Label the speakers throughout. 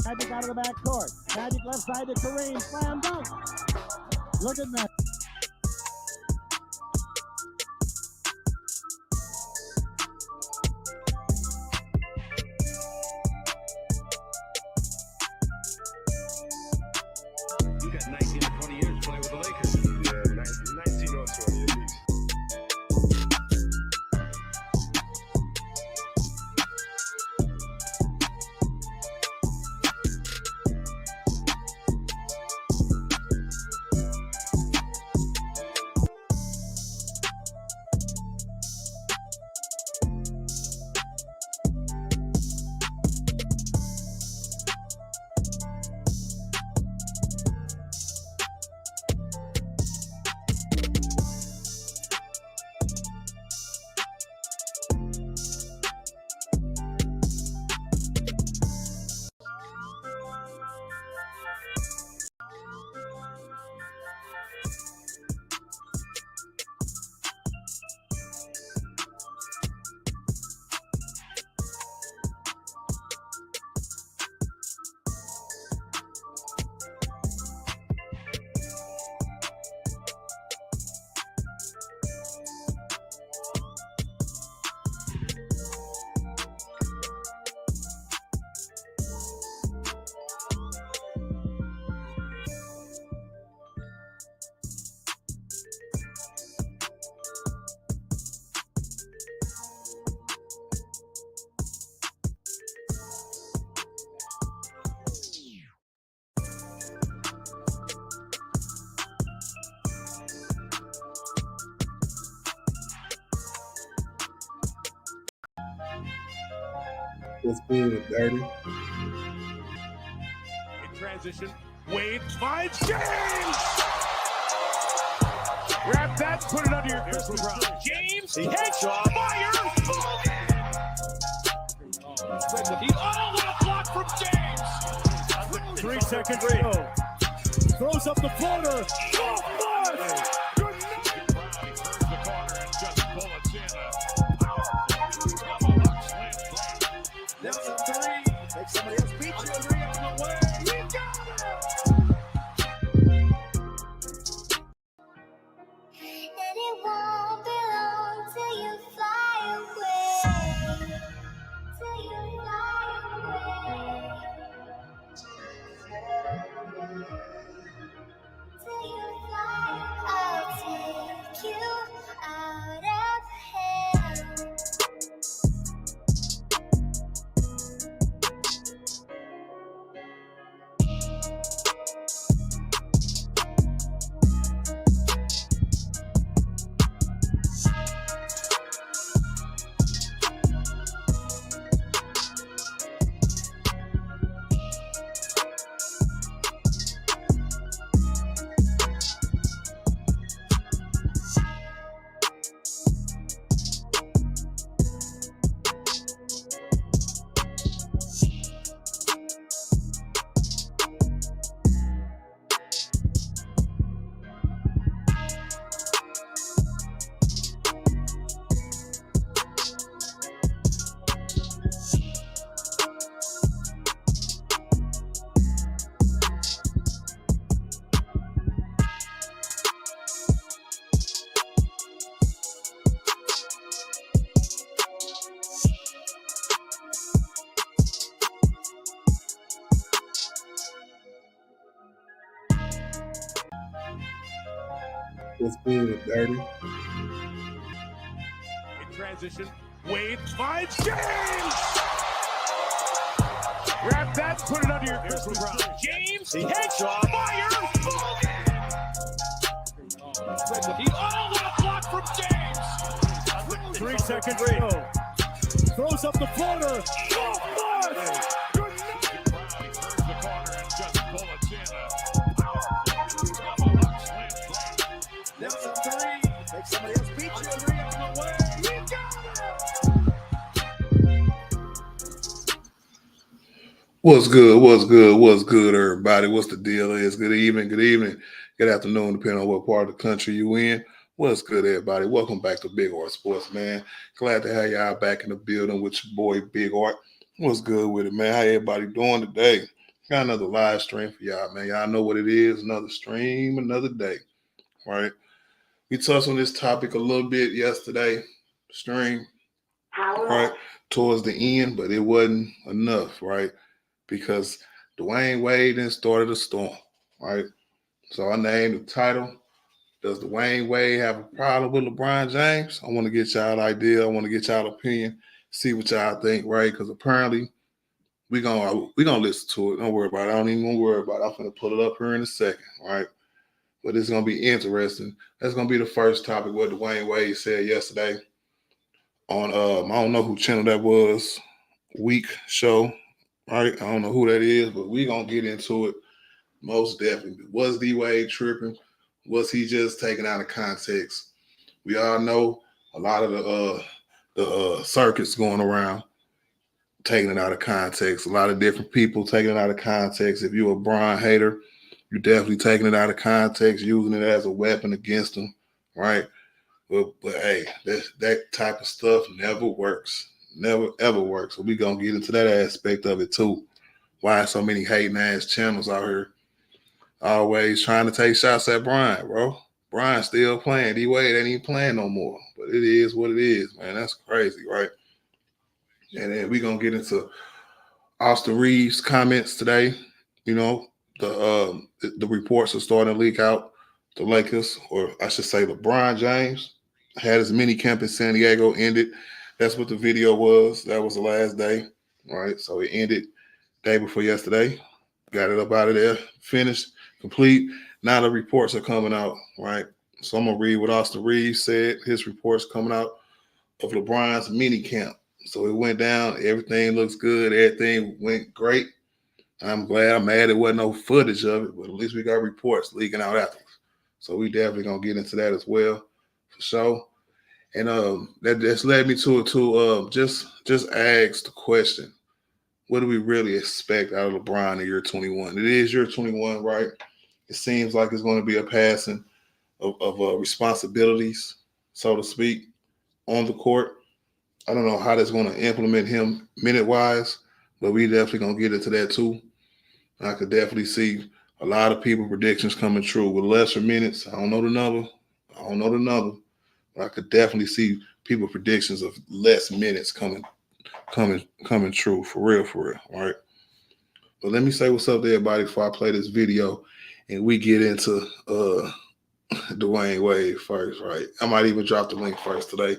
Speaker 1: Magic out of the back court. Magic left side to Kareem. Slam dunk. Look at that.
Speaker 2: You got 19 or 20 years playing with the Lakers.
Speaker 3: Yeah, 19 or 20 at least.
Speaker 4: What's good, Dirty?
Speaker 2: In transition, Wade finds James! Grab that, put it under your Here's LeBron. James, he hits, fire! Oh, what a block from James!
Speaker 5: 3 seconds to go. Throws up the floater. Oh, my!
Speaker 2: Good night! Brown, he turns the corner and just bullets in a tomahawk slam dunk.
Speaker 5: That's a three. Make somebody else beat you. Three on the way. You got it!
Speaker 6: And it won't be long till you fly away. Till you fly away. Till you fly, I'll take you out of hell.
Speaker 4: What's good, Dirty?
Speaker 2: In transition, Wade finds James! Grab that, put it under your Here's LeBron. James, he hits, fire! Oh, what a block from James!
Speaker 5: 3 seconds to go. Throws up the floater. Oh, my!
Speaker 2: Good night! Brown, he turns the corner and just bullets in a tomahawk slam dunk.
Speaker 5: That's a three. Make somebody else beat you. Three on the way. You got it!
Speaker 4: What's good? What's good? What's good, everybody? What's the deal is? Good evening, good afternoon, depending on what part of the country you in. What's good, everybody? Welcome back to Big Art Sports, man. Glad to have y'all back in the building with your boy, Big Art. What's good with it, man? How everybody doing today? Got another live stream for y'all, man. Y'all know what it is. Another stream, another day, right? We touched on this topic a little bit yesterday, stream, right, towards the end, but it wasn't enough, right? Because Dwayne Wade then started a storm, right? So I named the title, Does Dwayne Wade have a problem with LeBron James? I want to get y'all idea. I want to get y'all opinion, see what y'all think, right? Because apparently we gonna listen to it. Don't worry about it. I don't even want to worry about it. I'm gonna pull it up here in a second, right? But it's gonna be interesting. That's gonna be the first topic. What Dwayne Wade said yesterday on I don't know who channel that was, Week Show, right? I don't know who that is, but we gonna get into it most definitely. Was D Wade tripping? Was he just taken out of context? We all know a lot of the circuits going around taking it out of context. A lot of different people taking it out of context. If you're a Bron hater, you're definitely taking it out of context, using it as a weapon against them, right? But hey, that type of stuff never works. Never, ever works. So we're going to get into that aspect of it too. Why so many hating ass channels out here always trying to take shots at Bron, bro. Bron's still playing. D-Wade ain't even playing no more. But it is what it is, man. That's crazy, right? And then we're going to get into Austin Reeves' comments today. You know, the reports are starting to leak out. The Lakers, or I should say LeBron James, had his mini camp in San Diego ended. That's what the video was. That was the last day, right? So it ended day before yesterday. Got it up out of there, finished, complete. Now the reports are coming out, right? So I'm going to read what Austin Reeves said. His reports coming out of LeBron's mini camp. So it went down. Everything looks good. Everything went great. I'm glad. I'm mad there wasn't no footage of it, but at least we got reports leaking out afterwards. So we definitely going to get into that as well, for sure. And that just led me to just ask the question, what do we really expect out of LeBron in year 21? It is year 21, right? It seems like it's going to be a passing of responsibilities, so to speak, on the court. I don't know how that's going to implement him minute-wise, but we definitely going to get into that too. I could definitely see a lot of people predictions coming true with lesser minutes. I don't know the number. But I could definitely see people predictions of less minutes coming true for real, right? But let me say what's up to everybody before I play this video and we get into Dwayne Wade first, right? I might even drop the link first today,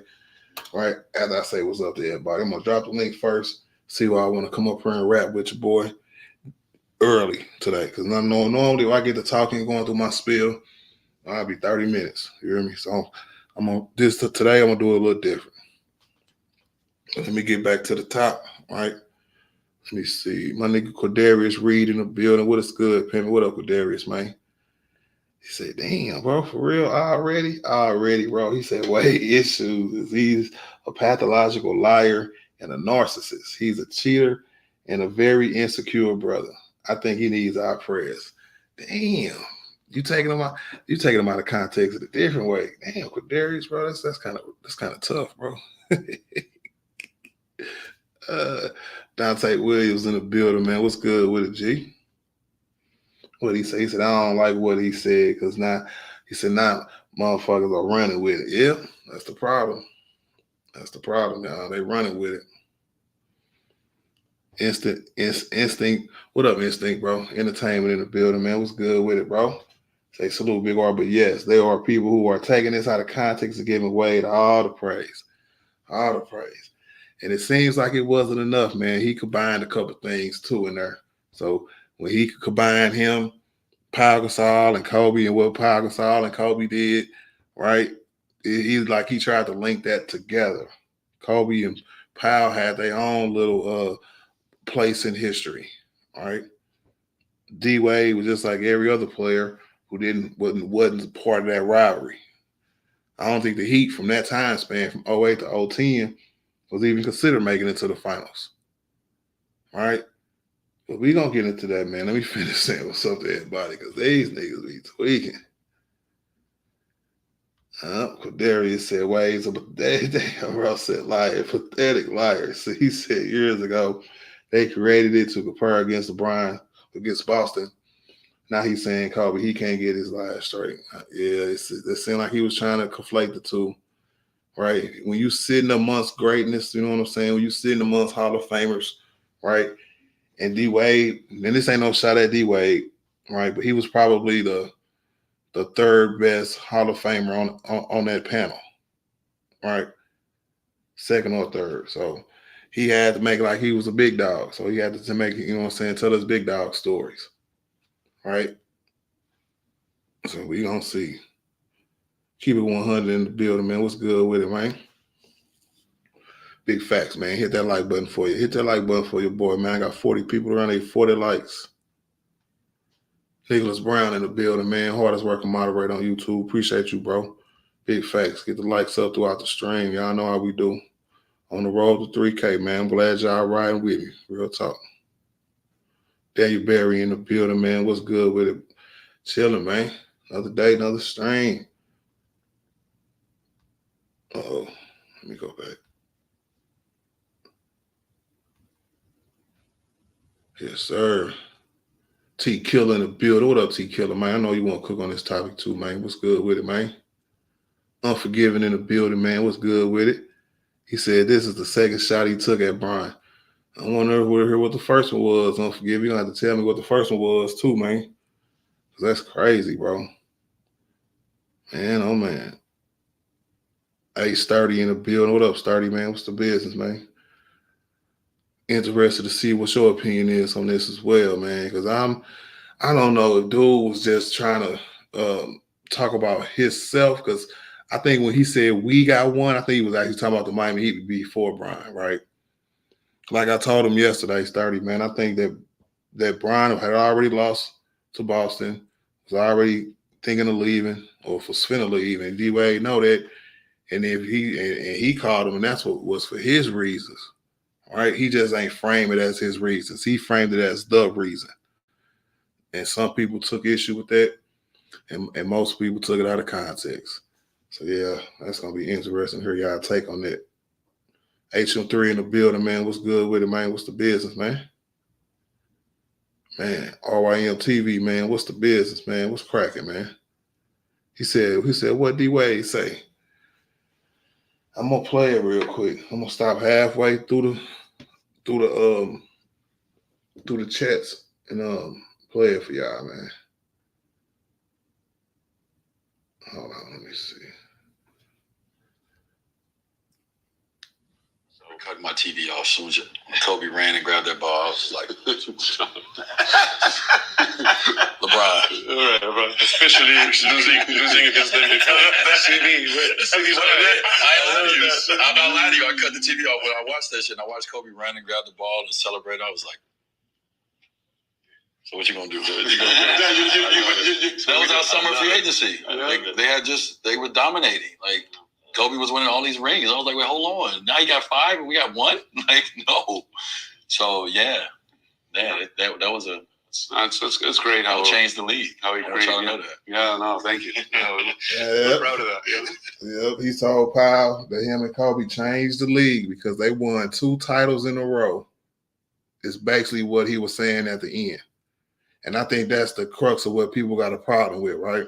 Speaker 4: right? After I say what's up to everybody, I'm gonna drop the link first. See why I want to come up here and rap with your boy early today, because normally when I get to talking, going through my spiel, I'll be 30 minutes. You hear me? So I'm gonna today. I'm gonna do it a little different. Let me get back to the top, right? Let me see. My nigga Quadarius Reed in the building. What is good, Pimpin'? What up, Quadarius, man? He said, damn, bro, for real, already, bro. He said, Wade issues. He's a pathological liar and a narcissist. He's a cheater and a very insecure brother. I think he needs our prayers. Damn. You taking him out of context in a different way. Damn, Quadarius, bro, that's kind of tough, bro. Dante Williams in the building, man. What's good with it, G? What he say? He said, I don't like what he said because now motherfuckers are running with it. Yeah, that's the problem. Y'all. They running with it. Instinct. What up, Instinct, bro? Entertainment in the building, man. What's good with it, bro? Say salute, Big R. But yes, there are people who are taking this out of context and giving Wade all the praise. And it seems like it wasn't enough, man. He combined a couple things too in there. So when he combined him, Pau Gasol and Kobe, and what Pau Gasol and Kobe did, right? He's like he tried to link that together. Kobe and Pau had their own little place in history, right? D Wade was just like every other player who wasn't part of that rivalry. I don't think the Heat from that time span, from 08 to 010, was even considered making it to the finals. All right? But we going to get into that, man. Let me finish saying what's up to everybody, because these niggas be tweaking. Quadarius said, Wade's a pathetic liar. So he said years ago, they created it to compare against LeBron against Boston. Now he's saying Kobe, he can't get his life straight. Yeah, it seemed like he was trying to conflate the two, right? When you sitting amongst greatness, you know what I'm saying? When you sitting amongst Hall of Famers, right? And D Wade, and this ain't no shot at D Wade, right? But he was probably the third best Hall of Famer on that panel, right? Second or third. So he had to make it like he was a big dog. So he had to make it, you know what I'm saying, tell us big dog stories, right? So we gonna see. Keep it 100 in the building, man. What's good with it, man? Big facts, man. Hit that like button for you. Hit that like button for your boy, man. I got 40 people around here, 40 likes. Nicholas Brown in the building, man. Hardest working moderator on YouTube. Appreciate you, bro. Big facts. Get the likes up throughout the stream. Y'all know how we do. On the road to 3K, man. I'm glad y'all riding with me. Real talk. Daniel Berry in the building, man. What's good with it? Chilling, man. Another day, another stream. Uh-oh. Let me go back. Yes, sir. T Killer in the building. What up, T Killer, man? I know you want to cook on this topic too, man. What's good with it, man? Unforgiving in the building, man. What's good with it? He said this is the second shot he took at Bron. I wonder if we'll hear what the first one was. Unforgiving. You're going to have to tell me what the first one was too, man. Because that's crazy, bro. Man, oh, man. Hey, Sturdy in the building. What up, Sturdy, man? What's the business, man? Interested to see what your opinion is on this as well, man. Because I don't know if dude was just trying to talk about himself. Because I think when he said we got one, I think he was actually talking about the Miami Heat before Bron, right? Like I told him yesterday, Sturdy, man, I think that Bron had already lost to Boston, was already thinking of leaving or was finna leave, and D Wade know that. And if he called him, and that's what was for his reasons. Right? He just ain't frame it as his reasons. He framed it as the reason. And some people took issue with that, and most people took it out of context. So, yeah, that's going to be interesting to hear y'all take on that. HM3 in the building, man. What's good with it, man? What's the business, man? Man, RYM TV, man. What's the business, man? What's cracking, man? He said, what D Wade say? I'm going to play it real quick. I'm going to stop halfway through the chats and play it for y'all, man. Hold on, let me see.
Speaker 7: Cut my TV off soon as Kobe ran and grabbed that ball. I was like, LeBron.
Speaker 3: All right, bro. Especially losing against them.
Speaker 7: I'm not lying to you. I cut the TV off when I watched that shit. And I watched Kobe run and grab the ball and celebrate. I was like, so what you gonna do? That was our summer free agency. They were dominating. Like Kobe was winning all these rings. I was like, wait, hold on. Now you got 5 and we got 1? Like, no. So yeah, that was a.
Speaker 3: It's great how
Speaker 7: it changed the league.
Speaker 3: How he created.
Speaker 7: Know that.
Speaker 3: Yeah, no, thank you.
Speaker 4: We're
Speaker 3: proud of that.
Speaker 4: Yep, he told Powell that him and Kobe changed the league because they won 2 titles in a row. It's basically what he was saying at the end. And I think that's the crux of what people got a problem with, right?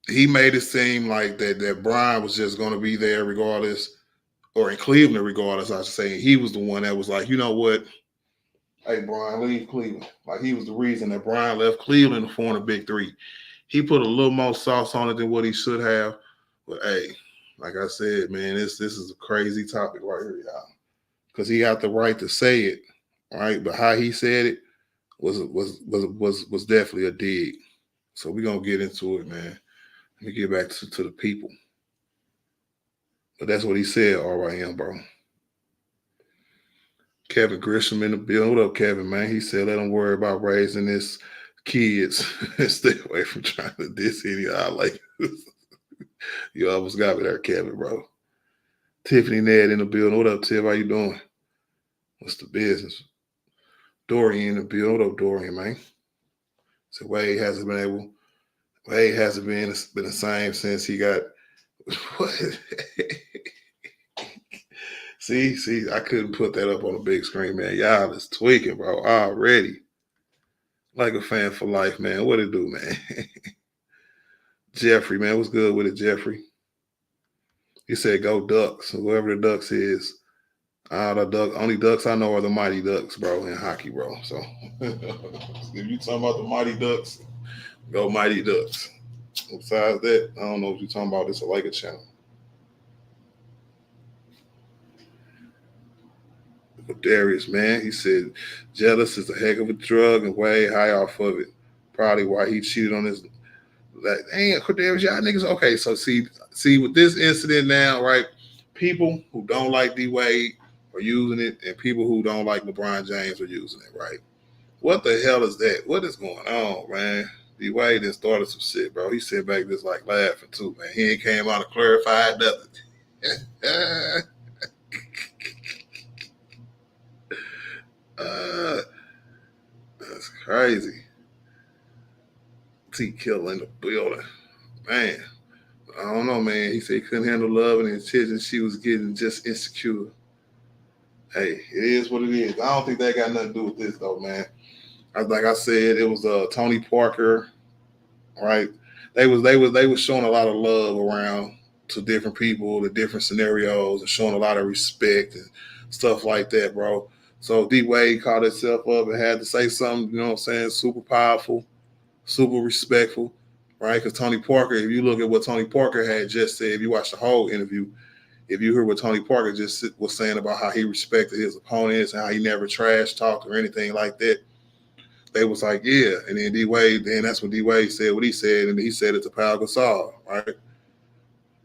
Speaker 4: He made it seem like that Bron was just going to be there regardless, or in Cleveland regardless, I should say. He was the one that was like, you know what? Hey, Bron, leave Cleveland. Like, he was the reason that Bron left Cleveland to form the Big Three. He put a little more sauce on it than what he should have. But, hey, like I said, man, this is a crazy topic right here, y'all. Because he got the right to say it, right? But how he said it was definitely a dig. So we're going to get into it, man. Let me get back to the people. But that's what he said, RYM, bro. Kevin Grisham in the building. What up, Kevin, man? He said, let him worry about raising his kids and stay away from trying to diss any of our Lakers. You almost got me there, Kevin, bro. Tiffany Ned in the building. What up, Tiff? How you doing? What's the business? Dorian in the building. What up, Dorian, man? So Wade hasn't been the same since he got what? See, I couldn't put that up on the big screen, man. Y'all is tweaking, bro, already. Like a fan for life, man. What it do, man? Jeffrey, man, what's good with it, Jeffrey? He said, "Go Ducks." Whoever the Ducks is, only Ducks I know are the Mighty Ducks, bro, in hockey, bro. So if you talking about the Mighty Ducks, go Mighty Ducks. Besides that, I don't know what you're talking about. It's a Laker channel. But Darius, man, he said, "Jealous is a heck of a drug and way high off of it. Probably why he cheated on his." Like, ain't Darius, y'all niggas. Okay, so see with this incident now, right? People who don't like D Wade are using it, and people who don't like LeBron James are using it, right? What the hell is that? What is going on, man? D Wade done started some shit, bro. He sat back just like laughing too, man. He ain't came out and clarified nothing. That's crazy. T Killer in the building, man. I don't know, man. He said he couldn't handle love and attention. She was getting just insecure. Hey, it is what it is. I don't think that got nothing to do with this, though, man. Like I said, it was Tony Parker, right? They was showing a lot of love around to different people, to different scenarios, and showing a lot of respect and stuff like that, bro. So D Wade called himself up and had to say something, you know what I'm saying, super powerful, super respectful, right? Because Tony Parker, if you look at what Tony Parker had just said, if you watch the whole interview, if you heard what Tony Parker just was saying about how he respected his opponents and how he never trash talked or anything like that, they was like, yeah. And then D Wade, then that's when D Wade said what he said, and he said it to Pau Gasol, right?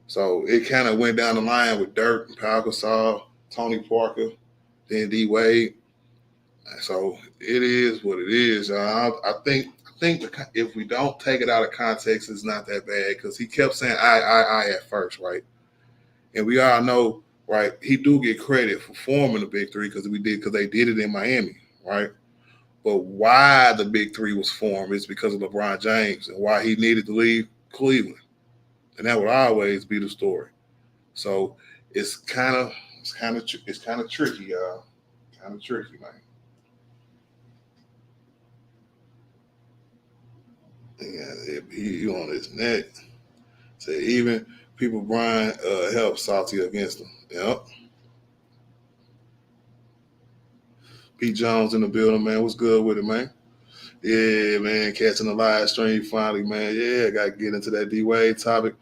Speaker 4: So it kind of went down the line with Dirk, Pau Gasol, Tony Parker, then D Wade. So it is what it is. I think if we don't take it out of context, it's not that bad because he kept saying I at first, right? And we all know, right? He do get credit for forming the Big Three because they did it in Miami, right? But why the Big Three was formed is because of LeBron James and why he needed to leave Cleveland, and that would always be the story. So it's kind of tricky, y'all. Kind of tricky, man. Yeah, he on his neck. So even people Brian helped Salty against him. Yep. Pete Jones in the building, man. What's good with it, man? Yeah, man. Catching the live stream finally, man. Yeah, got to get into that D Wade topic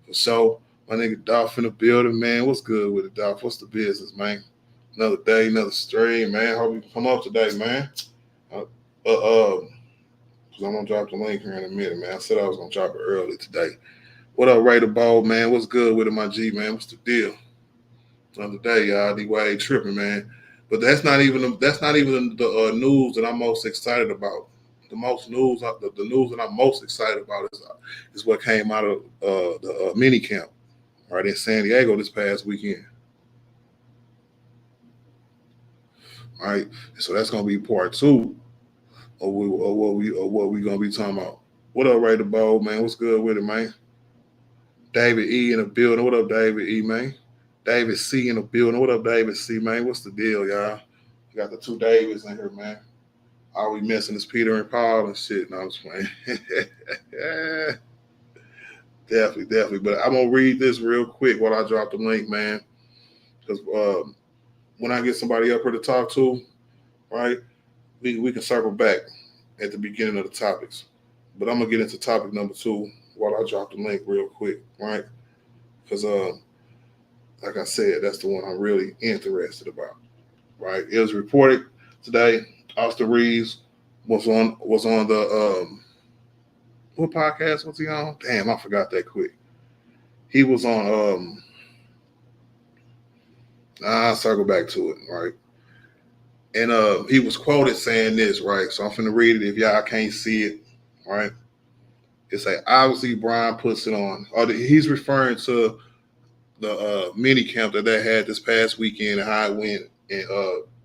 Speaker 4: for sure. My nigga Dolph in the building, man. What's good with it, Dolph? What's the business, man? Another day, another stream, man. Hope you can come up today, man. Because I'm going to drop the link here in a minute, man. I said I was going to drop it early today. What up, Ray the Ball, man? What's good with it, my G, man? What's the deal? Another day, y'all. D Wade tripping, man. But that's not even the news that I'm most excited about. The news that I'm most excited about is what came out of the mini camp right in San Diego this past weekend. All right, so that's gonna be part 2 of what we gonna be talking about. What up, Ray the Bowl, man? What's good with it, man? David E in the building. What up, David E, man? David C in the building. What up, David C, man? What's the deal, y'all? We got the 2 Davids in here, man. All we missing is Peter and Paul and shit. No, I'm just playing. Definitely. But I'm going to read this real quick while I drop the link, man. Because when I get somebody up here to talk to, right, we can circle back at the beginning of the topics. But I'm going to get into topic number 2 while I drop the link real quick, right? Because, like I said, that's the one I'm really interested about, right? It was reported today Austin Reeves was on the what podcast was he on? Damn, I forgot that quick. He was on I'll circle back to it, right? And he was quoted saying this, right? So I'm finna read it if y'all can't see it, right? It's like obviously Bron puts it on. He's referring to the mini camp that they had this past weekend and how it went and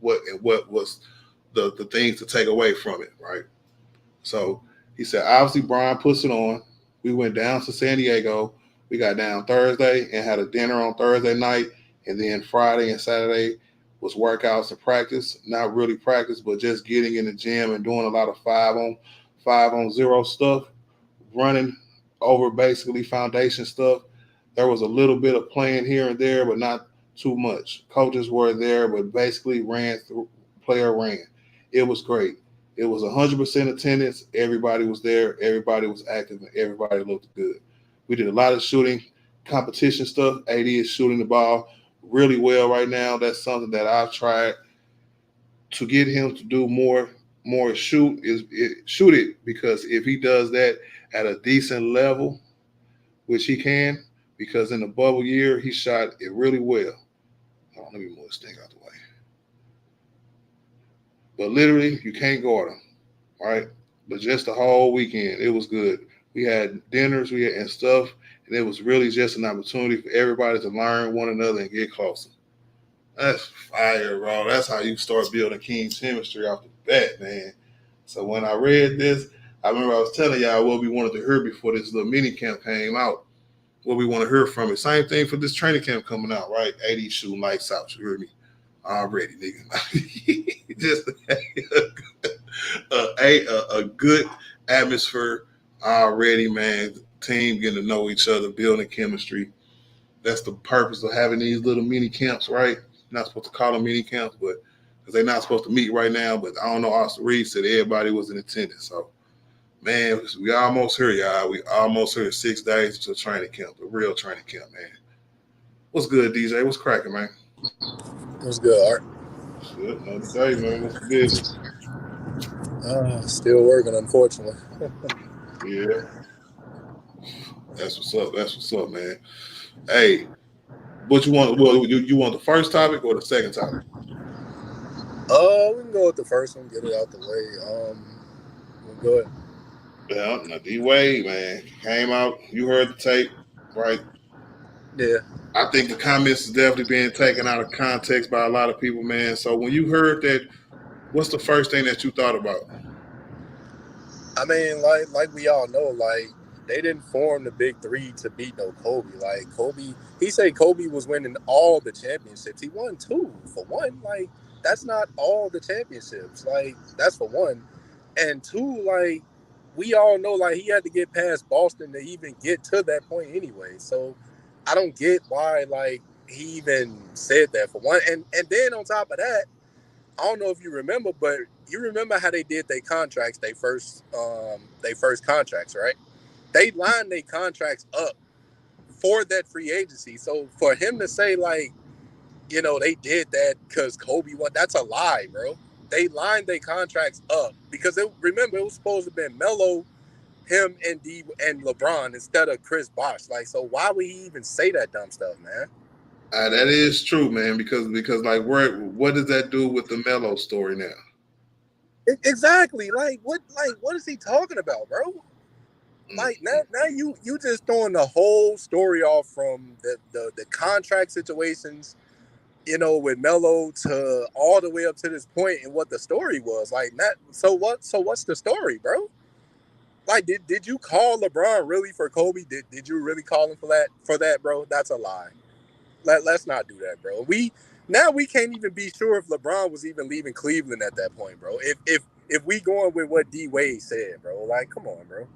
Speaker 4: what was the things to take away from it, right? So he said, obviously, Bron puts it on. We went down to San Diego. We got down Thursday and had a dinner on Thursday night And then Friday and Saturday was workouts and practice. Not really practice, but just getting in the gym and doing a lot of 5-on-0 stuff, running over basically foundation stuff. There was a little bit of playing here and there, but not too much. Coaches were there, but basically player ran. It was great. It was 100% attendance. Everybody was there. Everybody was active, and everybody looked good. We did a lot of shooting competition stuff. AD is shooting the ball really well right now. That's something that I've tried to get him to do more shoot it, because if he does that at a decent level, which he can, because in the bubble year he shot it really well. Hold on, let me move this thing out the way. But literally, you can't guard him, right? But just the whole weekend, it was good. We had dinners, and stuff, and it was really just an opportunity for everybody to learn one another and get closer. That's fire, bro. That's how you start building team chemistry off the bat, man. So when I read this, I remember I was telling y'all what we wanted to hear before this little mini camp came out. What we want to hear from it. Same thing for this training camp coming out, right? 80 shooting lights out. You heard me already, nigga. Just a good atmosphere already, man. Team getting to know each other, building chemistry. That's the purpose of having these little mini camps, right? Not supposed to call them mini camps, but because they're not supposed to meet right now. But I don't know. Austin Reed said everybody was in attendance. So, man, we almost here, y'all. We almost here. 6 days to training camp, the real training camp, man. What's good, DJ? What's cracking, man?
Speaker 8: What's good, Art?
Speaker 4: Good. Another day, man. What's the business?
Speaker 8: Still working, unfortunately.
Speaker 4: Yeah. That's what's up, man. Hey, what you want? Well, you want the first topic or the second topic?
Speaker 8: We can go with the first one, get it out the way. We'll go ahead.
Speaker 4: Yeah, now D Wade, man, came out. You heard the tape, right?
Speaker 8: Yeah.
Speaker 4: I think the comments is definitely being taken out of context by a lot of people, man. So when you heard that, what's the first thing that you thought about?
Speaker 8: I mean, like we all know, like, they didn't form the big three to beat no Kobe. Like, Kobe, he said Kobe was winning all the championships. He won 2 for 1. Like, that's not all the championships. Like, that's for 1. And 2, like, we all know, like, he had to get past Boston to even get to that point anyway. So I don't get why, like, he even said that for 1. And then on top of that, I don't know if you remember, but you remember how they did their contracts, they first contracts, right? They lined their contracts up for that free agency. So for him to say, like, you know, they did that because Kobe won, that's a lie, bro. They lined their contracts up because remember, it was supposed to have been Melo, him, and LeBron instead of Chris Bosh. Like, so why would he even say that dumb stuff, man?
Speaker 4: That is true, man, because like, what does that do with the Melo story now?
Speaker 8: Exactly. Like what is he talking about, bro? Like now you just throwing the whole story off from the contract situations, you know, with Melo to all the way up to this point and what the story was. Like, so what's the story, bro? Like, did you call LeBron really for Kobe? Did you really call him for that, bro? That's a lie. Let's not do that, bro. We can't even be sure if LeBron was even leaving Cleveland at that point, bro. If we going with what D Wade said, bro, like, come on, bro.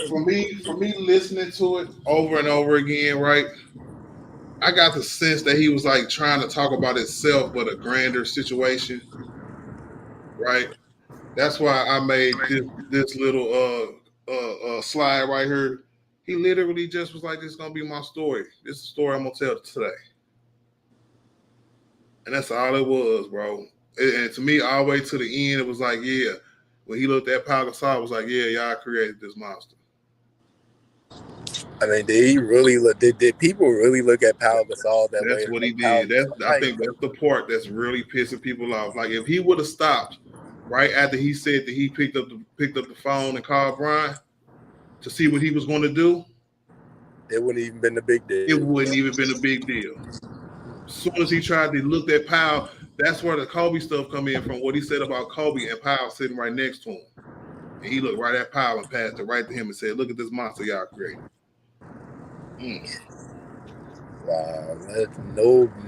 Speaker 4: For me, listening to it over and over again, right? I got the sense that he was like trying to talk about himself, but a grander situation, right? That's why I made this little slide right here. He literally just was like, "This is gonna be my story. This is the story I'm gonna tell today," and that's all it was, bro. And to me, all the way to the end, it was like, yeah. When he looked at Pau Gasol, it was like, yeah, y'all created this monster.
Speaker 8: I mean, did he really look? Did people really look at Pau Gasol that way?
Speaker 4: That's what he did. I think that's the part that's really pissing people off. Like, if he would have stopped right after he said that he picked up the phone and called Bron to see what he was going to do,
Speaker 8: it wouldn't even been a big deal.
Speaker 4: It wouldn't even been a big deal. As soon as he tried to look at Pau, that's where the Kobe stuff come in from. What he said about Kobe and Pau sitting right next to him, and he looked right at Pau and passed it right to him and said, "Look at this monster y'all created."
Speaker 8: Wow.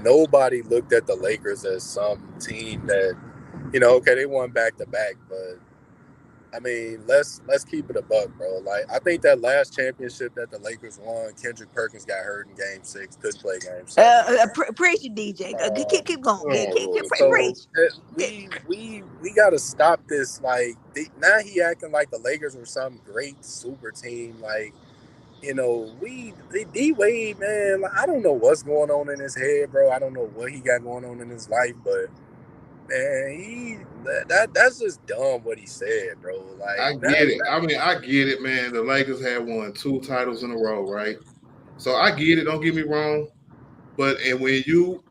Speaker 8: Nobody looked at the Lakers as some team that, okay, they won back to back, but I mean, let's keep it a buck, bro. Like, I think that last championship that the Lakers won, Kendrick Perkins got hurt in Game 6, couldn't play Game 7.
Speaker 9: Preach it, DJ. Keep going.
Speaker 8: So
Speaker 9: Preach.
Speaker 8: we got to stop this. Like, now he acting like the Lakers were some great super team. Like, D Wade, man. Like, I don't know what's going on in his head, bro. I don't know what he got going on in his life, but man, that's just dumb what he said, bro. Like,
Speaker 4: I get it. I get it, man. The Lakers had won 2 titles in a row, right? So I get it. Don't get me wrong. But when you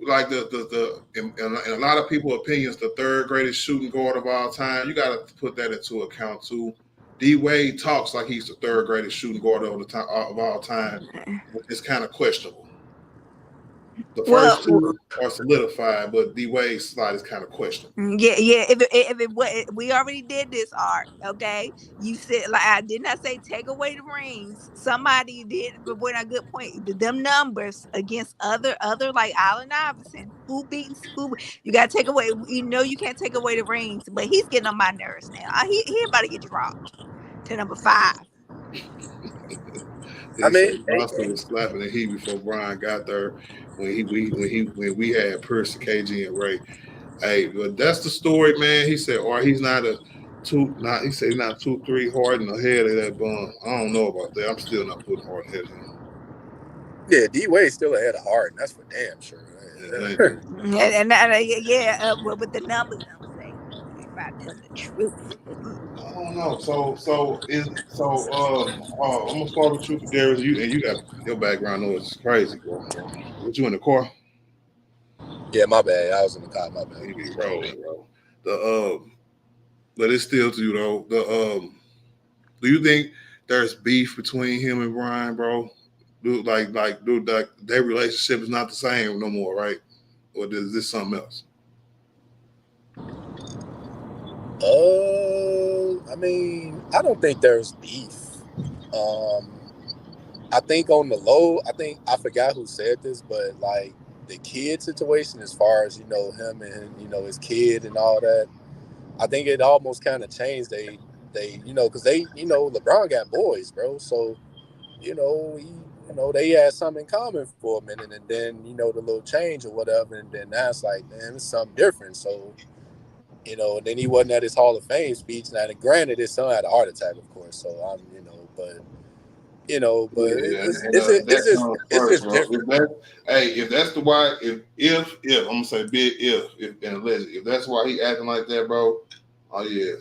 Speaker 4: like in a lot of people's opinions, the 3rd greatest shooting guard of all time, you got to put that into account too. D Wade talks like he's the 3rd greatest shooting guard of all time. It's kind of questionable. The first 2 are solidified, but D Wade's slide is kind of questionable.
Speaker 9: Yeah. If we already did this, Art. Okay, you said, like, I did not say take away the rings. Somebody did, but we're a good point. Them numbers against other like Allen Iverson, who beats who. You got to take away. You can't take away the rings, but he's getting on my nerves now. He about to get dropped to number 5.
Speaker 4: Boston was slapping the Heat before Bron got there when we had Pierce, KG, and Ray. Hey, but that's the story, man. He said, or he's not a 2-3 Harden ahead of that bum. I don't know about that. I'm still not putting Harden ahead of him.
Speaker 8: Yeah, D Wade's still ahead of Harden. That's for damn sure.
Speaker 9: With the numbers, I'm saying about telling the truth.
Speaker 4: I don't know. I'm gonna start with you, Darius. You got your background noise is crazy, bro. What you in the car?
Speaker 8: Yeah, my bad. I was in the car. My bad.
Speaker 4: You be rolling, bro. But it's still to you though. Do you think there's beef between him and Brian, bro? Their relationship is not the same no more, right? Or is this something else?
Speaker 8: I mean, I don't think there's beef. I think on the low, I forgot who said this, but like the kid situation, as far as him and his kid and all that, I think it almost kind of changed. They because LeBron got boys, bro. So they had something in common for a minute, and then the little change or whatever, and then now it's like, man, it's something different. So. And then he wasn't at his Hall of Fame speech. Now, granted, his son had a heart attack, of course. So it's just different.
Speaker 4: If that's the why, if I'm gonna say big if and alleged, if that's why he acting like that, bro. Oh yeah,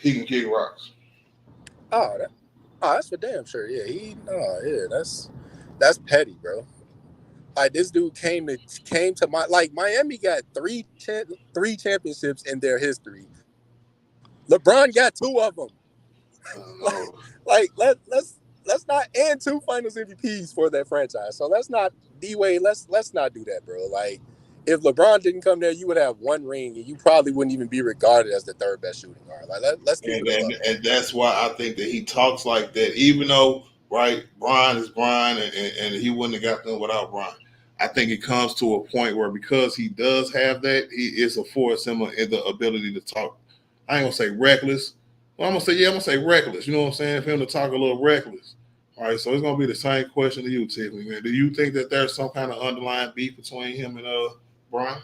Speaker 4: he can kick rocks.
Speaker 8: That's for damn sure. Yeah, that's petty, bro. Like, this dude came to Miami got three championships in their history. LeBron got 2 of them. Let's not, and 2 Finals MVPs for that franchise. So let's not D-Wade. Let's not do that, bro. Like, if LeBron didn't come there, you would have 1 ring, and you probably wouldn't even be regarded as the 3rd best shooting guard. Like, let's keep it.
Speaker 4: And that's why I think that he talks like that, even though Bron is Bron, and he wouldn't have got done without Bron. I think it comes to a point where, because he does have that, it's affords him the ability to talk. I ain't gonna say reckless. Well, I'm gonna say reckless. You know what I'm saying? For him to talk a little reckless. All right, so it's gonna be the same question to you, Tiffany. Man, do you think that there's some kind of underlying beef between him and Brian?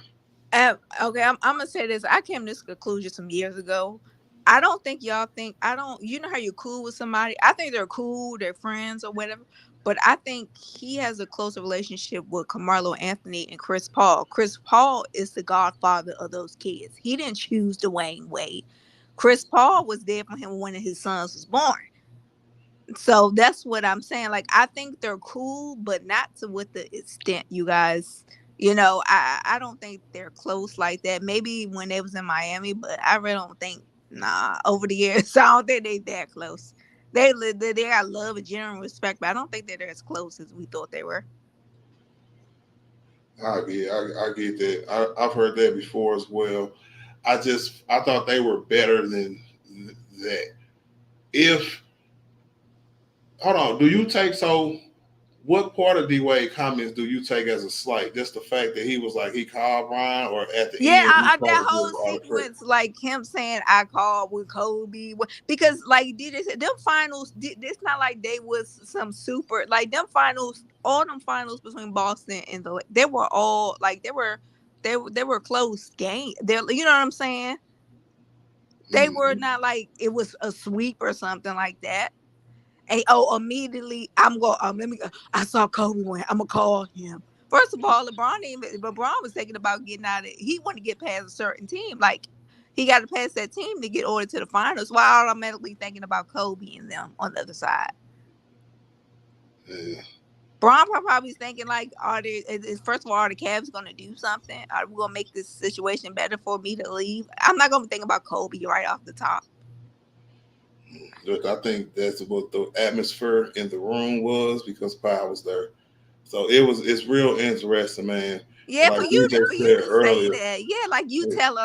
Speaker 9: Okay, I'm gonna say this. I came to this conclusion some years ago. I don't think y'all think. You know how you're cool with somebody? I think they're cool, they're friends or whatever. But I think he has a closer relationship with Carmelo Anthony and Chris Paul. Chris Paul is the godfather of those kids. He didn't choose Dwayne Wade. Chris Paul was there for him when his sons was born. So that's what I'm saying. Like, I think they're cool, but not to what the extent you guys, I don't think they're close like that. Maybe when they was in Miami, but I really don't think, over the years, I don't think they that close. They got love and general respect, but I don't think they're as close as we thought they were.
Speaker 4: I get that. I've heard that before as well. I thought they were better than that. Hold on, do you take What part of D-Wade comments do you take as a slight? Just the fact that he was like he called Bron, or at the end he
Speaker 9: that
Speaker 4: tried to
Speaker 9: whole
Speaker 4: give all the credit?
Speaker 9: sequence, like him saying I called with Kobe, because like DJ said, them finals, it's not like they was some super, like them finals, all them finals between Boston and they were all like they were close game. You know what I'm saying? They were not like it was a sweep or something like that. And immediately I'm going. I saw Kobe win. I'm gonna call him. First of all, LeBron was thinking about getting out of it. He wanted to get past a certain team. Like he got to pass that team to get ordered to the finals. While automatically thinking about Kobe and them on the other side.
Speaker 4: Yeah.
Speaker 9: Bron probably thinking like, first of all, are the Cavs gonna do something? Are we gonna make this situation better for me to leave? I'm not gonna think about Kobe right off the top.
Speaker 4: Look, I think that's what the atmosphere in the room was, because Pi was there. So it's real interesting, man.
Speaker 9: Yeah,
Speaker 4: like
Speaker 9: for you
Speaker 4: DJ
Speaker 9: to
Speaker 4: said earlier,
Speaker 9: say that, yeah, like you tell it.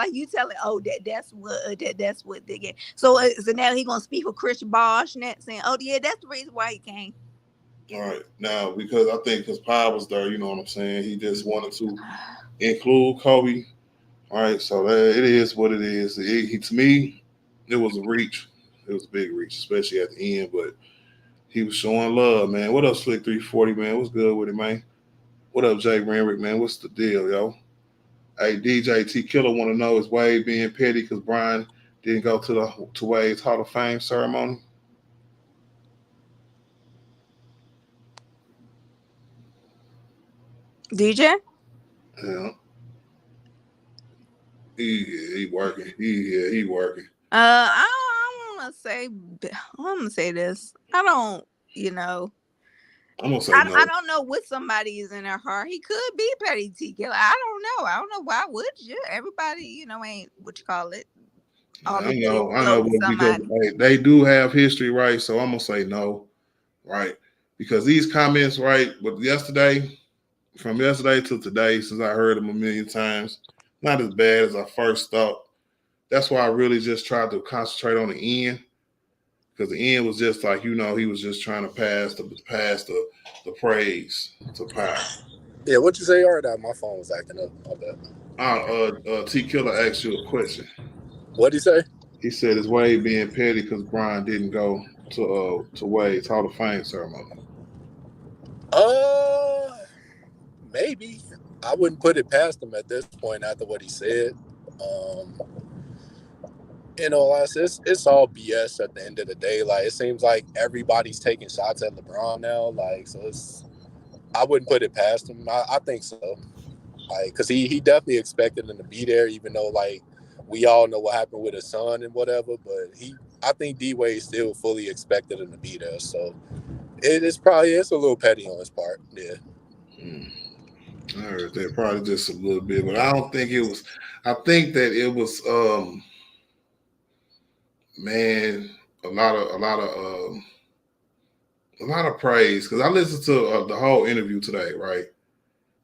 Speaker 9: Oh, that's what they get. So now he gonna speak for Chris Bosh, saying, oh yeah, that's the reason why he came.
Speaker 4: All right, now because I think because Pi was there, you know what I'm saying. He just wanted to include Kobe. All right, so it is what it is. To me, it was a reach. It was a big reach, especially at the end. But he was showing love, man. What up, Slick 340, man? What's good with it, man? What up, Jay Renrick, man? What's the deal, yo? Hey, DJ T Killer want to know, is Wade being petty because Brian didn't go to Wade's Hall of Fame ceremony?
Speaker 9: DJ?
Speaker 4: Yeah. He working. He working.
Speaker 9: I'm gonna say this. I don't,
Speaker 4: I'm gonna say no.
Speaker 9: I don't know what somebody is in their heart. He could be petty T Killer. I don't know. I don't know. Why would you? Everybody, ain't what you call it.
Speaker 4: I know, because they do have history, right? So I'm gonna say no, right? Because these comments, right, but from yesterday to today, since I heard them a million times, not as bad as I first thought. That's why I really just tried to concentrate on the end, because the end was just like, he was just trying to pass the praise to Pi.
Speaker 8: Yeah, what you say, Art? My phone was acting up. My bad.
Speaker 4: T Killer asked you a question.
Speaker 8: What'd he say?
Speaker 4: He said, is Wade being petty because Brian didn't go to Wade's Hall of Fame ceremony?
Speaker 8: Maybe. I wouldn't put it past him at this point after what he said. It's all BS at the end of the day. Like, it seems like everybody's taking shots at LeBron now. Like, so I wouldn't put it past him. I think so. Like, because he definitely expected him to be there, even though, like, we all know what happened with his son and whatever. But I think D-Wade still fully expected him to be there. So it's a little petty on his part. Yeah.
Speaker 4: I heard that probably just a little bit, but I don't think it was. I think that it was, man, a lot of praise, because I listened to the whole interview today, right?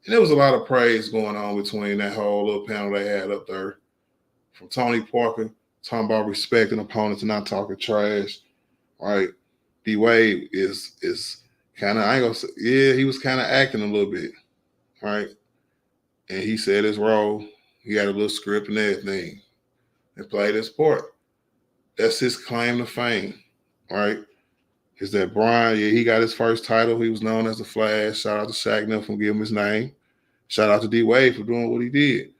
Speaker 4: And there was a lot of praise going on between that whole little panel they had up there, from Tony Parker talking about respecting opponents and not talking trash, right? D Wade is kind of, I ain't gonna say, yeah, he was kind of acting a little bit, right? And he said his role. He had a little script and everything, and played his part. That's his claim to fame, right? Is that Brian? Yeah, he got his first title. He was known as the Flash. Shout out to Shaq Neff for giving him his name. Shout out to D Wade for doing what he did,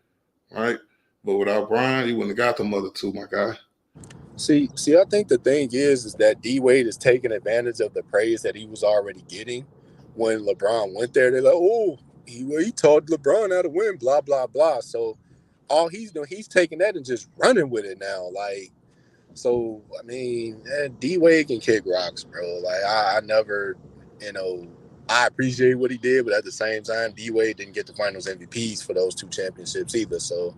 Speaker 4: right? But without Brian, he wouldn't have got them other two, my guy.
Speaker 8: See, I think the thing is that D Wade is taking advantage of the praise that he was already getting. When LeBron went there, they're like, oh, he taught LeBron how to win, blah, blah, blah. So all he's doing, he's taking that and just running with it now. Like, so, I mean, D Wade can kick rocks, bro. Like, I never, I appreciate what he did, but at the same time, D Wade didn't get the finals MVPs for those two championships either. So,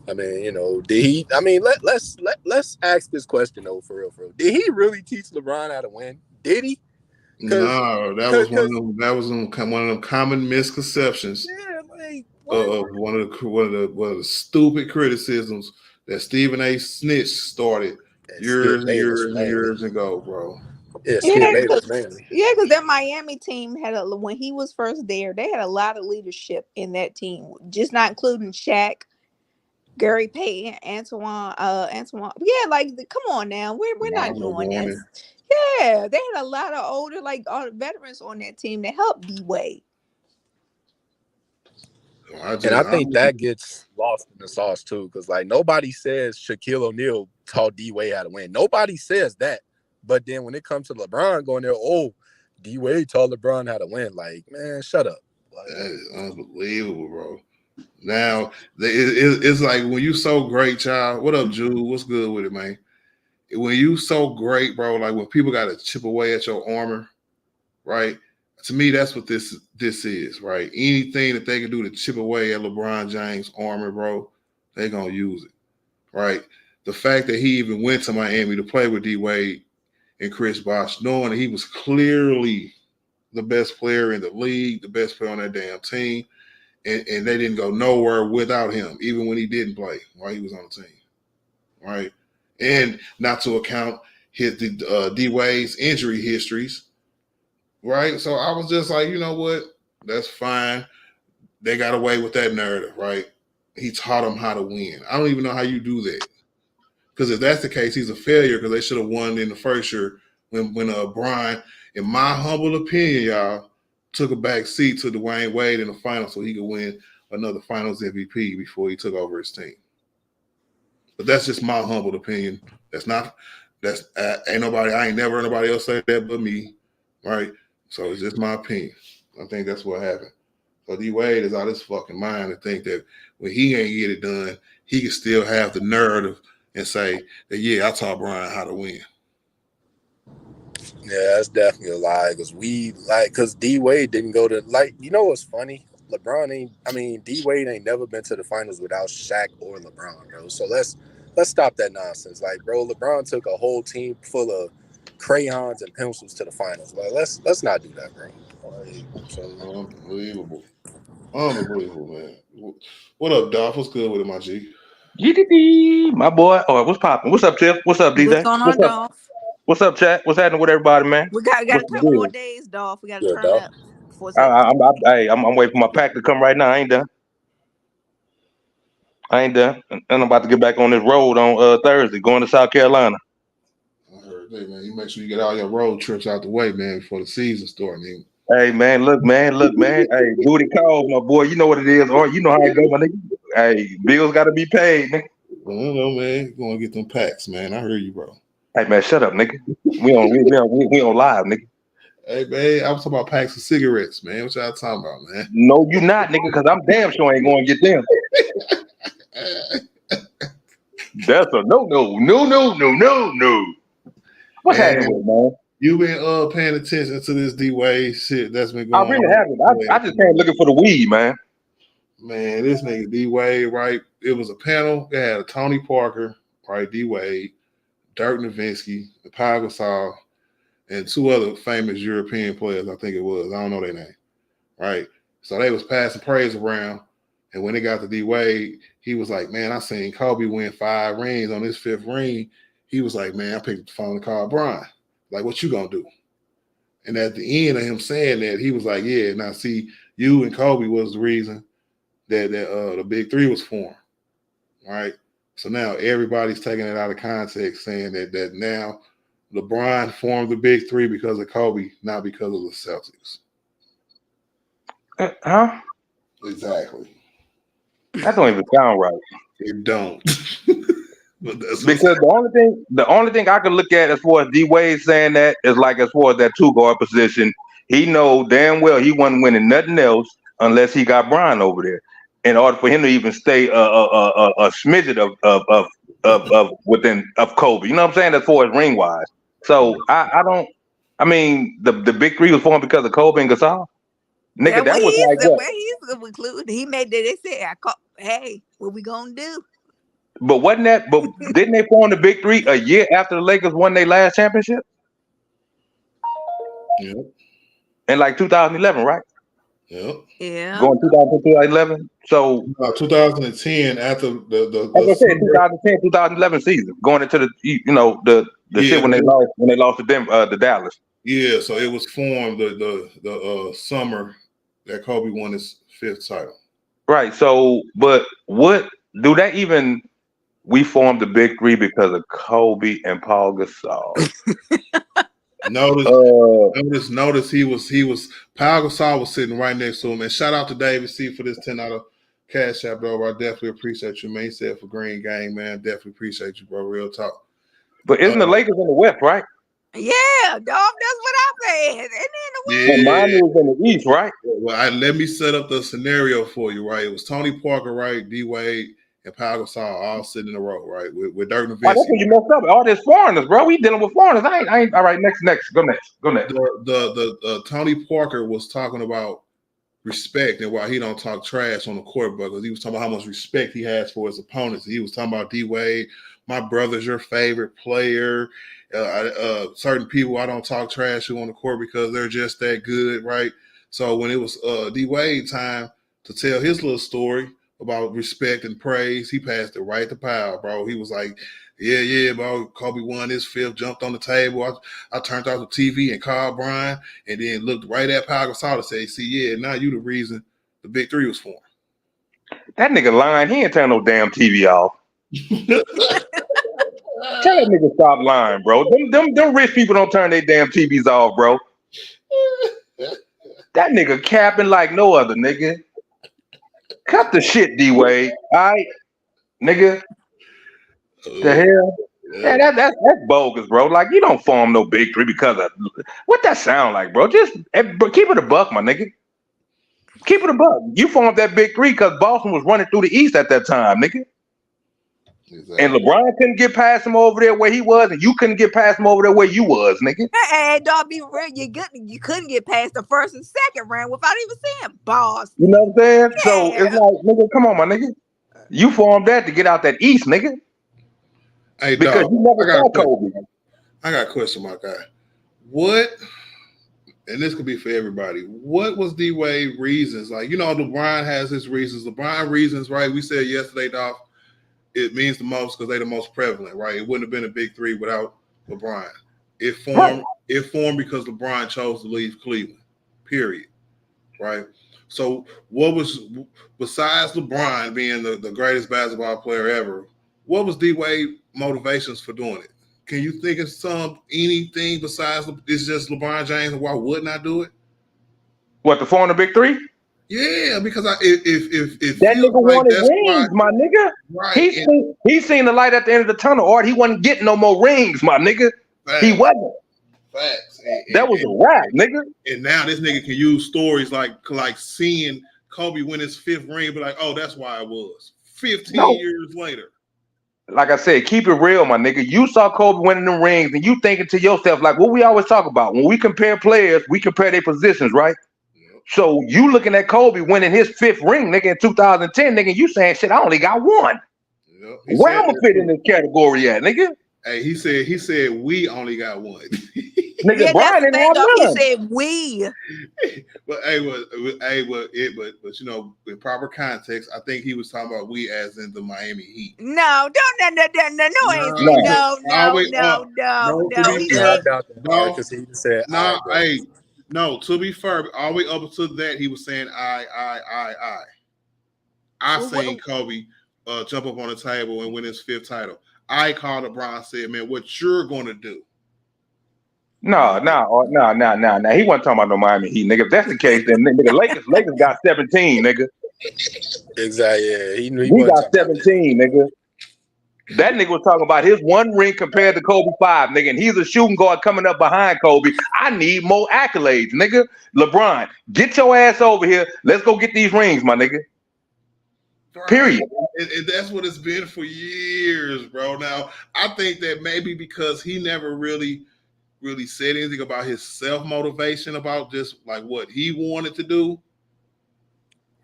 Speaker 8: I mean, did he? I mean, let's ask this question though, for real. Did he really teach LeBron how to win? Did he?
Speaker 4: No, that was one of them common misconceptions.
Speaker 8: Yeah, like
Speaker 4: one of the stupid criticisms that Stephen A. Snitch started years ago, bro.
Speaker 8: Yeah,
Speaker 9: Yeah,
Speaker 8: Skip Bayless
Speaker 9: because
Speaker 8: mainly.
Speaker 9: that Miami team had when he was first there, they had a lot of leadership in that team, just not including Shaq, Gary Payton, Antoine. Yeah, like come on now, we're not doing this. Yeah, they had a lot of older veterans on that team that helped D Wade.
Speaker 8: And I think that gets lost in the sauce too, because like nobody says Shaquille O'Neal taught D Wade how to win. Nobody says that. But then when it comes to LeBron going there, oh, D Wade taught LeBron how to win. Like, man, shut up. Like,
Speaker 4: that is unbelievable, bro. Now it's like when you so great, child. What up, Jude? What's good with it, man? When you so great, bro, like when people got to chip away at your armor, right? To me, that's what this is, right? Anything that they can do to chip away at LeBron James' armor, bro, they're gonna use it, right? The fact that he even went to Miami to play with D Wade and Chris Bosh, knowing that he was clearly the best player in the league, the best player on that damn team, and they didn't go nowhere without him, even when he didn't play while he was on the team, right? And not to account his D Wade's injury histories, right? So I was just like, you know what? That's fine. They got away with that narrative, right? He taught them how to win. I don't even know how you do that. Because if that's the case, he's a failure because they should have won in the first year when Bron, in my humble opinion, y'all, took a back seat to Dwayne Wade in the finals so he could win another finals MVP before he took over his team. But that's just my humble opinion. I ain't never heard nobody else say that but me, right? So it's just my opinion. I think that's what happened. So D Wade is out of his fucking mind to think that when he ain't get it done, he can still have the narrative and say that, yeah, I taught Brian how to win.
Speaker 8: Yeah, that's definitely a lie because D Wade didn't go to what's funny? D Wade ain't never been to the finals without Shaq or LeBron, bro. So let's stop that nonsense. Like, bro, LeBron took a whole team full of crayons and pencils to the finals. Like, let's not do that, bro.
Speaker 4: Unbelievable, man. What up, Dolph? What's good with it, my G?
Speaker 10: GDD, my boy. Oh, what's popping? What's up, Tiff? What's up, DJ?
Speaker 9: What's going on, Dolph?
Speaker 10: What's up, chat? What's happening with everybody, man?
Speaker 9: We got a couple more days, Dolph. We got to turn up.
Speaker 10: I'm waiting for my pack to come right now. I ain't done. And I'm about to get back on this road on Thursday, going to South Carolina.
Speaker 4: I heard that, man. You make sure you get all your road trips out the way, man, before the season starts, man.
Speaker 10: Hey, man, look, man. Hey, booty calls, my boy. You know what it is, or you know how it goes, my nigga. Hey, bills got to be paid, nigga.
Speaker 4: Well, I don't know, man. You're going to get them packs, man. I heard you, bro.
Speaker 10: Hey, man, shut up, nigga. We on live, nigga.
Speaker 4: Hey, man, I was talking about packs of cigarettes, man. What y'all talking about, man?
Speaker 10: No, you not, nigga, because I'm damn sure ain't going to get them. That's a no. What's happening, man?
Speaker 4: You been paying attention to this D Wade shit that's been going on?
Speaker 10: I really haven't. I just came looking for the weed, man.
Speaker 4: Man, this nigga D Wade, right? It was a panel. They had a Tony Parker, right? D Wade, Dirk Nowitzki, Pau Gasol, and two other famous European players. I think it was. I don't know their name, right? So they was passing praise around, and when they got to D Wade, he was like, "Man, I seen Kobe win 5 rings on his 5th ring." He was like, "Man, I picked up the phone and called Bron. Like, what you gonna do?" And at the end of him saying that, he was like, "Yeah, now see, you and Kobe was the reason that the Big Three was formed, right?" So now everybody's taking it out of context, saying that now LeBron formed the Big Three because of Kobe, not because of the Celtics.
Speaker 10: Huh?
Speaker 4: Exactly.
Speaker 10: That don't even sound right.
Speaker 4: It don't.
Speaker 10: Because the only thing I can look at as far as D Wade saying that is like as far as that 2-guard position, he know damn well he wasn't winning nothing else unless he got Bron over there. In order for him to even stay a smidget of within of Kobe, you know what I'm saying? As far as ring wise, so I mean the Big Three was formed because of Kobe and Gasol. Nigga, that was like what?
Speaker 9: He's concluded. He made that. They said, "Hey, what we gonna do?"
Speaker 10: But wasn't that? But didn't they form the Big Three a year after the Lakers won their last championship?
Speaker 4: Yep.
Speaker 10: In like 2011, right?
Speaker 4: Yep.
Speaker 9: Yeah.
Speaker 10: Going 2011. So
Speaker 4: 2010 after the
Speaker 10: as I said, 2010, 2011 season, going into the The shit when they lost to them, to Dallas.
Speaker 4: Yeah, so it was formed the summer that Kobe won his 5th title.
Speaker 10: Right. So, but what do that even? We formed the big three because of Kobe and Paul Gasol.
Speaker 4: Notice he was Paul Gasol was sitting right next to him. And shout out to David C for this $10 cash app, bro. I definitely appreciate you, man. He said for Green Gang, man. Definitely appreciate you, bro. Real talk.
Speaker 10: But isn't the Lakers in the West, right?
Speaker 9: Yeah, dog. That's what I said. And then the West.
Speaker 10: And Miami was in the East, right?
Speaker 4: Well, let me set up the scenario for you, right? It was Tony Parker, right? D Wade and Paul Gasol all sitting in a row, right? With Dirk Nowitzki.
Speaker 10: Oh, that's what you messed up. All this foreigners, bro. We dealing with foreigners. I ain't. All right, next. Go next.
Speaker 4: The Tony Parker was talking about respect and why he don't talk trash on the court, because he was talking about how much respect he has for his opponents. He was talking about D Wade, my brother's your favorite player. Certain people I don't talk trash to on the court because they're just that good, right? So when it was D Wade time to tell his little story about respect and praise, he passed it right to Powell, bro. He was like, yeah, bro, Kobe won his 5th, jumped on the table. I turned off the TV and called Bron, and then looked right at Paul Gasol and said, see, yeah, now you the reason the big three was formed.
Speaker 10: That nigga lying. He ain't turn no damn TV off. Tell that nigga stop lying, bro. Them rich people don't turn their damn TVs off, bro. That nigga capping like no other, nigga. Cut the shit, D Wade. All right, nigga. The hell? Man, that's bogus, bro. Like, you don't form no big three because of what that sound like, bro. Just keep it a buck, my nigga. Keep it a buck. You formed that big three because Boston was running through the East at that time, nigga. Exactly. And LeBron couldn't get past him over there where he was, and you couldn't get past him over there where you was, nigga.
Speaker 9: Hey, dog, be real. You couldn't get past the first and second round without even saying boss.
Speaker 10: You know what I'm saying?
Speaker 9: Yeah.
Speaker 10: So it's like, nigga, come on, my nigga. You formed that to get out that East, nigga.
Speaker 4: Hey,
Speaker 10: because
Speaker 4: dog,
Speaker 10: you never saw Kobe.
Speaker 4: I got a question, my guy. What, and this could be for everybody, what was D Wade reasons? Like, you know, LeBron has his reasons. LeBron reasons, right? We said yesterday, dog, it means the most because they're the most prevalent, right? It wouldn't have been a big three without LeBron. It formed because LeBron chose to leave Cleveland, period, right? So what was, besides LeBron being the greatest basketball player ever, what was D Wade motivations for doing it? Can you think of anything besides it's just LeBron James, and why wouldn't I do it?
Speaker 10: What, to form the big three?
Speaker 4: Yeah, because if
Speaker 10: that nigga wanted rings, my nigga. Right. He seen the light at the end of the tunnel, or he wasn't getting no more rings, my nigga. Facts. He wasn't.
Speaker 4: Facts.
Speaker 10: That was a wrap, nigga.
Speaker 4: And now this nigga can use stories like seeing Kobe win his 5th ring, be like, oh, that's why it was 15 years later.
Speaker 10: Like I said, keep it real, my nigga. You saw Kobe winning them rings, and you thinking to yourself, like what we always talk about. When we compare players, we compare their positions, right? So you looking at Kobe winning his 5th ring, nigga, in 2010, nigga, you saying, shit, I only got one. Yep. Where I'm gonna fit in this category at, nigga?
Speaker 4: Hey, he said we only got one.
Speaker 10: Nigga, yeah, Brian didn't have none.
Speaker 9: He said we.
Speaker 4: But you know, in proper context, I think he was talking about we as in the Miami Heat.
Speaker 9: No.
Speaker 4: No, to be fair, all the way up to that, he was saying I seen Kobe jump up on the table and win his 5th title. I called LeBron, said, man, what you're gonna do.
Speaker 10: No. He wasn't talking about no Miami Heat, nigga. If that's the case, then nigga, Lakers got 17, nigga.
Speaker 8: Exactly. Yeah,
Speaker 10: he got 17, nigga. That nigga was talking about his 1 ring compared to Kobe 5, nigga, and he's a shooting guard coming up behind Kobe. I need more accolades, nigga. LeBron, get your ass over here. Let's go get these rings, my nigga.
Speaker 4: Right.
Speaker 10: Period.
Speaker 4: And that's what it's been for years, bro. Now, I think that maybe because he never really said anything about his self-motivation about just like what he wanted to do,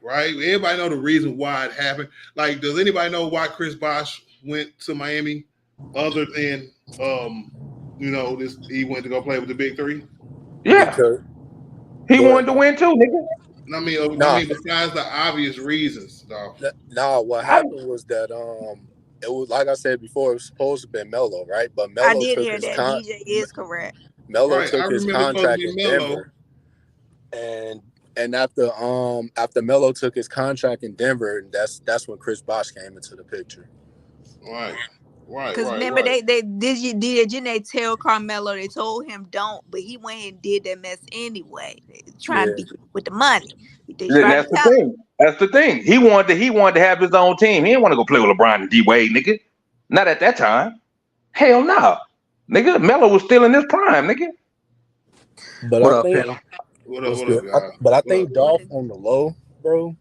Speaker 4: right? Everybody know the reason why it happened. Like, does anybody know why Chris Bosh went to Miami other than, he went to go play with the big three?
Speaker 10: Yeah. He wanted to win too, nigga.
Speaker 4: I mean, besides the obvious reasons, though.
Speaker 8: No, what happened was that it was like I said before, it was supposed to have been Melo, right? But
Speaker 9: I
Speaker 8: Melo
Speaker 9: did
Speaker 8: took
Speaker 9: hear
Speaker 8: his
Speaker 9: that. DJ is correct.
Speaker 8: Melo
Speaker 4: Right. I
Speaker 8: took his
Speaker 4: remember it's supposed to
Speaker 8: contract
Speaker 4: be
Speaker 8: in
Speaker 4: Melo.
Speaker 8: Denver, and after Melo took his contract in Denver, that's when Chris Bosh came into the picture.
Speaker 4: Right.
Speaker 9: Because remember they didn't they tell Carmelo, they told him don't, but he went and did that mess anyway. Trying to be with the money.
Speaker 10: That's the thing. He wanted to have his own team. He didn't want to go play with LeBron and D Wade, nigga. Not at that time. Hell no. Nigga, Melo was still in his prime, nigga.
Speaker 8: But
Speaker 11: What
Speaker 8: I
Speaker 11: up,
Speaker 8: think
Speaker 11: panel?
Speaker 4: What up, guys?
Speaker 8: but I think Dolph on the low, bro.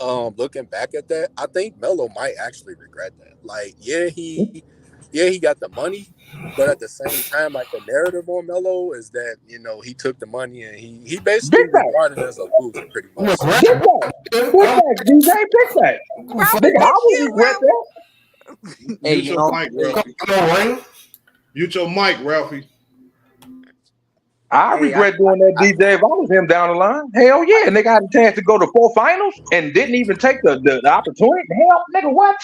Speaker 8: Looking back at that, I think Melo might actually regret that. Like, he got the money, but at the same time, like the narrative on Melo is that he took the money and he basically regarded as a loser, pretty much.
Speaker 10: DJ, big back. Nigga, I would regret that.
Speaker 4: Hey, Mute your mic, Ralphie. Mute your mic, Ralphie.
Speaker 10: I regret doing that, DJ. If I was him down the line, hell yeah, nigga had a chance to go to 4 finals and didn't even take the opportunity. Hell, nigga, what?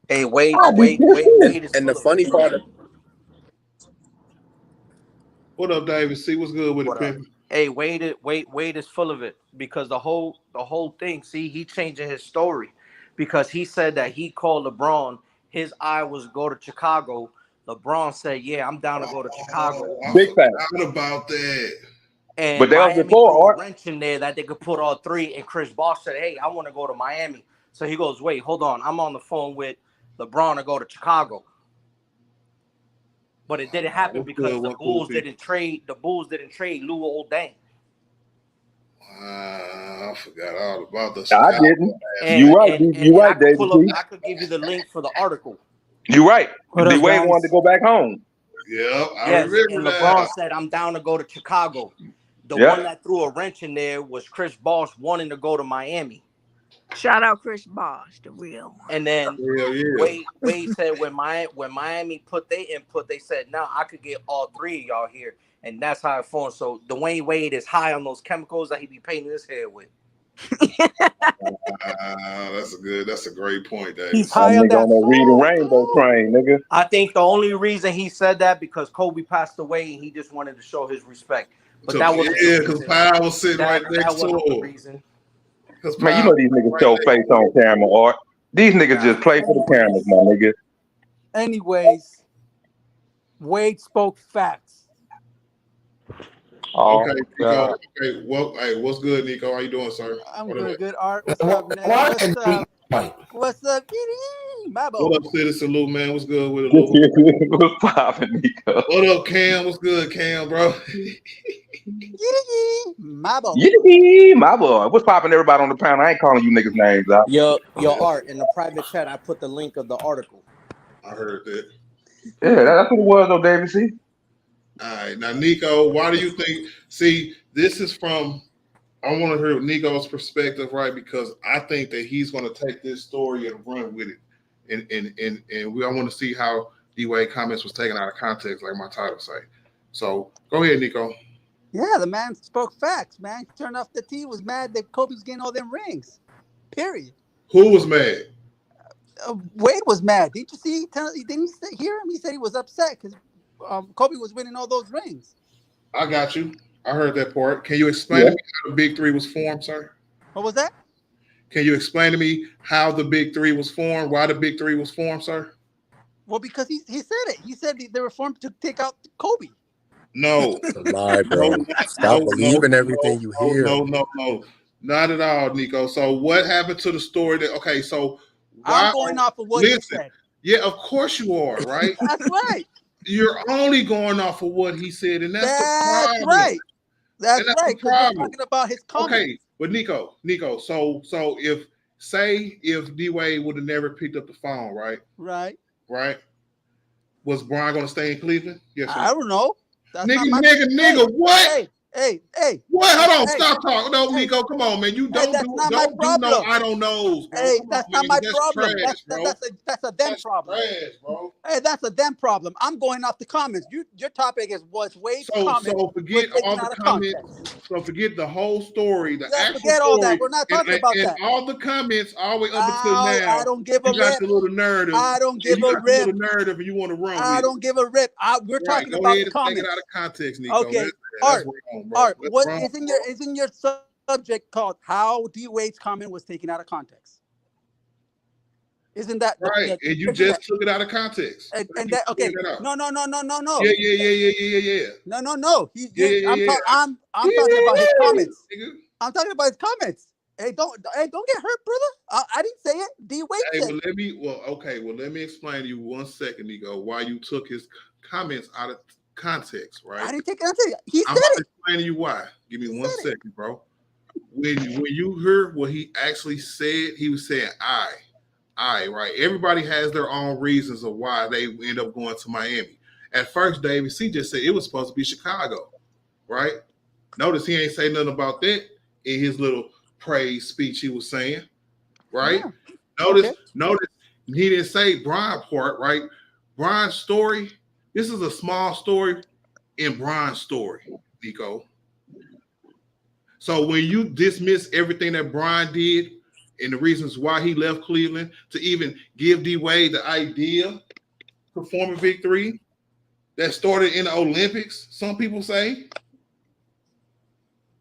Speaker 11: Hey, Wade is
Speaker 8: and the funny part.
Speaker 4: What up, David? See what's good with it, Pimp?
Speaker 11: Hey, Wade is full of it because the whole thing. See, he changing his story because he said that he called LeBron. His eye was go to Chicago. LeBron said, "Yeah, I'm down to go to Chicago."
Speaker 4: Big fan about that.
Speaker 11: And
Speaker 10: but that was
Speaker 11: Miami
Speaker 10: before
Speaker 11: threw a wrench in there that they could put all 3. And Chris Bosh said, "Hey, I want to go to Miami." So he goes, "Wait, hold on. I'm on the phone with LeBron to go to Chicago." But it didn't happen because the Bulls didn't trade. The Bulls didn't trade Lou Oldang.
Speaker 4: I forgot all about this.
Speaker 10: I didn't. You right, David.
Speaker 11: I could give you the link for the article.
Speaker 10: You right. D Wade wanted to go back home.
Speaker 4: Yeah, I remember
Speaker 11: and
Speaker 4: that.
Speaker 11: LeBron said, "I'm down to go to Chicago." The one that threw a wrench in there was Chris Bosh wanting to go to Miami.
Speaker 9: Shout out Chris Bosh, the real one.
Speaker 11: And then Wade said when Miami put their input, they said, "Now I could get all 3 of y'all here," and that's how it formed. So Dwayne Wade is high on those chemicals that he be painting his hair with.
Speaker 4: That's a great point, David.
Speaker 11: He's high on that
Speaker 10: reading rainbow train, nigga.
Speaker 11: I think the only reason he said that because Kobe passed away and he just wanted to show his respect. But
Speaker 4: So,
Speaker 11: that was
Speaker 4: because Powell was sitting right next to him.
Speaker 11: Reason.
Speaker 10: Man, you know these niggas show face on camera, Art. These niggas just play for the cameras, my nigga.
Speaker 12: Anyways, Wade spoke facts.
Speaker 10: Oh,
Speaker 4: okay, Nico. Okay, well, hey, what's good, Nico? How you doing, sir?
Speaker 12: I'm doing good, Art. What's up, man? What's up? My boy.
Speaker 4: What up, Citizen Lou, man? What's good with it, Lou?
Speaker 10: What's poppin', Nico?
Speaker 4: What up, Cam? What's good, Cam, bro?
Speaker 12: My boy.
Speaker 10: My boy. What's poppin', everybody on the panel? I ain't calling you niggas names out.
Speaker 11: Yo, Art, in the private chat, I put the link of the article.
Speaker 4: I heard that.
Speaker 10: Yeah, that's what it was, though, David. See?
Speaker 4: All right, now Nico, why do you think? See, this is from. I want to hear Nico's perspective, right? Because I think that he's going to take this story and run with it, and I want to see how D-Wade comments was taken out of context, like my title say. So go ahead, Nico.
Speaker 12: Yeah, the man spoke facts, man. Turned off the T. Was mad that Kobe was getting all them rings. Period.
Speaker 4: Who was mad?
Speaker 12: Wade was mad. Didn't you see? Didn't you hear him? He said he was upset because Kobe was winning all those rings.
Speaker 4: I got you. I heard that part. Can you explain to me how the Big Three was formed, sir?
Speaker 12: What was that?
Speaker 4: Can you explain to me how the Big Three was formed? Why the Big Three was formed, sir?
Speaker 12: Well, because he said it. He said they were formed to take out Kobe.
Speaker 4: No.
Speaker 8: Lie, bro. Stop believing everything you hear.
Speaker 4: No. Not at all, Nico. So what happened to the story that so
Speaker 12: I'm going off of what he said.
Speaker 4: Yeah, of course you are, right?
Speaker 12: That's right.
Speaker 4: You're only going off of what he said, and that's the problem.
Speaker 12: Right. That's right. Because we're talking about his comments.
Speaker 4: Okay, but Nico, so if D-Wade would have never picked up the phone, right?
Speaker 12: Right.
Speaker 4: Was Bron going to stay in Cleveland? Yes.
Speaker 12: I don't know. That's
Speaker 4: nigga, what?
Speaker 12: Hey.
Speaker 4: What? Hold on.
Speaker 12: Hey,
Speaker 4: Stop talking. No,
Speaker 12: hey,
Speaker 4: Nico. Come on, man. You
Speaker 12: hey,
Speaker 4: don't
Speaker 12: that's
Speaker 4: do
Speaker 12: not my
Speaker 4: don't do no
Speaker 12: problem.
Speaker 4: I don't knows, bro.
Speaker 12: Hey,
Speaker 4: Come
Speaker 12: that's
Speaker 4: on,
Speaker 12: not
Speaker 4: man.
Speaker 12: my
Speaker 4: That's
Speaker 12: problem.
Speaker 4: trash, bro.
Speaker 12: That's a them
Speaker 4: That's
Speaker 12: problem.
Speaker 4: trash, bro.
Speaker 12: Hey, that's a them problem. I'm going off the comments. Your topic was Wade's comment
Speaker 4: So
Speaker 12: was
Speaker 4: forget
Speaker 12: taken
Speaker 4: all the
Speaker 12: out of
Speaker 4: comments.
Speaker 12: context.
Speaker 4: So forget the whole story, the
Speaker 12: Yeah,
Speaker 4: actual
Speaker 12: forget all that.
Speaker 4: story,
Speaker 12: We're not talking about
Speaker 4: and
Speaker 12: that.
Speaker 4: all the comments all the way up until
Speaker 12: I
Speaker 4: now.
Speaker 12: don't give a
Speaker 4: You got
Speaker 12: rip.
Speaker 4: the little narrative.
Speaker 12: I don't give
Speaker 4: You
Speaker 12: a
Speaker 4: got the
Speaker 12: rip.
Speaker 4: little narrative, and you want to run
Speaker 12: I
Speaker 4: with it.
Speaker 12: don't give a rip. We're
Speaker 4: Right,
Speaker 12: talking
Speaker 4: go
Speaker 12: about
Speaker 4: ahead
Speaker 12: the
Speaker 4: and take it out
Speaker 12: comments.
Speaker 4: of context, Nico.
Speaker 12: Okay,
Speaker 4: That's
Speaker 12: Art.
Speaker 4: wrong, bro.
Speaker 12: Art,
Speaker 4: That's
Speaker 12: what
Speaker 4: wrong,
Speaker 12: isn't your subject called how D Wade's comment was taken out of context? Isn't that
Speaker 4: right? And you
Speaker 12: isn't
Speaker 4: just
Speaker 12: that,
Speaker 4: took it out of context.
Speaker 12: and that okay? No.
Speaker 4: Yeah.
Speaker 12: No.
Speaker 4: Yeah.
Speaker 12: I'm talking about his comments.
Speaker 4: Nigga.
Speaker 12: I'm talking about his comments. Hey, don't get hurt, brother. I didn't say it. D Wade
Speaker 4: Hey,
Speaker 12: said.
Speaker 4: Let me explain to you 1 second, Nico, why you took his comments out of context, right?
Speaker 12: I didn't take it out of context. He said
Speaker 4: I'm about
Speaker 12: it.
Speaker 4: to explain to you why. Give me
Speaker 12: He
Speaker 4: 1
Speaker 12: said it.
Speaker 4: second, bro. When you heard what he actually said, he was saying I, right? Everybody has their own reasons of why they end up going to Miami. At first, David C just said it was supposed to be Chicago, right? Notice he ain't say nothing about that in his little praise speech he was saying, right?
Speaker 12: Yeah.
Speaker 4: Notice he didn't say Bron part, right? Bron's story, this is a small story in Bron's story, Nico. So when you dismiss everything that Bron did and the reasons why he left Cleveland to even give D Wade the idea to form a Big Three that started in the Olympics, some people say,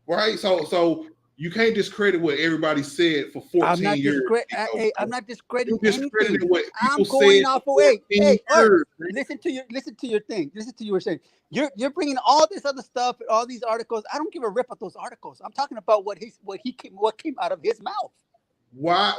Speaker 4: right? So you can't discredit what everybody said for 14 years.
Speaker 12: I'm not discrediting
Speaker 4: You
Speaker 12: anything.
Speaker 4: discredited what
Speaker 12: I'm
Speaker 4: people
Speaker 12: going
Speaker 4: said
Speaker 12: off
Speaker 4: for
Speaker 12: of
Speaker 4: 14
Speaker 12: hey, Art,
Speaker 4: years.
Speaker 12: listen to your thing. Listen to your saying. You're bringing all this other stuff, all these articles. I don't give a rip at those articles. I'm talking about what came out of his mouth.
Speaker 4: Why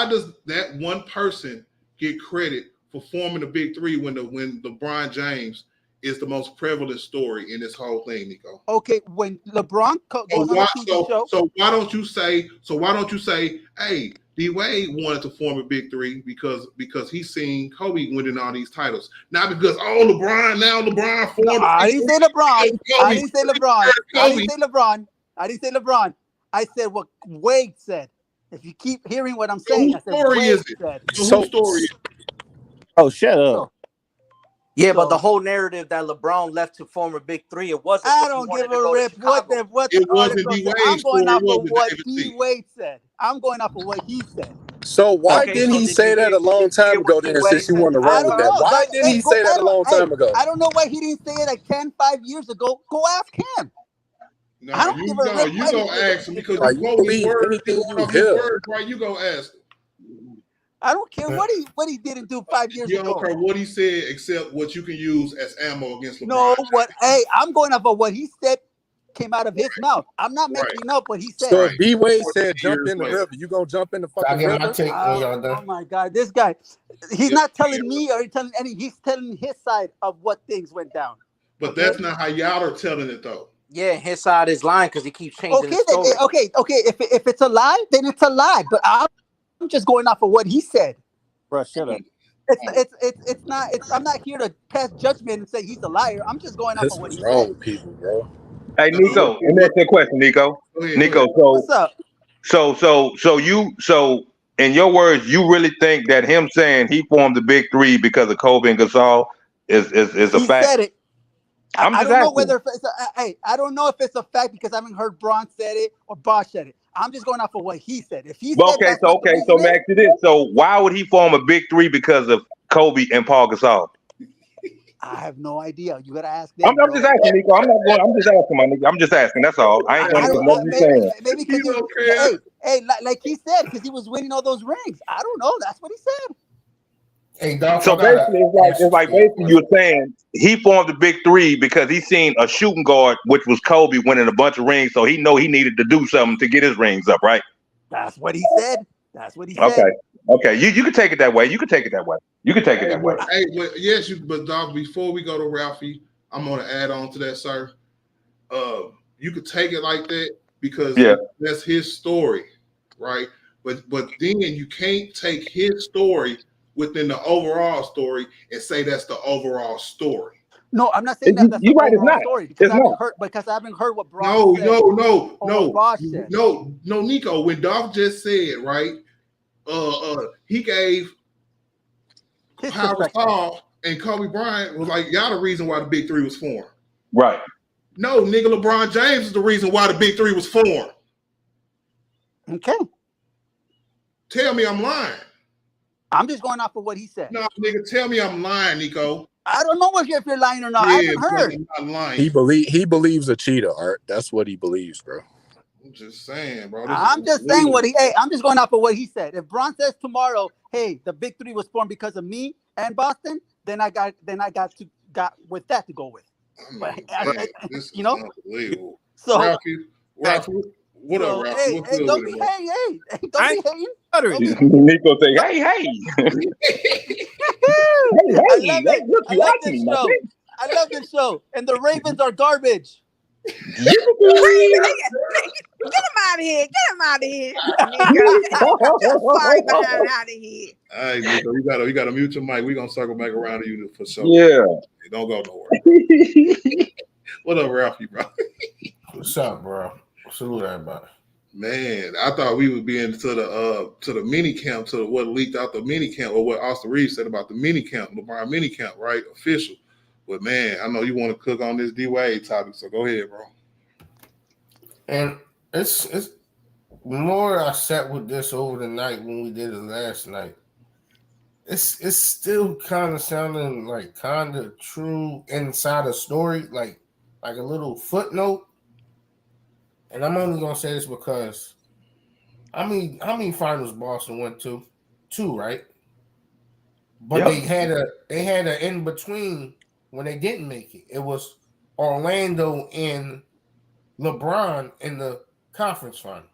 Speaker 4: does that one person get credit for forming the Big Three when LeBron James is the most prevalent story in this whole thing, Nico?
Speaker 12: Okay, when LeBron goes on a TV show.
Speaker 4: So why don't you say, hey, D Wade wanted to form a Big Three because he's seen Kobe winning all these titles. Not because LeBron formed.
Speaker 12: No, I didn't say LeBron. I didn't say LeBron. I said what Wade said. If you keep hearing what I'm saying, I said Wade said.
Speaker 4: So whose story is it?
Speaker 1: Oh, shut up.
Speaker 11: Yeah, but the whole narrative that LeBron left to form a Big Three, it wasn't.
Speaker 12: I don't give a rip what the article said. I'm going off of what D Wade said. I'm going off of what he said.
Speaker 8: So why didn't he say that a long time ago then, since you want to run with that? Why didn't he say that a long time ago?
Speaker 12: I don't know why he didn't say it like 5 years ago. Go ask him.
Speaker 4: No, you go ask him because
Speaker 8: you believe anything you hear.
Speaker 4: Right? You go ask him.
Speaker 12: I don't care what he didn't do 5 years ago.
Speaker 4: You don't care what he said except what you can use as ammo against LeBron.
Speaker 12: No, I'm going off of what he said came out of his mouth. I'm not making up what he said.
Speaker 8: So if D Wade said jump in the river, you gonna jump in the fucking river?
Speaker 1: My take when y'all done.
Speaker 12: Oh my God, this guy, he's not telling me or he's telling his side of what things went down.
Speaker 4: But that's not how y'all are telling it though.
Speaker 11: Yeah, his side is lying because he keeps changing his story.
Speaker 12: Okay. If it's a lie, then it's a lie. But I'm just going off of what he said.
Speaker 1: Bro, shut up.
Speaker 12: It's not. I'm not here to pass judgment and say he's a liar. I'm just going off of what he said.
Speaker 8: Wrong with people, bro.
Speaker 10: Hey, Nico, let me ask you a question, Nico. Nico,
Speaker 12: what's up?
Speaker 10: So in your words, you really think that him saying he formed the Big Three because of Kobe and Gasol is a fact?
Speaker 12: He said it.
Speaker 10: I
Speaker 12: don't know whether I don't know if it's a fact because I haven't heard Bron said it or Bosh said it. I'm just going off of what he said. If he said
Speaker 10: so back to this. So why would he form a Big Three because of Kobe and Paul Gasol?
Speaker 12: I have no idea. You gotta ask them.
Speaker 10: I'm just asking, Nico. I'm just asking, my nigga. I'm just asking. That's all. I ain't going to what you saying.
Speaker 12: Maybe because like he said, because he was winning all those rings. I don't know. That's what he said.
Speaker 1: Hey, dog,
Speaker 10: so basically, it's like basically you're saying he formed the Big Three because he seen a shooting guard, which was Kobe, winning a bunch of rings, so he know he needed to do something to get his rings up, right?
Speaker 12: That's what he said.
Speaker 10: Okay. You can take it that way. You can take it that way.
Speaker 4: Yes, but dog, before we go to Ralphie, I'm going to add on to that, sir. You could take it like that because that's his story, right? But then you can't take his story within the overall story and say that's the overall story.
Speaker 12: No, I'm not saying that that's the
Speaker 10: You're right. It's
Speaker 12: overall
Speaker 10: not.
Speaker 12: story
Speaker 10: It's not.
Speaker 12: because I haven't heard what Bron
Speaker 4: No,
Speaker 12: said
Speaker 4: no,
Speaker 12: or what Bosh said.
Speaker 4: no, Nico. When Dolph just said, right, he gave
Speaker 12: His
Speaker 4: Power
Speaker 12: perspective.
Speaker 4: Star and Kobe Bryant was like, y'all the reason why the Big Three was formed.
Speaker 10: Right.
Speaker 4: No, nigga, LeBron James is the reason why the Big Three was formed.
Speaker 12: Okay.
Speaker 4: Tell me I'm lying.
Speaker 12: I'm just going off of what he said.
Speaker 4: No, nigga, tell me I'm lying, Nico.
Speaker 12: I don't know if you're lying or not.
Speaker 4: Yeah,
Speaker 12: I haven't heard.
Speaker 4: I'm not lying.
Speaker 8: He believes a cheetah, Art. That's what he believes, bro.
Speaker 4: I'm just saying, bro.
Speaker 12: I'm just saying I'm just going off of what he said. If Bron says tomorrow, hey, the Big Three was formed because of me and Boston, then I got with that to go with. But,
Speaker 4: this
Speaker 12: you know,
Speaker 4: is unbelievable.
Speaker 12: So
Speaker 4: Ralphie, what up, Ralphie?
Speaker 12: Hey, don't be hating. Don't be hating.
Speaker 10: Nico say, hey.
Speaker 12: I love it. I love this show. I love this show. And the Ravens are garbage.
Speaker 9: Get him out of here. Get him out of here. Nigga. Just fly behind out of here.
Speaker 4: All right, Nico, you gotta mute your mic. We're gonna circle back around to you for sure.
Speaker 10: Yeah.
Speaker 4: Don't go nowhere. What up, Ralphie, bro?
Speaker 13: What's up, bro? Salute everybody.
Speaker 4: Man, I thought we would be into the mini camp, to what leaked out the mini camp, or what Austin Reeves said about the mini camp, LeBron mini camp, right? Official. But man, I know you want to cook on this D Wade topic, so go ahead, bro.
Speaker 13: And it's the more I sat with this over the night when we did it last night, it's still kind of sounding like kind of true inside a story, like a little footnote. And I'm only gonna say this because how many finals Boston went to? 2, right? But
Speaker 10: Yep.
Speaker 13: they had a in between when they didn't make it. It was Orlando and LeBron in the conference finals.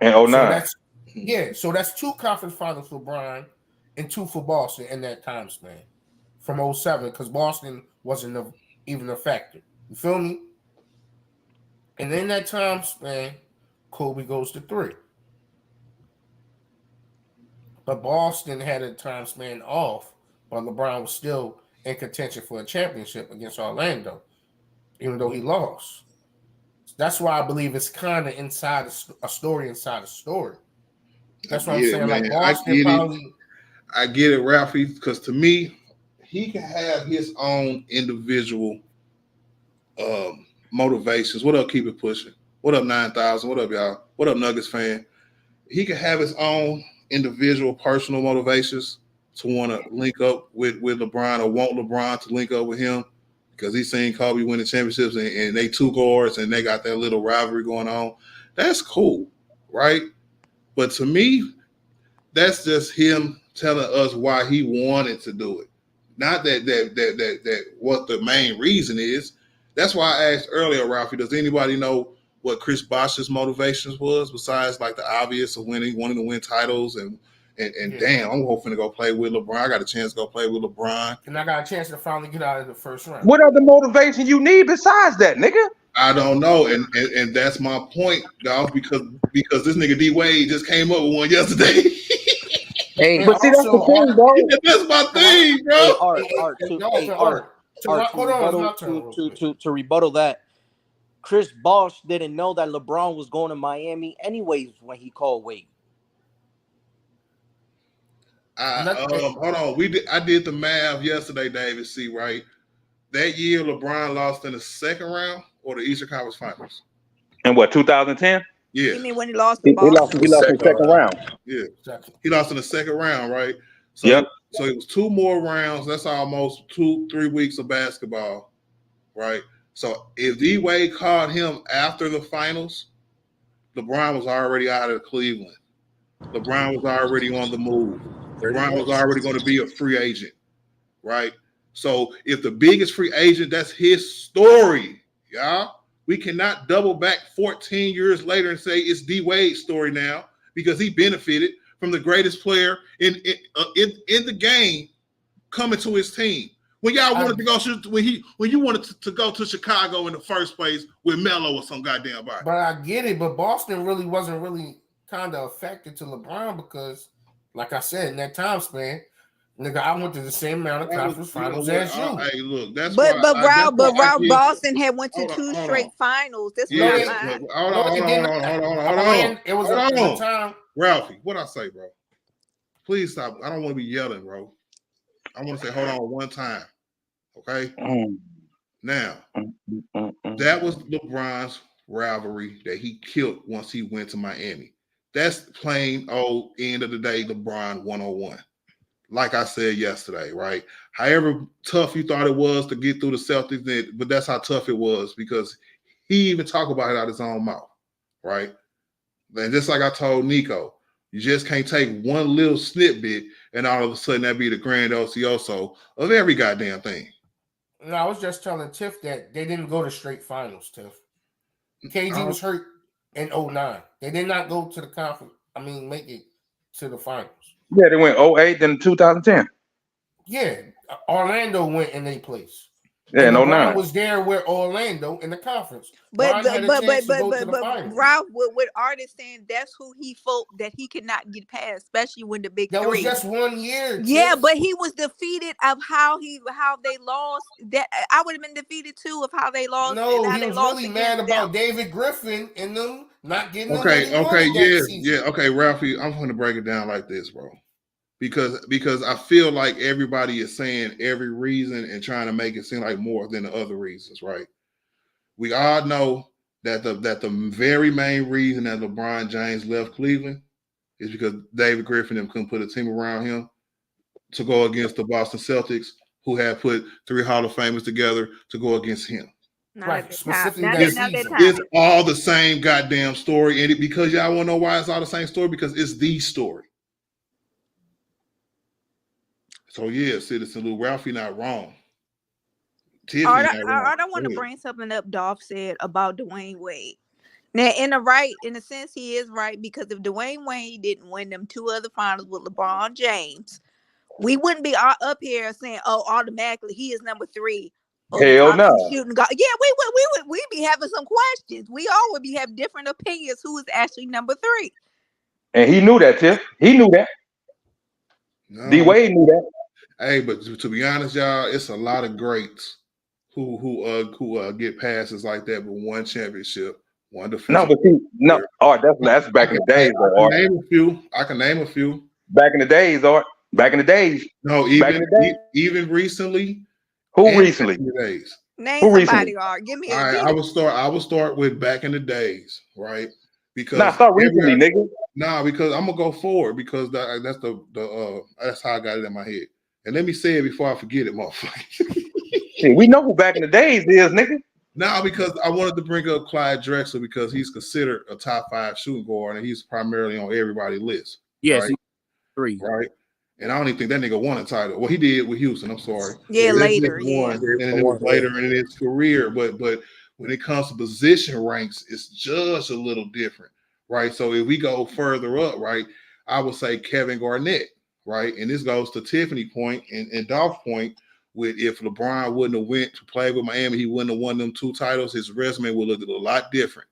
Speaker 10: And 09.
Speaker 13: So that's 2 conference finals for LeBron and 2 for Boston in that time span from 07, because Boston wasn't even a factor. You feel me? And in that time span, Kobe goes to 3. But Boston had a time span off, but LeBron was still in contention for a championship against Orlando, even though he lost. That's why I believe it's kind of inside a story inside a story. That's what I'm saying.
Speaker 4: Man.
Speaker 13: Like Boston probably.
Speaker 4: I get it, Ralphie, because to me, he can have his own individual motivations. What up, keep it pushing? What up, 9,000? What up, y'all? What up, Nuggets fan? He can have his own individual personal motivations to want to link up with LeBron, or want LeBron to link up with him because he's seen Kobe win the championships and they 2 guards and they got that little rivalry going on. That's cool, right? But to me, that's just him telling us why he wanted to do it. Not that what the main reason is. That's why I asked earlier, Ralphie, does anybody know what Chris Bosh's motivations was besides like the obvious of wanting to win titles and damn, I'm hoping to go play with LeBron. I got a chance to go play with LeBron.
Speaker 13: And I got a chance to finally get out of the first round.
Speaker 10: What other motivation you need besides that, nigga?
Speaker 4: I don't know, and that's my point, dog. Because this nigga D Wade just came up with one yesterday.
Speaker 11: Hey,
Speaker 10: but see, that's the thing, bro.
Speaker 4: That's my thing, bro.
Speaker 11: To rebuttal that, Chris Bosh didn't know that LeBron was going to Miami anyways when he called Wade.
Speaker 4: Hold on. I did the math yesterday, David C. Right? That year, LeBron lost in the second round or the Eastern Conference Finals.
Speaker 10: In what, 2010?
Speaker 4: Yeah.
Speaker 9: You mean when he lost to Boston?
Speaker 10: He lost in the second round.
Speaker 4: Yeah. He lost in the second round, right? So,
Speaker 10: yep.
Speaker 4: So it was 2 more rounds. That's almost 2-3 weeks of basketball, right? So if D Wade called him after the finals, LeBron was already out of Cleveland. LeBron was already on the move. LeBron was already going to be a free agent, right? So if the biggest free agent, that's his story, y'all. We cannot double back 14 years later and say it's D Wade's story now because he benefited from the greatest player in the game coming to his team. When y'all wanted to go, when you wanted to go to Chicago in the first place with Melo or some goddamn body.
Speaker 13: But I get it. But Boston really wasn't kind of affected to LeBron because, like I said, in that time span, Nigga, I went to the same amount of conference finals as you.
Speaker 4: Hey, look, that's
Speaker 9: But
Speaker 4: why.
Speaker 9: Ralph,
Speaker 4: That's why I give,
Speaker 9: Boston had went to
Speaker 4: hold on,
Speaker 9: two
Speaker 4: hold
Speaker 9: straight
Speaker 4: on.
Speaker 9: finals. That's
Speaker 4: Yeah,
Speaker 9: what I'm
Speaker 4: but
Speaker 9: lying.
Speaker 4: hold
Speaker 13: No,
Speaker 4: on,
Speaker 13: it
Speaker 4: hold
Speaker 13: did
Speaker 4: on,
Speaker 13: not.
Speaker 4: hold on,
Speaker 13: Orlando, it was
Speaker 4: hold
Speaker 13: a
Speaker 4: on.
Speaker 13: time.
Speaker 4: Ralphie, what I say, bro? Please stop. I don't want to be yelling, bro. I want to say, hold on one time. Okay? Now, that was LeBron's rivalry that he killed once he went to Miami. That's plain old end of the day, LeBron 101. Like I said yesterday, right? However tough you thought it was to get through the Celtics, but that's how tough it was because he even talked about it out of his own mouth, right? And just like I told Nico, you just can't take one little snippet and all of a sudden that be the grand ocioso of every goddamn thing.
Speaker 13: No, I was just telling Tiff that they didn't go to straight finals, Tiff. KG was hurt in 09. They did not go to the conference. I mean, make it to the finals.
Speaker 10: Yeah, they went 08, then 2010.
Speaker 13: Yeah, Orlando went in their place.
Speaker 10: Yeah,
Speaker 13: and
Speaker 10: in
Speaker 13: LeBron
Speaker 10: 09.
Speaker 13: was there with Orlando in the conference.
Speaker 9: But
Speaker 13: Bron had a chance to go to the finals.
Speaker 9: Ralph, what Art is saying, that's who he felt that he could not get past, especially when the big
Speaker 13: That
Speaker 9: three.
Speaker 13: was just 1 year.
Speaker 9: Yeah,
Speaker 13: Tiff.
Speaker 9: but he was defeated of how they lost. That I would have been defeated too of how they lost.
Speaker 13: No,
Speaker 9: how
Speaker 13: he
Speaker 9: they
Speaker 13: was
Speaker 9: lost
Speaker 13: really mad
Speaker 9: against
Speaker 13: about
Speaker 9: them.
Speaker 13: David Griffin and them not getting the
Speaker 4: Okay,
Speaker 13: what he wanted that season.
Speaker 4: yeah, okay, Ralphie, I'm going to break it down like this, bro. Because I feel like everybody is saying every reason and trying to make it seem like more than the other reasons, right? We all know that the very main reason that LeBron James left Cleveland is because David Griffin and them couldn't put a team around him to go against the Boston Celtics, who had put 3 Hall of Famers together to go against him.
Speaker 13: Right, specifically
Speaker 9: Not
Speaker 13: that
Speaker 9: that
Speaker 13: season.
Speaker 9: time.
Speaker 4: It's all the same goddamn story, and because y'all want to know why it's all the same story, because it's the story. So yeah, Citizen Lou, Ralphie not wrong. Tiffany not wrong.
Speaker 9: I don't want to bring something up Dolph said about Dwayne Wade. Now, in a sense, he is right, because if Dwayne Wade didn't win them 2 other finals with LeBron James, we wouldn't be up here saying, "Oh, automatically he is number 3." Oh,
Speaker 10: Hell no.
Speaker 9: shooting guard. Yeah, we'd be having some questions. We all would be having different opinions who is actually number 3.
Speaker 10: And he knew that, Tiff. He knew that.
Speaker 4: No.
Speaker 10: D Wade knew that.
Speaker 4: Hey, but to be honest, y'all, it's a lot of greats who get passes like that with 1 championship, 1 defensive.
Speaker 10: No, but see, no, Art, that's back in the days, though, Art.
Speaker 4: I can name a few.
Speaker 10: Back in the days, Art. Back in the days.
Speaker 4: No, even recently.
Speaker 10: Who recently?
Speaker 4: Days.
Speaker 9: Name
Speaker 10: Who
Speaker 9: somebody,
Speaker 10: recently?
Speaker 9: Art. Give me
Speaker 4: All right, I will start with back in the days, right? Because
Speaker 10: start recently, nigga.
Speaker 4: Because I'm gonna go forward because that's how I got it in my head. And let me say it before I forget it, motherfucker.
Speaker 10: Shit, we know who back in the days is, nigga.
Speaker 4: No, because I wanted to bring up Clyde Drexler because he's considered a top 5 shooting guard and he's primarily on everybody's list.
Speaker 14: Yes,
Speaker 4: right?
Speaker 14: 3.
Speaker 4: Right. And I don't even think that nigga won a title. Well, he did with Houston. I'm sorry.
Speaker 9: Yeah, later.
Speaker 4: Won, and it was later in his career. But when it comes to position ranks, it's just a little different, right? So if we go further up, right, I would say Kevin Garnett, right? And this goes to Tiffany point and Dolph point with if LeBron wouldn't have went to play with Miami, he wouldn't have won them 2 titles. His resume would look a lot different.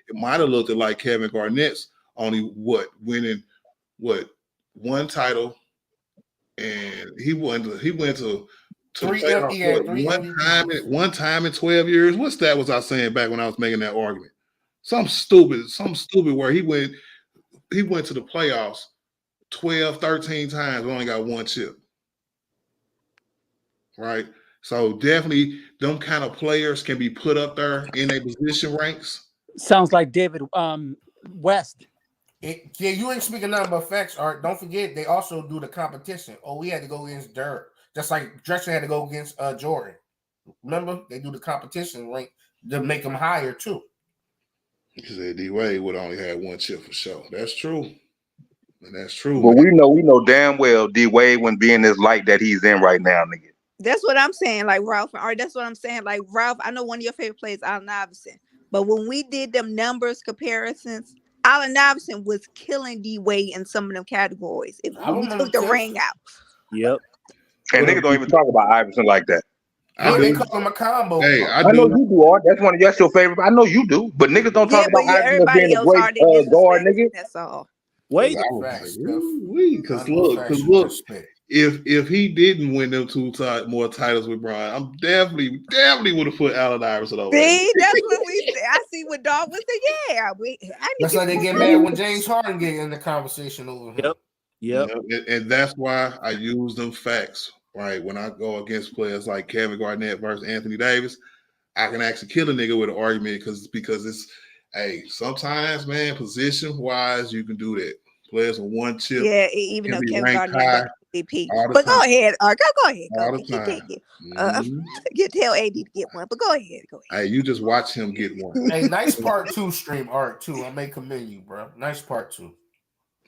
Speaker 4: It might have looked like Kevin Garnett's only winning 1 title. And he went to
Speaker 13: 3
Speaker 4: one time in 12 years. What's that was I saying back when I was making that argument? Some stupid where he went to the playoffs 12, 13 times, only got 1 chip. Right? So definitely them kind of players can be put up there in their position ranks.
Speaker 12: Sounds like David West.
Speaker 13: Yeah, you ain't speaking nothing but facts, Art. Don't forget, they also do the competition. Oh, we had to go against Dirk. Just like Drexler had to go against Jordan. Remember? They do the competition rank to make them higher, too.
Speaker 4: He said D Wade would only have 1 chip for sure. That's true. And that's true.
Speaker 10: But we know damn well D Wade wouldn't be in this light that he's in right now, nigga.
Speaker 9: That's what I'm saying, like Ralph. Or that's what I'm saying, like Ralph. I know one of your favorite players, Allen Iverson. But when we did them numbers comparisons, Allen Iverson was killing D Wade in some of them categories. If we took the ring out.
Speaker 14: Yep.
Speaker 10: And niggas don't even talk about Iverson like that.
Speaker 13: They call him a combo.
Speaker 4: Hey,
Speaker 10: I know you do, Art. That's your favorite. I know you do, but niggas don't talk about Iverson as being a great guard, nigga.
Speaker 9: That's all.
Speaker 14: Wait.
Speaker 4: Because look, if he didn't win them more titles with Bron, I'm definitely would have put Allen Iverson over.
Speaker 9: See, that's what we say. I see what Dog was saying. Yeah,
Speaker 13: That's like they get mad when James Harden get in the conversation over him.
Speaker 11: Yep.
Speaker 4: And that's why I use them facts, right? When I go against players like Kevin Garnett versus Anthony Davis, I can actually kill a nigga with an argument because it's, hey, sometimes, man, position-wise, you can do that. Players with one chip.
Speaker 9: Yeah, even though Kevin Garnett got MVP.
Speaker 4: all the
Speaker 9: But
Speaker 4: time.
Speaker 9: go ahead, go ahead.
Speaker 4: All the
Speaker 9: You
Speaker 4: time.
Speaker 9: can't get tell AD to get one, but go ahead.
Speaker 4: Hey, you just watch him get one.
Speaker 13: Hey, nice part 2 stream art too. I may commend you, bro. Nice part 2.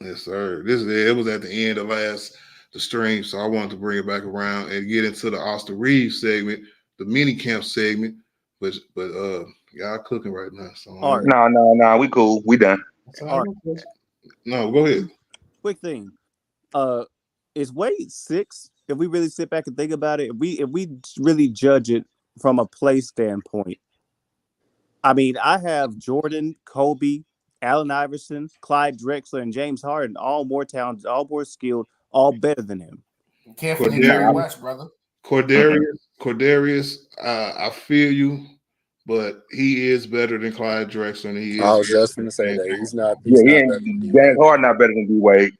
Speaker 4: Yes, sir. It was at the end of the stream, so I wanted to bring it back around and get into the Austin Reeves segment, the mini camp segment. But y'all cooking right now. So
Speaker 10: No, we cool. We done.
Speaker 4: No, go ahead.
Speaker 14: Quick thing. Is Wade 6? If we really sit back and think about it, if we really judge it from a play standpoint, I mean, I have Jordan, Kobe, Allen Iverson, Clyde Drexler, and James Harden, all more talented, all more skilled, all better than him.
Speaker 13: You can't forget Jerry West, brother.
Speaker 4: Cordarius, I feel you, but he is better than Clyde Drexler. And he is.
Speaker 8: I was just going to say that he's not.
Speaker 10: James Harden not better than D-Wade.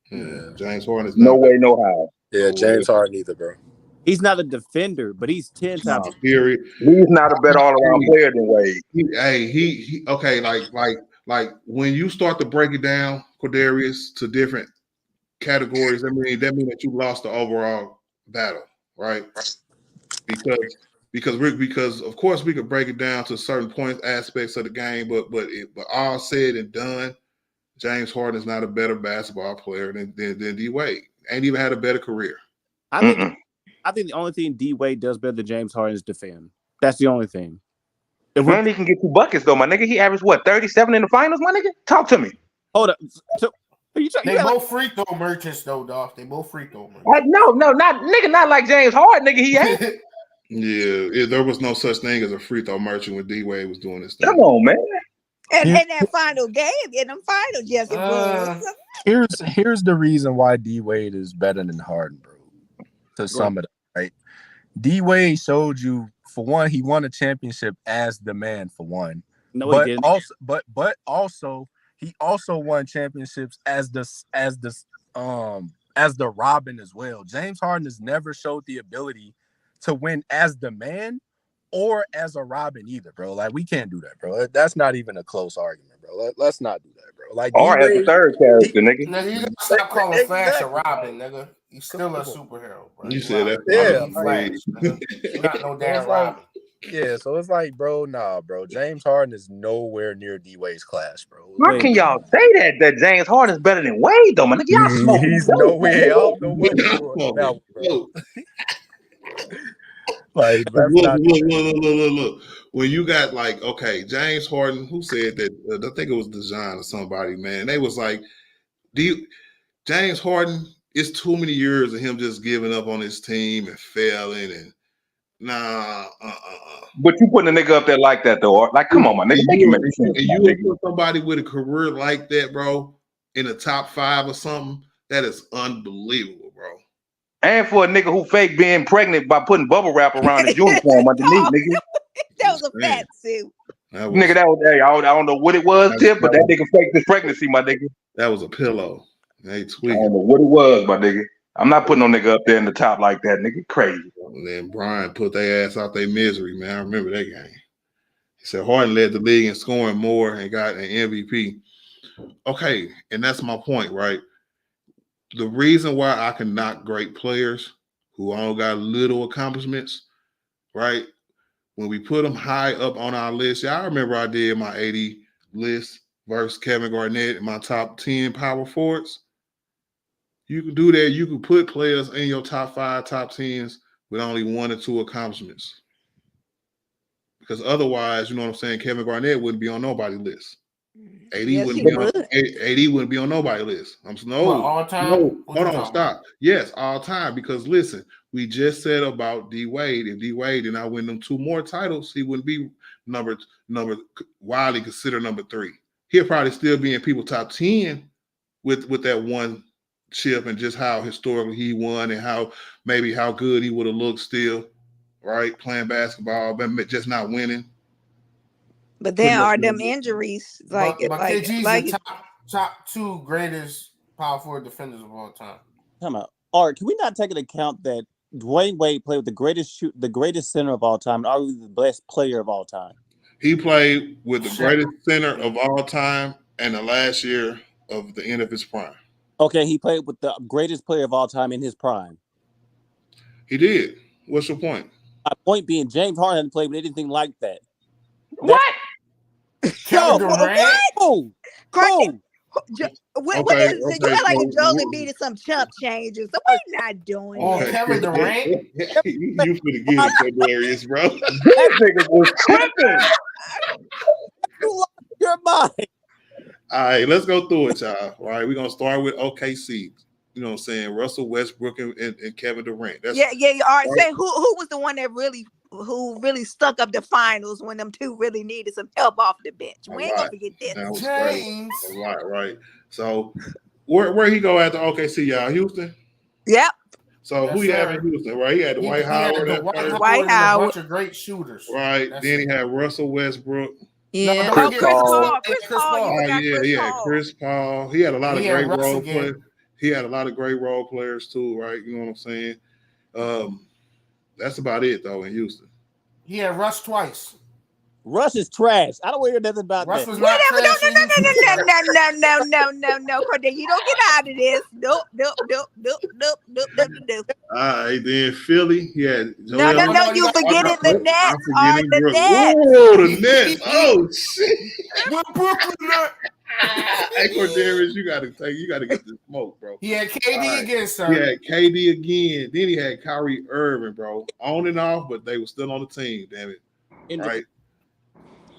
Speaker 4: Yeah, James Harden is
Speaker 10: no way, no how.
Speaker 8: Yeah, James Harden either, bro.
Speaker 14: He's not a defender, but he's 10 times.
Speaker 4: Period.
Speaker 10: He's not a better all-around player than Wade.
Speaker 4: He okay, like when you start to break it down, Cordarius, to different categories, that mean that you lost the overall battle, right? Because of course we could break it down to certain points, aspects of the game, but all said and done, James Harden is not a better basketball player than D-Wade. Ain't even had a better career.
Speaker 14: I think the only thing D-Wade does better than James Harden is defend. That's the only thing.
Speaker 10: Man, he can get 2 buckets though, my nigga. He averaged what, 37 in the finals, my nigga? Talk to me.
Speaker 14: Hold up. So,
Speaker 13: they both free throw merchants though, dog. They both free throw merchants.
Speaker 10: No, not like James Harden, nigga. He ain't.
Speaker 4: Yeah, there was no such thing as a free throw merchant when D-Wade was doing this thing.
Speaker 10: Come on, man.
Speaker 9: And that final game, in them finals, yes, it was.
Speaker 15: Here's the reason why D-Wade is better than Harden, bro. To sum it up, right? D-Wade showed you, for one, he won a championship as the man, for one.
Speaker 14: No,
Speaker 15: but
Speaker 14: he didn't.
Speaker 15: Also, he also won championships as the Robin as well. James Harden has never showed the ability to win as the man or as a Robin either, bro. Like, we can't do that, bro. That's not even a close argument, bro. Let's not do that, bro. Like,
Speaker 10: or as the third character, nigga.
Speaker 13: Nigga, you gotta stop calling Flash a Robin, nigga. He's still a superhero, bro.
Speaker 4: You said that.
Speaker 13: Yeah, Flash, not no damn Robin.
Speaker 15: Yeah, so it's like, bro, nah, bro. James Harden is nowhere near D-Wade's class, bro.
Speaker 10: How can y'all say that James Harden is better than Wade, though, man? Nigga, y'all smoking.
Speaker 15: He's nowhere. I don't know what you're doing now, bro. Like,
Speaker 4: look. When you got like, okay, James Harden, who said that? I think it was Dejan or somebody, man. They was like, James Harden, it's too many years of him just giving up on his team and failing and
Speaker 10: But you putting a nigga up there like that though, like, come on, my nigga.
Speaker 4: You put somebody with a career like that, bro, in the top 5 or something, that is unbelievable, bro.
Speaker 10: And for a nigga who fake being pregnant by putting bubble wrap around his uniform underneath, nigga.
Speaker 9: That was a fat suit.
Speaker 10: Nigga, that was, hey, I don't know what it was, Tip, but that nigga faked his pregnancy, my nigga.
Speaker 4: That was a pillow. Hey, tweet.
Speaker 10: I don't know what it was, my nigga. I'm not putting no nigga up there in the top like that, nigga. Crazy.
Speaker 4: And then Brian put their ass out their misery, man. I remember that game. He said Harden led the league in scoring more and got an MVP. Okay, and that's my point, right? The reason why I can knock great players who all got little accomplishments, right? When we put them high up on our list, y'all remember I did my 80 list versus Kevin Garnett in my top 10 power forwards. You can do that. You can put players in your top 5, top 10s with only 1 or 2 accomplishments. Because otherwise, you know what I'm saying, Kevin Garnett wouldn't be on nobody's list. AD wouldn't be on nobody's list.
Speaker 13: All time?
Speaker 4: No, hold on, stop. Yes, all time. Because listen, we just said about D-Wade. If D-Wade did not win them 2 more titles, he wouldn't be number widely considered number 3. He'll probably still be in people's top 10 with that one chip and just how historically he won and how good he would have looked still, right? Playing basketball, but just not winning.
Speaker 9: But then are them injuries
Speaker 13: but KG's the top 2 greatest power forward defenders of all time.
Speaker 14: Come on, Art. Can we not take into account that Dwayne Wade played with the greatest center of all time, and arguably the best player of all time?
Speaker 4: He played with the greatest center of all time and the last year of the end of his prime.
Speaker 14: Okay, he played with the greatest player of all time in his prime.
Speaker 4: He did. What's your point?
Speaker 14: My point being, James Harden hadn't played with anything like that.
Speaker 13: What? Kevin Durant?
Speaker 14: Who?
Speaker 9: What is it? You act like Joel Embiid is some chump changes. So we're not doing it.
Speaker 13: Kevin Durant?
Speaker 4: You finna get it, Darius, bro.
Speaker 10: That nigga was tripping.
Speaker 14: You lost your mind.
Speaker 4: All right, let's go through it, y'all. All right, we're gonna start with OKC. You know what I'm saying? Russell Westbrook and Kevin Durant.
Speaker 9: All right. Say who was the one that really stuck up the finals when them two really needed some help off the bench. We ain't gonna forget this.
Speaker 13: James.
Speaker 4: Right. So where he go after OKC, y'all? Houston?
Speaker 9: Yep.
Speaker 4: So who you have in Houston, right? He had Dwight Howard.
Speaker 9: Dwight Howard.
Speaker 13: A bunch of great shooters.
Speaker 4: Right. Then he had Russell Westbrook.
Speaker 9: Yeah.
Speaker 10: Chris Paul.
Speaker 9: Chris Paul.
Speaker 4: Chris Paul. He had a lot of great role players. He had a lot of great role players too, right? You know what I'm saying? That's about it though in Houston.
Speaker 13: He had Russ twice.
Speaker 14: Russ is trash. I don't want to hear nothing about
Speaker 13: Russ
Speaker 14: that.
Speaker 13: was not trash.
Speaker 9: No, Corday, you don't get out of this. Nope.
Speaker 4: All right, then Philly, he had
Speaker 9: No, you forgetting the Nets. The Nets.
Speaker 4: Oh, the Nets. Oh shit.
Speaker 13: What Brooklyn not?
Speaker 4: Hey, Cordarius, you gotta get the smoke, bro.
Speaker 13: He had KD again, sir.
Speaker 4: He had KD again. Then he had Kyrie Irving, bro. On and off, but they were still on the team, damn it. Right.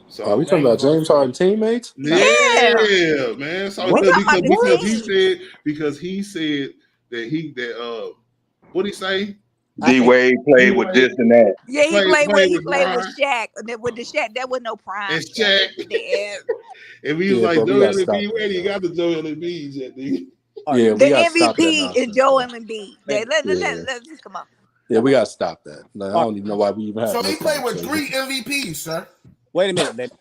Speaker 4: So
Speaker 8: are we talking about James Harden teammates?
Speaker 4: Yeah, man. So because he said that what he say?
Speaker 10: D-Wade played with this and that.
Speaker 9: Yeah, he played with Shaq. With the Shaq, there was no prime.
Speaker 4: And Shaq. And we was like, Joel Embiid, where you got the Joel Embiid yet, nigga?
Speaker 8: Yeah,
Speaker 9: the MVP is Joel Embiid. Let's come on.
Speaker 8: Yeah, we gotta stop that. Like, I don't even know why we even have.
Speaker 13: So he played with 3 MVPs, sir.
Speaker 14: Wait a minute.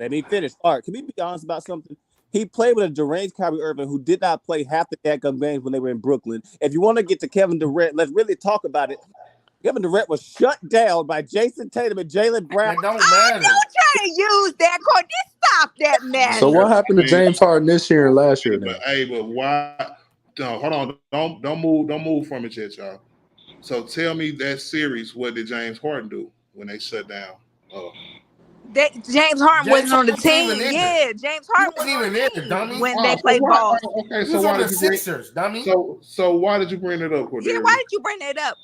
Speaker 14: Let me finish. Art, can we be honest about something? He played with a deranged Kyrie Irving who did not play half the daggum games when they were in Brooklyn. If you want to get to Kevin Durant, let's really talk about it. Kevin Durant was shut down by Jason Tatum and Jaylen Brown.
Speaker 13: It don't matter.
Speaker 9: Don't try to use that, Cordy. Stop that, man.
Speaker 8: So what happened to James Harden this year and last year?
Speaker 4: But why? No, hold on. Don't move from it yet, y'all. So tell me that series. What did James Harden do when they shut down?
Speaker 9: James Harden wasn't on the team. Yeah, James Harden wasn't
Speaker 13: even there, dummy.
Speaker 9: When they played ball.
Speaker 4: Okay,
Speaker 13: so why did you Sixers, dummy?
Speaker 4: So why did you bring it up?
Speaker 9: Yeah, why did you bring that up?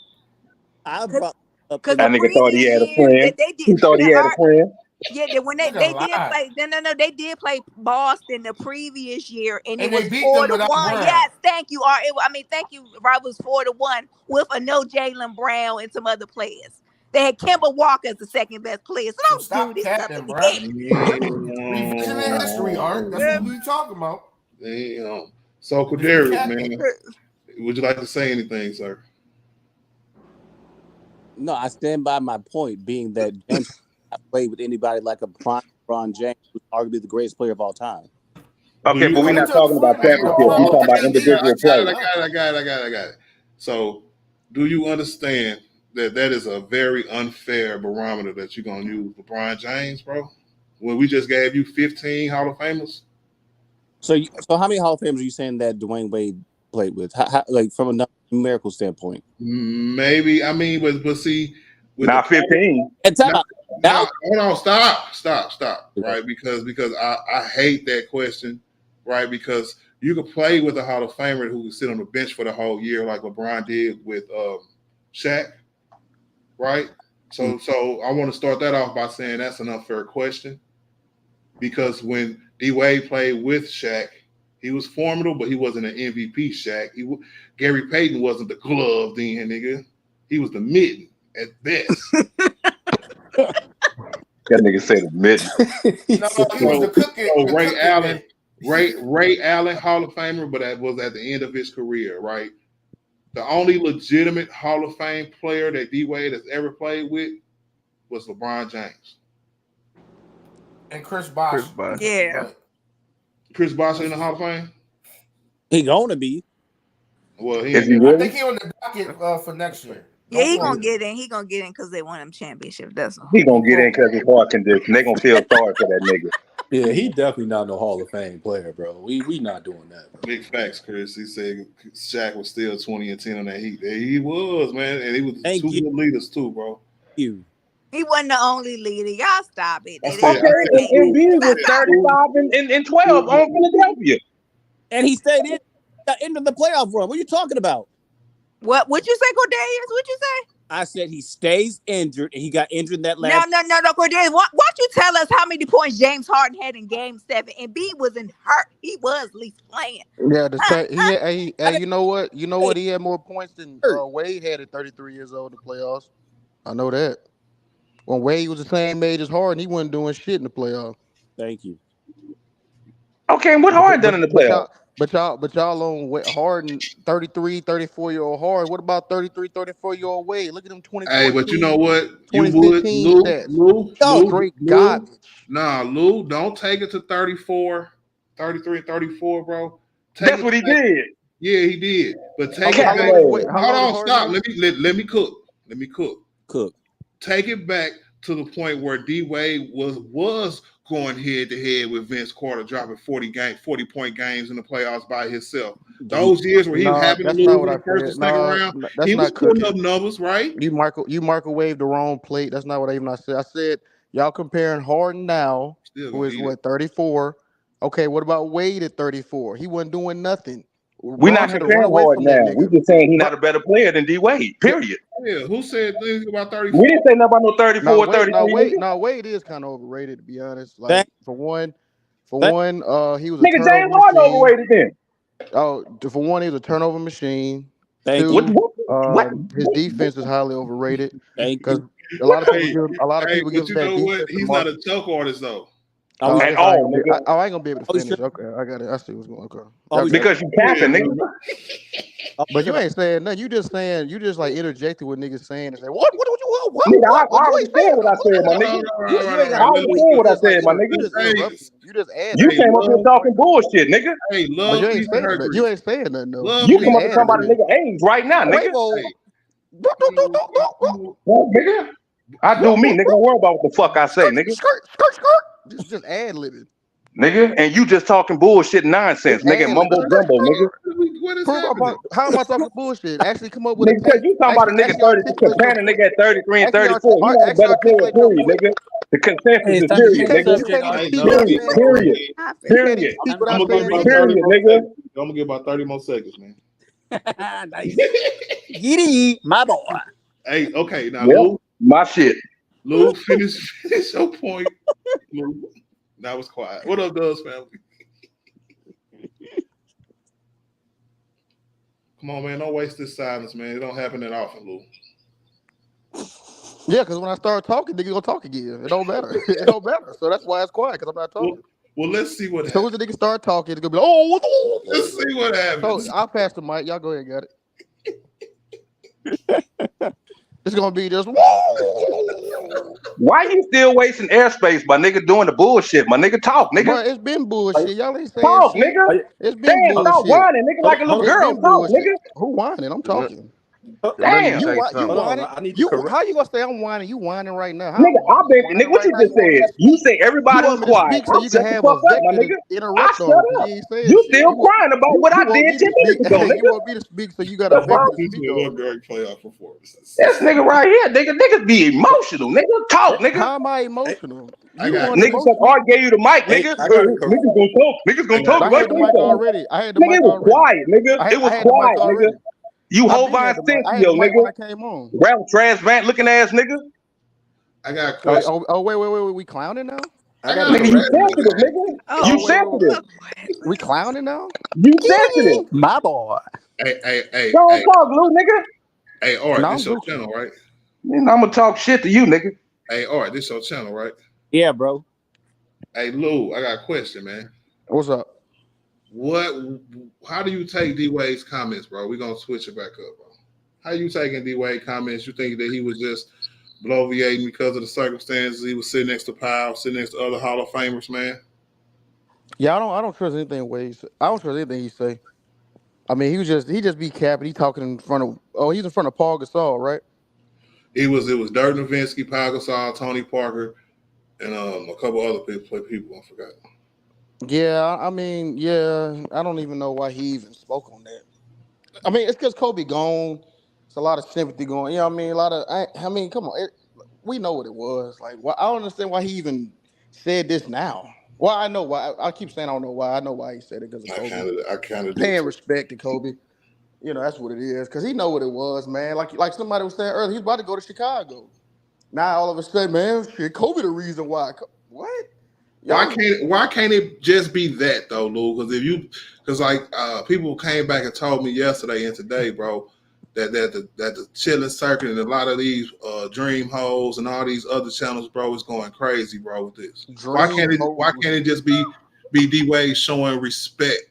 Speaker 14: I brought up
Speaker 10: that nigga thought he had a friend. He thought he had a friend.
Speaker 9: Yeah, when they did play. No, they did play Boston the previous year, and it was 4-1. Yes, thank you, Art. Thank you. Right, was 4-1 with a no Jaylen Brown and some other players. They had Kemba Walker as the second best player. So don't
Speaker 13: stop
Speaker 9: do this
Speaker 13: capping, bro. Revision in history, Art. That's what we talking about.
Speaker 4: Damn. So, Kadarius, man, would you like to say anything, sir?
Speaker 14: No, I stand by my point, being that James played with anybody like a Bron James, who's arguably the greatest player of all time.
Speaker 10: Okay, but we're not talking about championships. We're talking about individual players.
Speaker 4: I got it. So, do you understand that is a very unfair barometer that you're going to use LeBron James, bro? When we just gave you 15 Hall of Famers?
Speaker 14: So how many Hall of Famers are you saying that Dwayne Wade played with? How, like from a numerical standpoint?
Speaker 4: Maybe. But see.
Speaker 10: Not 15.
Speaker 4: Now, hold on. Stop. Right? Because I hate that question, right? Because you could play with a Hall of Famer who could sit on the bench for the whole year like LeBron did with Shaq. Right, so I want to start that off by saying that's an unfair question, because when D Wade played with Shaq, he was formidable, but he wasn't an MVP. Shaq, Gary Payton wasn't the glove then, nigga. He was the mitten at best.
Speaker 10: That nigga said the mitten.
Speaker 4: So Ray Ray Allen, Hall of Famer, but that was at the end of his career, right? The only legitimate Hall of Fame player that D Wade has ever played with was LeBron James.
Speaker 13: And Chris Bosh.
Speaker 9: Yeah.
Speaker 4: Chris Bosh in the Hall of Fame?
Speaker 14: He gonna be.
Speaker 4: Well,
Speaker 10: Is he
Speaker 13: I
Speaker 10: really?
Speaker 13: think he on the docket for next year.
Speaker 9: Yeah, he gonna get in. He gonna get in because they won him championship. That's all.
Speaker 10: He gonna get in because his heart condition. They gonna feel sorry for that nigga.
Speaker 16: Yeah, he definitely not no Hall of Fame player, bro. We not doing that, bro.
Speaker 4: Big facts, Chris. He said Shaq was still 20 and 10 on that Heat. He was, man, and he was
Speaker 14: Thank
Speaker 4: two
Speaker 14: you.
Speaker 4: good leaders too, bro.
Speaker 14: You.
Speaker 9: He wasn't the only leader. Y'all stop it.
Speaker 4: I
Speaker 9: They
Speaker 4: said-
Speaker 10: Okay, and Embiid was 35 and 12 on Philadelphia.
Speaker 14: And he stayed in the end of the playoff run. What are you talking about?
Speaker 9: What you say, Cordelius? What you say?
Speaker 14: I said he stays injured, and he got injured that last.
Speaker 9: No, Cordelius. Why you tell us how many points James Harden had in Game 7? And B wasn't hurt. He was at least playing.
Speaker 17: Yeah, you know what? You know what? He had more points than Wade had at 33 years old in the playoffs. I know that. When Wade was the same age as Harden, he wasn't doing shit in the playoffs.
Speaker 14: Thank you.
Speaker 10: Okay, and what Harden done in the playoffs?
Speaker 17: But y'all on Harden, 33, 34-year-old Harden. What about 33, 34-year-old Wade? Look at him 2014.
Speaker 4: Hey, but you know what? You would,
Speaker 17: 2015 stats.
Speaker 4: Lou,
Speaker 17: Straight garbage.
Speaker 4: Nah, Lou, don't take it to 33 and 34, bro.
Speaker 10: That's what he did.
Speaker 4: Yeah, he did. But take
Speaker 10: Okay,
Speaker 4: it back.
Speaker 10: wait,
Speaker 4: Hold on, stop. Let me cook.
Speaker 14: Cook.
Speaker 4: Take it back to the point where D Wade was going head to head with Vince Carter, dropping 40-point games in the playoffs by himself. Those years where he happened to lose in the first and second round, he was putting up numbers, right?
Speaker 17: You microwaved the wrong plate. That's not what I said. I said y'all comparing Harden now, who is 34. Okay, what about Wade at 34? He wasn't doing nothing.
Speaker 10: We're not comparing Harden now. We're just saying he's not a better player than D Wade. Period.
Speaker 4: Yeah, who said things about 34?
Speaker 10: We didn't say nothing about no 34, 33.
Speaker 17: Wade is kind of overrated, to be honest. Like
Speaker 14: That-
Speaker 17: for one, he was a
Speaker 10: Nigga,
Speaker 17: turnover
Speaker 10: James Harden
Speaker 17: machine.
Speaker 10: overrated then.
Speaker 17: Oh, for one, he was a turnover machine.
Speaker 14: Thank
Speaker 17: Two,
Speaker 10: you.
Speaker 17: His defense is highly overrated.
Speaker 14: Thank
Speaker 17: Because
Speaker 14: you.
Speaker 17: a lot of people give
Speaker 4: you
Speaker 17: that
Speaker 4: know
Speaker 17: defense.
Speaker 4: what? He's not a choke artist though.
Speaker 17: I ain't
Speaker 10: nigga.
Speaker 17: gonna be able to
Speaker 14: Oh,
Speaker 17: finish.
Speaker 14: sure.
Speaker 17: Okay, I got it. I see what's going on.
Speaker 14: Oh,
Speaker 17: Okay.
Speaker 10: Because you capping, nigga.
Speaker 17: But you ain't saying nothing. You just like interjecting what niggas saying and say, what?
Speaker 10: Nigga, I already said what I said, my nigga. I already said what I said, my nigga.
Speaker 17: You just add.
Speaker 10: You came up here talking bullshit, nigga.
Speaker 4: Hey,
Speaker 17: But
Speaker 4: love
Speaker 17: you ain't saying nothing though.
Speaker 4: Love
Speaker 10: You come up and talk about a nigga age right now, nigga. Nigga, I do me, nigga. Don't worry about what the fuck I say, nigga.
Speaker 17: Skirt. Just ad libbing.
Speaker 10: Nigga, and you just talking bullshit nonsense, nigga. Mumbo jumbo, nigga.
Speaker 4: What is happening?
Speaker 17: How am I talking bullshit? Actually, come up with
Speaker 10: Nigga, because you talking about a nigga 30, comparing a nigga at 33 and 34. You want a better player, period, nigga. The consensus is period, nigga. Period.
Speaker 4: I'm gonna give about 30 more seconds, man.
Speaker 12: Nice. Giddy, my boy.
Speaker 4: Hey, okay, now
Speaker 10: Yep,
Speaker 4: Lou,
Speaker 10: my shit.
Speaker 4: finish your point. Lou. Now it's quiet. What up, Doug's family? Come on, man. Don't waste this silence, man. It don't happen that often, Lou.
Speaker 17: Yeah, because when I start talking, nigga gonna talk again. It don't matter. It don't matter. So that's why it's quiet, because I'm not talking.
Speaker 4: Well, let's see what
Speaker 17: As
Speaker 4: happens.
Speaker 17: soon as the nigga start talking, it's gonna be like,
Speaker 4: Let's see what happens.
Speaker 17: So I'll pass the mic. Y'all go ahead, got it. It's gonna be just.
Speaker 10: Why you still wasting airspace, my nigga, doing the bullshit? My nigga, talk, nigga.
Speaker 17: Bro, it's been bullshit. Y'all ain't saying
Speaker 10: Talk,
Speaker 17: shit.
Speaker 10: nigga.
Speaker 17: It's been
Speaker 10: Damn,
Speaker 17: bullshit.
Speaker 10: stop whining, nigga, like a little
Speaker 17: It's
Speaker 10: girl.
Speaker 17: been
Speaker 10: Talk,
Speaker 17: bullshit.
Speaker 10: nigga.
Speaker 17: Who whining? I'm talking.
Speaker 10: Damn.
Speaker 17: You
Speaker 16: Hold on,
Speaker 17: whining?
Speaker 16: I need to correct.
Speaker 17: How you gonna say I'm whining? You whining right now?
Speaker 10: Nigga, I've been, nigga, what you just said? You say everybody was quiet.
Speaker 17: So you can
Speaker 10: Shut the
Speaker 17: have
Speaker 10: fuck
Speaker 17: a
Speaker 10: up, my
Speaker 17: vector
Speaker 10: nigga.
Speaker 17: to
Speaker 10: I
Speaker 17: interrupt
Speaker 10: shut
Speaker 17: on.
Speaker 10: up.
Speaker 17: You ain't saying
Speaker 10: You
Speaker 17: shit.
Speaker 10: still crying about what I did 10 minutes ago,
Speaker 17: You
Speaker 10: nigga.
Speaker 17: want me to speak, so you got a vector to speak on.
Speaker 4: Great playoff performances.
Speaker 10: This nigga right here, nigga, niggas be emotional, nigga. Talk, nigga.
Speaker 17: How am I emotional?
Speaker 10: Nigga, so Art gave you the mic, nigga. Niggas gonna talk. Niggas gonna talk.
Speaker 17: I had the mic already.
Speaker 10: Nigga, it was quiet, nigga. It was quiet, nigga. You whole Vine Sensio, nigga.
Speaker 17: I came on.
Speaker 10: Ralph trash vant looking ass nigga.
Speaker 4: I got a question.
Speaker 17: Wait. We clowning now?
Speaker 10: Nigga, you sensitive, nigga. You sensitive.
Speaker 17: We clowning now?
Speaker 10: You sensitive.
Speaker 12: My boy.
Speaker 4: Hey.
Speaker 10: Don't talk, Lou, nigga.
Speaker 4: Hey, Art, this your channel, right?
Speaker 10: Man, I'm gonna talk shit to you, nigga.
Speaker 4: Hey, Art, this your channel, right?
Speaker 14: Yeah, bro.
Speaker 4: Hey, Lou, I got a question, man.
Speaker 17: What's up?
Speaker 4: How do you take D Wade's comments, bro? We're gonna switch it back up, bro. How you taking D Wade comments? You think that he was just bloviating because of the circumstances? He was sitting next to Powell, sitting next to other Hall of Famers, man.
Speaker 17: Yeah, I don't trust anything Wade. I don't trust anything he say. I mean, he just be capping. He talking in front of he's in front of Paul Gasol, right?
Speaker 4: It was Dirk Nowitzki, Pau Gasol, Tony Parker, and a couple other people. I forgot.
Speaker 17: Yeah, I mean, yeah, I don't even know why he even spoke on that. I mean, it's because Kobe gone. It's a lot of sympathy going. You know what I mean? A lot of. I mean, come on, we know what it was. Like, I don't understand why he even said this now. Well, I know why. I keep saying I don't know why. I know why he said it because of Kobe.
Speaker 4: I kind of
Speaker 17: paying respect to Kobe. You know, that's what it is. Because he know what it was, man. Like somebody was saying earlier, he's about to go to Chicago. Now all of a sudden, man, shit, Kobe the reason why. What?
Speaker 4: Why can't it just be that though, Lou? Because people came back and told me yesterday and today, bro, that the chilling circuit and a lot of these Dream Hoes and all these other channels, bro, is going crazy, bro, with this. Why can't it just be D Wade showing respect,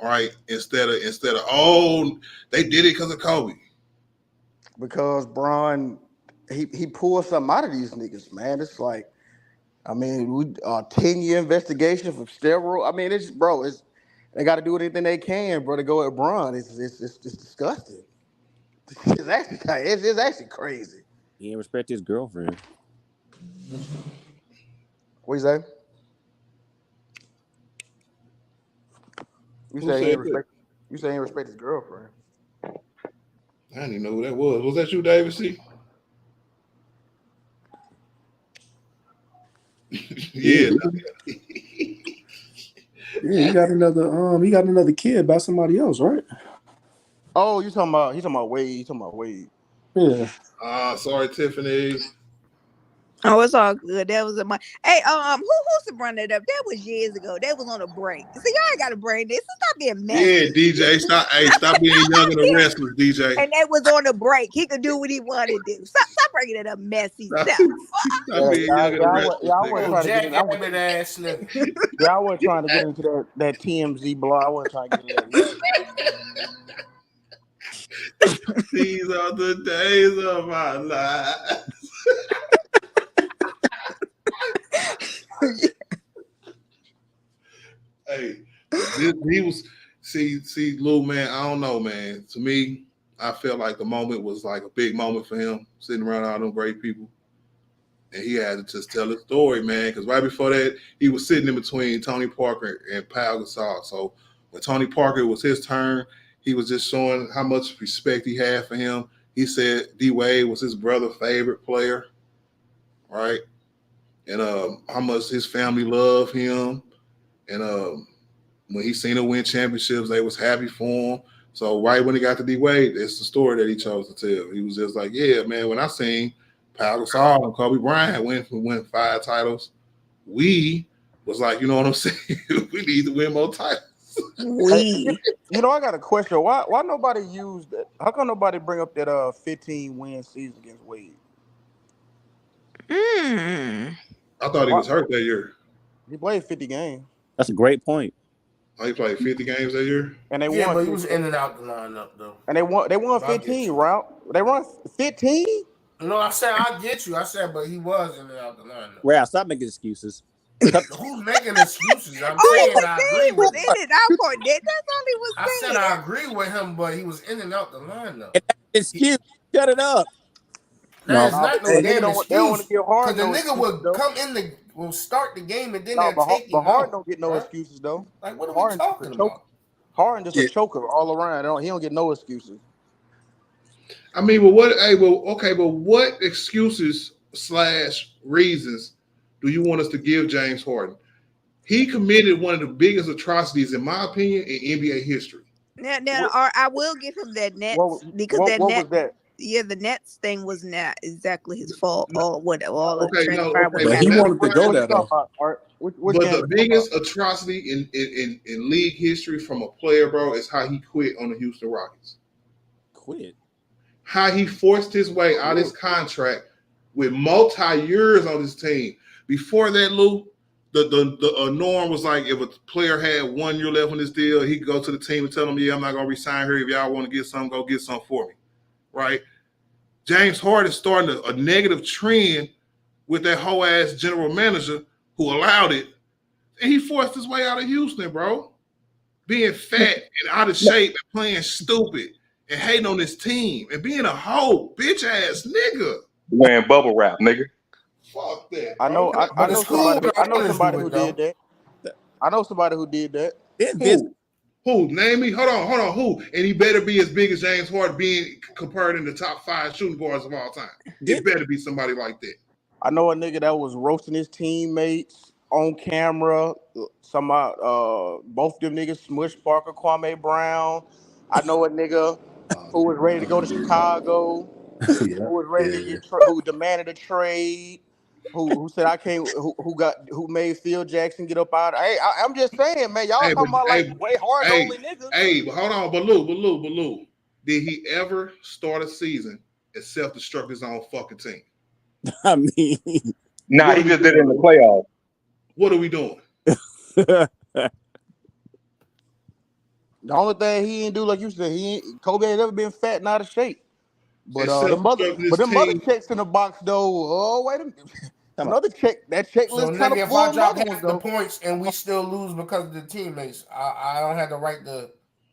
Speaker 4: right? Instead of they did it because of Kobe.
Speaker 17: Because Bron, he pulled something out of these niggas, man. It's like, I mean, 10-year investigation for steroids. I mean, they got to do anything they can, bro, to go at Bron. It's disgusting. It's actually crazy.
Speaker 14: He didn't respect his girlfriend.
Speaker 17: What you say? You say he didn't respect his girlfriend.
Speaker 4: I didn't even know who that was. Was that you, David C? Yeah.
Speaker 18: Yeah, he got another kid by somebody else, right?
Speaker 17: Oh, he's talking about Wade. You talking about Wade?
Speaker 18: Yeah.
Speaker 4: Sorry, Tiffany.
Speaker 9: Oh, it's all good. That was Hey, who's to bring that up? That was years ago. That was on a break. See, y'all ain't got to bring this. Stop being messy.
Speaker 4: Yeah, DJ, stop being younger than wrestlers, DJ.
Speaker 9: And that was on a break. He could do what he wanted to do. Stop bringing it up, messy stuff.
Speaker 17: I wasn't trying to get into that TMZ blog. I wasn't trying to get into that.
Speaker 4: These are the days of my life. Hey, he was see, Lou, man. I don't know, man. To me, I felt like the moment was like a big moment for him, sitting around all them great people, and he had to just tell his story, man. Because right before that, he was sitting in between Tony Parker and Pau Gasol. So when Tony Parker was his turn, he was just showing how much respect he had for him. He said D Wade was his brother's favorite player, right? And how much his family loved him. And when he seen him win championships, they was happy for him. So right when he got to D Wade, it's the story that he chose to tell. He was just like, yeah, man, when I seen Pau Gasol and Kobe Bryant win 5 titles, we was like, you know what I'm saying? We need to win more titles.
Speaker 17: You know, I got a question. Why nobody used that? How come nobody bring up that 15-win season against Wade?
Speaker 4: I thought he was hurt that year.
Speaker 17: He played 50 games.
Speaker 14: That's a great point.
Speaker 4: Oh, he played 50 games that year?
Speaker 13: And they won. But he was in and out the lineup though.
Speaker 17: And they won 15, right? They won 15?
Speaker 13: No, I said I get you. I said, but he was in and out the lineup.
Speaker 14: Well, stop making excuses.
Speaker 13: Who's making excuses? I'm saying I agree with him.
Speaker 9: That's all he was
Speaker 13: I
Speaker 9: saying.
Speaker 13: said I agree with him, but he was in and out the lineup.
Speaker 14: Excuse. Shut it up.
Speaker 13: That is not no damn excuse. Because the
Speaker 17: no
Speaker 13: nigga would come will start the game and then they'll take him out.
Speaker 17: Harden don't get no excuses though.
Speaker 13: Like what are we talking about?
Speaker 17: Harden just a choker all around. He don't get no excuses.
Speaker 4: I mean, but what excuses / reasons do you want us to give James Harden? He committed one of the biggest atrocities, in my opinion, in NBA history.
Speaker 9: Now, I will give him that Nets because
Speaker 17: what was that?
Speaker 9: Yeah, the Nets thing was not exactly his fault. All
Speaker 18: But he wanted to go there though.
Speaker 4: But the biggest atrocity in league history from a player, bro, is how he quit on the Houston Rockets.
Speaker 14: Quit?
Speaker 4: How he forced his way out of his contract with multi-years on his team. Before that, Lou, the norm was like if a player had 1 year left on his deal, he could go to the team and tell them, yeah, I'm not going to resign here. If y'all want to get something, go get something for me, right? James Harden starting a negative trend with that whole ass general manager who allowed it, and he forced his way out of Houston, bro. Being fat and out of shape and playing stupid and hating on his team and being a hoe, bitch ass nigga.
Speaker 10: Wearing bubble wrap, nigga.
Speaker 4: Fuck that.
Speaker 17: I know.
Speaker 4: Bro.
Speaker 17: I know somebody. I know somebody who did that. I know somebody who did that.
Speaker 4: Who? Name me. Hold on. Who? And he better be as big as James Harden, being compared in the top 5 shooting guards of all time. It better be somebody like that.
Speaker 17: I know a nigga that was roasting his teammates on camera. Both them niggas, Smush Parker, Kwame Brown. I know a nigga who was ready to go to Chicago. Who was ready to get who demanded a trade. Who said I can't? Who made Phil Jackson get up out? Hey, I'm just saying, man. Y'all talking about like way hard only niggas.
Speaker 4: Hey, but hold on, but Lou. Did he ever start a season and self-destruct his own fucking team?
Speaker 14: I mean,
Speaker 10: nah, he just did it in the playoffs.
Speaker 4: What are we doing?
Speaker 17: The only thing he didn't do, like you said, Kobe ain't never been fat and out of shape. But them other checks in the box though. Oh, wait a minute. Another check. That checklist
Speaker 13: So
Speaker 17: kind
Speaker 13: nigga,
Speaker 17: of
Speaker 13: if I
Speaker 17: full
Speaker 13: drop
Speaker 17: another
Speaker 13: half
Speaker 17: one
Speaker 13: the
Speaker 17: though.
Speaker 13: points and we still lose because of the teammates, I don't have the right to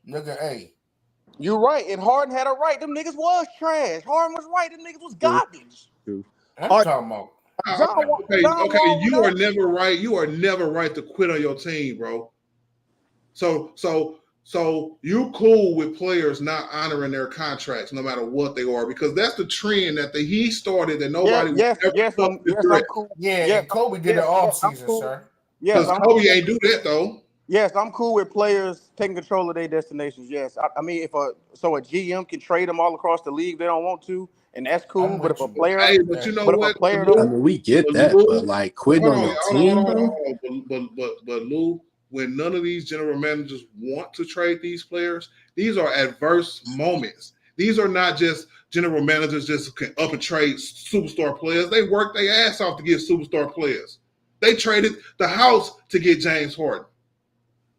Speaker 13: nigga. Hey,
Speaker 17: You're right, and Harden had a right. Them niggas was trash. Harden was right. Them niggas was garbage.
Speaker 13: I'm talking about.
Speaker 4: Okay. You are never right. You are never right to quit on your team, bro. So you cool with players not honoring their contracts, no matter what they are, because that's the trend that he started that nobody would ever
Speaker 17: I'm cool.
Speaker 13: Yeah, and Kobe did the offseason,
Speaker 17: cool.
Speaker 13: sir.
Speaker 17: Yes,
Speaker 4: because Kobe ain't do that though.
Speaker 17: Yes, I'm cool with players taking control of their destinations. Yes, I mean if a GM can trade them all across the league, they don't want to, and that's cool. But if a player,
Speaker 4: but you know what?
Speaker 16: I mean, we get that, but like quitting on your team, bro.
Speaker 4: But Lou, when none of these general managers want to trade these players, these are adverse moments. These are not just general managers just can up and trade superstar players. They work their ass off to get superstar players. They traded the house to get James Harden,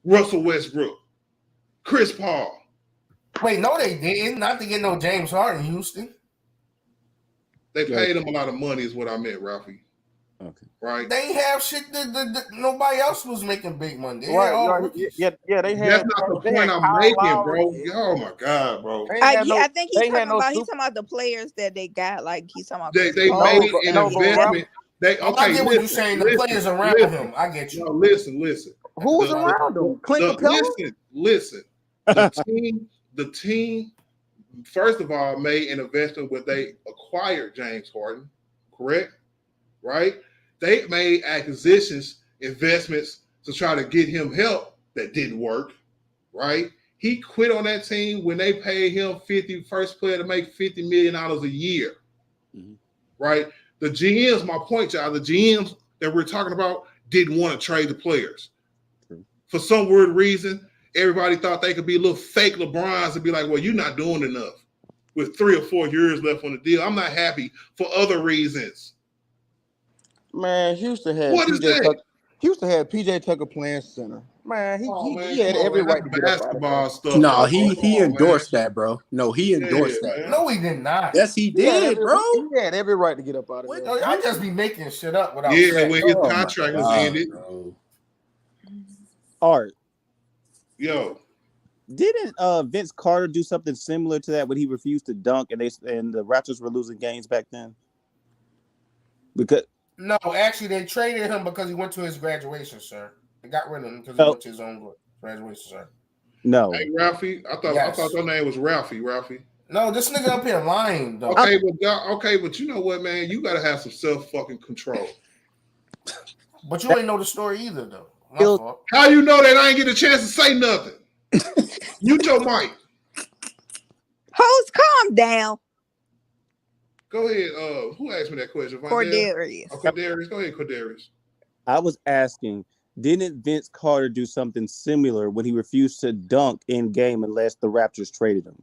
Speaker 4: Russell Westbrook, Chris Paul.
Speaker 13: Wait, no, they didn't. Not to get no James Harden, Houston.
Speaker 4: They paid him a lot of money, is what I meant, Ralphie.
Speaker 14: Okay.
Speaker 13: Right. They have shit that nobody else was making big money. They
Speaker 17: right. Yeah, they had.
Speaker 4: That's not the point I'm making, bro. Oh my God, bro.
Speaker 9: I think he's talking about the players that they got. Like he's talking about.
Speaker 4: They made an investment. I
Speaker 13: get what you're saying. The players around him. I get you.
Speaker 4: No, listen.
Speaker 17: Who was around him? Clint Capella?
Speaker 4: Listen. The team, first of all, made an investment when they acquired James Harden, correct? Right? They made investments to try to get him help that didn't work, right? He quit on that team when they paid him first player to make $50 million a year, right? The GMs, my point, y'all, the GMs that we're talking about didn't want to trade the players. For some weird reason, everybody thought they could be little fake LeBrons and be like, well, you're not doing enough with 3 or 4 years left on the deal. I'm not happy for other reasons.
Speaker 17: Man, Houston had PJ Tucker playing center. Man, he had every right to get
Speaker 4: basketball stuff.
Speaker 16: No, he endorsed that, bro. No, he endorsed that.
Speaker 13: Man. No, he did not.
Speaker 16: Yes, he did, bro.
Speaker 17: He had every right to get up out of there.
Speaker 13: I just be making shit up without.
Speaker 4: When his contract was ended.
Speaker 14: Bro. Art.
Speaker 4: Yo.
Speaker 14: Didn't Vince Carter do something similar to that when he refused to dunk and the Raptors were losing games back then? Because
Speaker 13: no, actually, they traded him because he went to his graduation, sir. They got rid of him because he went to his own graduation, sir.
Speaker 14: No.
Speaker 4: Hey, Ralphie, I thought your name was Ralphie.
Speaker 13: No, this nigga up here lying, though.
Speaker 4: Okay, but you know what, man? You got to have some self-fucking control.
Speaker 13: But you ain't know the story either, though. My fault.
Speaker 4: How you know that I ain't get a chance to say nothing? Mute your mic.
Speaker 9: Host, calm down.
Speaker 4: Go ahead. Who asked me that question?
Speaker 9: Cordarius.
Speaker 4: Cordarius. Go ahead, Cordarius.
Speaker 14: I was asking, didn't Vince Carter do something similar when he refused to dunk in game unless the Raptors traded him?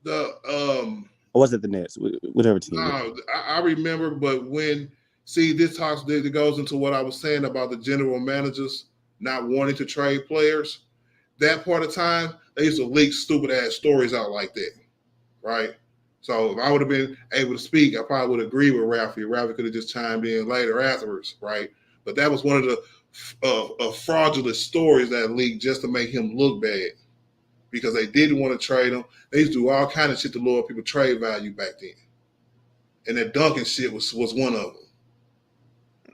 Speaker 4: Or
Speaker 14: was it the Nets? Whatever team.
Speaker 4: I remember, but when See, this goes into what I was saying about the general managers not wanting to trade players. That part of time, they used to leak stupid ass stories out like that, right? So if I would have been able to speak, I probably would agree with Ralphie. Ralphie could have just chimed in later afterwards, right? But that was one of the fraudulent stories that leaked just to make him look bad because they didn't want to trade him. They used to do all kind of shit to lower people trade value back then. And that Duncan shit was one of them.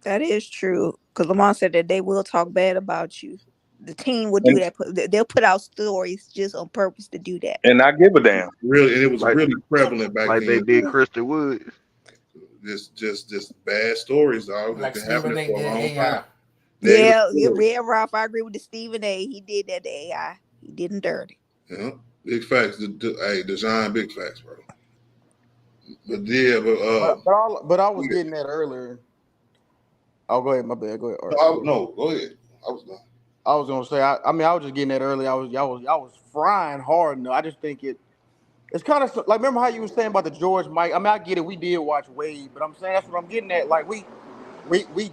Speaker 9: That is true. Because Lamar said that they will talk bad about you. The team will do that. They'll put out stories just on purpose to do that.
Speaker 10: And I give a damn.
Speaker 4: Really, and it was really prevalent back
Speaker 19: like
Speaker 4: then.
Speaker 19: they did Christian Woods.
Speaker 4: Just bad stories, dog.
Speaker 13: Like
Speaker 4: It's been
Speaker 13: Stephen
Speaker 4: happening
Speaker 13: A.
Speaker 4: for a long
Speaker 13: did AI.
Speaker 4: time.
Speaker 9: Yeah, Ralph. I agree with the Stephen A. He did that to AI. He did him dirty.
Speaker 4: Yeah, big facts. Hey, Dwayane, big facts, bro. But yeah,
Speaker 17: but I was getting that earlier. Oh, go ahead. My bad. Go ahead.
Speaker 4: No, go ahead. I was done.
Speaker 17: I was gonna say. I was just getting that earlier. Y'all was frying hard. No, I just think it's kind of like, remember how you were saying about the George Mike. I mean, I get it. We did watch Wade, but I'm saying that's what I'm getting at. Like we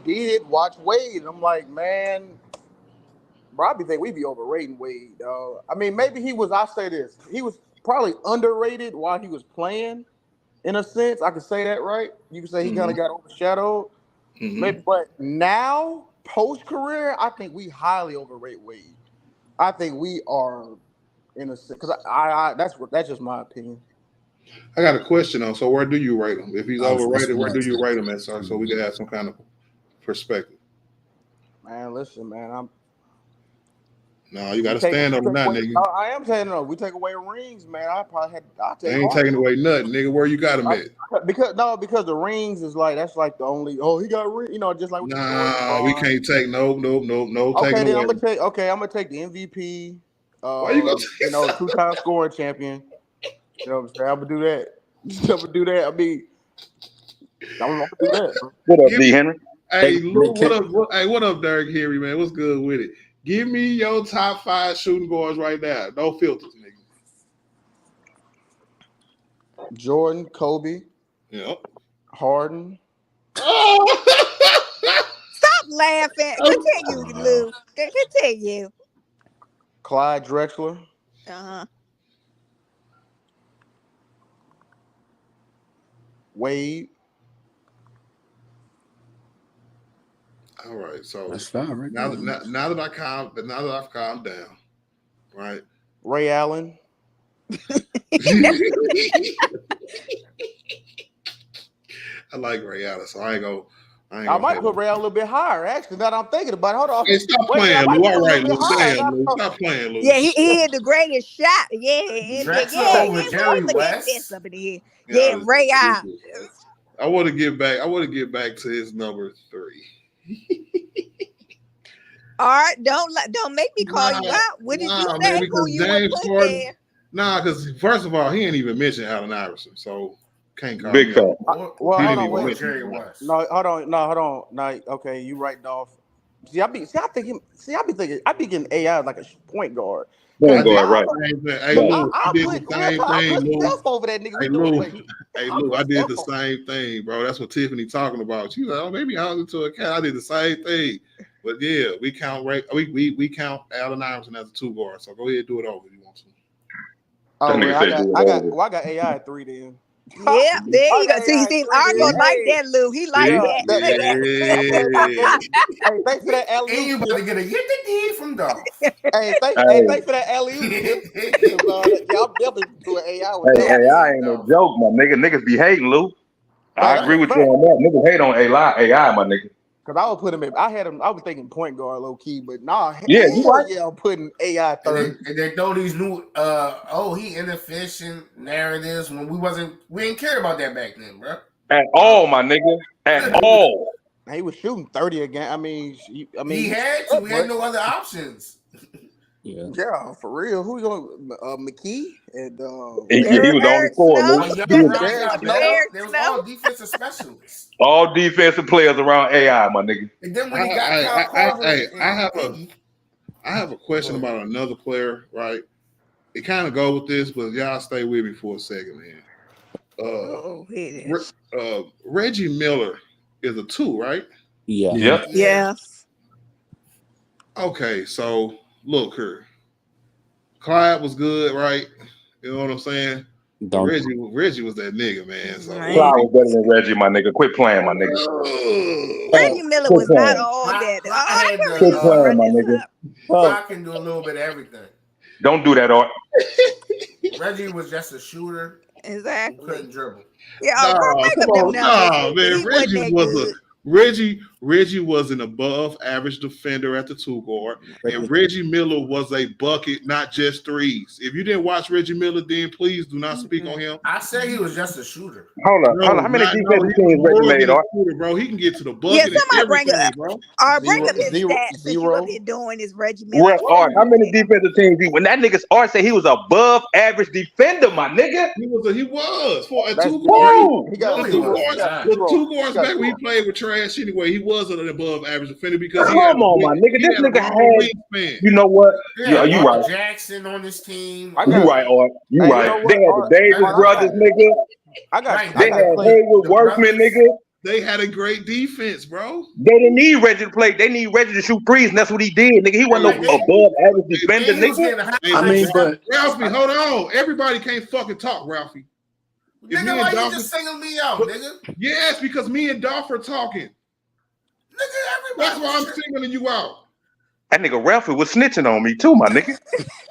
Speaker 17: did watch Wade. I'm like, man, Robbie think we be overrating Wade, dog. I mean, maybe he was. I say this. He was probably underrated while he was playing. In a sense, I could say that, right? You can say he kind of got overshadowed. Maybe, but now, post-career, I think we highly overrate Wade. I think we are in a because that's just my opinion.
Speaker 4: I got a question on. So where do you rate him? If he's overrated, where do you rate him at, sir? So we can have some kind of perspective.
Speaker 17: Man, listen, man,
Speaker 4: No, you got to stand up now, nigga.
Speaker 17: I am saying no. We take away rings, man. I take.
Speaker 4: They ain't taking away nothing, nigga. Where you got him at?
Speaker 17: Because the rings is like that's like the only. Oh, he got ring. You know, just like.
Speaker 4: Nah, we can't take no.
Speaker 17: Okay, then I'm gonna take the MVP.
Speaker 4: Why you gonna take
Speaker 17: 2-time scoring champion. You know what I'm saying? I'm gonna do that. I'm gonna do that. I mean, I'm gonna do that. Bro.
Speaker 10: What up, D. Henry?
Speaker 4: Hey, Lou, what up, Derek Henry, man? What's good with it? Give me your top 5 shooting guards right now. No filters, nigga.
Speaker 17: Jordan, Kobe.
Speaker 4: Yep.
Speaker 17: Harden.
Speaker 9: Stop laughing. Continue, Lou. Continue.
Speaker 17: Clyde Drexler. Wade.
Speaker 4: All right, so
Speaker 18: That's fine, right?
Speaker 4: now that I've calmed down, right?
Speaker 17: Ray Allen.
Speaker 4: I like Ray Allen, so I
Speaker 17: might put Ray Allen a little bit higher. Actually, now that I'm thinking about it, hold on.
Speaker 4: Hey, stop playing, Lou. All right, Lou. Stop playing, Lou.
Speaker 9: Yeah, he had the greatest shot. Yeah,
Speaker 13: Drexler over Jerry West.
Speaker 9: Up in here. Yeah, Ray Allen.
Speaker 4: I want to get back to his number 3.
Speaker 9: All right, don't make me call you out. What did you say? Who you would put there?
Speaker 4: Nah, because first of all, he ain't even mentioned Allen Iverson, so can't call
Speaker 10: big fan.
Speaker 17: Well, hold on, wait. No, hold on. No. Okay, you right, Dolph. I be thinking AI like a point guard.
Speaker 10: Point guard, right?
Speaker 4: Hey, Lou, I did the same thing, Lou.
Speaker 17: Over that nigga.
Speaker 4: Hey, Lou, I did the same thing, bro. That's what Tiffany talking about. She was like, oh, maybe I was into a cat. I did the same thing. But yeah, we count Allen Iverson as a 2 guard. So go ahead and do it over if you want to.
Speaker 17: Oh, man, I got AI at 3 then.
Speaker 9: Yeah, there you go. See, Argo like that, Lou. He like that.
Speaker 17: Hey, thanks for that alley-oop.
Speaker 13: And you about to get a yit from Dolph.
Speaker 17: Hey, thanks for that alley-oop. I'm definitely doing AI with that.
Speaker 10: Hey, I ain't no joke, my nigga. Niggas be hating, Lou. I agree with you on that. Niggas hate on AI, my nigga.
Speaker 17: Because I would put him in. I was thinking point guard low key, but nah.
Speaker 10: Yeah, you right.
Speaker 17: Yeah, I'm putting AI third.
Speaker 13: And they throw these new he inefficient narratives when we didn't care about that back then, bro.
Speaker 10: At all, my nigga. At all.
Speaker 17: He was shooting 30 again. I mean,
Speaker 13: he had to. We had no other options.
Speaker 17: Yeah, for real. Who going? McKee and
Speaker 10: he was on the floor.
Speaker 13: There was all defensive specialists.
Speaker 10: All defensive players around AI, my nigga.
Speaker 13: And then when he got
Speaker 4: I have a question about another player, right? It kind of goes with this, but y'all stay with me for a second, man. Reggie Miller is a 2, right?
Speaker 14: Yeah.
Speaker 10: Yep.
Speaker 9: Yes.
Speaker 4: Okay, so look here. Clyde was good, right? You know what I'm saying? But
Speaker 14: Don't.
Speaker 4: Reggie was that nigga, man. So
Speaker 9: Man.
Speaker 10: Clyde was better than Reggie, my nigga. Quit playing, my nigga.
Speaker 9: Reggie Miller
Speaker 10: Quit
Speaker 9: was not
Speaker 10: playing.
Speaker 9: all that. Oh,
Speaker 13: Clyde
Speaker 9: I
Speaker 13: had
Speaker 9: can
Speaker 10: Quit
Speaker 9: really
Speaker 10: playing,
Speaker 9: run
Speaker 10: my
Speaker 9: this
Speaker 10: nigga.
Speaker 9: up.
Speaker 13: Clyde can do a little bit of everything.
Speaker 10: Don't do that, Art.
Speaker 13: Reggie was just a shooter who
Speaker 9: Exactly.
Speaker 13: couldn't dribble.
Speaker 9: Yeah,
Speaker 4: No,
Speaker 9: bro,
Speaker 4: come
Speaker 9: bring up them
Speaker 4: on,
Speaker 9: numbers.
Speaker 4: no, man.
Speaker 9: He wasn't that good.
Speaker 4: Reggie was an above average defender at the 2 guard, and Reggie Miller was a bucket, not just threes. If you didn't watch Reggie Miller, then please do not speak on him.
Speaker 13: I said he was just a shooter.
Speaker 10: Hold on. How many defensive teams Reggie made, Art?
Speaker 4: Bro, he can get to the
Speaker 9: Yeah,
Speaker 4: bucket and
Speaker 9: somebody bring
Speaker 4: everything,
Speaker 9: up,
Speaker 4: bro.
Speaker 9: or bring up his stats since you
Speaker 17: Zero.
Speaker 9: up here doing this Reggie Miller.
Speaker 10: Well, Art, how many defensive teams? When that nigga Art said he was above average defender, my nigga.
Speaker 4: He was for a
Speaker 17: That's
Speaker 4: 2
Speaker 10: Woo!
Speaker 17: He got
Speaker 4: The
Speaker 17: zero.
Speaker 4: 2
Speaker 17: He
Speaker 4: guards,
Speaker 17: got
Speaker 4: the
Speaker 17: zero.
Speaker 4: 2 guards
Speaker 17: He got
Speaker 4: back when he
Speaker 17: zero.
Speaker 4: played with trash anyway. He was an above average defender because he
Speaker 10: Come on, my nigga.
Speaker 4: he
Speaker 10: This
Speaker 4: had a
Speaker 10: nigga
Speaker 4: long
Speaker 10: had.
Speaker 4: wingspan.
Speaker 10: You know what?
Speaker 13: Yeah,
Speaker 10: You
Speaker 13: Mark
Speaker 10: right.
Speaker 13: Jackson on his team.
Speaker 17: I
Speaker 10: You
Speaker 17: got.
Speaker 10: right, Art. You
Speaker 17: Hey, you
Speaker 10: right.
Speaker 17: know
Speaker 10: They
Speaker 17: what?
Speaker 10: had the Davis
Speaker 17: Art,
Speaker 10: brothers, nigga.
Speaker 17: I got.
Speaker 13: Right,
Speaker 10: They
Speaker 17: I
Speaker 10: had
Speaker 17: got Clay.
Speaker 10: Hayward
Speaker 13: the
Speaker 10: Workman,
Speaker 13: brothers.
Speaker 10: nigga.
Speaker 4: They had a great defense, bro.
Speaker 10: They didn't need Reggie to play. They need Reggie to shoot threes, and that's what he did, nigga. He wasn't
Speaker 13: Right,
Speaker 10: no
Speaker 13: they,
Speaker 10: above average defender,
Speaker 13: and he was
Speaker 10: nigga.
Speaker 13: getting high.
Speaker 4: Hey,
Speaker 18: I mean, but
Speaker 4: Ralphie, hold on. Everybody can't fucking talk, Ralphie. If
Speaker 13: Nigga,
Speaker 4: me
Speaker 13: why
Speaker 4: and
Speaker 13: you
Speaker 4: Dolph-
Speaker 13: just singling me out,
Speaker 4: But-
Speaker 13: nigga?
Speaker 4: Yes, because me and Dolph are talking.
Speaker 13: Nigga,
Speaker 4: That's why I'm
Speaker 13: everybody.
Speaker 4: singling you out.
Speaker 10: That nigga Ralphie was snitching on me too, my nigga.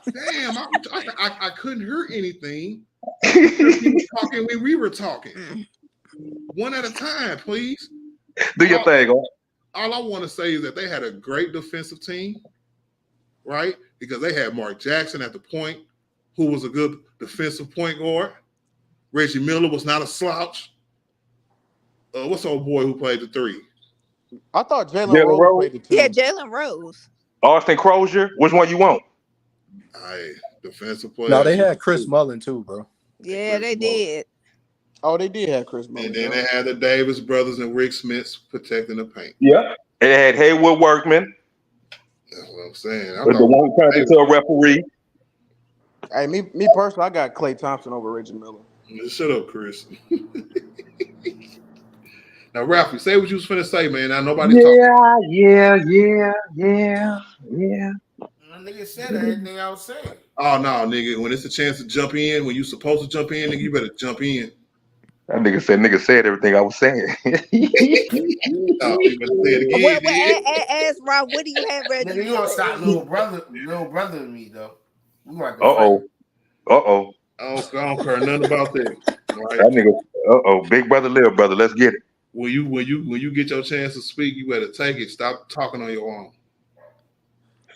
Speaker 4: Damn, I couldn't hear anything. He was talking when we were talking. One at a time, please.
Speaker 10: Do your thing, Art.
Speaker 4: All I want to say is that they had a great defensive team, right? Because they had Mark Jackson at the point, who was a good defensive point guard. Reggie Miller was not a slouch. What's the old boy who played the 3?
Speaker 17: I thought Jalen
Speaker 10: Jalen
Speaker 17: Rose
Speaker 10: Rose?
Speaker 17: played the 2.
Speaker 9: Yeah, Jalen Rose.
Speaker 10: Austin Crozier. Which one you want?
Speaker 4: Defensive player.
Speaker 15: No, they had Chris Mullin too, bro.
Speaker 9: Yeah, they did.
Speaker 17: Oh, they did have Chris Mullin.
Speaker 4: And then they had the Davis brothers and Rick Smiths protecting the paint.
Speaker 10: Yeah. It had Hayward Workman.
Speaker 4: That's what I'm saying.
Speaker 10: The one who turned into a referee.
Speaker 17: Hey, me personally, I got Klay Thompson over Reggie Miller.
Speaker 4: Shut up, Chris. Now, Ralphie, say what you was finna say, man. Now nobody's talking.
Speaker 10: Yeah.
Speaker 13: My nigga said everything I was saying.
Speaker 4: Oh no, nigga! When it's a chance to jump in, when you supposed to jump in, nigga, you better jump in.
Speaker 10: That nigga said everything I was saying.
Speaker 4: No, you better say it again.
Speaker 9: Well, ask Rob, what do you have Reggie
Speaker 13: Nigga, you
Speaker 9: Miller
Speaker 13: gonna stop
Speaker 9: in?
Speaker 13: little brother and me though. We might go
Speaker 10: Uh-oh.
Speaker 4: I don't care nothing about that. Right?
Speaker 10: That nigga, big brother, little brother, let's get it.
Speaker 4: When you get your chance to speak, you better take it. Stop talking on your own.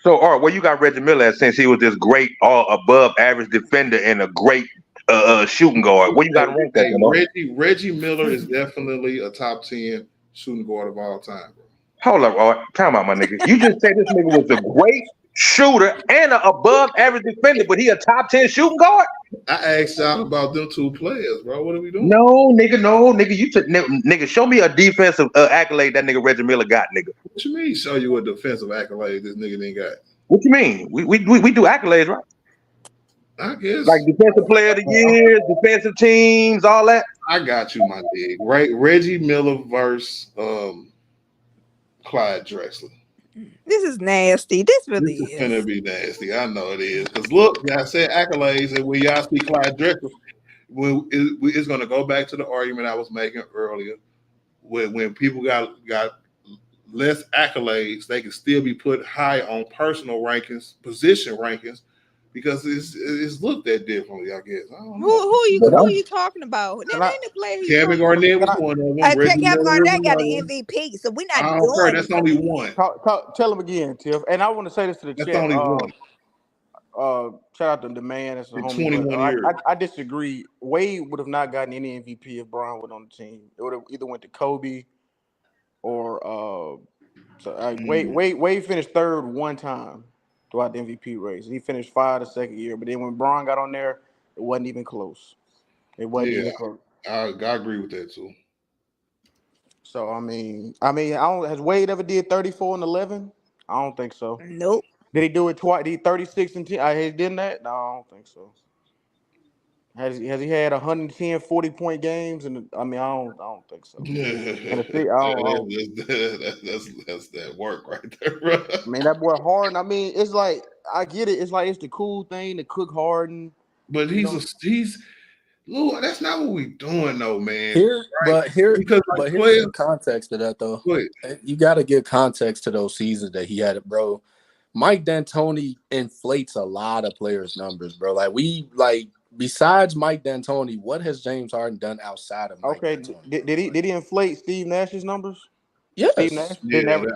Speaker 10: So, Art, where you got Reggie Miller at since he was this great, above average defender and a great shooting guard? Where you got to rank that?
Speaker 4: Reggie Miller is definitely a top 10 shooting guard of all time, bro.
Speaker 10: Hold up, Art. Time out, my nigga. You just said this nigga was a great shooter and an above average defender, but he a top 10 shooting guard?
Speaker 4: I asked y'all about them 2 players, bro. What are we doing?
Speaker 10: No, nigga. You took nigga. Show me a defensive accolade that nigga Reggie Miller got, nigga.
Speaker 4: What you mean? Show you a defensive accolade this nigga ain't got?
Speaker 10: What you mean? We do accolades, right?
Speaker 4: I guess
Speaker 10: Like defensive player of the year, defensive teams, all that.
Speaker 4: I got you, my dig. Right, Reggie Miller versus Clyde Drexler.
Speaker 9: This is nasty. This really
Speaker 4: This is
Speaker 9: is.
Speaker 4: gonna be nasty. I know it is. Because look, y'all said accolades, and when y'all see Clyde Drexler, it's gonna go back to the argument I was making earlier. When people got less accolades, they can still be put high on personal rankings, position rankings, because it's looked at differently, I guess. I don't know.
Speaker 9: Who are you talking about? That ain't the player.
Speaker 4: Kevin Garnett was one of them. Reggie
Speaker 9: Kevin
Speaker 4: Miller
Speaker 9: Garnett got
Speaker 4: was
Speaker 9: the
Speaker 4: another.
Speaker 9: MVP, so we're
Speaker 4: I
Speaker 9: not
Speaker 4: don't care.
Speaker 9: doing
Speaker 4: That's
Speaker 9: it.
Speaker 4: only one.
Speaker 17: Tell him again, Tiff. And I want to say this to the
Speaker 4: That's
Speaker 17: chat.
Speaker 4: only one.
Speaker 17: Shout out to the man. That's a
Speaker 4: In
Speaker 17: homie.
Speaker 4: 21 years.
Speaker 17: I disagree. Wade would have not gotten any MVP if Bron was on the team. It would have either went to Kobe or Wade finished third one time throughout the MVP race. He finished 5 the second year, but then when Bron got on there, it wasn't even close. It wasn't even close.
Speaker 4: I agree with that too.
Speaker 17: So I mean, has Wade ever did 34 and 11? I don't think so.
Speaker 9: Nope.
Speaker 17: Did he do it twice? Did he 36 and 10? He did that? No, I don't think so. Has he had 110 40-point games? And I mean, I don't think so. And
Speaker 4: That's that work right there, bro.
Speaker 17: I mean, that boy Harden. I mean, it's like I get it. It's like it's the cool thing to cook Harden.
Speaker 4: But he's Lou, that's not what we doing though, man.
Speaker 15: But
Speaker 4: because
Speaker 15: here's
Speaker 4: players,
Speaker 15: some context to that though.
Speaker 4: Wait.
Speaker 15: You got to give context to those seasons that he had it, bro. Mike D'Antoni inflates a lot of players' numbers, bro. Besides Mike D'Antoni, what has James Harden done outside of Mike D'Antoni?
Speaker 17: Did he inflate Steve Nash's numbers?
Speaker 15: Yes.
Speaker 17: Steve Nash didn't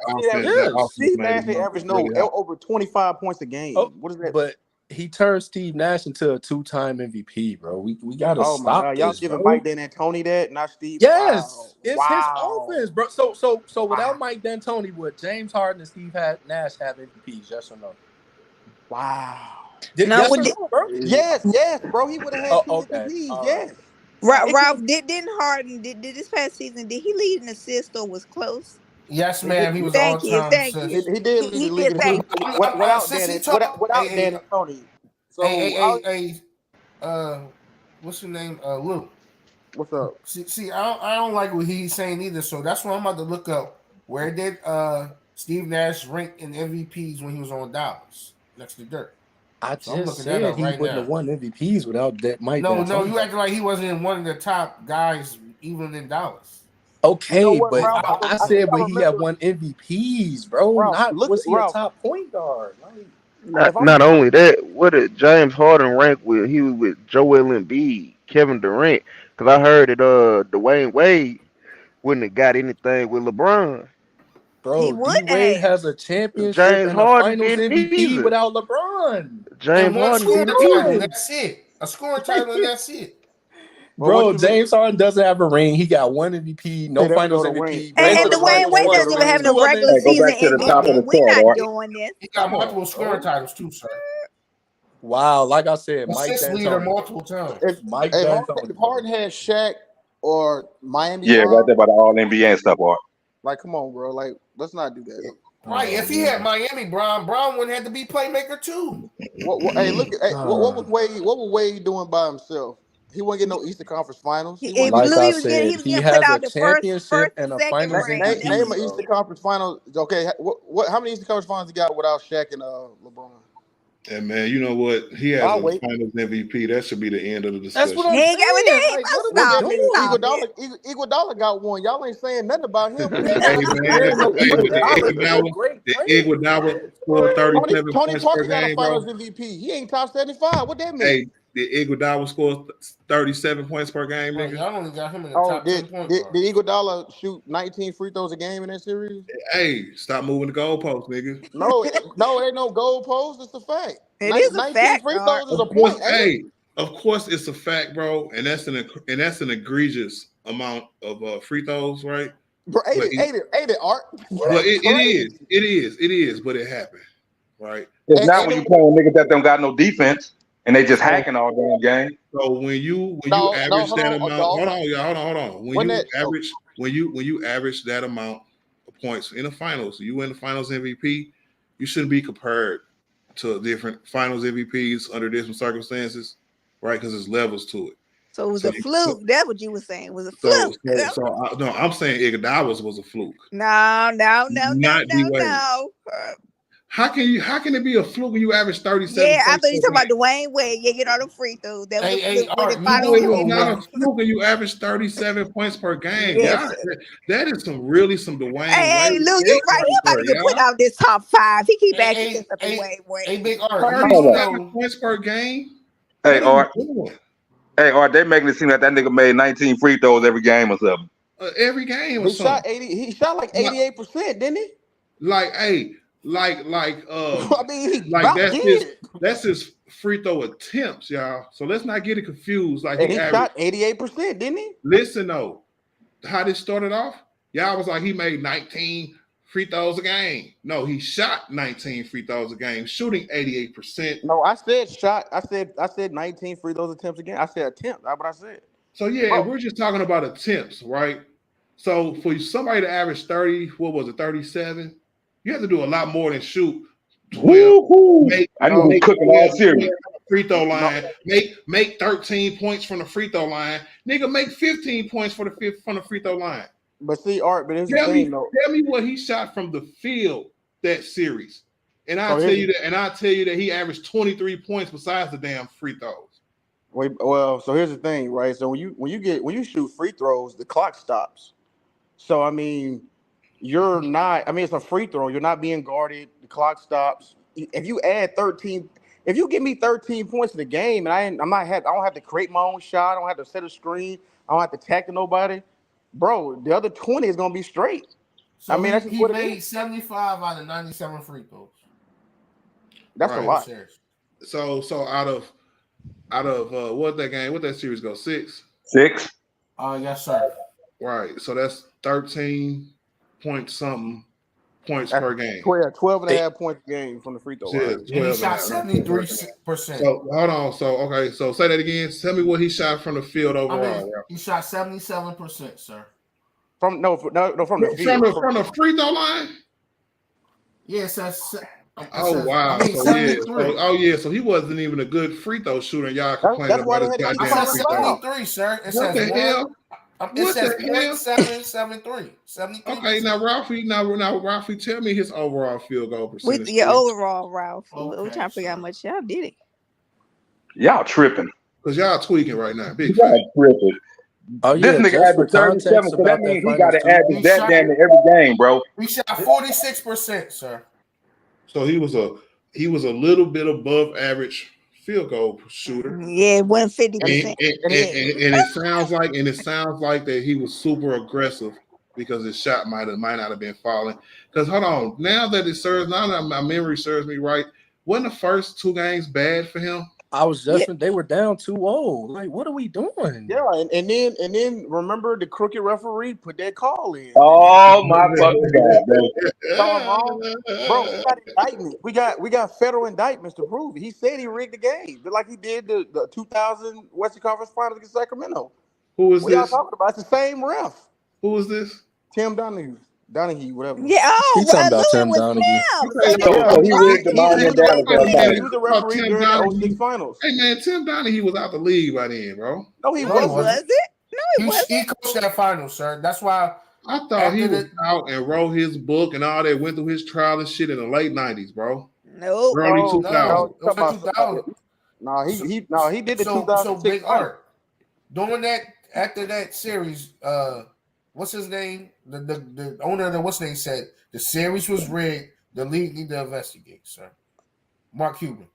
Speaker 17: Steve Nash averaged over 25 points a game. What is that?
Speaker 15: But he turned Steve Nash into a 2-time MVP, bro. We gotta stop
Speaker 17: my God. Y'all
Speaker 15: this,
Speaker 17: giving
Speaker 15: bro.
Speaker 17: Mike D'Antoni that, not Steve.
Speaker 15: Yes, it's his
Speaker 17: Wow.
Speaker 15: offense, bro. So without Mike D'Antoni, would James Harden and Steve Nash have MVPs? Yes or no?
Speaker 17: Wow.
Speaker 9: No,
Speaker 15: bro?
Speaker 17: Yes, bro. He would have had two MVPs. Yes.
Speaker 9: Ralph, didn't Harden did this past season? Did he lead an assist or was close?
Speaker 13: Yes, ma'am. He was
Speaker 9: Thank
Speaker 13: all
Speaker 9: you.
Speaker 13: time.
Speaker 9: Thank you.
Speaker 17: He did lead the league
Speaker 9: thank you.
Speaker 17: without D'Antoni. So
Speaker 13: what's your name? Lou.
Speaker 17: What's up?
Speaker 13: See, I don't like what he's saying either. So that's why I'm about to look up where did Steve Nash rank in MVPs when he was on Dallas next to Dirk.
Speaker 15: I just said he wouldn't have won MVPs without that Mike.
Speaker 13: No, you acting like he wasn't one of the top guys even in Dallas.
Speaker 15: Okay, but Ralph, I said when he had won MVPs, bro.
Speaker 19: Ralph,
Speaker 15: Was he a top point guard?
Speaker 19: Not only that, what did James Harden rank with? He was with Joel Embiid, Kevin Durant. Because I heard that Dwayne Wade wouldn't have got anything with LeBron.
Speaker 15: Bro, D-Wade has a championship
Speaker 19: James
Speaker 15: and
Speaker 19: Harden
Speaker 15: a finals
Speaker 19: didn't
Speaker 15: MVP
Speaker 19: either.
Speaker 15: without LeBron.
Speaker 19: James Harden didn't.
Speaker 13: That's it. A scoring title, and that's it.
Speaker 15: Bro, James Harden doesn't have a ring. He got one MVP, no finals MVP.
Speaker 9: And Dwayne Wade doesn't even have no regular season MVP. We're not doing this.
Speaker 13: He got multiple scoring titles too, sir.
Speaker 15: Wow, like I said, Mike
Speaker 13: Assist leader multiple times.
Speaker 17: If Harden had Shaq or Miami,
Speaker 10: right there by the All NBA and stuff, Art.
Speaker 17: Like, come on, bro. Like, let's not do that.
Speaker 13: Right. If he had Miami, Bron wouldn't have to be playmaker too.
Speaker 17: What was Wade doing by himself? He wasn't getting no Eastern Conference Finals.
Speaker 15: He has a championship and a finals MVP.
Speaker 17: Name an Eastern Conference Finals. Okay, how many Eastern Conference Finals he got without Shaq and LeBron?
Speaker 4: And man, you know what? He has a finals MVP. That should be the end of the discussion.
Speaker 17: That's what I'm saying. Iguodala got one. Y'all ain't saying nothing about him.
Speaker 4: Iguodala scored 37
Speaker 17: Tony
Speaker 4: points
Speaker 17: Parker
Speaker 4: per
Speaker 17: got a
Speaker 4: game,
Speaker 17: finals
Speaker 4: bro.
Speaker 17: MVP. He ain't top 75. What that mean?
Speaker 4: Hey, did Iguodala score 37 points per game, nigga?
Speaker 13: Y'all only got him in the top 10 point guard.
Speaker 17: Did Iguodala shoot 19 free throws a game in that series?
Speaker 4: Hey, stop moving the goalposts, nigga.
Speaker 17: No, it ain't no goalposts. It's a fact.
Speaker 9: It is a fact.
Speaker 17: 19 free throws is a point.
Speaker 4: Hey, of course it's a fact, bro, and that's an egregious amount of free throws, right?
Speaker 17: Bro, ain't it, Art?
Speaker 4: But it is, but it happened, right?
Speaker 10: It's not when you playing niggas that don't got no defense and they just hacking all damn game.
Speaker 4: So when you average that amount, hold on. When you average that amount of points in the finals, you win the finals MVP, you shouldn't be compared to different finals MVPs under different circumstances, right? Because there's levels to it.
Speaker 9: So it was a fluke. That's what you were saying. It was a fluke.
Speaker 4: No, I'm saying Iguodala was a fluke.
Speaker 9: No.
Speaker 4: How can it be a fluke when you average 37?
Speaker 9: Yeah, I thought you talking about Dwayne Wade. You get all the free throws. That was
Speaker 4: not a fluke when you average 37 points per game.
Speaker 9: Yes.
Speaker 4: That is some Dwayne
Speaker 9: Hey,
Speaker 4: Wade.
Speaker 9: Lou, you right. He about to get put out this top 5. He keep acting this up Dwayne Wade.
Speaker 13: Hey, big Art.
Speaker 4: 37 points per game.
Speaker 10: Hey, Art. They making it seem like that nigga made 19 free throws every game or something.
Speaker 4: Every game.
Speaker 17: He shot 80. He shot like 88%, didn't he?
Speaker 4: I mean, that's his free throw attempts, y'all. So let's not get it confused. Like
Speaker 17: he shot 88%, didn't he?
Speaker 4: Listen though, how this started off, y'all was like he made 19 free throws a game. No, he shot 19 free throws a game, shooting 88%.
Speaker 17: No, I said shot. I said 19 free throws attempts a game. I said attempt. That's what I said.
Speaker 4: So yeah, we're just talking about attempts, right? So for somebody to average 37, you have to do a lot more than shoot 12.
Speaker 10: I know who's cooking all series.
Speaker 4: free throw line. Make 13 points from the free throw line. Nigga, make 15 points from the free throw line.
Speaker 17: But see, Art, but here's the
Speaker 4: Tell
Speaker 17: thing, though.
Speaker 4: me what he shot from the field that series. And I'll
Speaker 17: So
Speaker 4: tell
Speaker 17: here's-
Speaker 4: you that he averaged 23 points besides the damn free throws.
Speaker 17: Well, so here's the thing, right? So when you shoot free throws, the clock stops. So I mean, you're not. I mean, it's a free throw. You're not being guarded. The clock stops. If you add 13, if you give me 13 points in the game, and I don't have to create my own shot. I don't have to set a screen. I don't have to tackle nobody, bro. The other 20 is gonna be straight.
Speaker 13: So
Speaker 17: I mean, that's just
Speaker 13: he
Speaker 17: what it
Speaker 13: made
Speaker 17: is.
Speaker 13: 75 out of 97 free throws.
Speaker 17: That's a lot.
Speaker 4: So out of what that game? What that series go? 6.
Speaker 10: 6.
Speaker 13: Yes, sir.
Speaker 4: Right. So that's 13 point something points per game.
Speaker 17: 12 and a half points a game from the free throw line.
Speaker 13: And he shot 73%.
Speaker 4: So hold on. So say that again. Tell me what he shot from the field overall.
Speaker 13: He shot 77%, sir.
Speaker 17: From the field.
Speaker 4: From the free throw line?
Speaker 13: Yes, that's.
Speaker 4: Oh wow! So he wasn't even a good free throw shooter. Y'all complaining about his goddamn free throw.
Speaker 13: 73, sir. It
Speaker 4: What
Speaker 13: says
Speaker 4: the hell?
Speaker 13: It says 0.773. 73.
Speaker 4: Okay, now Ralphie, tell me his overall field goal percentage.
Speaker 9: With your overall, Ralph. We're trying to figure out how much y'all did it.
Speaker 10: Y'all tripping.
Speaker 4: Because y'all tweaking right now. Big
Speaker 10: y'all tripping.
Speaker 13: Oh,
Speaker 10: this nigga averaged 37, so that means he got to average that damn in every game, bro.
Speaker 13: We shot 46%, sir.
Speaker 4: So he was a little bit above average field goal shooter.
Speaker 9: Yeah, 150%.
Speaker 4: And it sounds like that he was super aggressive because his shot might not have been falling. Because hold on, now that my memory serves me right, wasn't the first 2 games bad for him?
Speaker 15: I was just they were down 2-0. Like, what are we doing?
Speaker 17: Yeah, and then remember the crooked referee put that call in.
Speaker 10: Oh my fucking god, bro!
Speaker 17: Bro, we got indictments. We got federal indictments to prove it. He said he rigged the game, just like he did the 2000 Western Conference Finals against Sacramento.
Speaker 4: Who is
Speaker 17: what y'all
Speaker 4: this?
Speaker 17: talking about? It's the same ref.
Speaker 4: Who is this?
Speaker 17: Tim Donahue, whatever.
Speaker 9: Yeah,
Speaker 15: He talking about Tim Donahue.
Speaker 10: So he rigged the monument down.
Speaker 17: He was a referee during the 06 finals.
Speaker 4: Hey man, Tim Donahue was out the league by then, bro.
Speaker 17: No, he wasn't.
Speaker 9: Was it? No, it wasn't.
Speaker 13: He coached that final, sir. That's why
Speaker 4: I thought he was out and wrote his book and all that, went through his trial and shit in the late 90s, bro.
Speaker 9: Nope.
Speaker 4: Early 2000s.
Speaker 17: No, he did the 2006
Speaker 13: So Big Art, doing that after that series, what's his name? The owner of the what's his name said the series was rigged. The league need to investigate, sir. Mark Cuban.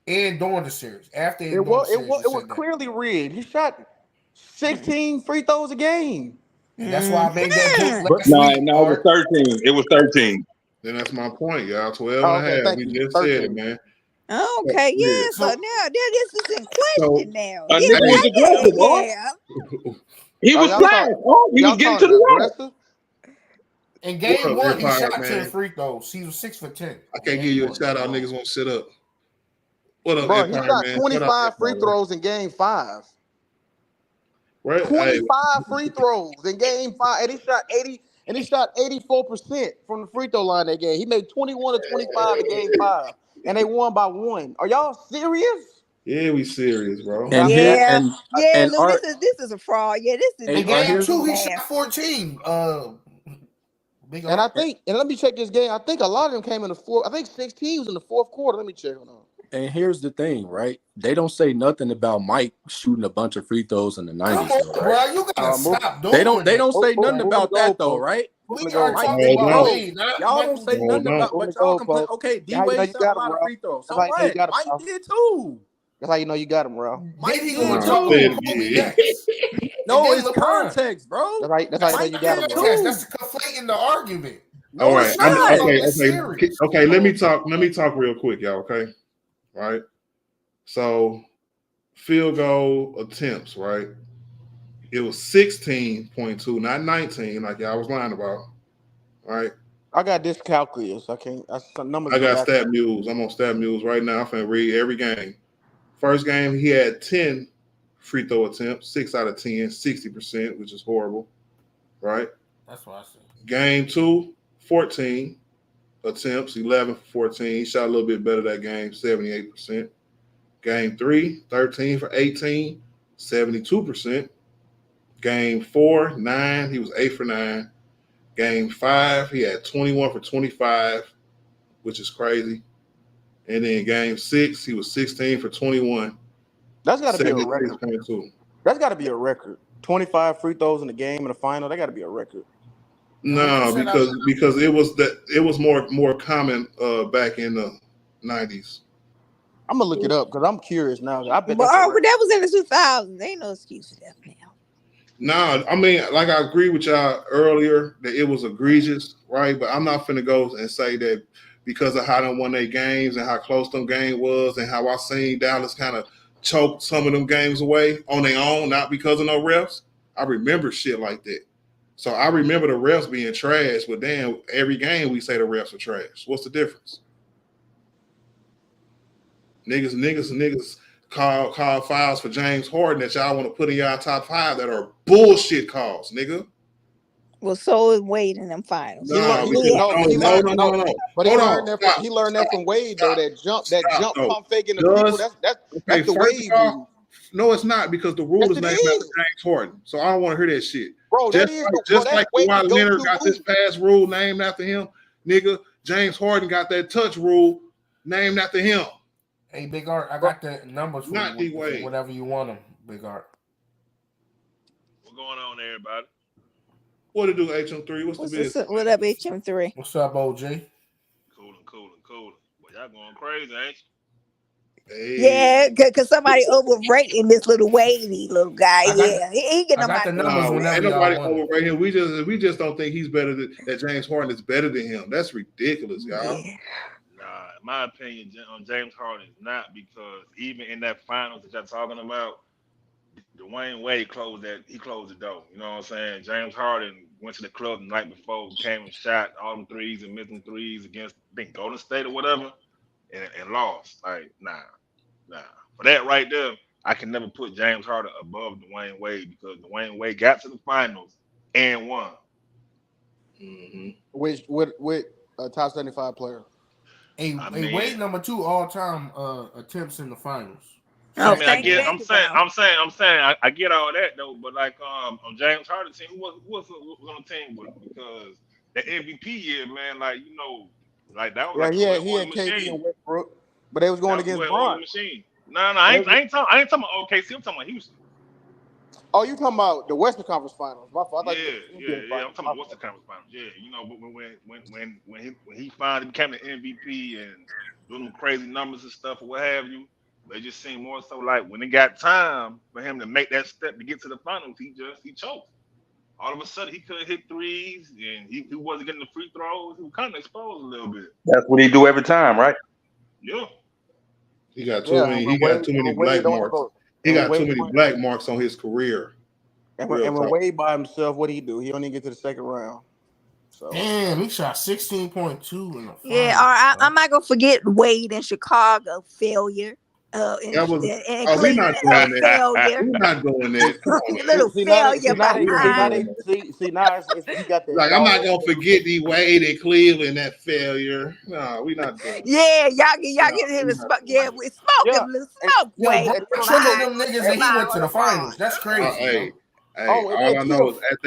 Speaker 13: And during the series, after
Speaker 17: it was clearly rigged. He shot 16 free throws a game.
Speaker 13: And that's why I made that joke.
Speaker 10: No, it was 13. It was 13.
Speaker 4: Then that's my point, y'all. 12 and a half. We just said it, man.
Speaker 9: Okay, yeah. So now this is in question now.
Speaker 10: A nigga was aggressive, boy. He was flying. He was getting to the line.
Speaker 13: In game 1, he shot
Speaker 4: man?
Speaker 13: 10 free throws. He was 6 for 10.
Speaker 4: I can't give you a shout out. Niggas won't sit up. What up,
Speaker 17: Bro,
Speaker 4: Empire,
Speaker 17: he shot
Speaker 4: man?
Speaker 17: 25 free throws in game 5.
Speaker 4: Right?
Speaker 17: 25 free throws in game 5, and he shot 84% from the free throw line that game. He made 21 of 25 in game 5, and they won by 1. Are y'all serious?
Speaker 4: Yeah, we serious, bro.
Speaker 9: Lou, this is a fraud. Yeah, this is.
Speaker 13: In game 2, he shot 14.
Speaker 17: And I think, and let me check this game. I think a lot of them came in the fourth. I think 16 was in the fourth quarter. Let me check. Hold on.
Speaker 15: And here's the thing, right? They don't say nothing about Mike shooting a bunch of free throws in the 90s.
Speaker 13: Come on, bro, you gotta stop doing
Speaker 15: They don't say nothing about that though, right?
Speaker 13: We are talking about Wade.
Speaker 15: Y'all don't say nothing about, but y'all complain. Okay, D-Wade shot a lot of free throws. So what? Mike did too.
Speaker 17: That's how you know you got him, bro.
Speaker 13: Mike did too.
Speaker 15: No, it's context, bro.
Speaker 17: That's how you know you got him, bro.
Speaker 13: That's conflating the argument.
Speaker 4: All right. Okay. Let me talk real quick, y'all. Okay. Right. So, field goal attempts. Right. It was 16.2, not 19, like y'all was lying about. Right.
Speaker 17: I got this calculus. I can't. Numbers.
Speaker 4: I got Stat Mules. I'm on Stat Mules right now. I'm finna read every game. First game, he had 10 free throw attempts, 6 out of 10, 60%, which is horrible. Right.
Speaker 13: That's what I said.
Speaker 4: Game 2, 14 attempts, 11 for 14. He shot a little bit better that game, 78%. Game 3, 13 for 18, 72%. Game 4, 9, he was 8 for 9. Game 5, he had 21 for 25, which is crazy. And then game 6, he was 16 for 21.
Speaker 17: That's got to be a record.
Speaker 4: 76.2.
Speaker 17: That's got to be a record. 25 free throws in the game in the final. That got to be a record.
Speaker 4: No, because it was more common back in the 90s.
Speaker 17: I'm gonna look it up because I'm curious now. I bet
Speaker 9: But
Speaker 17: that's a record.
Speaker 9: that was in the 2000s. Ain't no excuse for that now.
Speaker 4: No, I mean, like I agree with y'all earlier that it was egregious, right? But I'm not finna go and say that because of how they won their games and how close them game was and how I seen Dallas kind of choke some of them games away on their own, not because of no refs. I remember shit like that. So I remember the refs being trash, but then every game we say the refs are trash. What's the difference? Niggas call fouls for James Harden that y'all want to put in y'all top 5 that are bullshit calls, nigga.
Speaker 9: Well, so is Wade in them finals.
Speaker 4: No.
Speaker 17: But he learned that from Wade though. That jump pump faking the people. That's the Wade move.
Speaker 4: No, it's not because the rule is named after James Harden. So I don't want to hear that shit.
Speaker 17: Bro,
Speaker 4: just like Kawhi Leonard got this pass rule named after him, nigga. James Harden got that touch rule named after him.
Speaker 13: Hey, Big Art, I got the numbers for
Speaker 4: Not
Speaker 13: you.
Speaker 4: D-Wade.
Speaker 13: Whatever you want them, Big Art.
Speaker 2: What's going on, everybody?
Speaker 4: What to do, HM3? What's the business?
Speaker 9: What up, HM3?
Speaker 13: What's up, OG?
Speaker 2: Coolin'. Well, y'all going crazy, ain't you?
Speaker 4: Hey.
Speaker 9: Yeah, because somebody overrating this little wavy little guy. He getting them out
Speaker 4: Ain't nobody overrating him. We just don't think he's better than that. James Harden is better than him. That's ridiculous, y'all.
Speaker 2: Yeah. Nah, in my opinion, on James Harden is not, because even in that finals that y'all talking about, Dwayne Wade closed the door. You know what I'm saying? James Harden went to the club the night before, came and shot all them threes and missing threes against, I think, Golden State or whatever, and lost. Like, nah. For that right there, I can never put James Harden above Dwayne Wade, because Dwayne Wade got to the finals and won.
Speaker 4: Mm-hmm.
Speaker 17: With a top 75 player.
Speaker 13: Hey, Wade number 2 all time attempts in the finals.
Speaker 2: I mean, I get all that though, but like on James Harden team, who was on the team with him? Because the MVP year, man, like, you know, like that was like
Speaker 17: he had KD and Westbrook, but they was going against Bron.
Speaker 2: No, I ain't talking about OKC. I'm talking about Houston.
Speaker 17: Oh, you talking about the Western Conference Finals? My fault.
Speaker 2: Yeah. I'm talking about Western Conference Finals. Yeah, you know, but when he finally became the MVP and doing them crazy numbers and stuff or what have you, they just seemed more so like when it got time for him to make that step to get to the finals, he choked. All of a sudden, he couldn't hit threes and he wasn't getting the free throws. He was kind of exposed a little bit.
Speaker 10: That's what he do every time, right?
Speaker 2: Yeah.
Speaker 4: He got too many. He got too many black marks. He got too many black marks on his career.
Speaker 17: And when Wade by himself, what did he do? He only get to the second round. So.
Speaker 13: Damn, he shot 16.2 in the finals.
Speaker 9: Yeah, I'm not gonna forget Wade in Chicago failure.
Speaker 4: We're not doing that.
Speaker 9: Failure.
Speaker 4: We're not doing that.
Speaker 9: Little failure behind.
Speaker 17: See, now he got that.
Speaker 4: Like, I'm not gonna forget the Wade in Cleveland, that failure. No, we're not doing.
Speaker 9: Yeah, y'all get him to smoke. Yeah, we smoke him. Smoke Wade.
Speaker 13: Triple them niggas and he went to the finals. That's crazy.
Speaker 4: All I know is at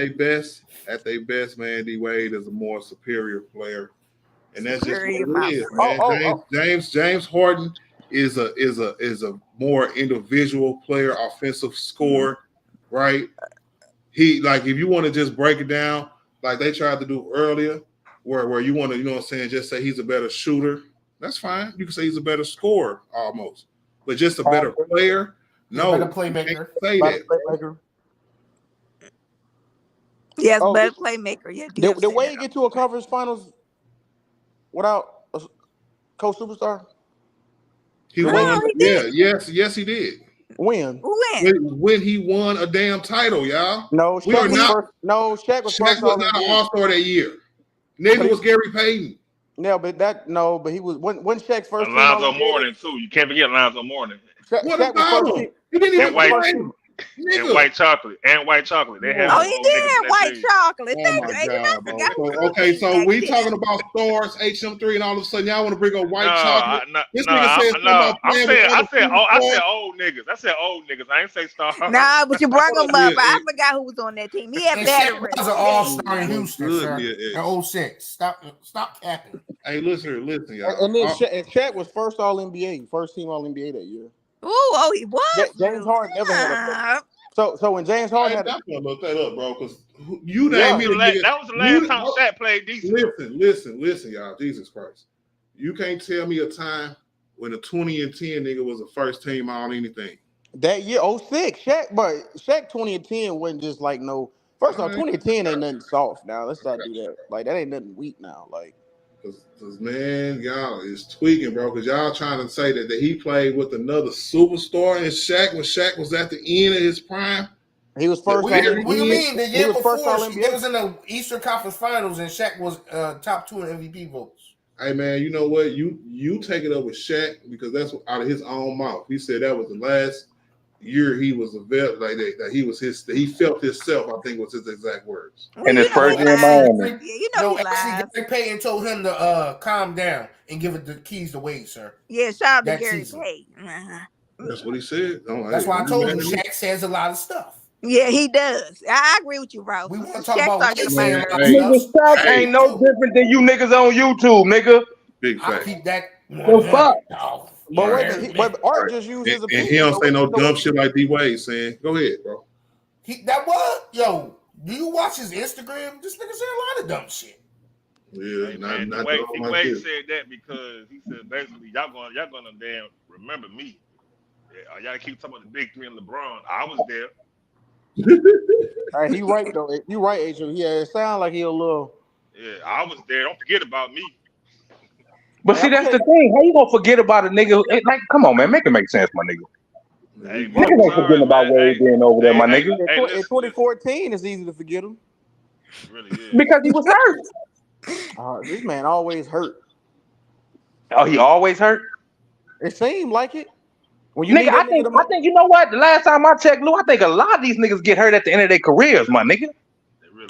Speaker 4: their best, man, D Wade is a more superior player, and that's just what it is, man. James Harden is a more individual player, offensive scorer, right? He, like, if you want to just break it down like they tried to do earlier, where you want to, you know what I'm saying, just say he's a better shooter, that's fine. You can say he's a better scorer almost, but just a better player. No,
Speaker 13: better playmaker.
Speaker 4: Say that.
Speaker 9: Yes, better playmaker. Yeah.
Speaker 17: Did Wade get to a conference finals without a Coach Superstar?
Speaker 4: He won. Yes, he did.
Speaker 17: When
Speaker 4: he won a damn title, y'all.
Speaker 17: No, Shaq was
Speaker 4: not an all-star that year. Neither was Gary Payton.
Speaker 17: But he was when Shaq's first.
Speaker 2: Alonzo Mourning too. You can't forget Alonzo Mourning.
Speaker 4: What about him? He didn't even play.
Speaker 2: And white chocolate. They had
Speaker 9: Oh,
Speaker 2: some
Speaker 9: he
Speaker 2: old
Speaker 9: did
Speaker 2: niggas in
Speaker 9: have
Speaker 2: that
Speaker 9: white
Speaker 2: team.
Speaker 9: chocolate.
Speaker 4: Oh
Speaker 9: Thank
Speaker 4: my
Speaker 9: you. Hey, you know, I
Speaker 4: God, bro.
Speaker 9: forgot
Speaker 4: So
Speaker 9: about the
Speaker 4: okay,
Speaker 9: team
Speaker 4: so
Speaker 9: back
Speaker 4: we
Speaker 9: then.
Speaker 4: talking about stars, HM3, and all of a sudden y'all want to bring up white
Speaker 2: No,
Speaker 4: chocolate. This nigga said something about
Speaker 2: I'm
Speaker 4: playing with
Speaker 2: saying,
Speaker 4: other people's
Speaker 2: I
Speaker 4: stars.
Speaker 2: said old niggas. I said old niggas. I ain't say stars.
Speaker 9: Nah, but you brought him
Speaker 4: Yeah,
Speaker 9: up. I forgot who was on that team. He had
Speaker 13: And Shaq
Speaker 9: veterans.
Speaker 13: was an
Speaker 9: Yeah.
Speaker 13: all-star in Houston,
Speaker 4: good,
Speaker 13: sir.
Speaker 4: yeah,
Speaker 13: In 06. Stop capping.
Speaker 4: Hey, listen, y'all.
Speaker 17: And then Shaq was first All NBA, first team All NBA that year.
Speaker 9: Oh, he was.
Speaker 17: James Harden never had a. So when James Harden had,
Speaker 4: I'm gonna look that up, bro, because you
Speaker 2: That
Speaker 4: name
Speaker 2: was
Speaker 4: me
Speaker 2: the
Speaker 4: the nigga.
Speaker 2: that was the last time Shaq played decent.
Speaker 4: Listen, y'all. Jesus Christ, you can't tell me a time when a 20 and 10 nigga was a first team All anything.
Speaker 17: that year 06, Shaq 20 and 10 wasn't just like no. First off, 20 and 10 ain't nothing soft now. Let's not do that. Like that ain't nothing weak now. Like.
Speaker 4: Cause man, y'all is tweaking, bro. Cause y'all trying to say that he played with another superstar and Shaq when Shaq was at the end of his prime.
Speaker 17: He was first.
Speaker 13: What do you mean? The year before, they was in the Eastern Conference Finals, and Shaq was top 2 in MVP votes.
Speaker 4: Hey man, you know what? You take it up with Shaq because that's out of his own mouth. He said that was the last year he was a vet, like that he felt himself. I think was his exact words.
Speaker 10: And his first year in Miami.
Speaker 9: Yeah, you know he lied.
Speaker 13: Actually, Gary Payton told him to calm down and give it the keys to Wade, sir.
Speaker 9: Yeah, shout out to
Speaker 13: That
Speaker 9: Gary
Speaker 13: season.
Speaker 9: Payton.
Speaker 4: That's what he said.
Speaker 13: That's why I told you Shaq says a lot of stuff.
Speaker 9: Yeah, he does. I agree with you, Ralph.
Speaker 13: We want to talk about
Speaker 9: Shaq
Speaker 13: Wade
Speaker 9: started
Speaker 13: saying a
Speaker 9: to
Speaker 13: lot
Speaker 9: mind.
Speaker 13: of stuff.
Speaker 10: Nigga, Shaq ain't no different than you niggas on YouTube, nigga.
Speaker 4: Big
Speaker 13: I'll
Speaker 4: fact.
Speaker 13: keep that.
Speaker 10: The fuck?
Speaker 17: But wait a minute, but Art just used his
Speaker 4: And
Speaker 17: opinion.
Speaker 4: he don't say no dumb shit like D Wade saying. Go ahead, bro.
Speaker 13: Yo, do you watch his Instagram? This nigga said a lot of dumb shit.
Speaker 4: Yeah,
Speaker 2: Hey,
Speaker 4: not
Speaker 2: man, Wade
Speaker 4: like this.
Speaker 2: said that because he said basically y'all gonna damn remember me. Yeah, y'all keep talking about the big 3 and LeBron. I was there.
Speaker 17: Hey, he right though. You right, Adrian. Yeah, it sounds like he a little.
Speaker 2: Yeah, I was there. Don't forget about me.
Speaker 10: But see, that's the thing. How you gonna forget about a nigga? Like, come on, man, make it make sense, my nigga.
Speaker 2: Hey,
Speaker 10: Niggas ain't forgetting about Wade being over there, my nigga.
Speaker 17: In 2014, it's easy to forget him.
Speaker 2: It really is.
Speaker 10: Because he was hurt.
Speaker 17: This man always hurt.
Speaker 10: Oh, he always hurt?
Speaker 17: It seemed like it. When you
Speaker 10: Nigga, I think you know what? The last time I checked, Lou, I think a lot of these niggas get hurt at the end of their careers, my nigga.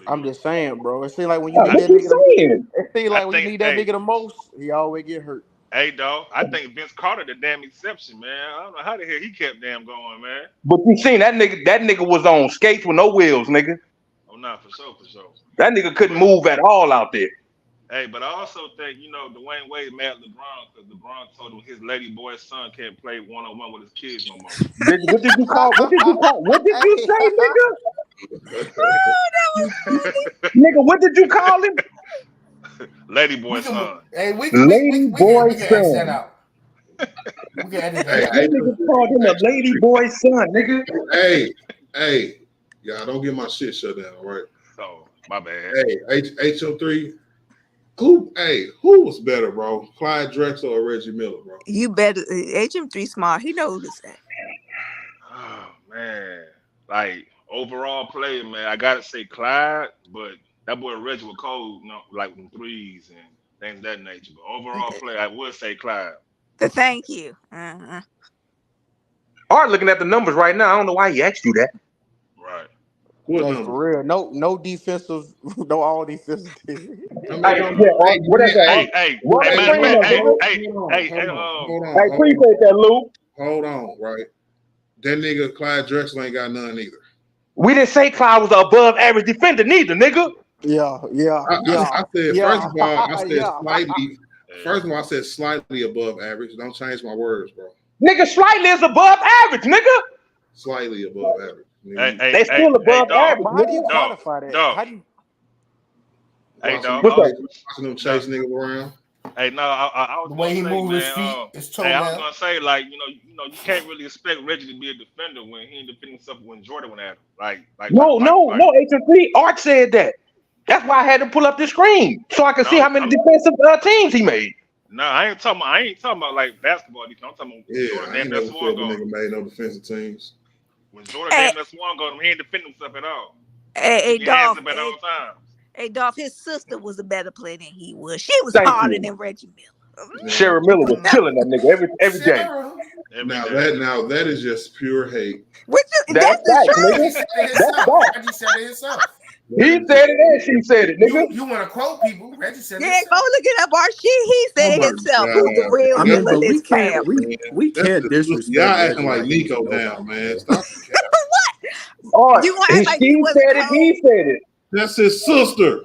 Speaker 17: I'm just saying, bro. It seems like when you
Speaker 10: What
Speaker 17: need that
Speaker 10: you
Speaker 17: nigga,
Speaker 10: saying?
Speaker 17: it seems like when you
Speaker 2: think-
Speaker 17: need that
Speaker 2: hey.
Speaker 17: nigga the most, he always get hurt.
Speaker 2: Hey, dog, I think Vince Carter the damn exception, man. I don't know how the hell he kept damn going, man.
Speaker 10: But you seen that nigga was on skates with no wheels, nigga.
Speaker 2: Oh, nah, for sure.
Speaker 10: That nigga couldn't move at all out there.
Speaker 2: Hey, but I also think, Dwayne Wade mad LeBron because LeBron told him his lady boy son can't play one-on-one with his kids no more.
Speaker 10: What did you say, nigga? Nigga, what did you call him?
Speaker 2: Lady boy son.
Speaker 13: Hey, we
Speaker 10: Lady boy
Speaker 13: can edit that
Speaker 10: son.
Speaker 13: out. We can edit
Speaker 10: That
Speaker 13: that out.
Speaker 10: nigga called him a lady boy son, nigga.
Speaker 4: Hey, y'all don't get my shit shut down, all right?
Speaker 2: Oh, my bad.
Speaker 4: Hey, HM3. Who was better, bro? Clyde Drexler or Reggie Miller, bro?
Speaker 9: You better. HM3 smart. He knows that.
Speaker 2: Oh, man. Like, overall play, man, I got to say Clyde, but that boy Reggie was cold, like with threes and things of that nature. But overall play, I would say Clyde.
Speaker 9: Thank you.
Speaker 10: Art looking at the numbers right now. I don't know why he asked you that.
Speaker 2: Right.
Speaker 17: Like, for real, no defensive, no all defensive team.
Speaker 10: What is that?
Speaker 2: Hey,
Speaker 10: appreciate that, Lou.
Speaker 4: Hold on, right? That nigga Clyde Drexler ain't got none either.
Speaker 10: We didn't say Clyde was an above average defender neither, nigga.
Speaker 4: I said, first of all, I said slightly. First of all, I said slightly above average. Don't change my words, bro.
Speaker 10: Nigga, slightly is above average, nigga.
Speaker 4: Slightly above average.
Speaker 10: They still above average.
Speaker 17: How do you quantify that? How do you?
Speaker 2: Hey, dog.
Speaker 4: Watching them chase niggas around.
Speaker 2: Hey, no, I was
Speaker 13: The way he
Speaker 2: gonna say,
Speaker 13: moved his
Speaker 2: man,
Speaker 13: feet, his toe
Speaker 2: I was
Speaker 13: down.
Speaker 2: gonna say, like, you can't really expect Reggie to be a defender when he ain't defending himself when Jordan went at him.
Speaker 10: No, HM3. Art said that. That's why I had to pull up the screen so I could see how many defensive teams he made.
Speaker 2: No, I ain't talking about like basketball defense. I'm talking about Jordan
Speaker 4: I ain't
Speaker 2: damn
Speaker 4: never
Speaker 2: near
Speaker 4: said
Speaker 2: swan
Speaker 4: the
Speaker 2: goal.
Speaker 4: nigga made no defensive teams.
Speaker 2: When Jordan damn near swan goal, he ain't defending himself at all.
Speaker 9: Hey,
Speaker 2: He hands
Speaker 9: Dolph.
Speaker 2: up at all times.
Speaker 9: Hey, Dolph. His sister was a better player than he was. She was
Speaker 10: Thank
Speaker 9: harder
Speaker 10: you.
Speaker 9: than Reggie Miller.
Speaker 10: Sherry Miller was killing that nigga every game.
Speaker 4: Now that is just pure hate.
Speaker 10: That's facts,
Speaker 13: Reggie
Speaker 10: nigga.
Speaker 13: said it
Speaker 10: That's
Speaker 13: himself.
Speaker 10: facts.
Speaker 13: Reggie said it himself.
Speaker 10: He said it and she said it, nigga.
Speaker 13: You want to quote people? Reggie said it
Speaker 9: Yeah,
Speaker 13: himself.
Speaker 9: go look it up. Our shit. He said
Speaker 4: Oh
Speaker 9: it
Speaker 4: my
Speaker 9: himself. Who's the
Speaker 4: God.
Speaker 9: real
Speaker 14: I
Speaker 9: nigga
Speaker 14: mean, but
Speaker 9: of
Speaker 14: we
Speaker 9: this
Speaker 14: can't
Speaker 9: family?
Speaker 14: we can't disrespect
Speaker 4: Y'all
Speaker 14: Reggie
Speaker 4: acting like
Speaker 14: he was a
Speaker 4: Nico now,
Speaker 14: nobody,
Speaker 4: man.
Speaker 14: bro.
Speaker 4: Stop the cap.
Speaker 10: All right,
Speaker 9: You gonna act like he
Speaker 10: she
Speaker 9: wasn't
Speaker 10: said it.
Speaker 9: cold?
Speaker 10: He said it.
Speaker 4: That's his sister.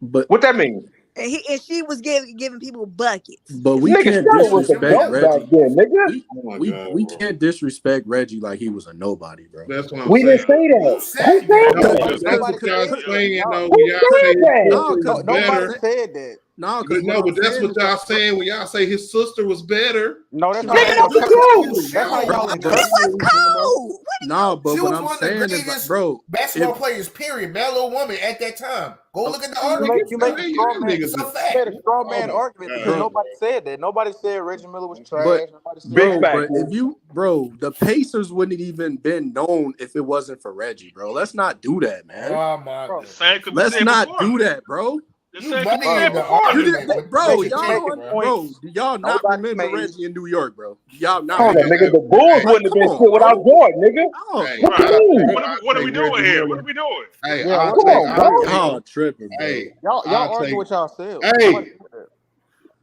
Speaker 14: But
Speaker 10: what that mean?
Speaker 9: And she was giving people buckets.
Speaker 14: But we
Speaker 10: Nigga,
Speaker 14: can't
Speaker 10: Stella was the
Speaker 14: disrespect
Speaker 10: GOAT back
Speaker 14: Reggie.
Speaker 10: then, nigga.
Speaker 14: We can't disrespect Reggie like he was a nobody, bro.
Speaker 4: That's what I'm
Speaker 10: We
Speaker 4: saying.
Speaker 10: didn't say that. Who said
Speaker 4: No,
Speaker 10: that?
Speaker 4: that's what y'all saying though. When
Speaker 10: Who
Speaker 4: y'all
Speaker 10: said
Speaker 4: say his
Speaker 10: that?
Speaker 4: sister was
Speaker 12: Nobody
Speaker 4: better.
Speaker 12: said that.
Speaker 14: No,
Speaker 4: But that's what y'all saying when y'all say his sister was better.
Speaker 12: No, that's not
Speaker 10: Nigga,
Speaker 12: how
Speaker 10: that's the truth.
Speaker 12: That's how y'all
Speaker 9: He was cold.
Speaker 14: No, but
Speaker 13: She
Speaker 14: what
Speaker 13: was
Speaker 14: I'm
Speaker 13: one of the
Speaker 14: saying is, like,
Speaker 13: greatest
Speaker 14: bro,
Speaker 13: basketball players, period, male or woman at that time. Go look at the
Speaker 12: You
Speaker 13: article.
Speaker 12: make a straw man.
Speaker 13: It's a
Speaker 12: You
Speaker 13: fact.
Speaker 12: made a straw
Speaker 4: Oh
Speaker 12: man
Speaker 4: my
Speaker 12: argument because
Speaker 14: bro,
Speaker 12: nobody said that. Nobody said Reggie Miller was trash.
Speaker 14: but
Speaker 12: Nobody said
Speaker 10: Big fact,
Speaker 14: but
Speaker 10: man.
Speaker 14: if you, bro, the Pacers wouldn't even been known if it wasn't for Reggie, bro. Let's not do that, man.
Speaker 13: Oh my
Speaker 2: The
Speaker 13: god.
Speaker 2: same could be
Speaker 14: Let's
Speaker 2: said
Speaker 14: not
Speaker 2: before.
Speaker 14: do that, bro.
Speaker 2: The
Speaker 13: You
Speaker 2: same could be
Speaker 13: muddying
Speaker 2: said
Speaker 13: the
Speaker 2: before.
Speaker 13: argument
Speaker 2: Nigga.
Speaker 13: with
Speaker 14: Bro,
Speaker 13: Reggie
Speaker 14: y'all
Speaker 13: Miller,
Speaker 14: don't,
Speaker 13: bro.
Speaker 14: bro, do y'all not
Speaker 12: Nobody
Speaker 14: remember
Speaker 12: made.
Speaker 14: Reggie in New York, bro? Do y'all not
Speaker 10: Hold on,
Speaker 14: remember?
Speaker 10: nigga. The Bulls
Speaker 14: Like,
Speaker 10: wouldn't have
Speaker 14: come
Speaker 10: been
Speaker 14: on,
Speaker 10: shit without
Speaker 14: bro.
Speaker 10: Jordan, nigga.
Speaker 14: Oh,
Speaker 4: Hey,
Speaker 10: What
Speaker 2: Right.
Speaker 10: you mean?
Speaker 2: What are we
Speaker 4: take
Speaker 2: doing
Speaker 4: Reggie
Speaker 2: here?
Speaker 4: Miller.
Speaker 2: What are we doing?
Speaker 4: Hey,
Speaker 12: Yeah,
Speaker 4: I'll
Speaker 12: what
Speaker 10: Come
Speaker 4: take.
Speaker 10: on, bro.
Speaker 14: y'all tripping, bro.
Speaker 4: Hey,
Speaker 12: y'all
Speaker 4: I'll
Speaker 12: arguing
Speaker 4: take.
Speaker 12: with yourselves.
Speaker 10: Hey.
Speaker 12: Nobody said that.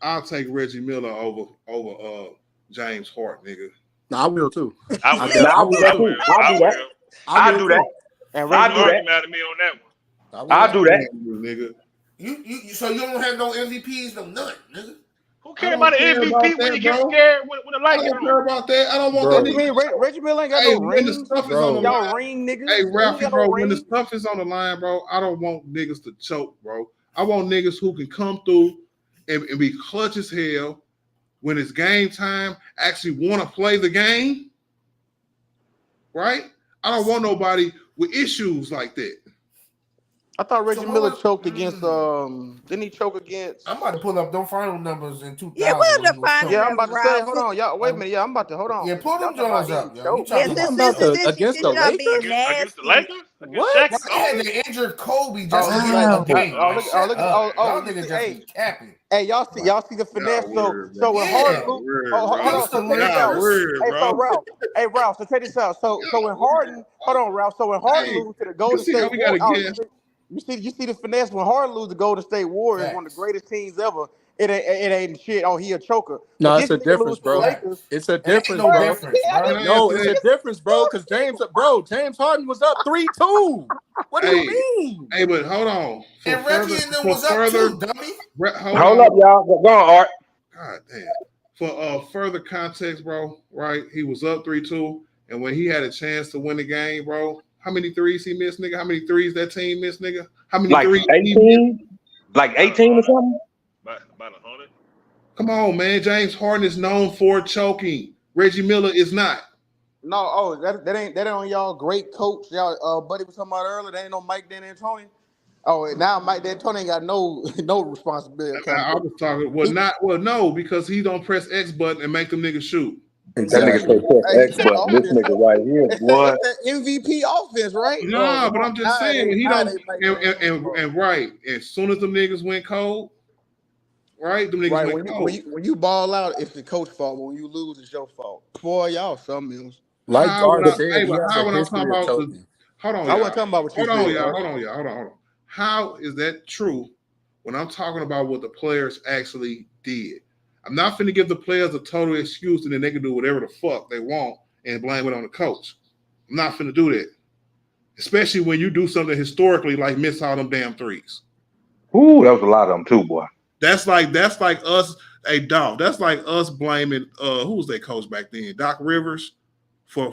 Speaker 4: I'll take Reggie Miller over James Hart, nigga.
Speaker 14: No, I will too.
Speaker 2: I
Speaker 14: I
Speaker 2: will.
Speaker 14: will.
Speaker 10: Nah,
Speaker 14: I
Speaker 10: I'll do
Speaker 14: will
Speaker 10: that
Speaker 2: I
Speaker 14: too.
Speaker 10: too.
Speaker 2: will.
Speaker 10: I'll
Speaker 2: I
Speaker 10: do that.
Speaker 2: will.
Speaker 10: I'll do that.
Speaker 12: And
Speaker 2: You
Speaker 10: I'll
Speaker 12: Reggie
Speaker 10: do
Speaker 2: can
Speaker 10: that.
Speaker 2: argue out of me on that one.
Speaker 14: I will
Speaker 10: I'll
Speaker 14: too.
Speaker 10: do that.
Speaker 4: Nigga.
Speaker 13: You so you don't have no MVPs, no none, nigga.
Speaker 2: Who
Speaker 4: I
Speaker 2: cares
Speaker 4: don't
Speaker 2: about an
Speaker 4: care about
Speaker 2: MVP when
Speaker 4: that,
Speaker 2: you get
Speaker 4: bro.
Speaker 2: scared when the
Speaker 4: I
Speaker 2: light get
Speaker 4: don't care
Speaker 2: on?
Speaker 4: about that. I don't want that
Speaker 12: What you
Speaker 14: Bro,
Speaker 12: mean?
Speaker 4: nigga.
Speaker 12: Reggie Miller ain't got
Speaker 4: Hey,
Speaker 12: no
Speaker 4: when the
Speaker 12: rings.
Speaker 4: stuff is on the
Speaker 14: bro.
Speaker 12: Y'all
Speaker 4: line.
Speaker 12: ring niggas.
Speaker 4: Hey,
Speaker 12: He ain't
Speaker 4: Ralphie,
Speaker 12: got
Speaker 4: bro,
Speaker 12: no
Speaker 4: when the
Speaker 12: rings.
Speaker 4: stuff is on the line, bro, I don't want niggas to choke, bro. I want niggas who can come through and be clutch as hell when it's game time, actually want to play the game, right? I don't want nobody with issues like that.
Speaker 12: I thought Reggie
Speaker 13: So what
Speaker 12: Miller
Speaker 13: was
Speaker 12: choked against. Didn't he choke against?
Speaker 13: I'm about to pull up them final numbers in 2000
Speaker 9: Yeah, we'll
Speaker 13: when he was
Speaker 9: define it
Speaker 12: Yeah,
Speaker 13: choking.
Speaker 12: I'm
Speaker 9: as
Speaker 12: about to say. Hold
Speaker 9: Ralph.
Speaker 12: on, y'all. Wait a minute. Yeah, I'm about to hold on.
Speaker 13: Yeah, pull
Speaker 12: Y'all
Speaker 13: them
Speaker 12: talking about
Speaker 13: Jones
Speaker 12: he
Speaker 13: up, yo. You
Speaker 12: choked?
Speaker 9: Yeah,
Speaker 13: talking
Speaker 14: You talking
Speaker 13: about
Speaker 14: about against the
Speaker 9: y'all being
Speaker 14: Lakers?
Speaker 2: Against the
Speaker 9: nasty.
Speaker 2: Lakers? Against
Speaker 14: What?
Speaker 2: Shaq's
Speaker 13: They had
Speaker 2: Kobe?
Speaker 13: the injured Kobe just
Speaker 12: Oh,
Speaker 13: to
Speaker 12: look
Speaker 13: get
Speaker 12: at
Speaker 13: a game.
Speaker 12: oh,
Speaker 13: Like,
Speaker 12: look,
Speaker 13: shut up.
Speaker 12: oh,
Speaker 13: Y'all
Speaker 12: you
Speaker 13: niggas
Speaker 12: see,
Speaker 13: just
Speaker 12: hey,
Speaker 13: be capping.
Speaker 12: hey, y'all see the finesse.
Speaker 4: Y'all
Speaker 12: So,
Speaker 4: weird,
Speaker 12: so
Speaker 4: bro.
Speaker 12: when Harden
Speaker 13: Yeah.
Speaker 12: lose,
Speaker 4: Weird,
Speaker 12: oh,
Speaker 4: bro.
Speaker 12: hold on.
Speaker 13: Used to
Speaker 12: So check this
Speaker 13: win
Speaker 4: Y'all
Speaker 12: out.
Speaker 13: first.
Speaker 4: weird,
Speaker 12: Hey, so
Speaker 4: bro.
Speaker 12: Ralph. So check this out. So when Harden, hold on, Ralph. So when Harden
Speaker 4: Hey,
Speaker 12: lose to the
Speaker 4: you
Speaker 12: Golden
Speaker 4: see how
Speaker 12: State
Speaker 4: we got to
Speaker 12: Warriors,
Speaker 4: guess?
Speaker 12: you see the finesse when Harden lose to Golden State Warriors, one of the
Speaker 13: Facts.
Speaker 12: greatest teams ever. It ain't shit. Oh, he a choker. But
Speaker 14: No,
Speaker 12: this
Speaker 14: it's a
Speaker 12: nigga lose
Speaker 14: difference,
Speaker 12: to the
Speaker 14: bro.
Speaker 12: Lakers.
Speaker 13: Facts.
Speaker 14: It's a
Speaker 13: It ain't
Speaker 14: difference,
Speaker 13: no
Speaker 12: What?
Speaker 14: bro.
Speaker 13: difference,
Speaker 4: Can
Speaker 13: bro.
Speaker 4: I
Speaker 14: No,
Speaker 4: answer
Speaker 14: it's
Speaker 4: that?
Speaker 14: a difference, bro. Because James Harden was up 3-2. What do you
Speaker 4: Hey,
Speaker 14: mean?
Speaker 4: hey, but hold on.
Speaker 13: And Reggie and them
Speaker 4: For
Speaker 13: was up
Speaker 4: further,
Speaker 13: too, dummy.
Speaker 4: hold
Speaker 10: Hold
Speaker 4: on.
Speaker 10: up, y'all. Go on, Art.
Speaker 4: God damn. For further context, bro, right? He was up 3-2, and when he had a chance to win the game, bro, how many threes he missed, nigga? How many threes that team missed, nigga? How many
Speaker 10: Like
Speaker 4: threes he missed?
Speaker 10: 18? Like
Speaker 2: About
Speaker 10: 18 or
Speaker 2: 100.
Speaker 10: something?
Speaker 2: About 100.
Speaker 4: Come on, man. James Harden is known for choking. Reggie Miller is not.
Speaker 12: No, that ain't on y'all great coach. Y'all buddy was talking about earlier. That ain't no Mike D'Antoni. Oh, and now Mike D'Antoni ain't got no responsibility.
Speaker 4: I was talking. No, because he don't press X button and make them niggas shoot.
Speaker 10: That nigga
Speaker 14: Exactly.
Speaker 10: say press
Speaker 12: Hey, he
Speaker 10: X
Speaker 12: said
Speaker 10: button. This
Speaker 12: offense.
Speaker 10: nigga right here,
Speaker 12: It's
Speaker 10: boy.
Speaker 12: that MVP offense, right?
Speaker 4: Nah, but I'm just saying when he
Speaker 12: Now
Speaker 4: don't
Speaker 12: they Mike D'Antoni.
Speaker 4: and right. As soon as them niggas went cold, right? Them niggas
Speaker 12: Right,
Speaker 4: went cold.
Speaker 12: when you ball out, it's the coach's fault. But when you lose, it's your fault. Boy, y'all something else.
Speaker 14: Like
Speaker 4: How
Speaker 14: Art
Speaker 4: when
Speaker 14: said, he has a
Speaker 4: I'm talking
Speaker 14: history of
Speaker 4: about
Speaker 14: choking.
Speaker 4: hold on,
Speaker 12: I
Speaker 4: y'all.
Speaker 12: wasn't talking about what you said.
Speaker 4: Hold on. How is that true when I'm talking about what the players actually did? I'm not finna give the players a total excuse and then they can do whatever the fuck they want and blame it on the coach. I'm not finna do that. Especially when you do something historically like miss all them damn threes.
Speaker 10: Ooh, that was a lot of them too, boy.
Speaker 4: That's like us, hey dog. That's like us blaming who was that coach back then? Doc Rivers for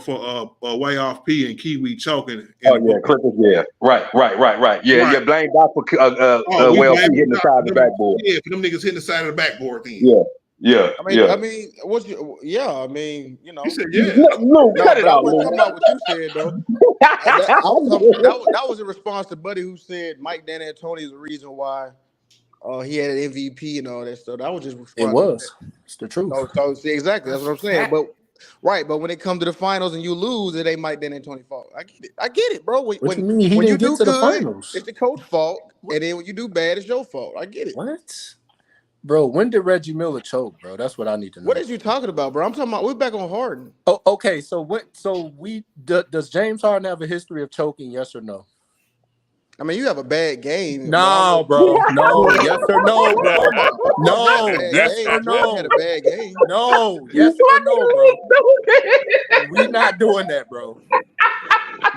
Speaker 4: way off P and Kiwi choking.
Speaker 10: Oh yeah, Clippers. Yeah, right. Yeah,
Speaker 4: Right.
Speaker 10: yeah. Blame Doc for
Speaker 4: We
Speaker 10: well
Speaker 4: blame
Speaker 10: hitting the
Speaker 4: Doc
Speaker 10: side of the
Speaker 4: for them,
Speaker 10: backboard.
Speaker 4: yeah, for them niggas hitting the side of the backboard then.
Speaker 10: Yeah.
Speaker 12: I mean, you know.
Speaker 4: You said yeah.
Speaker 10: No, cut
Speaker 12: but
Speaker 10: it
Speaker 12: I
Speaker 10: out,
Speaker 12: wasn't
Speaker 10: Lou.
Speaker 12: talking about what you said though. That was a response to Buddy who said Mike D'Antoni is the reason why he had an MVP and all that stuff. That was just
Speaker 14: It
Speaker 12: responding.
Speaker 14: was. It's the truth.
Speaker 12: So see, exactly, that's what I'm saying. But when it comes to the finals and you lose, it ain't Mike D'Antoni's fault. I get it, bro.
Speaker 14: What you mean? He
Speaker 12: When you
Speaker 14: didn't get
Speaker 12: do
Speaker 14: to the
Speaker 12: good,
Speaker 14: finals.
Speaker 12: it's the coach's fault, and then when you do bad, it's your fault. I get it.
Speaker 14: What?
Speaker 15: Bro, when did Reggie Miller choke, bro? That's what I need to know.
Speaker 17: What is you talking about, bro? I'm talking about we're back on Harden.
Speaker 15: Oh, okay. So does James Harden have a history of choking? Yes or no?
Speaker 17: I mean, you have a bad game.
Speaker 15: No, bro. No. Yes or no, bro? No.
Speaker 17: Bad
Speaker 15: Yes
Speaker 17: game.
Speaker 15: or
Speaker 17: You
Speaker 15: no?
Speaker 17: had a bad game.
Speaker 15: No. Yes or no, bro? We not doing that, bro.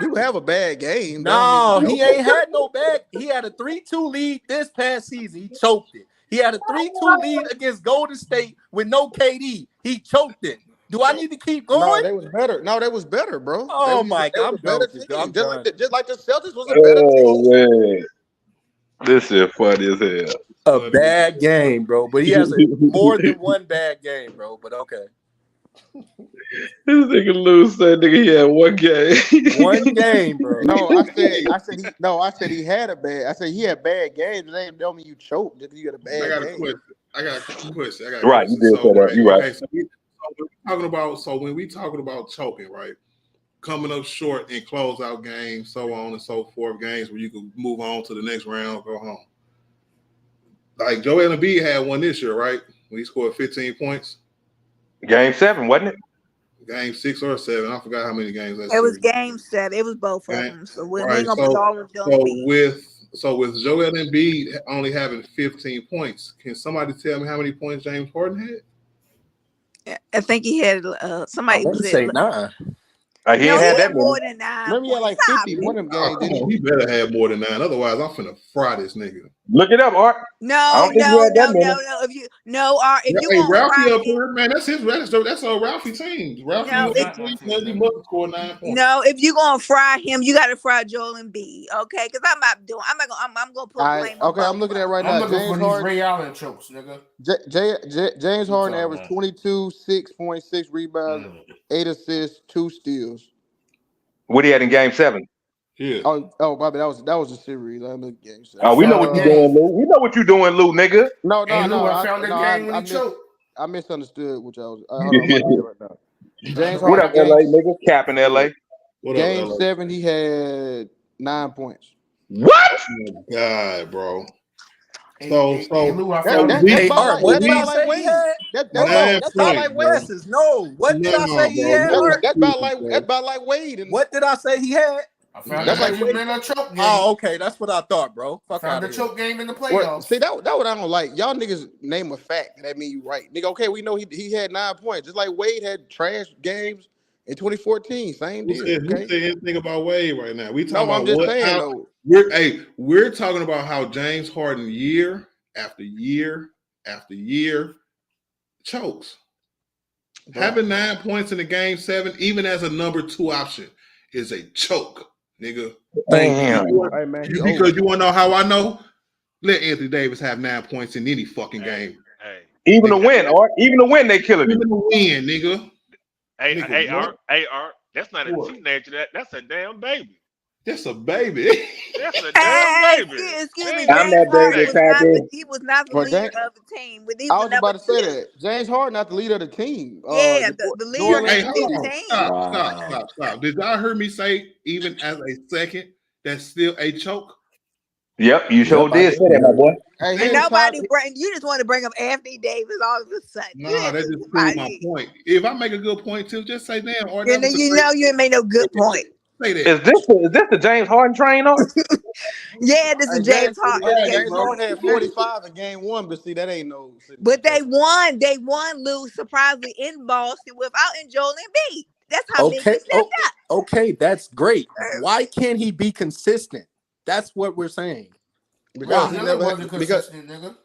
Speaker 17: You have a bad game.
Speaker 15: No, he ain't had no bad. He had a 3-2 lead this past season. He choked it. He had a 3-2 lead against Golden State with no KD. He choked it. Do I need to keep going?
Speaker 17: No, they was better. No, they was better, bro.
Speaker 15: Oh my
Speaker 17: They
Speaker 15: God,
Speaker 17: was a better
Speaker 15: I'm
Speaker 17: team.
Speaker 15: done.
Speaker 17: Just like the Celtics was a better team.
Speaker 10: Oh man, this shit funny as hell.
Speaker 15: A bad game, bro. But he has more than one bad game, bro. But okay.
Speaker 10: This nigga Lou said nigga he had one game.
Speaker 15: One game, bro.
Speaker 17: No, I said he had a bad. I said he had bad games. It ain't tell me you choked because you had a bad
Speaker 4: I got
Speaker 17: game.
Speaker 4: a question. I got a question.
Speaker 10: Right, you did say that. You right.
Speaker 4: Okay, so when we talking about choking, right? Coming up short in closeout games, so on and so forth, games where you can move on to the next round, go home. Like Joel Embiid had one this year, right? When he scored 15 points.
Speaker 10: Game 7, wasn't it?
Speaker 4: Game 6 or 7. I forgot how many games that
Speaker 9: It was
Speaker 4: series.
Speaker 9: game 7. It was both of them. So we
Speaker 4: Right.
Speaker 9: ain't gonna put all of them.
Speaker 4: With Joel Embiid only having 15 points, can somebody tell me how many points James Harden had?
Speaker 9: I think he had somebody
Speaker 15: Let's say 9.
Speaker 10: He had that
Speaker 9: more than 9.
Speaker 17: Remember, he had like 50 one of them games.
Speaker 4: Oh, he better have more than 9. Otherwise, I'm finna fry this nigga.
Speaker 10: Look it up, Art.
Speaker 9: No. If you
Speaker 4: Ralphie up here, man, that's a Ralphie team. Ralphie must score 9 points.
Speaker 9: No, if you gonna fry him, you gotta fry Joel Embiid, okay? Because I'm gonna put blame on
Speaker 17: okay, I'm looking at it right now.
Speaker 13: I'm looking
Speaker 17: James
Speaker 13: for these
Speaker 17: Harden,
Speaker 13: Ray Allen chokes, nigga.
Speaker 17: James Harden averaged 22, 6.6 rebounds, 8 assists, 2 steals.
Speaker 10: What he had in Game 7?
Speaker 4: Yeah.
Speaker 17: Oh, Bobby, that was a series. I looked Game 7.
Speaker 10: Oh, we know what you're doing, Lou. We know what you're doing, Lou, nigga.
Speaker 17: No.
Speaker 13: I found the game when he choked.
Speaker 17: I misunderstood what y'all was. Hold on, I'm looking at it right now. James
Speaker 10: What
Speaker 17: Harden,
Speaker 10: up, LA, nigga? Cap in LA.
Speaker 17: Game 7, he had 9 points.
Speaker 10: What?
Speaker 4: Oh my God, bro.
Speaker 17: That's about like Wade. That's about like Wade.
Speaker 15: No, what did I say he had?
Speaker 17: That's about like Wade.
Speaker 15: What did I say he had?
Speaker 13: I found
Speaker 17: that's like
Speaker 13: choke game.
Speaker 15: Oh, okay, that's what I thought, bro. Fuck
Speaker 13: Found
Speaker 15: out
Speaker 13: the choke game in the playoffs.
Speaker 17: Well, see, that what I don't like. Y'all niggas name a fact, and that mean you right. Nigga, okay, we know he had 9 points. Just like Wade had trash games in 2014. Same deal.
Speaker 4: Who said anything about Wade right now? We talking
Speaker 17: I'm
Speaker 4: about
Speaker 17: just saying though.
Speaker 4: We're talking about how James Harden year after year after year chokes. Bro. Having 9 points in the Game 7, even as a number 2 option, is a choke, nigga.
Speaker 10: Damn.
Speaker 4: Because you want to know how I know? Let Anthony Davis have 9 points in any fucking game.
Speaker 10: Even to win, Art. Even to win, they killing him.
Speaker 4: Even to win, nigga.
Speaker 2: Hey, Art. That's not a teenager. That's a damn baby.
Speaker 4: That's a baby.
Speaker 2: That's a damn baby.
Speaker 9: Excuse me.
Speaker 10: I'm that baby.
Speaker 9: He was not the leader of the team.
Speaker 17: I was about to say that. James Harden not the leader of the team.
Speaker 9: The leader of the team.
Speaker 4: Stop. Did y'all hear me say even as a second, that's still a choke?
Speaker 10: Yep, you sure did say that, my boy.
Speaker 9: And nobody you just want to bring up Anthony Davis all of a sudden.
Speaker 4: No, that just proved my point. If I make a good point too, just say damn. Or
Speaker 9: and then you ain't made no good point.
Speaker 4: Say that.
Speaker 10: Is this the James Harden train, Art?
Speaker 9: Yeah, this is James Harden.
Speaker 17: James Harden had 45 in Game 1, but see, that ain't no.
Speaker 9: But they won. They won, lose surprisingly in Boston without Joel Embiid. That's how big he stepped up.
Speaker 15: Okay, that's great. Why can't he be consistent? That's what we're saying.
Speaker 17: Because
Speaker 13: he never wasn't consistent, nigga.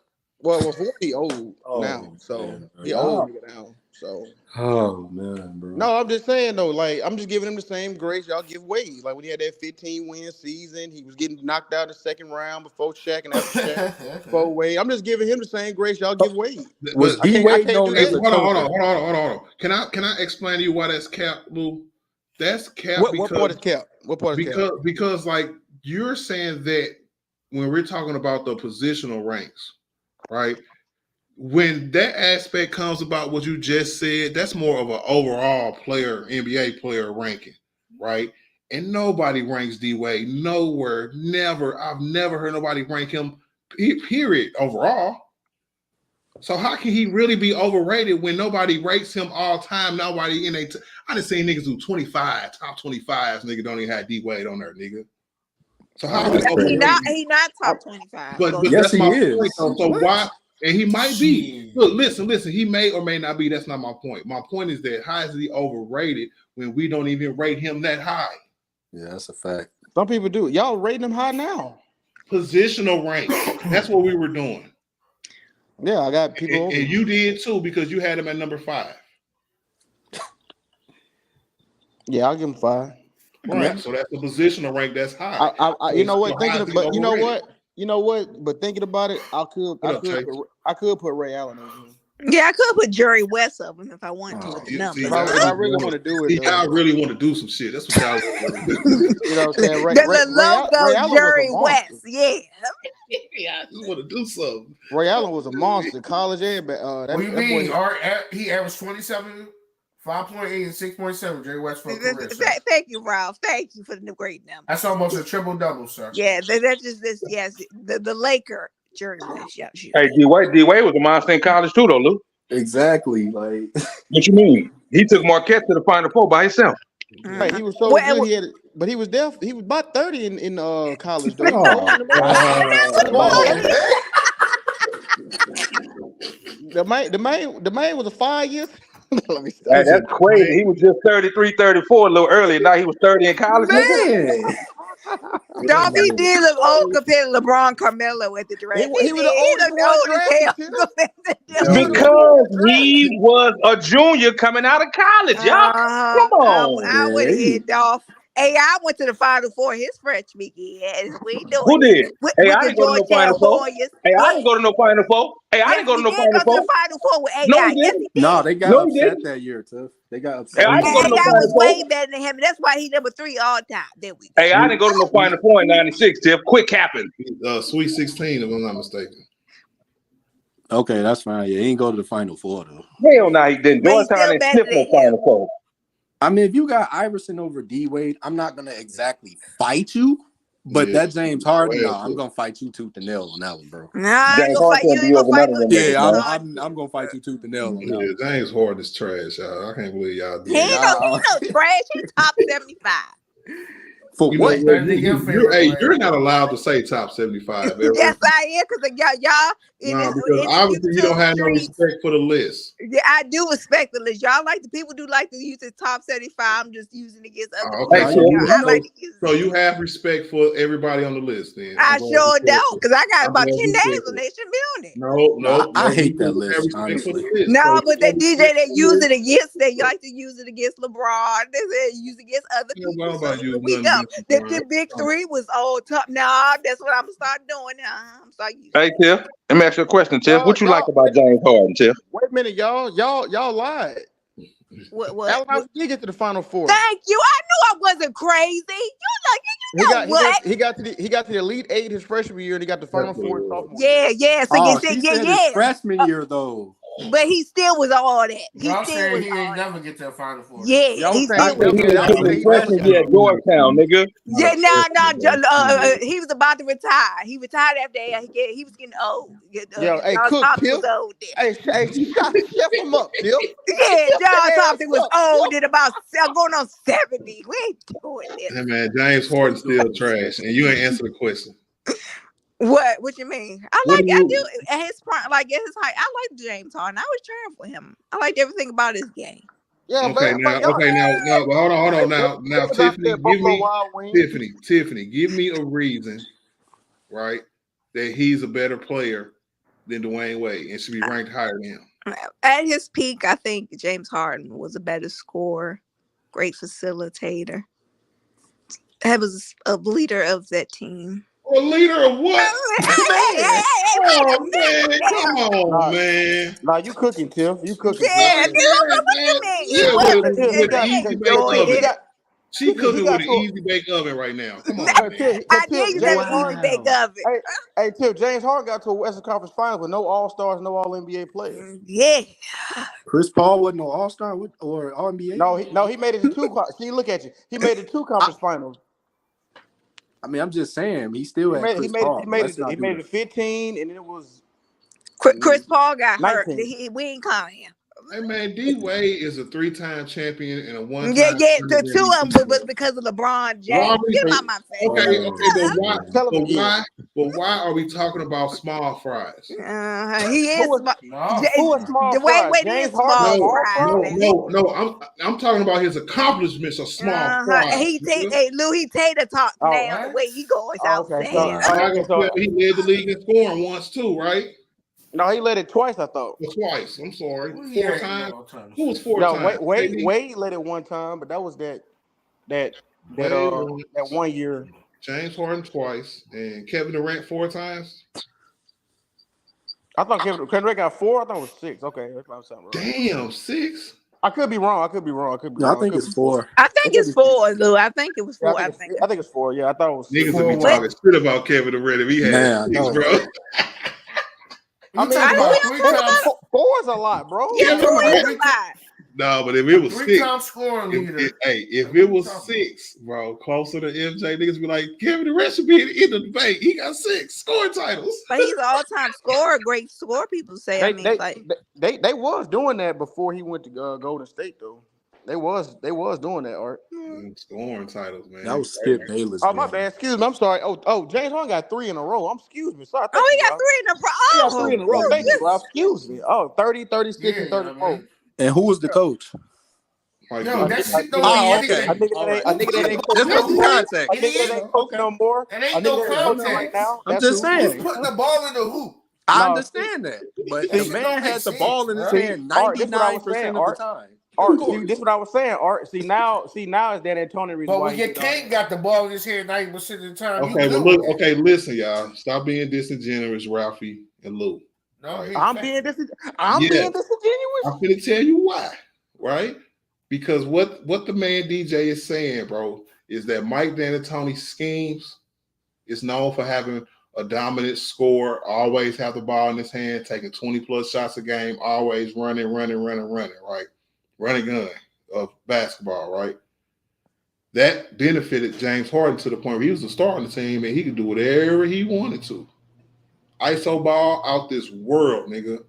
Speaker 17: Well, he old now, so he old now. So.
Speaker 15: Oh man, bro.
Speaker 17: No, I'm just saying though. Like I'm just giving him the same grace y'all give Wade. Like when he had that 15-win season, he was getting knocked out in the second round before Shaq and after Shaq before Wade. I'm just giving him the same grace y'all give Wade.
Speaker 15: Was D-Wade known as a
Speaker 4: hold on. Can I explain to you why that's cap, Lou? That's cap.
Speaker 17: What part is cap? What part is cap?
Speaker 4: Because like you're saying that when we're talking about the positional ranks, right? When that aspect comes about what you just said, that's more of an overall player, NBA player ranking, right? And nobody ranks D-Wade. Nowhere. Never. I've never heard nobody rank him, period, overall. So how can he really be overrated when nobody rates him all time? Nobody in I done seen niggas do 25, top 25s. Nigga don't even have D Wade on there, nigga. So how
Speaker 9: He
Speaker 4: is he overrated?
Speaker 9: not top 25.
Speaker 4: But
Speaker 16: Yes,
Speaker 4: that's
Speaker 16: he
Speaker 4: my point
Speaker 16: is.
Speaker 4: though. So
Speaker 16: What?
Speaker 4: why? And he might be.
Speaker 13: Shit.
Speaker 4: Look, listen. He may or may not be. That's not my point. My point is that how is he overrated when we don't even rate him that high?
Speaker 16: Yeah, that's a fact.
Speaker 17: Some people do. Y'all rating him high now.
Speaker 4: Positional rank. That's what we were doing.
Speaker 17: Yeah, I got people.
Speaker 4: And you did too because you had him at number 5.
Speaker 17: Yeah, I'll give him 5.
Speaker 4: Right. So that's the positional rank that's high.
Speaker 17: You know what?
Speaker 4: You know what?
Speaker 17: But thinking about it, I could put Ray Allen over him.
Speaker 9: Yeah, I could put Jerry West of him if I wanted to with the numbers.
Speaker 17: If I really want to do it,
Speaker 4: y'all really want to do some shit. That's what y'all want to do.
Speaker 17: You know what I'm saying?
Speaker 9: The logo Jerry West, yeah.
Speaker 4: You want to do something.
Speaker 17: Ray Allen was a monster, college and
Speaker 13: What do you mean? He averaged 27, 5.8, and 6.7. Jerry West for a career, sir.
Speaker 9: Thank you, Ralph. Thank you for the great number.
Speaker 13: That's almost a triple-double, sir.
Speaker 9: Yeah, that's just this. Yes, the Laker Jerry West. Yeah,
Speaker 10: Hey, D Wade was a monster in college too, though, Lou.
Speaker 16: Exactly. Like,
Speaker 10: what you mean? He took Marquette to the Final Four by himself.
Speaker 17: Right, he was so good. But he was deaf. He was about 30 in college, though. The man was a 5 years. Let me stop.
Speaker 10: Hey, that's crazy. He was just 33, 34 a little earlier. Now he was 30 in college.
Speaker 16: Man.
Speaker 9: He did look old compared to LeBron Carmelo at the draft.
Speaker 17: He was the oldest
Speaker 9: one
Speaker 10: because he was a junior coming out of college, y'all. Come on.
Speaker 9: I would hit Dolph. Hey, I went to the Final Four his freshman year. We doing
Speaker 10: Who did?
Speaker 9: Hey, I didn't go to no Final Four.
Speaker 10: Hey, I didn't go to no Final Four. Hey, I didn't go to no Final Four.
Speaker 9: Final Four with AI.
Speaker 10: No, he didn't.
Speaker 16: No, they got upset that year, Tiff. They got upset.
Speaker 10: Hey, I didn't go to no
Speaker 9: AI
Speaker 10: Final
Speaker 9: was
Speaker 10: Four.
Speaker 9: way better than him, and that's why he number 3 all time. There we go.
Speaker 10: Hey, I didn't go to no Final Four in '96, Tiff. Quit capping.
Speaker 4: Sweet 16, if I'm not mistaken.
Speaker 16: Okay, that's fine. Yeah, he ain't go to the Final Four though.
Speaker 10: Hell no, he didn't. Georgetown ain't sniffed no Final Four.
Speaker 16: I mean, if you got Iverson over D Wade, I'm not gonna exactly fight you, but that James Harden, I'm gonna fight you tooth and nail on that one, bro.
Speaker 9: Nah, I'm gonna fight you.
Speaker 16: Yeah, I'm gonna fight you tooth and nail on that one.
Speaker 4: James Harden is trash, y'all. I can't believe y'all do
Speaker 9: He ain't no trash. He's top 75.
Speaker 16: For what?
Speaker 4: You're not allowed to say top 75.
Speaker 9: Yes, I am, because y'all.
Speaker 4: Because obviously you don't have no respect for the list.
Speaker 9: Yeah, I do respect the list. Y'all people do like to use the top 75. I'm just using it against other people.
Speaker 4: So you have respect for everybody on the list, then?
Speaker 9: I sure don't, because I got about 10 names and they should be on it.
Speaker 4: No,
Speaker 16: I hate that list, honestly.
Speaker 9: No, but they use it against. They like to use it against LeBron. They say use it against other people. We know that the big 3 was all top. Nah, that's what I'm gonna start doing now. I'm sorry.
Speaker 10: Hey, Tiff. Let me ask you a question, Tiff. What you like about James Harden, Tiff?
Speaker 17: Wait a minute, y'all lied.
Speaker 9: What?
Speaker 17: Allen did get to the Final Four.
Speaker 9: Thank you. I knew I wasn't crazy.
Speaker 17: He got to the Elite 8 his freshman year, and he got the Final Four his sophomore.
Speaker 9: Yeah. So
Speaker 16: his freshman year though.
Speaker 9: But he still was all that.
Speaker 13: Y'all saying he ain't never get to a Final Four.
Speaker 9: Yeah, he still
Speaker 10: was freshman year at Georgetown, nigga.
Speaker 9: Yeah, he was about to retire. He retired after he was getting old.
Speaker 17: Hey, Cook, Tiff. Hey, shut him up, Tiff.
Speaker 9: Yeah, John Thompson was old at about going on 70. We ain't doing this.
Speaker 4: Hey man, James Harden's still trash, and you ain't answer the question.
Speaker 9: What you mean? I do at his prime, at his height. I like James Harden. I was cheering for him. I liked everything about his game.
Speaker 17: Yeah,
Speaker 4: now, but hold on. Now, Tiffany, give me a reason, right, that he's a better player than Dwayne Wade and should be ranked higher than him.
Speaker 9: At his peak, I think James Harden was a better scorer, great facilitator. He was a leader of that team.
Speaker 4: A leader of what? Oh, man. Come on, man.
Speaker 17: Nah, you cooking, Tiff. You cooking.
Speaker 9: Yeah,
Speaker 4: she cooking with an easy bake oven right now. Come on.
Speaker 9: I did use that easy bake oven.
Speaker 17: Hey, Tiff, James Harden got to a Western Conference Finals with no All-Stars, no All-NBA players.
Speaker 9: Yeah.
Speaker 16: Chris Paul wasn't no All-Star or All-NBA?
Speaker 17: No, he made it to 2. See, look at you. He made it 2 conference finals.
Speaker 16: I mean, I'm just saying he still had Chris Paul.
Speaker 17: He made it 15, and it was
Speaker 9: Chris Paul got hurt.
Speaker 12: 19.
Speaker 9: We ain't calling him.
Speaker 4: Hey man, D Wade is a 3-time champion and a
Speaker 9: Yeah,
Speaker 4: one-time
Speaker 9: the two of them
Speaker 4: MVP.
Speaker 9: was because of LeBron
Speaker 4: Why are
Speaker 9: James.
Speaker 4: we,
Speaker 9: Get him out my face.
Speaker 4: but why are we talking about small fries?
Speaker 9: He is.
Speaker 12: Who is small
Speaker 9: Dwayne
Speaker 12: fries?
Speaker 9: Wade
Speaker 12: James
Speaker 9: is
Speaker 12: Harden.
Speaker 9: small fries.
Speaker 4: No. I'm talking about his accomplishments of small fries.
Speaker 9: Lou, he tater tot
Speaker 12: Oh,
Speaker 9: now. The way he goes
Speaker 12: okay. So,
Speaker 4: He led the league in scoring once too, right?
Speaker 12: No, he led it twice, I thought.
Speaker 4: Twice. I'm sorry. 4 times. Who was 4 times?
Speaker 12: Wade led it one time, but that was that 1 year.
Speaker 4: James Harden twice and Kevin Durant 4 times.
Speaker 12: I thought Kevin Durant got 4. I thought it was 6. Okay, that's what I'm saying.
Speaker 4: Damn, 6.
Speaker 12: I could be wrong.
Speaker 18: I think it's 4.
Speaker 9: I think it's 4, Lou. I think it was 4.
Speaker 12: I think it's 4. Yeah, I thought it was 6.
Speaker 4: Niggas would be talking shit about Kevin Durant if he had 6, bro.
Speaker 12: I mean, 4 is a lot, bro.
Speaker 9: Yeah, 4 is a lot.
Speaker 4: No, but if it was 6, if it was 6, bro, closer to MJ, niggas be like, Kevin Durant should be in the debate. He got 6 scoring titles.
Speaker 9: But he's an all-time scorer, great scorer. People say.
Speaker 12: They was doing that before he went to Golden State, though. They was doing that, Art.
Speaker 4: Scoring titles, man.
Speaker 18: That was Skip Bayless.
Speaker 12: Oh, my bad. Excuse me. I'm sorry. Oh, James Harden got 3 in a row. Excuse me. Sorry.
Speaker 9: He got 3 in a row.
Speaker 12: He got 3 in a row. Thank you, bro. Excuse me. 30, 36, and 34.
Speaker 18: And who was the coach?
Speaker 13: Yo, that shit don't
Speaker 18: mean
Speaker 12: anything. I think that ain't
Speaker 18: There's no context.
Speaker 12: I think that ain't coaching no more.
Speaker 13: It ain't no context
Speaker 12: right now.
Speaker 18: I'm just saying.
Speaker 13: Who's putting the ball in the hoop?
Speaker 18: I understand that, but the man had the ball in his hand 99% of the time.
Speaker 12: Art, see, this is what I was saying. Art, see now is that Antonio reason
Speaker 13: but
Speaker 12: why
Speaker 13: when your king got the ball in his hand 90% of the time.
Speaker 4: Okay, well look. Okay, listen, y'all. Stop being disingenuous, Ralphie and Lou.
Speaker 12: No, I'm being disingenuous. I'm being disingenuous.
Speaker 4: I'm gonna tell you why. Right? Because what the man DJ is saying, bro, is that Mike D'Antoni's schemes is known for having a dominant score, always have the ball in his hand, taking 20+ shots a game, always running, right? Running gun of basketball, right? That benefited James Harden to the point where he was the star on the team and he could do whatever he wanted to. ISO ball out this world, nigga.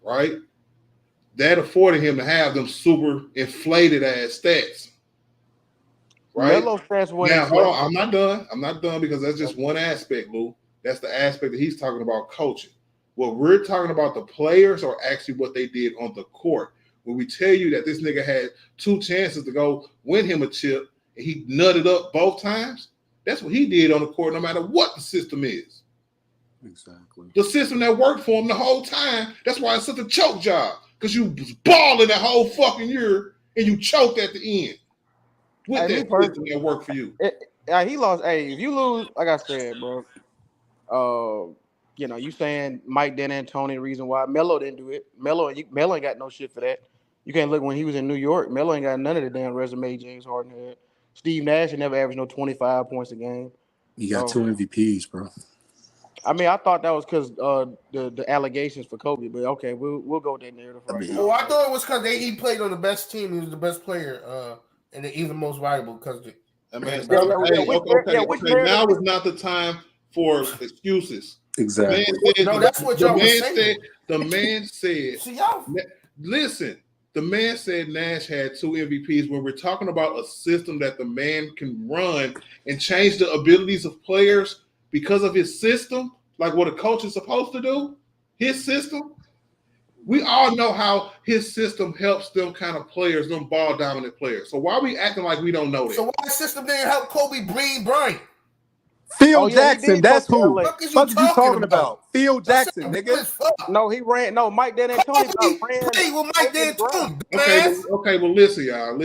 Speaker 4: Right? That afforded him to have them super inflated ass stats. Right? Now, hold on. I'm not done. I'm not done because that's just one aspect, Lou. That's the aspect that he's talking about coaching. What we're talking about, the players, are actually what they did on the court. When we tell you that this nigga had 2 chances to go win him a chip and he nutted up both times, that's what he did on the court no matter what the system is.
Speaker 18: Exactly.
Speaker 4: The system that worked for him the whole time, that's why it's such a choke job. Because you was balling that whole fucking year and you choked at the end. With that system that worked for you.
Speaker 12: He lost. Hey, if you lose, like I said, bro, you saying Mike D'Antoni, the reason why Melo didn't do it. Melo ain't got no shit for that. You can't look when he was in New York. Melo ain't got none of the damn resume James Harden had. Steve Nash never averaged no 25 points a game.
Speaker 18: He got 2 MVPs, bro.
Speaker 12: I mean, I thought that was because the allegations for Kobe, but okay, we'll go with that narrative right now.
Speaker 13: I thought it was because he played on the best team. He was the best player, and even most valuable because.
Speaker 4: Now is not the time for excuses.
Speaker 18: Exactly.
Speaker 13: That's what y'all was saying.
Speaker 4: The man said.
Speaker 13: See y'all.
Speaker 4: Listen, the man said Nash had 2 MVPs. When we're talking about a system that the man can run and change the abilities of players because of his system, like what a coach is supposed to do, his system. We all know how his system helps them kind of players, them ball dominant players. So why are we acting like we don't know that?
Speaker 13: So why the system didn't help Kobe breed Bryant?
Speaker 18: Phil Jackson, that's who.
Speaker 13: What
Speaker 18: the fuck are you talking about? Phil Jackson, nigga.
Speaker 12: No, he ran. No, Mike D'Antoni ran.
Speaker 13: With Mike D'Antoni.
Speaker 4: Okay, well, listen, y'all.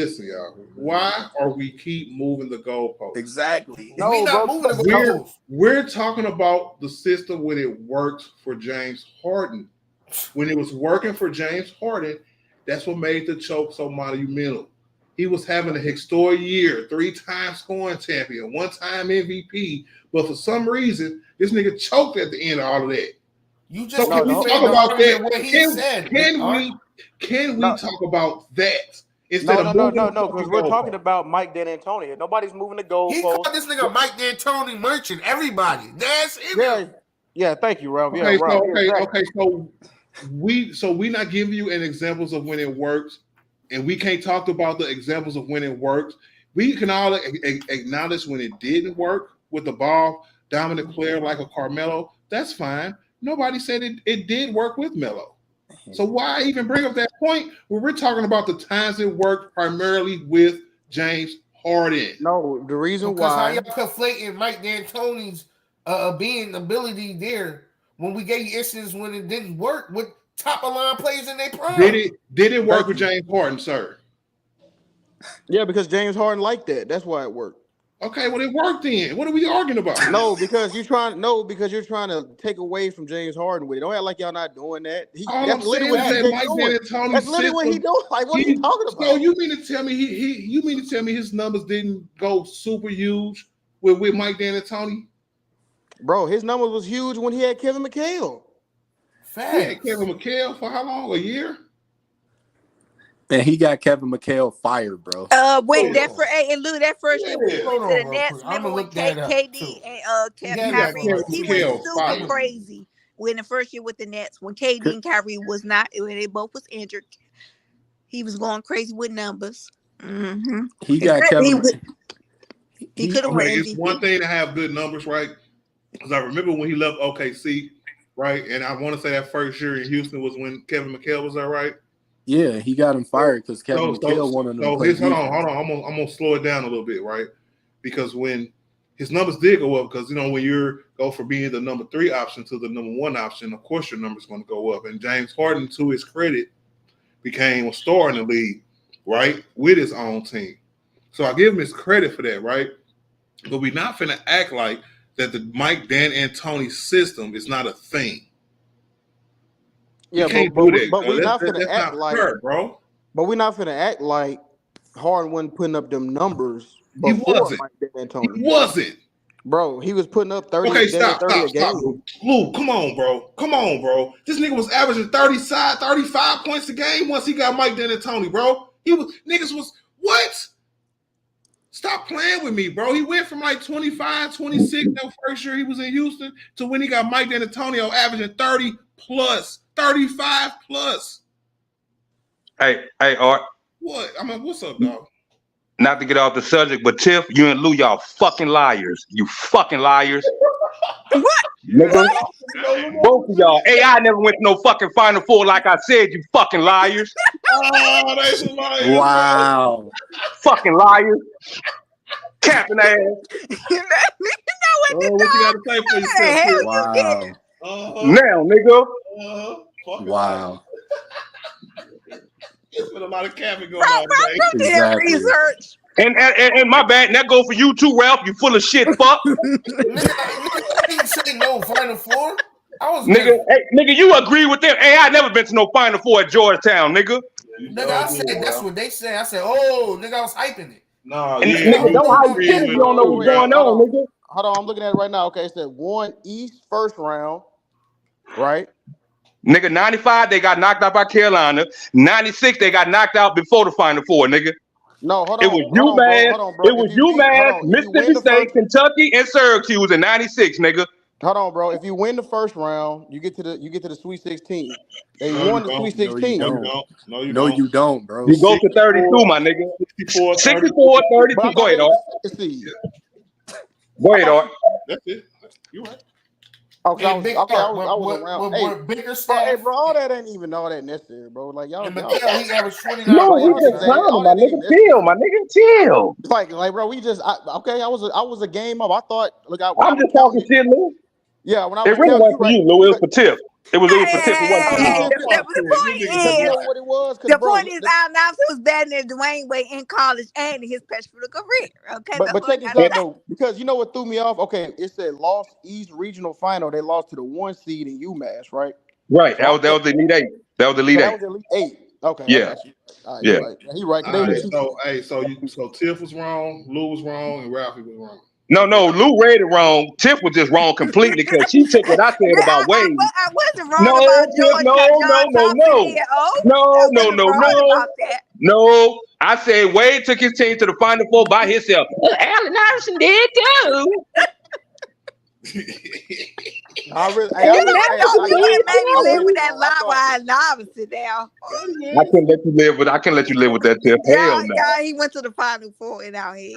Speaker 4: Why are we keep moving the goalposts?
Speaker 18: Exactly.
Speaker 12: No,
Speaker 13: we not moving the goalposts.
Speaker 4: We're talking about the system when it worked for James Harden. When it was working for James Harden, that's what made the choke so monumental. He was having a historic year, 3-time scoring champion, 1-time MVP, but for some reason, this nigga choked at the end of all of that.
Speaker 13: You just
Speaker 4: can we talk about that? Can we
Speaker 12: talk
Speaker 4: about that?
Speaker 12: No, because we're talking about Mike D'Antoni. Nobody's moving the goalpost.
Speaker 13: He called this nigga Mike D'Antoni merchant. Everybody. That's him.
Speaker 12: Yeah, thank you, Ralph. Yeah,
Speaker 4: Okay,
Speaker 12: Ralph.
Speaker 4: so
Speaker 12: Yeah, exactly.
Speaker 4: we not giving you an examples of when it works, and we can't talk about the examples of when it works. We can all acknowledge when it didn't work with the ball dominant player like a Carmelo. That's fine. Nobody said it did work with Melo. So why even bring up that point when we're talking about the times it worked primarily with James Harden?
Speaker 12: No, the reason
Speaker 13: Because how
Speaker 12: why.
Speaker 13: y'all conflating Mike D'Antoni's being ability there when we gave you instances when it didn't work with top of line players in their prime?
Speaker 4: Did it work with James Harden, sir?
Speaker 12: Yeah, because James Harden liked that. That's why it worked.
Speaker 4: Okay, well it worked then. What are we arguing about?
Speaker 12: No, because you're trying to take away from James Harden with it. Don't act like y'all not doing that.
Speaker 4: All
Speaker 12: That's
Speaker 4: I'm
Speaker 12: literally
Speaker 4: saying is
Speaker 12: what
Speaker 4: that
Speaker 12: he's
Speaker 4: Mike
Speaker 12: doing.
Speaker 4: D'Antoni's
Speaker 12: That's literally what he's doing. Like, what are you talking about?
Speaker 4: So you mean to tell me you mean to tell me his numbers didn't go super huge with Mike D'Antoni?
Speaker 12: Bro, his numbers was huge when he had Kevin McHale.
Speaker 4: He had Kevin McHale for how long? A year?
Speaker 15: And he got Kevin McHale fired, bro.
Speaker 9: When that first year when he went to the Nets, remember when KD and Kyrie he went super crazy when the first year with the Nets when KD and Kyrie was not when they both was injured. He was going crazy with numbers. Mm-hmm.
Speaker 15: He got Kevin.
Speaker 9: He could have won MVP.
Speaker 4: It's one thing to have good numbers, right? Because I remember when he left OKC, right? And I want to say that first year in Houston was when Kevin McHale was there, right?
Speaker 15: Yeah, he got him fired because Kevin McHale wanted him to play.
Speaker 4: Hold on. I'm gonna slow it down a little bit, right? Because when his numbers did go up, because when you go from being the number 3 option to the number 1 option, of course your number's going to go up. And James Harden, to his credit, became a star in the league, right, with his own team. So I give him his credit for that, right? But we're not finna act like that the Mike D'Antoni system is not a thing.
Speaker 12: Yeah,
Speaker 4: but
Speaker 12: we're not finna act like
Speaker 4: fair, bro.
Speaker 12: But we're not finna act like Harden wasn't putting up them numbers before Mike D'Antoni.
Speaker 4: He wasn't.
Speaker 12: Bro, he was putting up 30
Speaker 4: okay,
Speaker 12: a game, 30 a game.
Speaker 4: Lou, come on, bro. This nigga was averaging 35 points a game once he got Mike D'Antoni, bro. Niggas was what? Stop playing with me, bro. He went from like 25, 26 that first year he was in Houston to when he got Mike D'Antoni averaging 30 plus, 35 plus.
Speaker 10: Hey, Art.
Speaker 4: What? I mean, what's up, dog?
Speaker 10: Not to get off the subject, but Tiff, you and Lou, y'all fucking liars. You fucking liars.
Speaker 9: What?
Speaker 10: Nigga, both of y'all. AI never went to no fucking Final Four like I said, you fucking liars.
Speaker 4: Oh, they some liars.
Speaker 15: Wow.
Speaker 10: Fucking liars. Capping ass.
Speaker 9: You know what
Speaker 4: you got to say for yourself?
Speaker 15: Wow.
Speaker 10: Now, nigga.
Speaker 15: Wow.
Speaker 4: There's been a lot of capping going on today.
Speaker 15: Exactly.
Speaker 9: Research.
Speaker 10: And my bad, and that go for you too, Ralph. You full of shit, fuck.
Speaker 13: I didn't say no Final Four.
Speaker 10: Nigga, you agree with them? Hey, I never been to no Final Four at Georgetown, nigga.
Speaker 13: Nigga, I said that's what they said. I said, oh, nigga, I was hyping it.
Speaker 4: No,
Speaker 10: nigga, don't hype shit if you don't know what's going on, nigga.
Speaker 12: Hold on, I'm looking at it right now. Okay, it said 1 East first round, right?
Speaker 10: Nigga, 95, they got knocked out by Carolina. 96, they got knocked out before the Final Four, nigga.
Speaker 12: No, hold on.
Speaker 10: It was UMass. It was UMass, Mississippi State, Kentucky, and Syracuse in 96, nigga.
Speaker 12: Hold on, bro. If you win the first round, you get to the Sweet 16. They won the Sweet 16.
Speaker 15: No, you don't, bro.
Speaker 10: You go to 32, my nigga. 64, 32. Go ahead, Art. Go ahead, Art.
Speaker 4: That's it. You right.
Speaker 12: Okay, I was around.
Speaker 13: Bigger
Speaker 12: stuff. Hey, bro, all that ain't even all that necessary, bro. Like y'all.
Speaker 13: He averaged 29.
Speaker 10: No, we just trying, my nigga. Chill, my nigga. Chill.
Speaker 12: Like, bro, we just I was a game up. I thought. Look,
Speaker 10: I'm just talking shit, Lou.
Speaker 12: Yeah, when I was
Speaker 10: it really wasn't for you, Lou. It was for Tiff. It was for Tiff.
Speaker 9: The point is, our announcer was better than Dwayne Wade in college and in his professional career. Okay,
Speaker 12: but check this out though, because you know what threw me off? Okay, it said lost East Regional Final. They lost to the 1 seed in UMass, right?
Speaker 10: Right. That was the Elite Eight. That was the Elite Eight.
Speaker 12: That was the Elite 8. Okay.
Speaker 10: Yeah.
Speaker 12: Right,
Speaker 10: yeah.
Speaker 12: He right.
Speaker 4: So Tiff was wrong, Lou was wrong, and Ralphie was wrong.
Speaker 10: No, Lou read it wrong. Tiff was just wrong completely because she took what I said about Wade.
Speaker 9: I wasn't wrong about George.
Speaker 10: No. I said Wade took his team to the Final Four by himself. Well, Allen Iverson did too.
Speaker 17: I really,
Speaker 9: You made me live with that lie while I sit down.
Speaker 10: I can't let you live with. I can't let you live with that tip. Hell no.
Speaker 9: Yeah, he went to the Final Four in our head.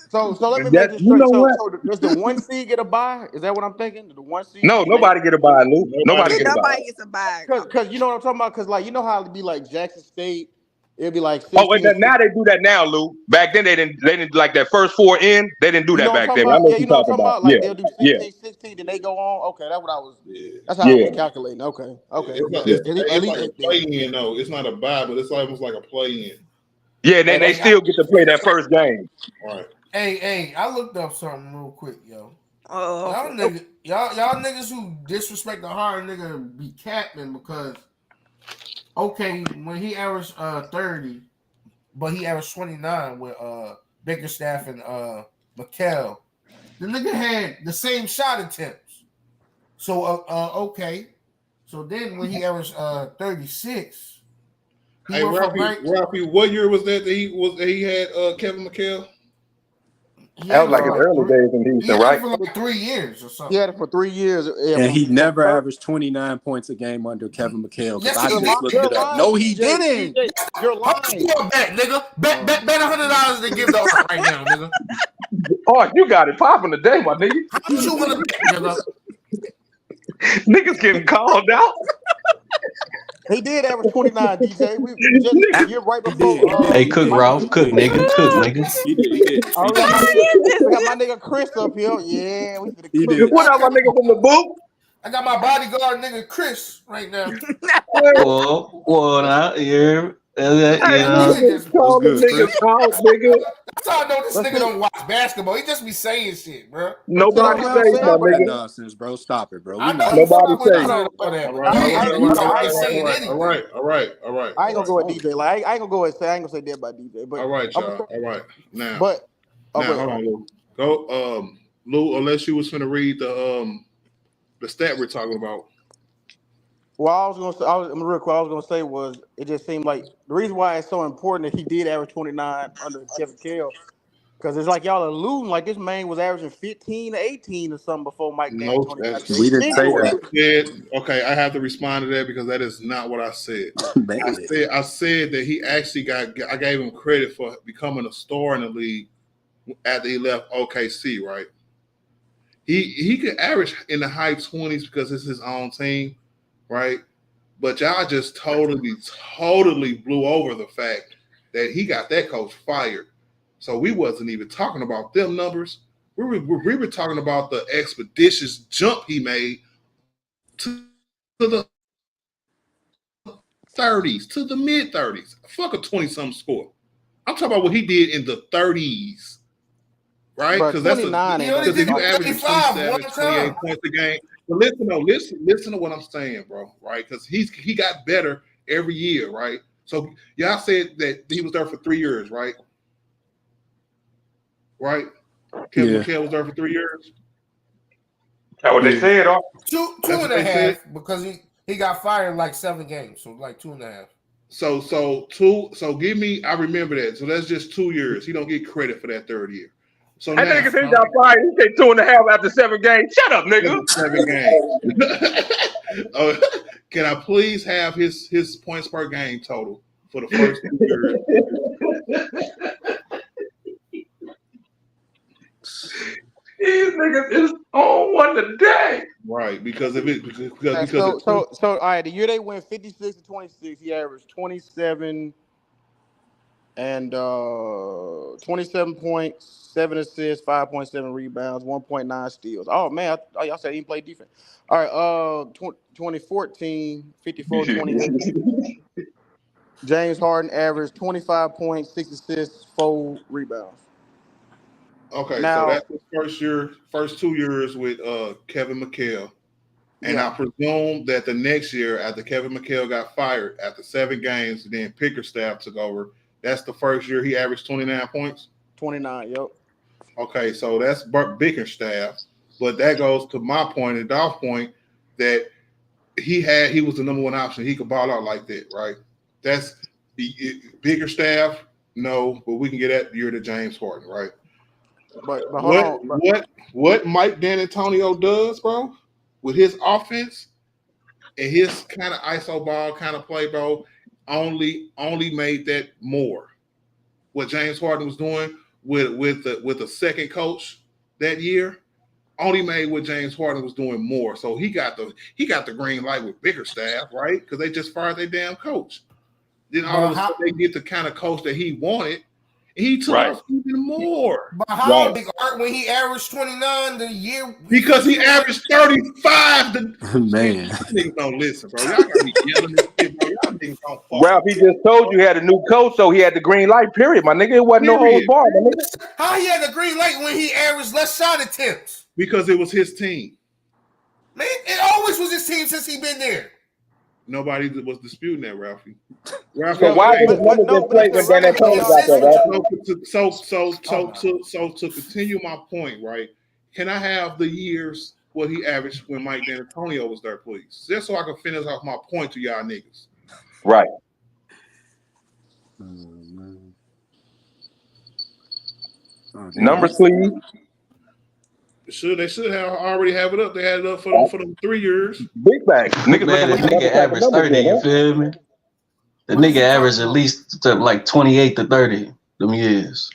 Speaker 17: So let me
Speaker 10: That,
Speaker 17: make this
Speaker 10: you
Speaker 17: straight.
Speaker 10: know what?
Speaker 17: So does the 1 seed get a bye? Is that what I'm thinking? The 1 seed?
Speaker 10: No, nobody get a buy, Luke. Nobody get a buy.
Speaker 9: Nobody gets a bag.
Speaker 17: Because you know what I'm talking about? Because like you know how it'd be like Jackson State, it'd be like 16.
Speaker 10: Oh, wait, now they do that now, Lou. Back then they didn't like that first 4 in. They didn't do
Speaker 17: You know
Speaker 10: that
Speaker 17: what I'm
Speaker 10: back
Speaker 17: talking
Speaker 10: then. I
Speaker 17: about?
Speaker 10: know
Speaker 17: Yeah,
Speaker 10: what
Speaker 17: you
Speaker 10: you're
Speaker 17: know what I'm
Speaker 10: talking
Speaker 17: talking
Speaker 10: about.
Speaker 17: about? Like
Speaker 10: Yeah,
Speaker 17: they'll do
Speaker 10: yeah,
Speaker 17: 16, then they go on. Okay, that's what I was. That's how I
Speaker 10: yeah.
Speaker 17: was calculating. Okay.
Speaker 4: It's like a play-in, though. It's not a bye, but it's almost like a play-in.
Speaker 10: Yeah, and then they still get to play that first game.
Speaker 4: Right.
Speaker 13: Hey, I looked up something real quick, yo. Y'all niggas who disrespect the hard nigga be capping because when he averaged 30, but he averaged 29 with Bickerstaff and McHale. The nigga had the same shot attempts. So So then when he averaged 36, he
Speaker 4: Hey,
Speaker 13: went from
Speaker 4: Ralphie, what year was that he had Kevin McHale?
Speaker 10: That was like his early days in Houston, right?
Speaker 13: For like 3 years or something.
Speaker 17: He had it for 3 years.
Speaker 16: And he never averaged 29 points a game under Kevin McHale because I just looked it up. No, he didn't.
Speaker 17: You're lying.
Speaker 13: Bet, nigga. Bet $100 to give the art right now, nigga.
Speaker 10: Oh, you got it popping today, my nigga.
Speaker 13: How much you want to bet, nigga?
Speaker 10: Niggas getting called out.
Speaker 17: He did average 29, DJ. We just year right before.
Speaker 20: Hey, cook, Ralph. Cook, nigga. Cook, nigga.
Speaker 16: He did.
Speaker 17: I got my nigga Chris up here. Yeah, we finna cook.
Speaker 10: What up, my nigga from the booth?
Speaker 13: I got my bodyguard nigga Chris right now.
Speaker 20: What? Yeah.
Speaker 10: Niggas call the niggas out, nigga.
Speaker 13: That's how I know this nigga don't watch basketball. He just be saying shit, bro.
Speaker 10: Nobody says my
Speaker 16: That
Speaker 10: nigga.
Speaker 16: nonsense, bro. Stop it, bro.
Speaker 13: I
Speaker 16: We
Speaker 13: know
Speaker 16: know.
Speaker 10: Nobody says.
Speaker 4: All right.
Speaker 17: I ain't gonna go with DJ. Like I ain't gonna go and say I ain't gonna say that about DJ. But
Speaker 4: All right, y'all. All right. Now,
Speaker 17: hold
Speaker 4: on, Lou. Go, Lou. Unless you was finna read the stat we're talking about.
Speaker 17: Well, I was gonna say was it just seemed like the reason why it's so important that he did average 29 under Kevin McHale, because it's like y'all are alluding like this man was averaging 15 to 18 or something before Mike D'Antoni.
Speaker 16: We didn't say that.
Speaker 4: Okay, I have to respond to that because that is not what I said. I said that he actually I gave him credit for becoming a star in the league after he left OKC, right? He could average in the high 20s because it's his own team, right? But y'all just totally blew over the fact that he got that coach fired. So we wasn't even talking about them numbers. We were talking about the expeditious jump he made to the 30s, to the mid 30s. Fuck a 20-something score. I'm talking about what he did in the 30s, right? Because that's because if you average 27, 28 points a game. But listen to what I'm saying, bro, right? Because he got better every year, right? So y'all said that he was there for 3 years, right? Right? Kevin McHale was there for 3 years.
Speaker 10: That's what they said.
Speaker 13: Two and a half because he got fired in like 7 games, so like 2.5.
Speaker 4: So give me. I remember that. So that's just 2 years. He don't get credit for that third year. So
Speaker 10: that nigga said he got fired. He said 2.5 after 7 games. Shut up, nigga.
Speaker 4: 7 games. Can I please have his points per game total for the first 2 years?
Speaker 10: These niggas is on one today.
Speaker 4: Right, because of it.
Speaker 17: So all right, the year they went 56 to 26, he averaged 27 and 27 points, 7 assists, 5.7 rebounds, 1.9 steals. Oh man, y'all said he didn't play defense. All right, 2014, 54 28. James Harden averaged 25 points, 6 assists, 4 rebounds.
Speaker 4: Okay, so that's his first 2 years with Kevin McHale. And I presume that the next year after Kevin McHale got fired after 7 games, then Bickerstaff took over. That's the first year he averaged 29 points?
Speaker 17: 29, yep.
Speaker 4: Okay, so that's Bickerstaff. But that goes to my point and Dolph's point that he was the number one option. He could ball out like that, right? That's Bickerstaff, no, but we can get that year to James Harden, right?
Speaker 17: But hold on.
Speaker 4: What Mike D'Antonio does, bro, with his offense and his kind of iso ball kind of play, bro, only made that more. What James Harden was doing with the second coach that year only made what James Harden was doing more. So he got the green light with Bickerstaff, right? Because they just fired their damn coach. Then all of a sudden they get the kind of coach that he wanted. And he took off even more.
Speaker 13: But how big Art when he averaged 29 the year?
Speaker 4: Because he averaged 35.
Speaker 16: Man,
Speaker 4: niggas don't listen, bro. Y'all gotta be yelling this shit, bro. Y'all niggas don't fuck.
Speaker 10: Ralph, he just told you he had a new coach, so he had the green light, period, my nigga. It wasn't no whole bar, my nigga.
Speaker 13: How he had the green light when he averaged less shot attempts?
Speaker 4: Because it was his team.
Speaker 13: Man, it always was his team since he been there.
Speaker 4: Nobody was disputing that, Ralphie. Ralphie,
Speaker 10: So why did his numbers inflate when Dan Antonio got there, Ralphie?
Speaker 4: So to continue my point, right? Can I have the years what he averaged when Mike D'Antonio was there, please? Just so I can finish off my point to y'all niggas.
Speaker 10: Right. Numbers, please.
Speaker 4: They should have already have it up. They had it up for them 3 years.
Speaker 10: Big bang.
Speaker 20: Man, the nigga averaged 30, you feel me? The nigga averaged at least like 28 to 30 them years.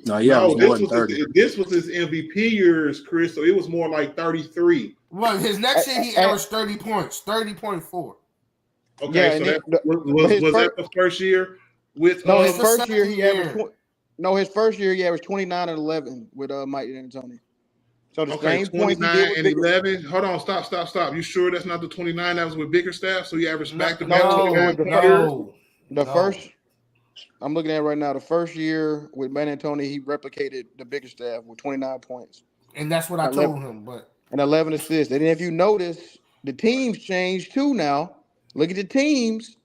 Speaker 4: This was his MVP years, Chris. So it was more like 33.
Speaker 13: Well, his next year he averaged 30 points, 30.4.
Speaker 4: Okay, so that was that the first year with
Speaker 17: his first year he averaged his first year he averaged 29 and 11 with Mike D'Antoni. So the same
Speaker 4: 29 and 11. Hold on, stop. You sure that's not the 29 that was with Bickerstaff? So he averaged back to back.
Speaker 17: The first, I'm looking at right now. The first year with D'Antoni, he replicated the Bickerstaff with 29 points,
Speaker 13: and that's what I told him. But
Speaker 17: and 11 assists. And if you notice, the teams changed too now. Look at the teams.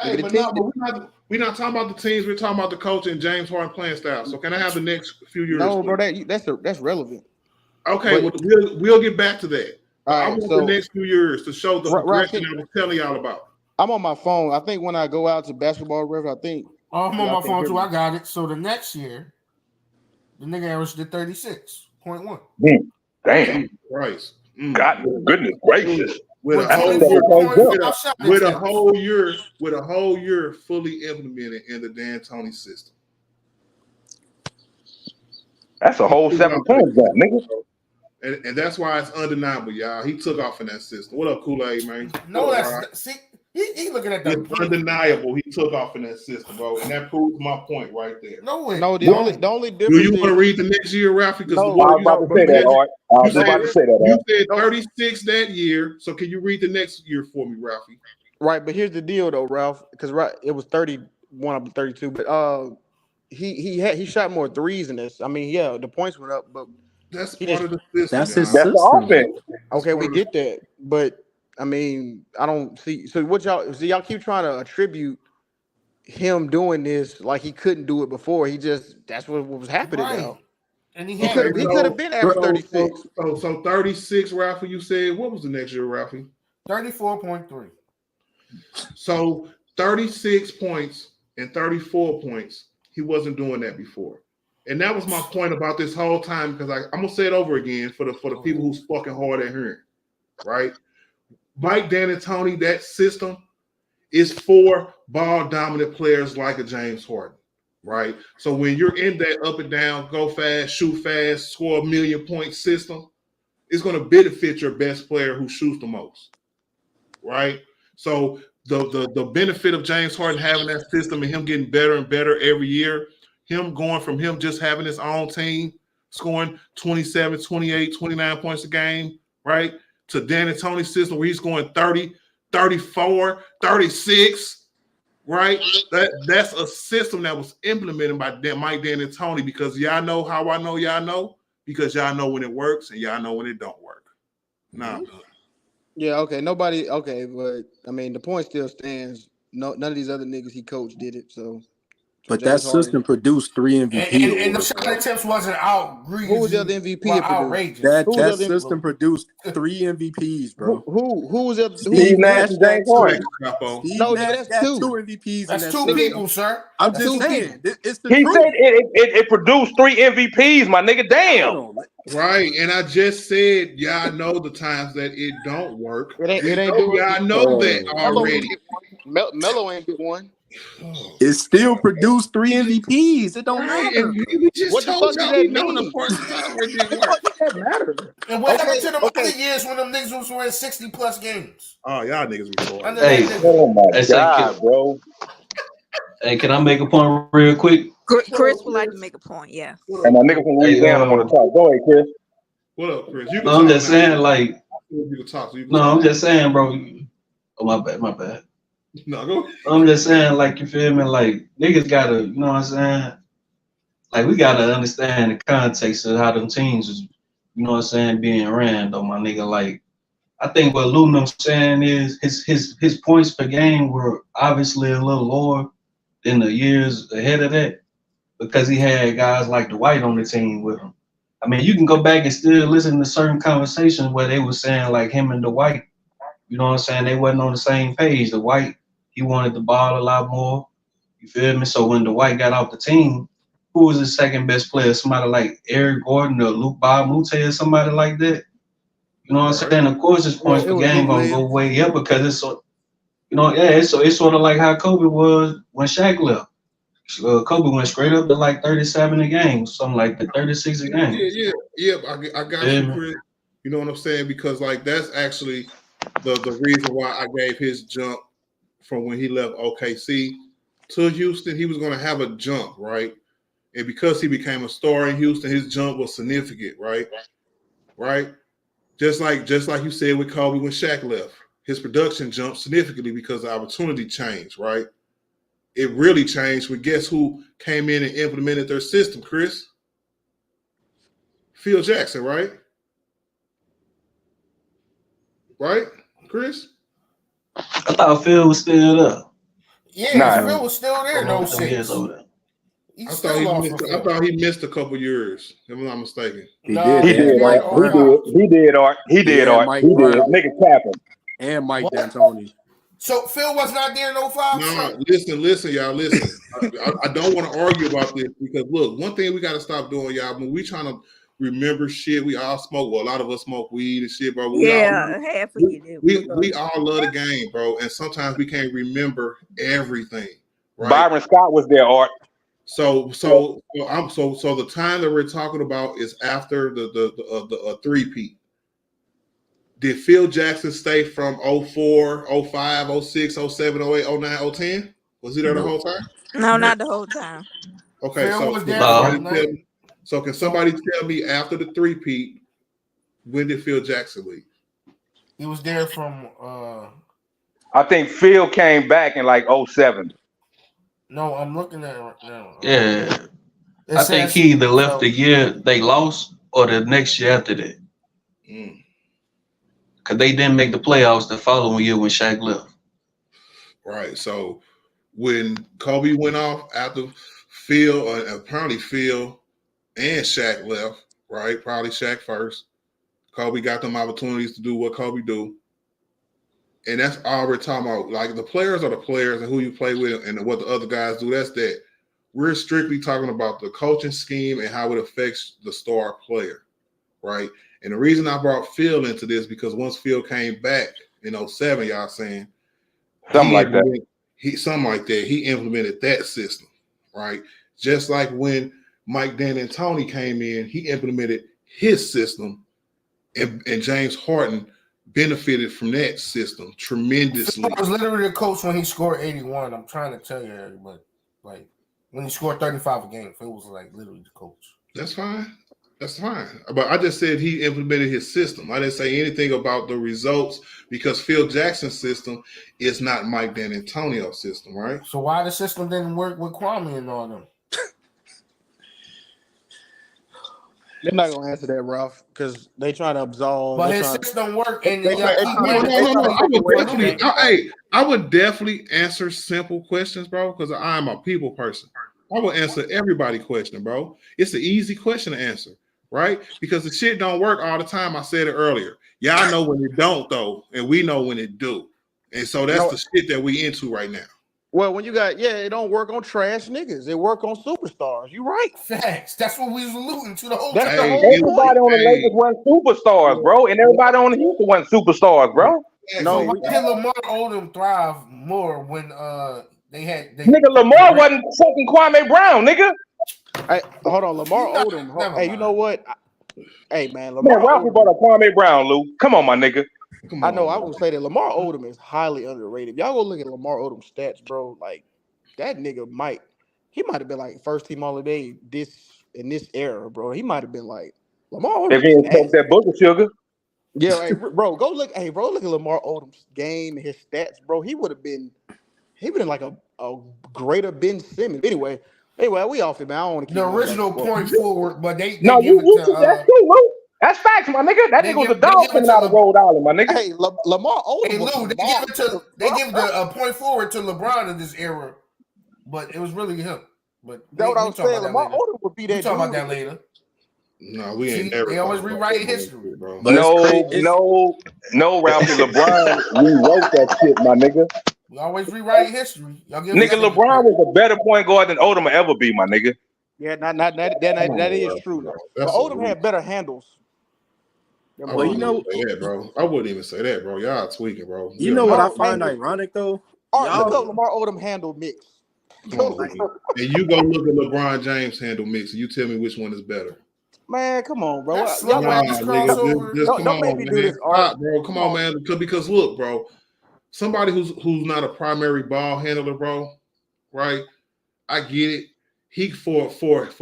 Speaker 4: Hey, we're not talking about the teams. We're talking about the coach and James Harden playing style. So can I have the next few years?
Speaker 17: No, bro, that's relevant.
Speaker 4: Okay, we'll get back to that. I want the next few years to show the progression I was telling y'all about.
Speaker 17: I'm on my phone. I think when I go out to basketball riff, I think.
Speaker 13: I'm on my phone too. I got it. So the next year, the nigga averaged 36.1.
Speaker 10: Damn.
Speaker 4: Christ.
Speaker 10: God, goodness gracious.
Speaker 4: With a whole year fully implemented in the D'Antoni system.
Speaker 10: That's a whole 7 points, that nigga.
Speaker 4: And that's why it's undeniable, y'all. He took off in that system. What up, Kool-Aid, man?
Speaker 13: No, he looking at that.
Speaker 4: It's undeniable. He took off in that system, bro, and that proves my point right there.
Speaker 13: No,
Speaker 17: the only difference.
Speaker 4: Do you want to read the next year, Ralphie? Because
Speaker 10: I was about to say that, Art.
Speaker 4: You said 36 that year. So can you read the next year for me, Ralphie?
Speaker 17: Right, but here's the deal, though, Ralph. Because it was 31 up to 32, but he shot more threes in this. I mean, yeah, the points went up, but
Speaker 4: that's part of the system.
Speaker 20: That's his system. The offense.
Speaker 17: Okay, we get that, but I mean, I don't see. So what y'all keep trying to attribute him doing this like he couldn't do it before. That's what was happening now.
Speaker 13: And he
Speaker 17: could have been average 36.
Speaker 4: So 36, Ralphie. You said what was the next year, Ralphie?
Speaker 13: 34.3.
Speaker 4: So 36 points and 34 points. He wasn't doing that before. And that was my point about this whole time, because I'm gonna say it over again for the people who's fucking hard at hearing, right? Mike D'Antoni, that system is for ball dominant players like a James Harden, right? So when you're in that up and down, go fast, shoot fast, score 1 million point system, it's gonna benefit your best player who shoots the most, right? So the benefit of James Harden having that system and him getting better and better every year, him going from him just having his own team, scoring 27, 28, 29 points a game, right? To D'Antoni's system where he's going 30, 34, 36, right? That's a system that was implemented by Mike D'Antoni, because y'all know how I know y'all know, because y'all know when it works and y'all know when it don't work. Nah.
Speaker 17: Yeah, okay. But I mean, the point still stands. No, none of these other niggas he coached did it. So
Speaker 16: But that system produced 3 MVP
Speaker 13: And the
Speaker 16: awards.
Speaker 13: shot
Speaker 16: Bro.
Speaker 13: attempts wasn't outrageous.
Speaker 17: Who was the other MVP?
Speaker 13: Well,
Speaker 17: it produced?
Speaker 13: outrageous.
Speaker 16: That system produced 3 MVPs, bro.
Speaker 17: Who was the other?
Speaker 16: Steve Nash
Speaker 10: and
Speaker 16: got
Speaker 10: James
Speaker 16: 2.
Speaker 10: Harden.
Speaker 16: Steve
Speaker 17: No,
Speaker 16: Nash
Speaker 17: that's
Speaker 16: got 2
Speaker 17: two.
Speaker 16: MVPs in
Speaker 13: That's
Speaker 16: that
Speaker 13: 2
Speaker 16: system.
Speaker 13: people, sir.
Speaker 16: I'm
Speaker 13: That's
Speaker 16: just
Speaker 13: 2
Speaker 16: saying,
Speaker 13: people.
Speaker 16: it's the
Speaker 10: He
Speaker 16: truth.
Speaker 10: said it produced 3 MVPs, my nigga. Damn.
Speaker 4: Right, and I just said, y'all know the times that it don't work.
Speaker 17: It ain't doing.
Speaker 4: Y'all know that
Speaker 17: Melo
Speaker 4: already.
Speaker 17: ain't get one. Melo ain't get one.
Speaker 16: It still produced 3 MVPs. It don't
Speaker 4: Right,
Speaker 16: matter.
Speaker 4: and we just
Speaker 17: What the
Speaker 4: told
Speaker 17: fuck does
Speaker 4: y'all
Speaker 17: that
Speaker 4: we know the
Speaker 17: mean?
Speaker 4: part of time where it didn't
Speaker 17: What the
Speaker 4: work.
Speaker 17: fuck does that matter?
Speaker 13: And what happened
Speaker 17: Okay,
Speaker 13: to them
Speaker 17: okay.
Speaker 13: other years when them niggas was winning 60+ games?
Speaker 4: Oh, y'all niggas retarded.
Speaker 13: Under
Speaker 20: Hey,
Speaker 13: that nigga.
Speaker 10: Oh my
Speaker 20: hey, say,
Speaker 10: God, bro.
Speaker 20: hey, can I make a point real quick?
Speaker 9: Chris would like to make a point. Yeah.
Speaker 10: And my nigga from
Speaker 20: Hey,
Speaker 10: Louisiana want to talk. Go ahead, Chris.
Speaker 4: What up, Chris? You can
Speaker 20: no,
Speaker 4: talk
Speaker 20: I'm just
Speaker 4: now.
Speaker 20: saying, like,
Speaker 4: You can talk. So you can
Speaker 20: no,
Speaker 4: talk.
Speaker 20: I'm just saying, bro. Oh, my bad.
Speaker 4: No, go.
Speaker 20: I'm just saying, like, you feel me? Like, niggas gotta, you know what I'm saying? Like, we gotta understand the context of how them teams is, you know what I'm saying, being ran, though, my nigga. Like, I think what Luna's saying is his points per game were obviously a little lower than the years ahead of that because he had guys like Dwight on the team with him. I mean, you can go back and still listen to certain conversations where they were saying, like, him and Dwight, you know what I'm saying, they wasn't on the same page. Dwight, he wanted the ball a lot more. You feel me? So when Dwight got off the team, who was his second best player? Somebody like Eric Gordon or Luke Mute or somebody like that? You know what I'm saying? Of course, his points
Speaker 17: It
Speaker 20: per
Speaker 17: was
Speaker 20: game
Speaker 17: Luke
Speaker 20: gonna go
Speaker 17: Williams.
Speaker 20: way up because it's so, you know, yeah, it's sort of like how Kobe was when Shaq left. Kobe went straight up to like 37 a game, something like that, 36 a game.
Speaker 4: Yeah. I got you, Chris. You know what I'm saying? Because like that's actually the reason why I gave his jump from when he left OKC to Houston. He was going to have a jump, right? And because he became a star in Houston, his jump was significant, right? Right? Just like you said with Kobe when Shaq left, his production jumped significantly because the opportunity changed, right? It really changed when guess who came in and implemented their system, Chris? Phil Jackson, right? Right, Chris?
Speaker 20: I thought Phil was still there.
Speaker 13: Yeah, Phil was still there in
Speaker 20: Them years
Speaker 13: 06.
Speaker 20: over there.
Speaker 4: I thought he missed a couple years, if I'm not mistaken.
Speaker 10: He did, Art. He did, Art. He did. Nigga capping.
Speaker 16: And Mike D'Antoni.
Speaker 13: So Phil was not there in 05?
Speaker 4: No, listen, y'all, listen. I don't want to argue about this because look, one thing we got to stop doing, y'all, when we trying to remember shit, we all smoke. Well, a lot of us smoke weed and shit, bro.
Speaker 9: Half of you do.
Speaker 4: We all love the game, bro, and sometimes we can't remember everything. Right?
Speaker 10: Byron Scott was there, Art.
Speaker 4: So the time that we're talking about is after the three-peat. Did Phil Jackson stay from 04, 05, 06, 07, 08, 09, 010? Was he there the whole time?
Speaker 9: No, not the whole time.
Speaker 4: Okay,
Speaker 13: Phil was there
Speaker 4: can somebody tell me after the three-peat, when did Phil Jackson leave?
Speaker 13: He was there from
Speaker 10: I think Phil came back in like 07.
Speaker 13: No, I'm looking at it right now.
Speaker 20: Yeah. I think he either left the year they lost or the next year after that. Because they didn't make the playoffs the following year when Shaq left.
Speaker 4: Right. So when Kobe went off after Phil, apparently Phil and Shaq left, right? Probably Shaq first. Kobe got them opportunities to do what Kobe do. And that's all we're talking about. Like the players are the players and who you play with and what the other guys do. That's that. We're strictly talking about the coaching scheme and how it affects the star player, right? And the reason I brought Phil into this because once Phil came back in 07, y'all saying
Speaker 10: something like that.
Speaker 4: He implemented that system, right? Just like when Mike D'Antoni came in, he implemented his system, and James Harden benefited from that system tremendously.
Speaker 13: Phil was literally the coach when he scored 81. I'm trying to tell you, but like when he scored 35 a game, Phil was like literally the coach.
Speaker 4: That's fine. That's fine. But I just said he implemented his system. I didn't say anything about the results because Phil Jackson's system is not Mike D'Antonio's system, right?
Speaker 13: So why the system didn't work with Kwame and all them?
Speaker 17: They're not gonna answer that, Ralph, because they trying to absolve.
Speaker 13: But his system worked, and
Speaker 4: I would definitely answer simple questions, bro, because I am a people person. I will answer everybody's question, bro. It's an easy question to answer, right? Because the shit don't work all the time. I said it earlier. Y'all know when it don't though, and we know when it do. And so that's the shit that we into right now.
Speaker 17: Well, when you got it don't work on trash niggas. It work on superstars. You right?
Speaker 13: Facts. That's what we was alluding to the whole
Speaker 17: That's
Speaker 13: time.
Speaker 17: the whole
Speaker 10: Everybody on the Lakers wasn't superstars, bro, and everybody on the Houston wasn't superstars, bro.
Speaker 13: So why did Lamar Odom thrive more when they had
Speaker 10: Nigga, Lamar wasn't fucking Kwame Brown, nigga.
Speaker 17: Hey, hold on, Lamar Odom. Hey, you know what? Hey, man,
Speaker 10: Man,
Speaker 17: Lamar
Speaker 10: Ralphie
Speaker 17: Odom.
Speaker 10: brought up Kwame Brown, Lou. Come on, my nigga.
Speaker 17: I know. I would say that Lamar Odom is highly underrated. If y'all go look at Lamar Odom's stats, bro, like that nigga might have been like first team all the day in this era, bro. He might have been like Lamar Odom.
Speaker 10: If he ain't took that booger sugar.
Speaker 17: Yeah, hey, bro, go look. Hey, bro, look at Lamar Odom's game and his stats, bro. He would have been like a greater Ben Simmons. Anyway, we off it, man. I don't want to keep
Speaker 13: the original point forward, but they
Speaker 10: No,
Speaker 13: give it to
Speaker 10: that's true, Lou. That's facts, my nigga. That nigga was a dog coming out of Rhode Island, my nigga.
Speaker 17: Hey, Lamar Odom.
Speaker 13: Hey, Lou, they give the point forward to LeBron in this era, but it was really him. But
Speaker 17: that's what I was saying. Lamar Odom would be that.
Speaker 13: We'll talk about that later.
Speaker 4: No, we ain't never.
Speaker 13: They always rewrite history, bro.
Speaker 10: No, Ralphie. LeBron rewrote that shit, my nigga.
Speaker 13: We always rewrite history.
Speaker 10: Nigga, LeBron was a better point guard than Odom will ever be, my nigga.
Speaker 17: Yeah, that is true. But Odom had better handles.
Speaker 4: I wouldn't even say that, bro. I wouldn't even say that, bro. Y'all tweaking, bro.
Speaker 15: You know what I find ironic though?
Speaker 17: All right, look up Lamar Odom handle mix.
Speaker 4: And you go look at LeBron James handle mix, and you tell me which one is better.
Speaker 17: Man, come on, bro.
Speaker 4: Come on, man. Stop, bro. Come on, man. Because look, bro. Somebody who's not a primary ball handler, bro. Right? I get it. He for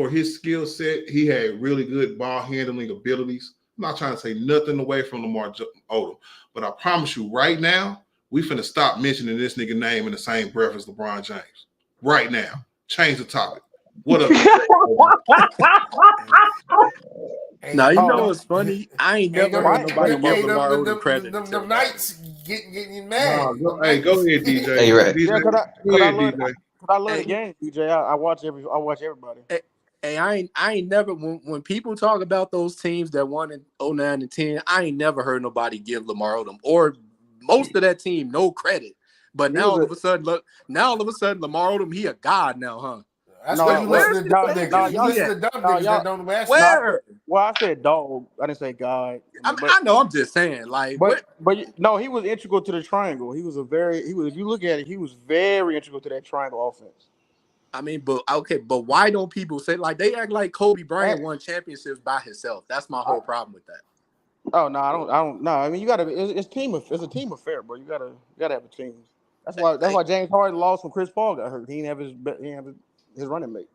Speaker 4: his skill set, he had really good ball handling abilities. I'm not trying to say nothing away from Lamar Odom, but I promise you, right now, we finna stop mentioning this nigga name in the same breath as LeBron James. Right now, change the topic. What up?
Speaker 15: Now you know what's funny? I ain't never heard nobody give Lamar Odom credit.
Speaker 13: The Knights getting mad.
Speaker 4: Go ahead, DJ.
Speaker 10: Hey, right.
Speaker 4: DJ.
Speaker 17: Go ahead, DJ. I love the game, DJ. I watch everybody.
Speaker 15: Hey, I ain't never when people talk about those teams that won in 09 and 10, I ain't never heard nobody give Lamar Odom or most of that team no credit. But now all of a sudden, Lamar Odom, he a god now, huh?
Speaker 13: That's what you listen to dumb niggas. You listen to dumb niggas that don't ask.
Speaker 15: Where?
Speaker 17: Well, I said dog. I didn't say God.
Speaker 15: I know. I'm just saying, like,
Speaker 17: but no, he was integral to the triangle. He was. If you look at it, he was very integral to that triangle offense.
Speaker 15: I mean, but why don't people say like they act like Kobe Bryant won championships by himself? That's my whole problem with that.
Speaker 17: Oh no, I don't. No, I mean you gotta. It's a team affair, bro. You gotta have a team. That's why James Harden lost when Chris Paul got hurt. He didn't have his running mate.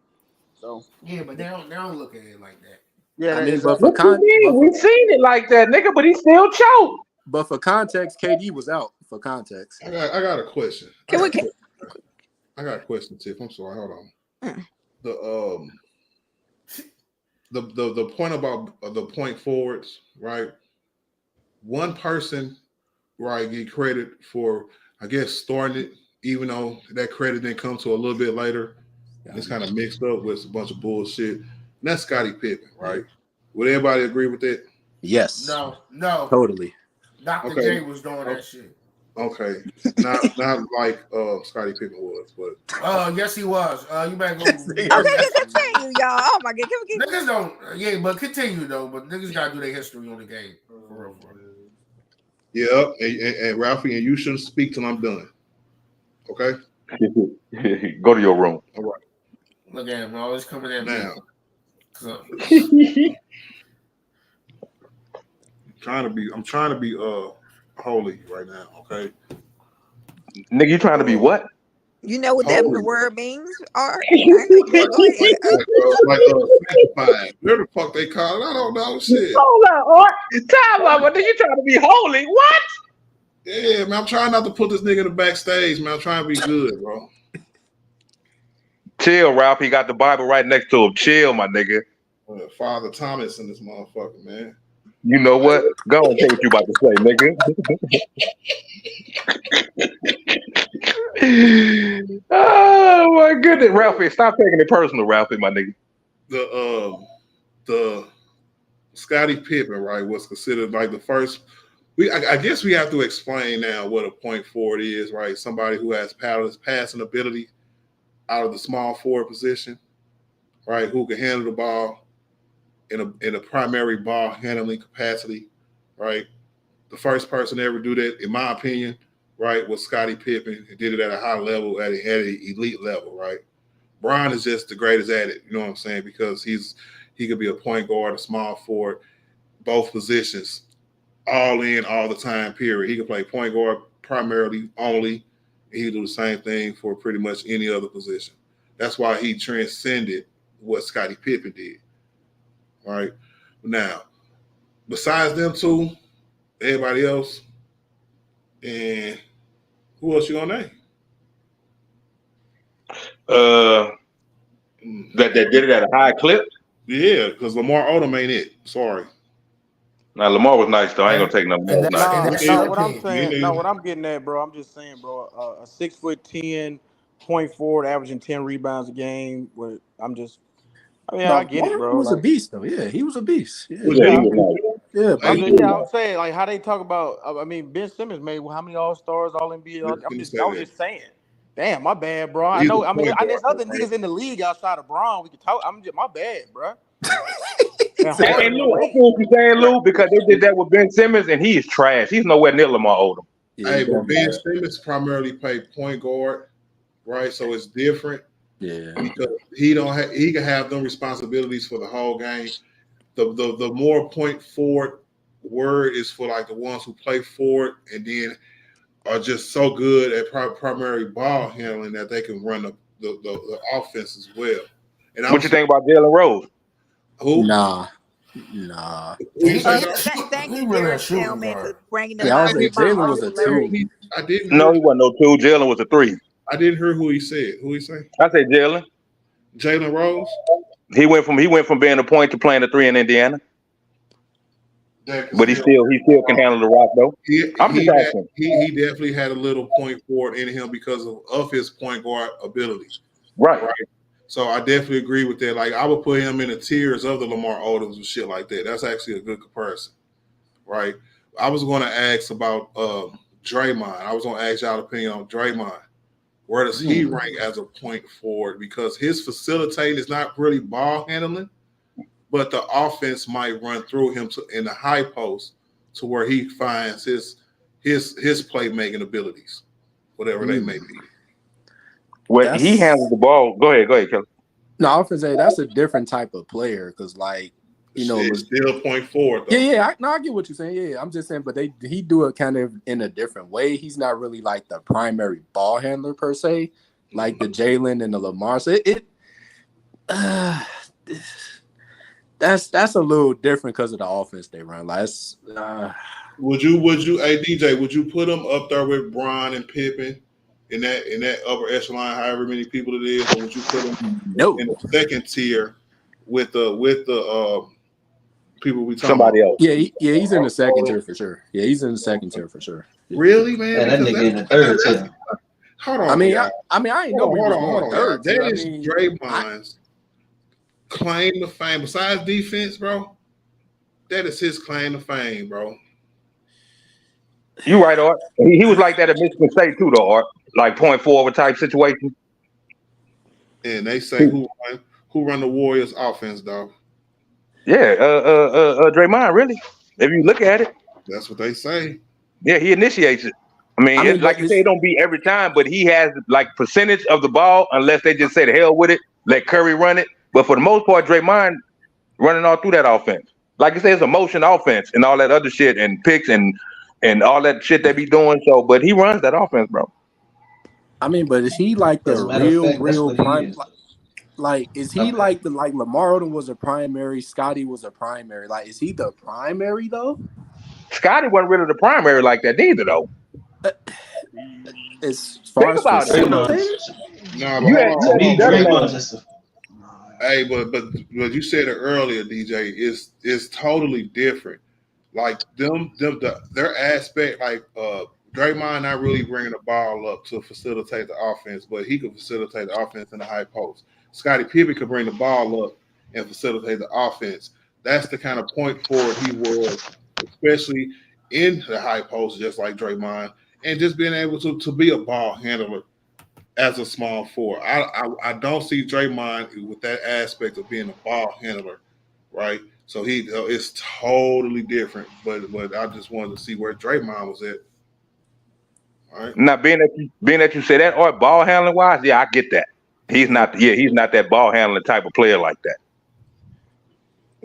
Speaker 17: So
Speaker 13: yeah, but they don't look at it like that.
Speaker 17: Yeah,
Speaker 15: I mean,
Speaker 10: but we seen it like that, nigga. But he still choked.
Speaker 15: But for context, KD was out. For context,
Speaker 4: I got a question. I got a question, Tiff. I'm sorry. Hold on. The point about the point forwards, right? One person, right, get credit for, I guess, starting it, even though that credit didn't come to a little bit later. It's kind of mixed up with a bunch of bullshit. And that's Scottie Pippen, right? Would everybody agree with that?
Speaker 15: Yes.
Speaker 13: No.
Speaker 15: Totally.
Speaker 13: Dr. J was doing that shit.
Speaker 4: Okay. Not like Scottie Pippen was, but
Speaker 13: yes, he was. You better go.
Speaker 9: Okay, continue, y'all. Oh my God,
Speaker 13: niggas don't. Yeah, but continue though. But niggas gotta do their history on the game. For real.
Speaker 4: Yeah, and Ralphie, and you shouldn't speak till I'm done. Okay.
Speaker 10: Go to your room.
Speaker 4: All right.
Speaker 13: Look at him, always coming at
Speaker 4: now.
Speaker 13: Me.
Speaker 4: I'm trying to be holy right now, okay?
Speaker 10: Nigga, you trying to be what?
Speaker 9: You know what that word means? Or
Speaker 4: sanctified. Where the fuck they call it? I don't know shit.
Speaker 10: Hold on, Art. Time out, but then you trying to be holy? What?
Speaker 4: Yeah, man, I'm trying not to put this nigga in the backstage, man. I'm trying to be good, bro.
Speaker 10: Chill, Ralph. He got the Bible right next to him. Chill, my nigga.
Speaker 4: Father Thomas in this motherfucker, man.
Speaker 10: You know what? Go and say what you about to say, nigga. Oh my goodness, Ralphie, stop taking it personal, Ralphie, my nigga.
Speaker 4: The Scottie Pippen, right, was considered like the first. I guess we have to explain now what a point forward is, right? Somebody who has passing ability out of the small forward position, right? Who can handle the ball in a primary ball handling capacity, right? The first person to ever do that, in my opinion, right, was Scottie Pippen. He did it at a high level, at an elite level, right? Bron is just the greatest at it, you know what I'm saying? Because he could be a point guard, a small forward, both positions, all in, all the time, period. He can play point guard primarily only. He can do the same thing for pretty much any other position. That's why he transcended what Scottie Pippen did. All right. Now, besides them two, everybody else, and who else you gonna name?
Speaker 10: That did it at a high clip?
Speaker 4: Yeah, because Lamar Odom ain't it. Sorry.
Speaker 10: Now Lamar was nice though. I ain't gonna take no more.
Speaker 17: Nah, what I'm saying, no, what I'm getting at, bro. I'm just saying, bro. A 6'10" point forward, averaging 10 rebounds a game. I get it, bro.
Speaker 15: He was a
Speaker 17: Like,
Speaker 15: beast, though. Yeah, he was a beast. Yeah,
Speaker 10: he was nice.
Speaker 15: Yeah,
Speaker 17: I'm saying, like, how they talk about. I mean, Ben Simmons made how many All Stars, All NBA? I was just saying. Damn, my bad, bro. I know. I mean, there's other niggas in the league outside of Bron. We could talk. My bad, bro.
Speaker 10: Hey, Lou, I feel what you're saying, Lou, because they did that with Ben Simmons, and he is trash. He's nowhere near Lamar Odom.
Speaker 4: Hey, but Ben Simmons primarily played point guard, right? So it's different.
Speaker 15: Yeah,
Speaker 4: because he can have them responsibilities for the whole game. The more point forward word is for like the ones who play forward and then are just so good at primary ball handling that they can run the offense as well. And
Speaker 10: what you think about Jalen Rose?
Speaker 4: Who?
Speaker 15: Nah.
Speaker 9: Thank you, Jared Spellman, for bringing them
Speaker 15: I
Speaker 9: out.
Speaker 15: was Jalen was a 2.
Speaker 4: I didn't.
Speaker 10: No, he wasn't no 2. Jalen was a 3.
Speaker 4: I didn't hear who he said. Who he say?
Speaker 10: I said Jalen.
Speaker 4: Jalen Rose.
Speaker 10: He went from being a point to playing a 3 in Indiana. But he still can handle the rock though.
Speaker 4: He definitely had a little point forward in him because of his point guard ability.
Speaker 10: Right.
Speaker 4: So I definitely agree with that. Like I would put him in the tiers of the Lamar Odoms and shit like that. That's actually a good comparison. Right. I was going to ask about Draymond. I was going to ask y'all opinion on Draymond. Where does he rank as a point forward? Because his facilitating is not really ball handling, but the offense might run through him in the high post to where he finds his playmaking abilities, whatever they may be.
Speaker 10: When he handles the ball, go ahead, Kelly.
Speaker 15: No, I was gonna say that's a different type of player because, like,
Speaker 4: it's still point forward. Though.
Speaker 15: Yeah. I get what you're saying. Yeah, I'm just saying, but he do it kind of in a different way. He's not really like the primary ball handler per se, like the Jalen and the Lamar. So that's a little different because of the offense they run. Like,
Speaker 4: would you, hey DJ, would you put them up there with Bron and Pippen in that upper echelon, however many people it is, or would you put them in the second tier with the people we talking
Speaker 10: somebody
Speaker 4: about?
Speaker 10: else?
Speaker 15: Yeah, he's in the second tier for sure. Yeah, he's in the second tier for sure.
Speaker 4: Really, man?
Speaker 20: Yeah, that nigga in the third tier.
Speaker 4: Hold on.
Speaker 15: I mean, I ain't know we was going third.
Speaker 4: That is Draymond's claim to fame. Besides defense, bro, that is his claim to fame, bro.
Speaker 10: You right, Art. He was like that at Michigan State too, though, Art. Like point forward type situation.
Speaker 4: And they say who run the Warriors offense, dog?
Speaker 10: Yeah, Draymond, really. If you look at it.
Speaker 4: That's what they say.
Speaker 10: Yeah, he initiates it. I mean like you say, it don't beat every time, but he has like percentage of the ball, unless they just say the hell with it, let Curry run it. But for the most part, Draymond running all through that offense. Like you say, it's a motion offense and all that other shit and picks and all that shit they be doing. So, but he runs that offense, bro.
Speaker 15: I mean, but is he like the real prime? Like, is he like Lamar Odom was a primary, Scottie was a primary? Like, is he the primary though?
Speaker 10: Scottie wasn't really the primary like that either, though.
Speaker 15: As far as
Speaker 4: hey, but you said it earlier, DJ. It's totally different. Like their aspect, like Draymond not really bringing the ball up to facilitate the offense, but he could facilitate the offense in the high post. Scottie Pippen could bring the ball up and facilitate the offense. That's the kind of point forward he was, especially in the high post, just like Draymond, and just being able to be a ball handler as a small forward. I don't see Draymond with that aspect of being a ball handler, right? So it's totally different. But I just wanted to see where Draymond was at. All right.
Speaker 10: Now, being that you say that, or ball handling wise, yeah, I get that. He's not that ball handling type of player like that.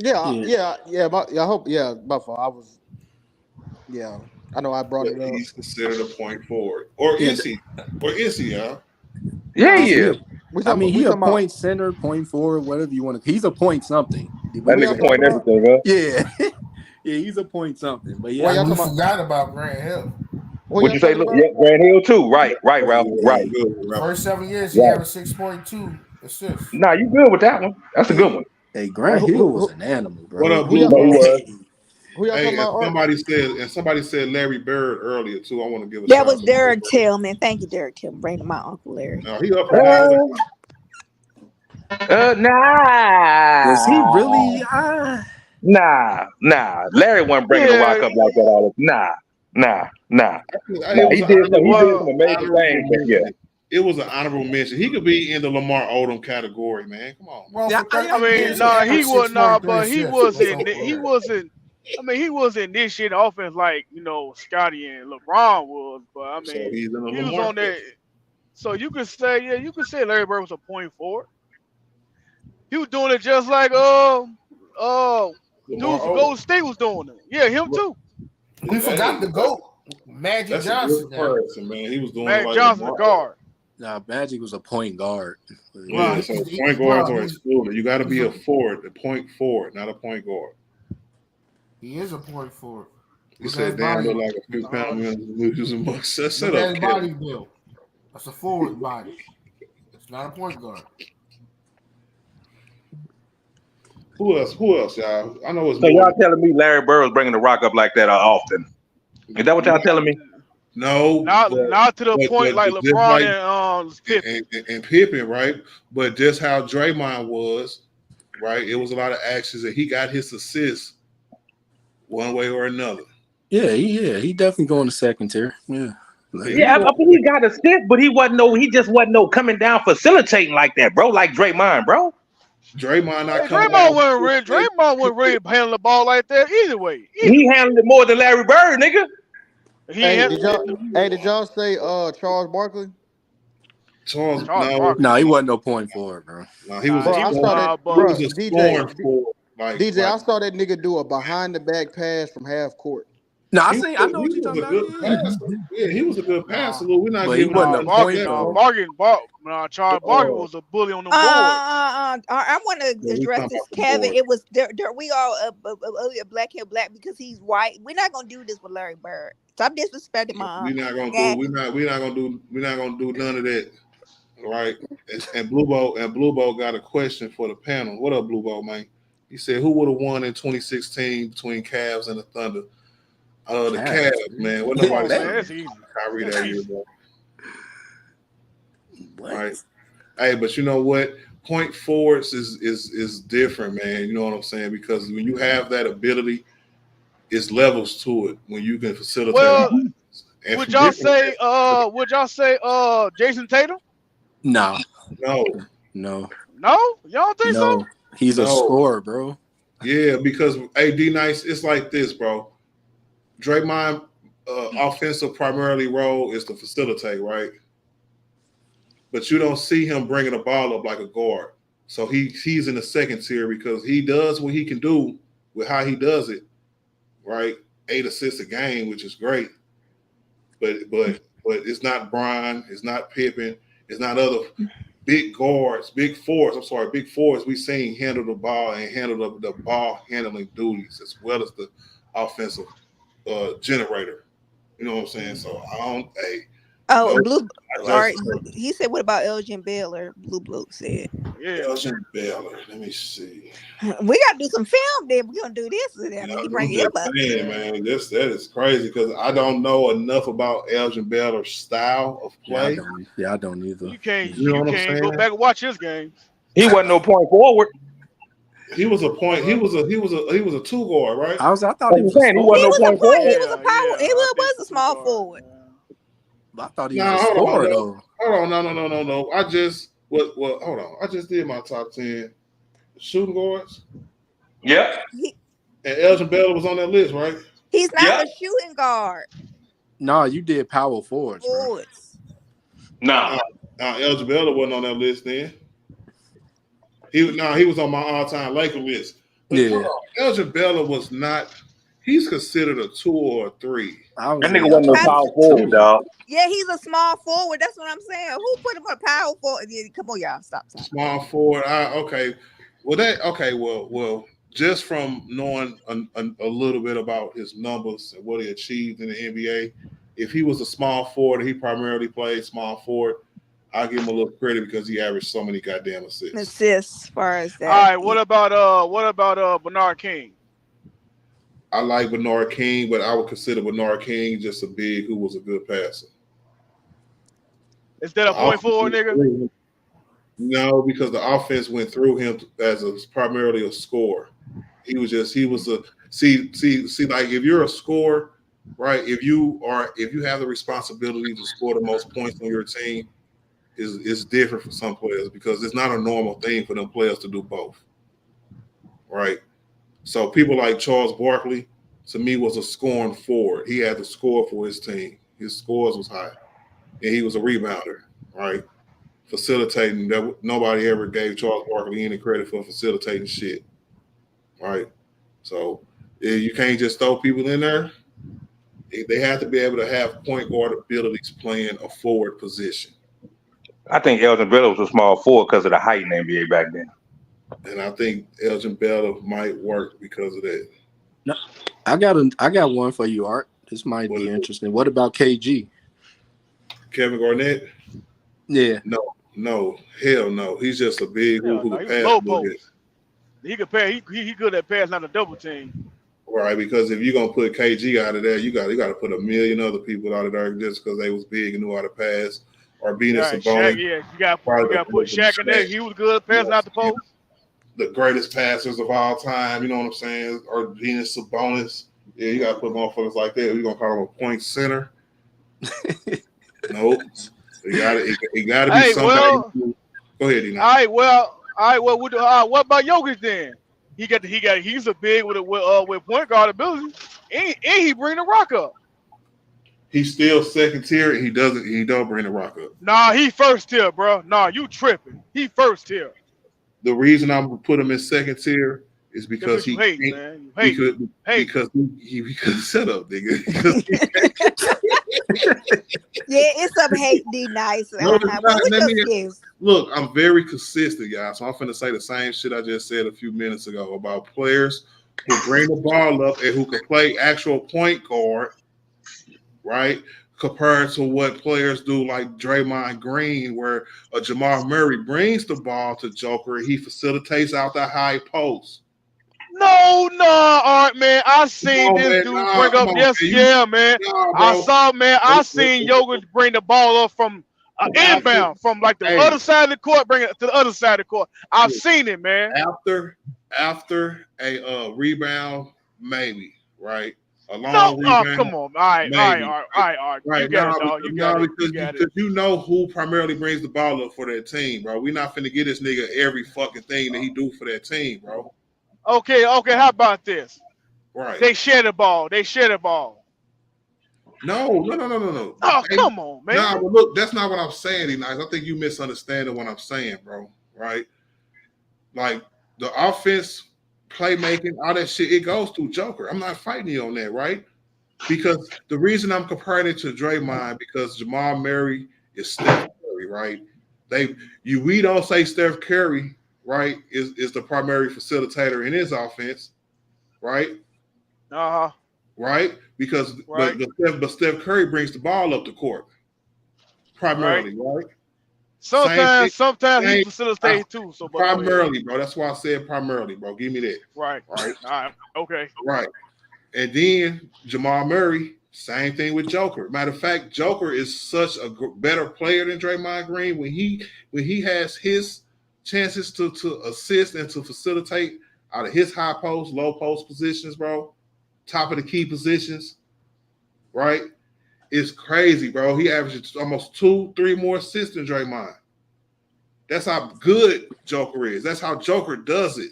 Speaker 17: I hope, Buffalo. I was, I know I brought it up.
Speaker 4: He's considered a point forward, or is he? Or is he? Huh?
Speaker 10: Yeah, he is.
Speaker 15: He a point center, point forward, whatever you want to. He's a point something.
Speaker 10: That nigga point everything, huh?
Speaker 15: Yeah, yeah, he's a point something. But yeah,
Speaker 13: we forgot about Grant Hill.
Speaker 10: What you say? Look, yeah, Grant Hill too. Right, Ralph. Right.
Speaker 13: First 7 years, he averaged 6.2 assists.
Speaker 10: Nah, you good with that one? That's a good one.
Speaker 15: Hey, Grant Hill was an animal, bro.
Speaker 4: What up,
Speaker 17: Who y'all
Speaker 4: Hey, somebody said Larry Bird earlier too. I want to give a
Speaker 9: That was Derek Tillman. Thank you, Derek Tillman. Bring to my Uncle Larry.
Speaker 4: No, he up right now.
Speaker 10: Nah.
Speaker 15: Was he really?
Speaker 10: Nah. Larry wasn't bringing the rock up like that all the time. Nah. He did some amazing things, but yeah.
Speaker 4: It was an honorable mention. He could be in the Lamar Odom category, man. Come on.
Speaker 21: Well, but he wasn't. I mean, he wasn't this shit offense like Scotty and LeBron was. But I mean,
Speaker 4: So he's in the
Speaker 21: he was
Speaker 4: Lamar
Speaker 21: on that. So you could say, Larry Bird was a point forward. He was doing it just like dudes from Golden State was doing it. Yeah, him too.
Speaker 13: We forgot the GOAT, Magic Johnson.
Speaker 4: Man. He was doing
Speaker 21: Magic
Speaker 4: like
Speaker 21: Johnson, the guard.
Speaker 15: Nah, Magic was a point guard.
Speaker 4: Yeah, so point guards are excluded. You got to be a forward, a point forward, not a point guard.
Speaker 13: He is a point forward.
Speaker 4: You said Dan look like a few pounds losing bucks. Set
Speaker 13: That
Speaker 4: up,
Speaker 13: body
Speaker 4: Kevin.
Speaker 13: build. That's a forward body. It's not a point guard.
Speaker 4: Who else, y'all? I know it's
Speaker 10: So y'all telling me Larry Bird was bringing the rock up like that often? Is that what y'all telling me?
Speaker 4: No,
Speaker 21: not to the point like LeBron
Speaker 4: and Pippen, right? But just how Draymond was, right? It was a lot of actions that he got his assists one way or another.
Speaker 15: Yeah, he definitely going to second tier. Yeah.
Speaker 10: Yeah, I think he got assists, but he just wasn't coming down facilitating like that, bro. Like Draymond, bro.
Speaker 4: Draymond
Speaker 21: wasn't ready to handle the ball like that either way.
Speaker 10: He handled it more than Larry Bird, nigga.
Speaker 17: Did y'all say Charles Barkley?
Speaker 15: No, he wasn't no point forward, bro.
Speaker 4: No, he was.
Speaker 17: Bro, I saw that. Bro,
Speaker 4: Like,
Speaker 17: DJ, I saw that nigga do a behind the back pass from half court.
Speaker 15: No, I know what you're talking about.
Speaker 4: Yeah, he was a good passer. We're not
Speaker 15: but
Speaker 4: giving
Speaker 15: he wasn't
Speaker 4: him
Speaker 15: a point
Speaker 21: guard. Charles Barkley was a bully on the board.
Speaker 9: I want to address this, Kevin. It was we all black because he's white. We're not gonna do this with Larry Bird. Stop disrespecting my
Speaker 4: We're not gonna do none of that. Right? And Blue Bowl got a question for the panel. What up, Blue Bowl, man? He said, who would have won in 2016 between Cavs and the Thunder? The Cavs, man. What nobody saying? Kyrie that year, bro. Right. Hey, but you know what? Point forwards is different, man. You know what I'm saying? Because when you have that ability, it's levels to it. When you can facilitate.
Speaker 21: Well, would y'all say Jason Tatum?
Speaker 15: No.
Speaker 21: Y'all don't think so?
Speaker 15: He's a scorer, bro.
Speaker 4: Yeah, because D Nice, it's like this, bro. Draymond offensive primarily role is to facilitate, right? But you don't see him bringing the ball up like a guard. So he's in the second tier because he does what he can do with how he does it, right? 8 assists a game, which is great. But it's not Bron, it's not Pippen, it's not other big forwards we seen handle the ball and handle the ball handling duties as well as the offensive generator. You know what I'm saying? So
Speaker 9: Oh,
Speaker 4: Nope.
Speaker 9: Blue.
Speaker 4: I
Speaker 9: All
Speaker 4: just
Speaker 9: right. He said, "What about Elgin Baylor?" Blue said.
Speaker 21: Yeah.
Speaker 4: Elgin Baylor. Let me see.
Speaker 9: We gotta do some film. Then we're gonna do this. And then he bring
Speaker 4: I'm
Speaker 9: him
Speaker 4: just
Speaker 9: up.
Speaker 4: saying, man, that is crazy because I don't know enough about Elgin Baylor's style of play.
Speaker 16: Yeah, I don't either.
Speaker 21: You can't
Speaker 4: You know what I'm
Speaker 21: go
Speaker 4: saying?
Speaker 21: back and watch his games.
Speaker 10: He wasn't no point forward.
Speaker 4: He was a point. He was a two guard, right?
Speaker 16: I thought he was
Speaker 10: I'm saying he wasn't no point
Speaker 9: He
Speaker 10: forward.
Speaker 9: was a power. He was a small forward.
Speaker 16: I thought he
Speaker 4: No,
Speaker 16: was a
Speaker 4: hold on,
Speaker 16: scorer
Speaker 4: no.
Speaker 16: though.
Speaker 4: Hold on, no. I just hold on. I just did my top 10 shooting guards.
Speaker 10: Yeah.
Speaker 4: And Elgin Baylor was on that list, right?
Speaker 9: He's not a shooting guard.
Speaker 16: No, you did power forwards, bro.
Speaker 9: Forwards.
Speaker 10: No.
Speaker 4: Elgin Baylor wasn't on that list then. He was on my all-time Laker list. But
Speaker 16: Yeah.
Speaker 4: hold on, Elgin Baylor was not. He's considered a 2 or a 3.
Speaker 10: That nigga wasn't no power forward, dog.
Speaker 9: Yeah, he's a small forward. That's what I'm saying. Who put him a power forward? Yeah, come on, y'all, stop.
Speaker 4: Small forward. Okay. Well, just from knowing a little bit about his numbers and what he achieved in the NBA, if he was a small forward, he primarily played small forward. I'll give him a little credit because he averaged so many goddamn assists.
Speaker 9: As far as that.
Speaker 21: All right, what about Bernard King?
Speaker 4: I like Bernard King, but I would consider Bernard King just a big who was a good passer.
Speaker 21: Is that a point forward, nigga?
Speaker 4: No, because the offense went through him as primarily a scorer. He was a like if you're a scorer, right? If you have the responsibility to score the most points on your team, is different for some players because it's not a normal thing for them players to do both. Right? So people like Charles Barkley, to me, was a scoring forward. He had to score for his team. His scores was high. And he was a rebounder, right? Facilitating. That nobody ever gave Charles Barkley any credit for facilitating shit. Right? So you can't just throw people in there. They have to be able to have point guard abilities playing a forward position.
Speaker 10: I think Elgin Baylor was a small forward because of the height in the NBA back then.
Speaker 4: And I think Elgin Baylor might work because of that.
Speaker 16: No, I got one for you, Art. This might be interesting. What about KG?
Speaker 4: Kevin Garnett?
Speaker 16: Yeah.
Speaker 4: No, hell no. He's just a big who can pass
Speaker 21: low
Speaker 4: a little bit.
Speaker 21: post. He could pass. He good at pass, not a double team.
Speaker 4: Right, because if you're gonna put KG out of there, you got to put a million other people out of there just because they was big and knew how to pass. Or being
Speaker 21: Right,
Speaker 4: a Sabonis.
Speaker 21: Shaq, you got to put Shaq in there. He was good at passing out the post.
Speaker 4: The greatest passers of all time, you know what I'm saying? Or Venus Sabonis. Yeah, you got to put motherfuckers like that. We're going to call him a point center. Nope. It got to be somebody. Go ahead, Dino.
Speaker 21: All right. Well, what about Jokic then? He's a big with point guard ability, and he bring the rock up.
Speaker 4: He's still second tier, and he don't bring the rock up.
Speaker 21: Nah, he first tier, bro. Nah, you tripping. He first tier.
Speaker 4: The reason I'm gonna put him in second tier is because he
Speaker 21: hate,
Speaker 4: can't.
Speaker 21: Man.
Speaker 4: You hate. Because he shut up, nigga.
Speaker 9: Yeah, it's some hate, D nice.
Speaker 4: Look, I'm very consistent, guys. So I'm finna say the same shit I just said a few minutes ago about players who bring the ball up and who can play actual point guard, right? Compared to what players do like Draymond Green, where Jamal Murray brings the ball to Joker, he facilitates out the high post.
Speaker 21: No, Art, man. I seen this dude bring up. Man. I seen Jokic bring the ball up from inbound, from like the other side of the court, bring it to the other side of the court. I've seen it, man.
Speaker 4: After a rebound, maybe, right? A long rebound.
Speaker 21: Come on. All right, Art.
Speaker 4: Right,
Speaker 21: you got it, dog. You got it.
Speaker 4: Because you know who primarily brings the ball up for that team, bro. We're not finna get this nigga every fucking thing that he do for that team, bro.
Speaker 21: Okay. How about this?
Speaker 4: Right.
Speaker 21: They share the ball.
Speaker 4: No.
Speaker 21: Oh, come on, man.
Speaker 4: Nah, but look, that's not what I'm saying, E-Nice. I think you misunderstanding what I'm saying, bro. Right? Like the offense, playmaking, all that shit, it goes through Joker. I'm not fighting you on that, right? Because the reason I'm comparing it to Draymond, because Jamal Murray is Steph Curry, right? We don't say Steph Curry, right, is the primary facilitator in his offense, right?
Speaker 21: Uh-huh.
Speaker 4: Right? Because But Steph Curry brings the ball up the court. Primarily, right?
Speaker 21: Sometimes he
Speaker 4: same
Speaker 21: facilitates too. So, but go ahead.
Speaker 4: primarily, bro. That's why I said primarily, bro. Give me that.
Speaker 21: Right.
Speaker 4: Right.
Speaker 21: All right. Okay.
Speaker 4: Right. And then Jamal Murray, same thing with Joker. Matter of fact, Joker is such a better player than Draymond Green when he has his chances to assist and to facilitate out of his high post, low post positions, bro. Top of the key positions, right? It's crazy, bro. He averages almost 2-3 more assists than Draymond. That's how good Joker is. That's how Joker does it.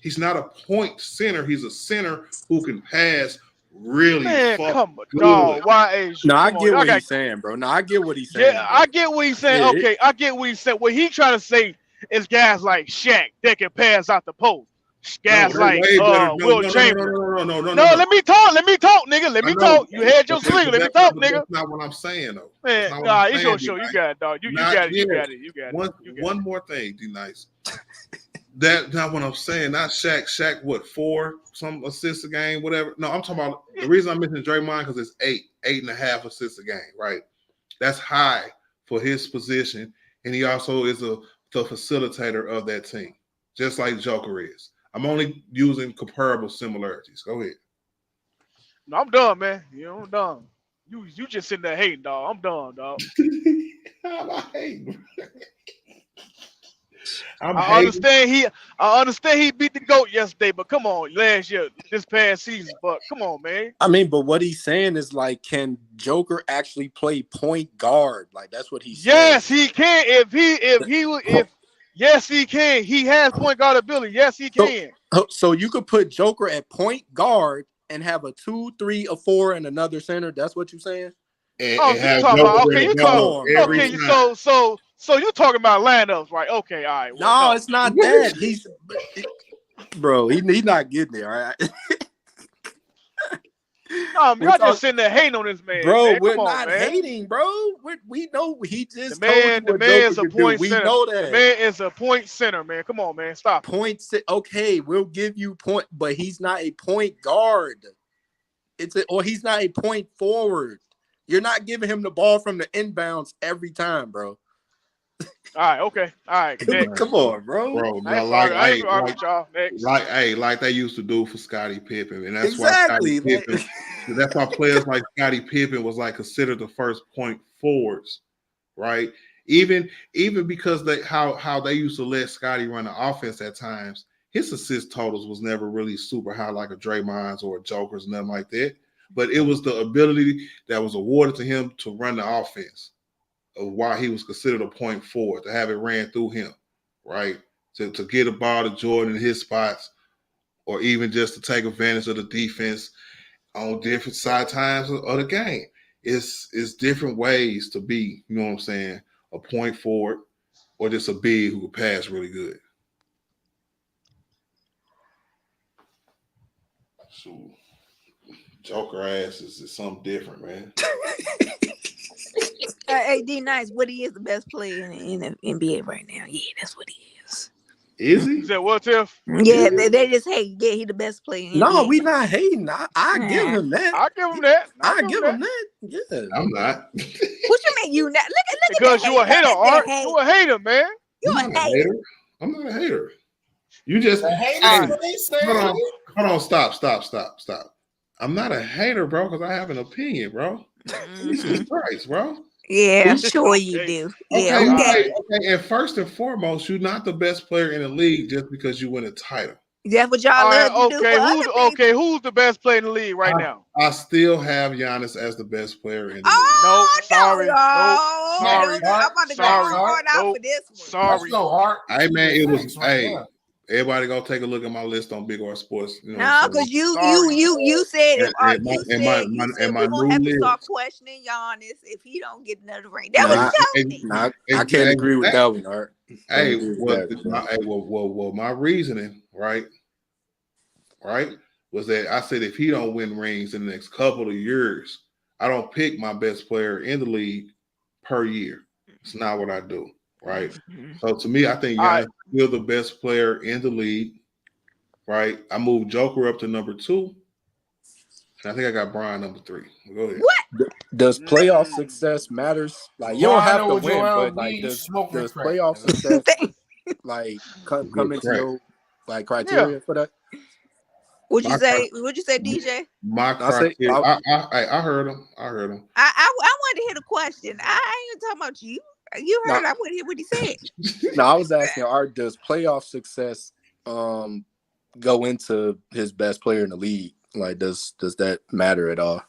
Speaker 4: He's not a point center. He's a center who can pass really
Speaker 21: come on,
Speaker 4: good.
Speaker 21: dog. Why?
Speaker 16: No, I get what he's saying, bro. No, I get what he's saying.
Speaker 21: Yeah, I get what he's saying.
Speaker 16: Yeah,
Speaker 21: Okay, I get what he's saying. What he trying to say is guys like Shaq that can pass out the post. Guys like Will Chamberlain.
Speaker 4: No.
Speaker 21: Let me talk, nigga. Let me talk. You had your slinger. Let me talk, nigga.
Speaker 4: That's not what I'm saying, though.
Speaker 21: Man, it's your show. You got it, dog. You got it.
Speaker 4: One more thing, D Nice. That's not what I'm saying. Not Shaq. Shaq, what, 4 some assists a game, whatever. No, I'm talking about the reason I'm mentioning Draymond because it's 8.5 assists a game, right? That's high for his position, and he also is the facilitator of that team, just like Joker is. I'm only using comparable similarities. Go ahead.
Speaker 21: No, I'm done, man. I'm done. You just sitting there hating, dog. I'm done, dog.
Speaker 4: I'm not hating.
Speaker 21: I understand he beat the GOAT yesterday, but come on, this past season, but come on, man.
Speaker 16: I mean, but what he's saying is like, can Joker actually play point guard? Like that's what he's saying.
Speaker 21: Yes, he can. Yes, he can. He has point guard ability. Yes, he can.
Speaker 16: So you could put Joker at point guard and have a 2, 3, a 4, and another center. That's what you're saying?
Speaker 21: You talking about so you're talking about lineups, right? Okay, all right.
Speaker 16: Well, no, it's not that. Bro, he's not getting there, all right?
Speaker 21: Y'all just sitting there hating on this man,
Speaker 16: bro.
Speaker 21: Man.
Speaker 16: We're not hating, bro. We know he just told you
Speaker 21: the
Speaker 16: what
Speaker 21: man's
Speaker 16: Joker
Speaker 21: a point
Speaker 16: do.
Speaker 21: center.
Speaker 16: We know that
Speaker 21: the man is a point center, man. Come on, man, stop.
Speaker 16: Okay, we'll give you point, but he's not a point guard. Or he's not a point forward. You're not giving him the ball from the inbounds every time, bro.
Speaker 21: All right, okay, all right.
Speaker 16: Come on, bro.
Speaker 4: Like they used to do for Scottie Pippen, and that's that's why players like Scottie Pippen was like considered the first point forwards, right? Even because how they used to let Scottie run the offense at times, his assist totals was never really super high like a Draymond's or a Joker's, nothing like that. But it was the ability that was awarded to him to run the offense, of why he was considered a point forward, to have it ran through him, right? To get a ball to Jordan in his spots, or even just to take advantage of the defense on different side times of the game. It's different ways to be, you know what I'm saying, a point forward or just a big who can pass really good. So Joker ass is something different, man.
Speaker 9: Hey, D Nice, what he is the best player in the NBA right now? Yeah, that's what he is.
Speaker 4: Is he?
Speaker 21: Is that what, Tiff?
Speaker 9: Yeah, they just hate. Yeah, he the best player. In
Speaker 16: No,
Speaker 9: NBA.
Speaker 16: we not hating. I give him that.
Speaker 21: I give him that.
Speaker 16: I give him that. Yeah,
Speaker 4: I'm not.
Speaker 9: What you mean you not? Look
Speaker 21: because
Speaker 9: at
Speaker 21: you a hater, Art. You a hater, man.
Speaker 9: You a hater.
Speaker 4: I'm not a hater. You just hold on. Stop. I'm not a hater, bro, because I have an opinion, bro. Jesus Christ, bro.
Speaker 9: Yeah, I'm sure you do.
Speaker 4: Okay. And first and foremost, you're not the best player in the league just because you win a title.
Speaker 9: That's what y'all love to do.
Speaker 21: Who's the best player in the league right now?
Speaker 4: I still have Giannis as the best player in the league.
Speaker 21: No, sorry.
Speaker 9: I'm about to go hard out for this one.
Speaker 21: Sorry.
Speaker 4: Hey, man, it was everybody go take a look at my list on Big R Sports. You know
Speaker 9: no, because you said if we're gonna have to start questioning Giannis if he don't get another ring. That was telling me.
Speaker 16: I can't agree with that one, Art.
Speaker 4: Well, my reasoning, right, was that I said if he don't win rings in the next couple of years, I don't pick my best player in the league per year. It's not what I do. Right. So to me, I think Giannis is still the best player in the league. Right. I moved Joker up to number 2. I think I got Bron number 3. Go ahead.
Speaker 9: What?
Speaker 16: Does playoff success matters? Like, you don't have to win, but like, does playoff success like come into your like criteria for that?
Speaker 9: What'd you say? What'd you say, DJ?
Speaker 4: My criteria. I heard him. I heard him.
Speaker 9: I wanted to hear the question. I ain't even talking about you. You heard. I want to hear what he said.
Speaker 16: No, I was asking, does playoff success go into his best player in the league? Like, does that matter at all?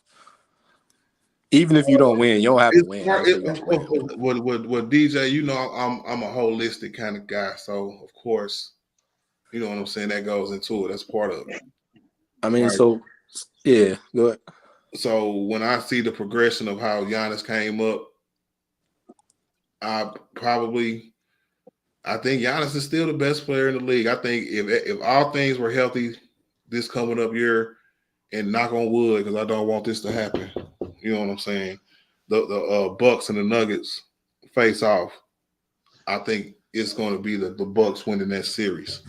Speaker 16: Even if you don't win, you don't have to win.
Speaker 4: With DJ, you know, I'm a holistic kind of guy, so of course, you know what I'm saying. That goes into it. That's part of it.
Speaker 16: I mean, so yeah, go ahead.
Speaker 4: So when I see the progression of how Giannis came up, I think Giannis is still the best player in the league. I think if all things were healthy this coming up year, and knock on wood, because I don't want this to happen. You know what I'm saying? The Bucks and the Nuggets face off. I think it's going to be the Bucks winning that series,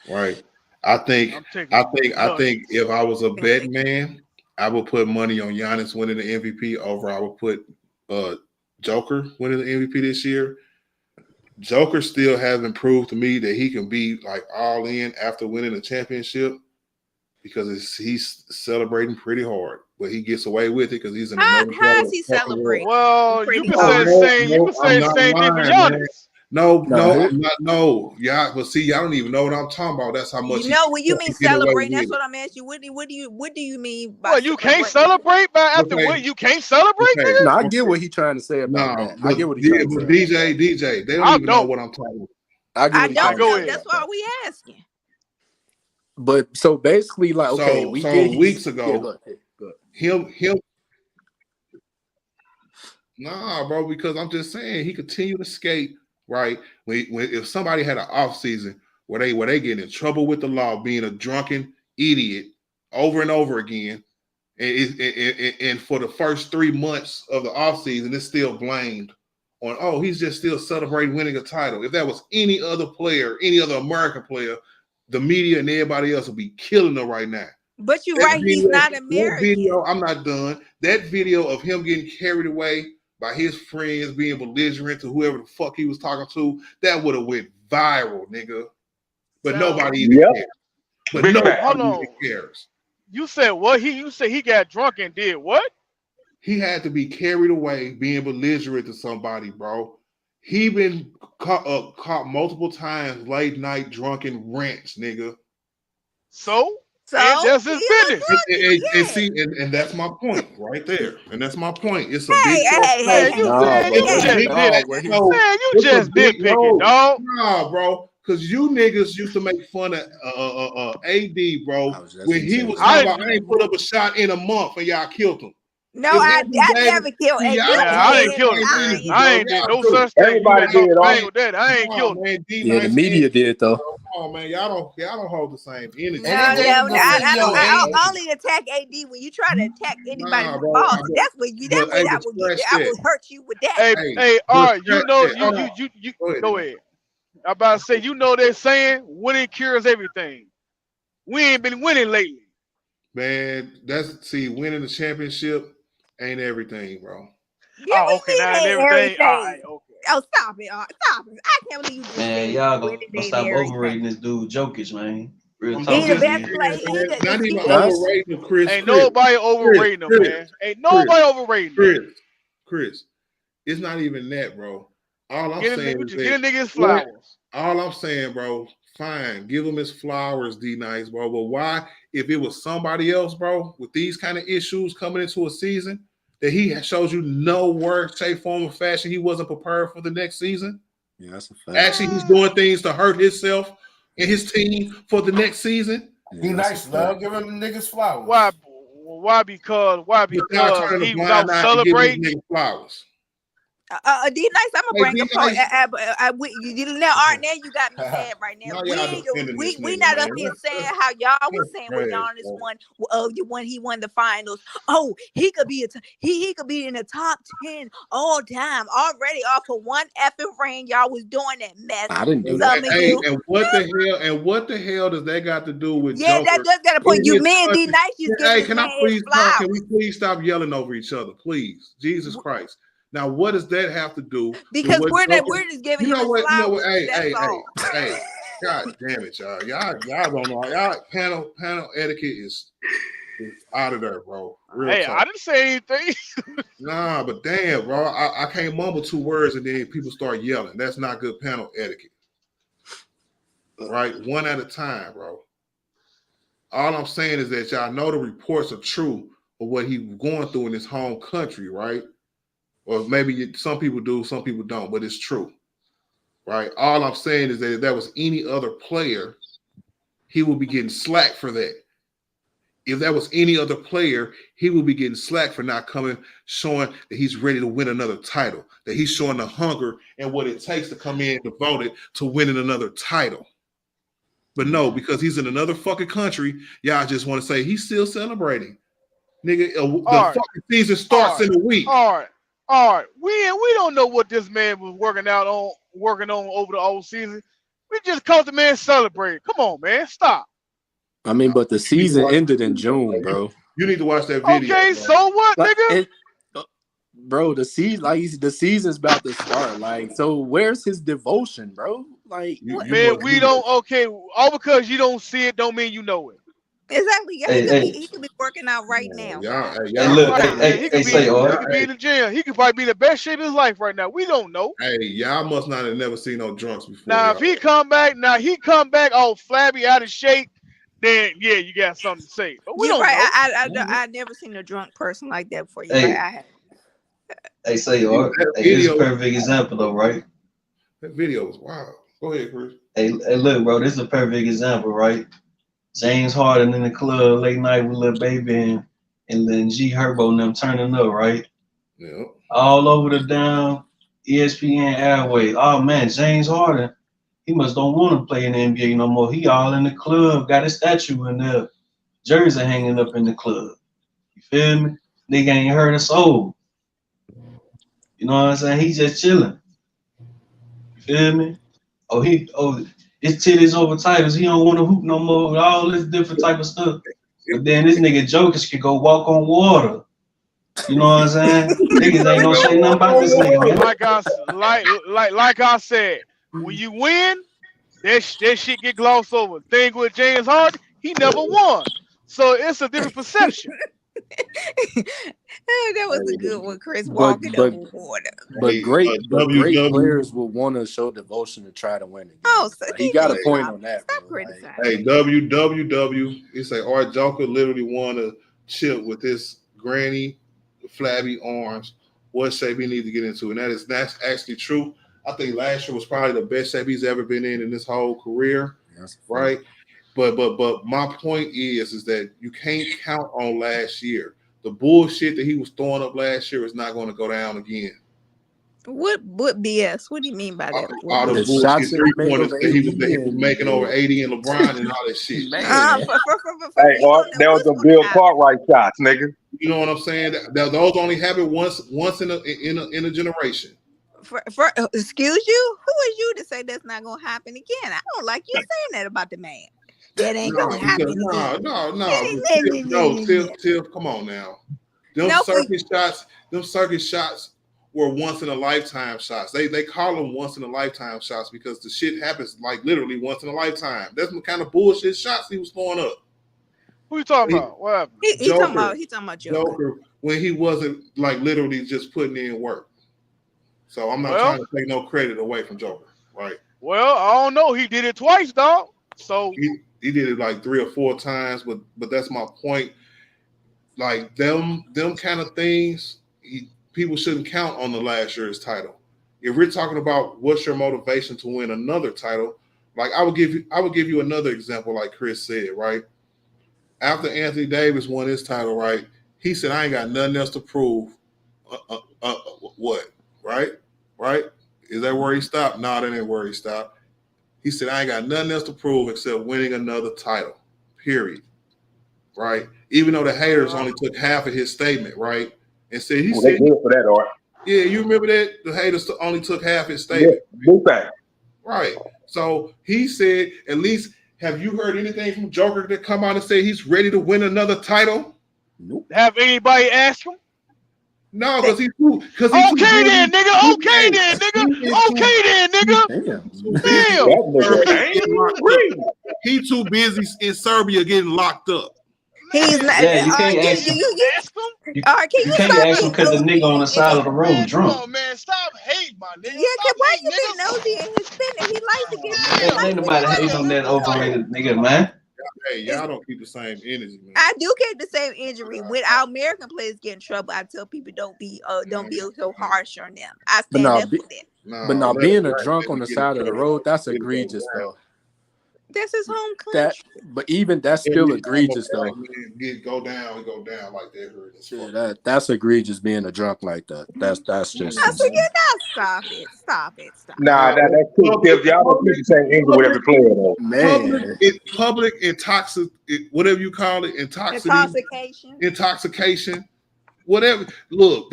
Speaker 4: right? I think if I was a bet man, I would put money on Giannis winning the MVP over. I would put Joker winning the MVP this year. Joker still hasn't proved to me that he can be like all in after winning the championship, because he's celebrating pretty hard, but he gets away with it because he's in the
Speaker 9: how is he celebrating?
Speaker 21: Well, you can say the same. You can say the same thing for Giannis.
Speaker 4: No. Yeah, but see, y'all don't even know what I'm talking about. That's how much.
Speaker 9: You know, when you mean celebrating, that's what I'm asking you. What do you mean by?
Speaker 21: Well, you can't celebrate by after what? You can't celebrate, nigga?
Speaker 16: No, I get what he's trying to say about that. I get what he's trying to say.
Speaker 4: DJ, they don't even know what I'm talking about.
Speaker 16: I don't
Speaker 9: know. That's why we asking.
Speaker 16: But so basically, like, okay,
Speaker 4: weeks ago, him. Nah, bro, because I'm just saying he continued to skate. Right, when if somebody had an off season where they get in trouble with the law, being a drunken idiot over and over again, and for the first 3 months of the off season, it's still blamed on he's just still celebrating winning a title. If that was any other player, any other American player, the media and everybody else would be killing him right now.
Speaker 9: But you're right, he's not American.
Speaker 4: That video, I'm not done. That video of him getting carried away by his friends being belligerent to whoever the fuck he was talking to, that would have went viral, nigga. But nobody even cares. But nobody even cares.
Speaker 21: You said what? You said he got drunk and did what?
Speaker 4: He had to be carried away being belligerent to somebody, bro. He been caught multiple times late night drunken rants, nigga.
Speaker 21: So that's his business.
Speaker 4: And that's my point right there. And that's my point. It's a
Speaker 21: you just nitpicking, dog.
Speaker 4: Nah, bro. Because you niggas used to make fun of AD, bro. When he was talking about, I ain't put up a shot in a month and y'all killed him.
Speaker 9: No, I never killed AD.
Speaker 21: I ain't killed him. I ain't did no such thing.
Speaker 13: Everybody did.
Speaker 21: I ain't killed him.
Speaker 16: Yeah, the media did though.
Speaker 4: Come on, man, y'all don't hold the same energy.
Speaker 9: I only attack AD when you try to attack anybody with balls. That's when you. That's when I will hurt you with that.
Speaker 21: Hey, all right, you go ahead. I'm about to say, you know they're saying winning cures everything. We ain't been winning lately.
Speaker 4: Man, winning the championship ain't everything, bro.
Speaker 21: Yeah, okay, not everything. All right, okay.
Speaker 9: Oh, stop it. Stop it. I can't believe you just
Speaker 20: man, y'all gonna stop overrating this dude, Jokic, man. Real talk.
Speaker 9: He the best player.
Speaker 4: Not even overrating him, Chris.
Speaker 21: Ain't nobody overrating him, man. Ain't nobody overrating him.
Speaker 4: Chris, it's not even that, bro. All I'm saying is
Speaker 21: get a nigga his flowers.
Speaker 4: All I'm saying, bro, fine. Give him his flowers, D-Nice, bro. But why, if it was somebody else, bro, with these kind of issues coming into a season, that he shows you no word, shape, form, or fashion he wasn't prepared for the next season?
Speaker 16: Yeah, that's a fact.
Speaker 4: Actually, he's doing things to hurt himself and his team for the next season.
Speaker 13: Be nice, love. Give him the niggas flowers.
Speaker 21: Why? Because he was out celebrating.
Speaker 4: Flowers.
Speaker 9: D Nice, I'm gonna
Speaker 4: Hey,
Speaker 9: bring
Speaker 4: D
Speaker 9: a point.
Speaker 4: Nice.
Speaker 9: Now, Art, now you got me sad right now.
Speaker 4: Now y'all defending this
Speaker 9: We
Speaker 4: nigga,
Speaker 9: not
Speaker 4: man.
Speaker 9: up here saying how y'all was saying when
Speaker 4: Trash,
Speaker 9: Giannis
Speaker 4: bro.
Speaker 9: when he won the finals. Oh, he could be he could be in the top 10 all time already off of one effing ring. Y'all was doing that mess.
Speaker 16: I didn't do
Speaker 9: Some
Speaker 16: that.
Speaker 9: of you.
Speaker 4: And what the hell? And what the hell does that got to do with
Speaker 9: Yeah, that
Speaker 4: Joker?
Speaker 9: does got a point.
Speaker 4: in
Speaker 9: You
Speaker 4: his
Speaker 9: man, D
Speaker 4: country?
Speaker 9: Nice, you giving
Speaker 4: Hey,
Speaker 9: this
Speaker 4: can I
Speaker 9: man his
Speaker 4: please talk? Can
Speaker 9: flowers.
Speaker 4: we please stop yelling over each other, please? Jesus Christ! Now, what does that have to do with
Speaker 9: Because
Speaker 4: what
Speaker 9: we're
Speaker 4: Joker?
Speaker 9: just giving
Speaker 4: You
Speaker 9: him
Speaker 4: know
Speaker 9: his
Speaker 4: what? You know what?
Speaker 9: flowers. That's all.
Speaker 4: Hey! God damn it, y'all! Y'all don't know. Y'all panel etiquette is out of there, bro. Real
Speaker 21: Hey,
Speaker 4: talk.
Speaker 21: I didn't say anything.
Speaker 4: Nah, but damn, bro, I can't mumble 2 words and then people start yelling. That's not good panel etiquette. Right? One at a time, bro. All I'm saying is that y'all know the reports are true of what he was going through in his home country, right? Or maybe some people do, some people don't, but it's true, right? All I'm saying is that if that was any other player, he would be getting slack for that. If that was any other player, he would be getting slack for not coming, showing that he's ready to win another title, that he's showing the hunger and what it takes to come in devoted to winning another title. But no, because he's in another fucking country, y'all just want to say he's still celebrating. Nigga, the fucking season starts in a week.
Speaker 21: All right. We don't know what this man was working on over the old season. We just caught the man celebrating. Come on, man, stop.
Speaker 16: I mean, but the season ended in June, bro.
Speaker 4: You need to watch that video.
Speaker 21: Okay,
Speaker 4: bro.
Speaker 21: so what, nigga?
Speaker 16: Bro, the season's about to start. Like, so where's his devotion, bro? Like,
Speaker 21: Man, we don't. Okay, all because you don't see it, don't mean you know it.
Speaker 9: Exactly. Yeah, he could be working out right now.
Speaker 21: He could be in the gym. He could probably be in the best shape of his life right now. We don't know.
Speaker 4: Hey, y'all must not have never seen no drunks before.
Speaker 21: Now, if he come back all flabby, out of shape, then yeah, you got something to say. But we
Speaker 9: You're
Speaker 21: don't
Speaker 9: right.
Speaker 21: know.
Speaker 9: I never seen a drunk person like that before. You're right. I have.
Speaker 20: Hey, say, Art, this is a perfect example, though, right?
Speaker 4: That video was wild. Go ahead, Chris.
Speaker 20: Hey, look, bro, this is a perfect example, right? James Harden in the club late night with Lil Baby and then G Herbo and them turning up, right?
Speaker 4: Yeah.
Speaker 20: All over the damn ESPN airways. Oh man, James Harden, he must don't want to play in the NBA no more. He all in the club, got a statue in there, jersey hanging up in the club. You feel me? Nigga ain't heard a soul. You know what I'm saying? He just chilling. You feel me? His titties over titles. He don't want to hoop no more. All this different type of stuff. But then this nigga Jokic could go walk on water. You know what I'm saying? Niggas ain't gonna say nothing about this nigga, man.
Speaker 21: Like I said, when you win, that shit get glossed over. Thing with James Harden, he never won, so it's a different perception.
Speaker 9: That was a good one, Chris.
Speaker 16: But
Speaker 9: Walking over water.
Speaker 16: great players will want to show devotion to try to win again.
Speaker 9: Oh, so
Speaker 16: he got a point on that.
Speaker 9: Stop criticizing.
Speaker 4: Hey, WWW. He say Art Joker literally want to chill with his granny, flabby arms. What shape he need to get into, and that's actually true. I think last year was probably the best shape he's ever been in this whole career, right? But my point is that you can't count on last year. The bullshit that he was throwing up last year is not going to go down again.
Speaker 9: What BS? What do you mean by that?
Speaker 4: All the bullshit 3-pointers that he was making over 80 and LeBron and all that shit.
Speaker 10: Hey, Art, that was a Bill Cartwright shots, nigga.
Speaker 4: You know what I'm saying? Those only happen once in a generation.
Speaker 9: Excuse you? Who is you to say that's not gonna happen again? I don't like you saying that about the man. That ain't gonna happen again.
Speaker 4: No, Tiff, come on now. Them circuit shots were once in a lifetime shots. They call them once in a lifetime shots because the shit happens like literally once in a lifetime. That's the kind of bullshit shots he was throwing up.
Speaker 21: Who you talking about? What happened?
Speaker 9: He talking about
Speaker 4: Joker when he wasn't like literally just putting in work. So I'm not trying to take no credit away from Joker, right?
Speaker 21: Well, I don't know. He did it twice, dog. So
Speaker 4: he did it like 3 or 4 times, but that's my point. Like them kind of things, people shouldn't count on the last year's title. If we're talking about what's your motivation to win another title, like I would give you another example, like Chris said, right? After Anthony Davis won his title, right? He said, "I ain't got nothing else to prove." What? right? Right? Is that where he stopped? No, that ain't where he stopped. He said, I ain't got nothing else to prove except winning another title, period. Right? Even though the haters only took half of his statement, right? And said, he said,
Speaker 10: they good for that, Art.
Speaker 4: yeah, you remember that? The haters only took half his statement.
Speaker 10: Yeah, big fact.
Speaker 4: Right. So he said, at least, have you heard anything from Joker that come out and say he's ready to win another title?
Speaker 21: Nope. Have anybody asked him?
Speaker 4: No, because he's too.
Speaker 21: Okay then, nigga. Okay then, nigga. Okay then, nigga.
Speaker 4: Damn. He too busy in Serbia getting locked up.
Speaker 9: He's not.
Speaker 20: Yeah, you can't ask him. You can't ask him because the nigga on the side of the road drunk.
Speaker 21: Come on, man. Stop hating, my nigga.
Speaker 9: Yeah, why you being nosy in his business? He likes to get.
Speaker 20: Ain't nobody hating on that overrated nigga, man.
Speaker 4: Hey, y'all don't keep the same energy, man.
Speaker 9: I do keep the same injury. When our American players get in trouble, I tell people don't be so harsh on them. I stand up for them.
Speaker 16: But now being a drunk on the side of the road, that's egregious though.
Speaker 9: That's his home country.
Speaker 16: But even that's still egregious though.
Speaker 4: Go down like that.
Speaker 16: Yeah, that's egregious being a drunk like that. That's just.
Speaker 9: I said, stop it.
Speaker 10: Nah, that's cool. Y'all don't keep the same injury with every player though.
Speaker 16: Man,
Speaker 4: public whatever you call it, intoxication, whatever. Look,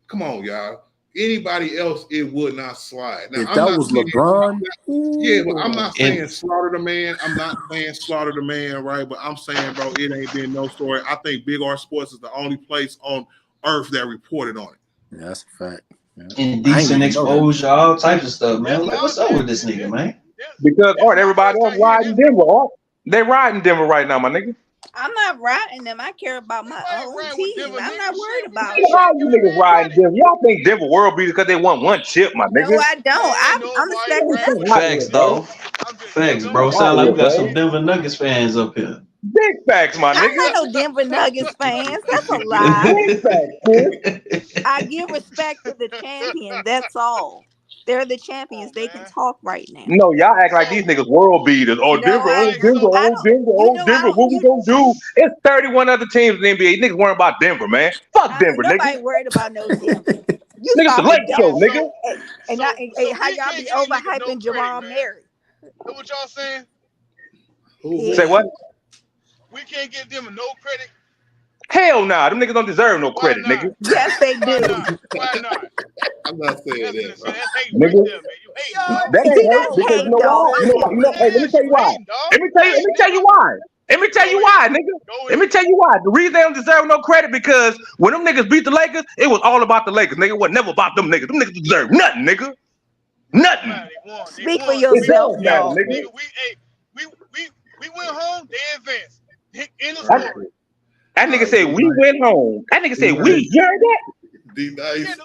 Speaker 4: come on, y'all. Anybody else, it would not slide. Now,
Speaker 16: if that was LeBron,
Speaker 4: but I'm not saying slaughter the man. I'm not saying slaughter the man, right? But I'm saying, bro, it ain't been no story. I think Big R Sports is the only place on earth that reported on it.
Speaker 16: Yeah, that's a fact. Yeah.
Speaker 20: Indecent exposure, all types of stuff, man. Like, what's up with this nigga, man?
Speaker 10: Because Art, everybody else riding Denver, Art. They riding Denver right now, my nigga.
Speaker 9: I'm not riding them. I care about my own team. I'm not worried about
Speaker 10: it. How you niggas riding Denver? Y'all think Denver world beaters because they won one chip, my nigga?
Speaker 9: No, I don't. I'm expecting
Speaker 20: facts, though. Facts, bro. Sound like we got some Denver Nuggets fans up here.
Speaker 10: Big facts, my nigga.
Speaker 9: I'm not no Denver Nuggets fans. That's a lie.
Speaker 10: Big facts,
Speaker 9: I give respect to the champion. That's all. They're the champions. They can talk right now.
Speaker 10: No, y'all act like these niggas world beaters. Oh, Denver, Denver. What we gonna do? It's 31 other teams in the NBA. Niggas worrying about Denver, man. Fuck Denver, nigga.
Speaker 9: Nobody worried about no Denver.
Speaker 10: Niggas the late show, nigga.
Speaker 9: And how y'all be overhyping Jamal Murray?
Speaker 21: Know what y'all saying?
Speaker 10: Say what?
Speaker 21: We can't give them no credit.
Speaker 10: Hell nah, them niggas don't deserve no credit, nigga.
Speaker 9: Yes, they do.
Speaker 21: Why not?
Speaker 4: I'm not saying that, bro.
Speaker 10: Nigga. That ain't hurt because you know why? You know, hey, let me tell you why. Let me tell you why, nigga. Let me tell you why. The reason they don't deserve no credit because when them niggas beat the Lakers, it was all about the Lakers, nigga. It was never about them niggas. Them niggas deserve nothing, nigga. Nothing.
Speaker 9: Speak for yourself,
Speaker 10: y'all.
Speaker 21: Nigga, we went home, they advanced. In the story.
Speaker 10: That nigga said we went home. That nigga said we. You heard that?
Speaker 4: D-Nice,
Speaker 21: the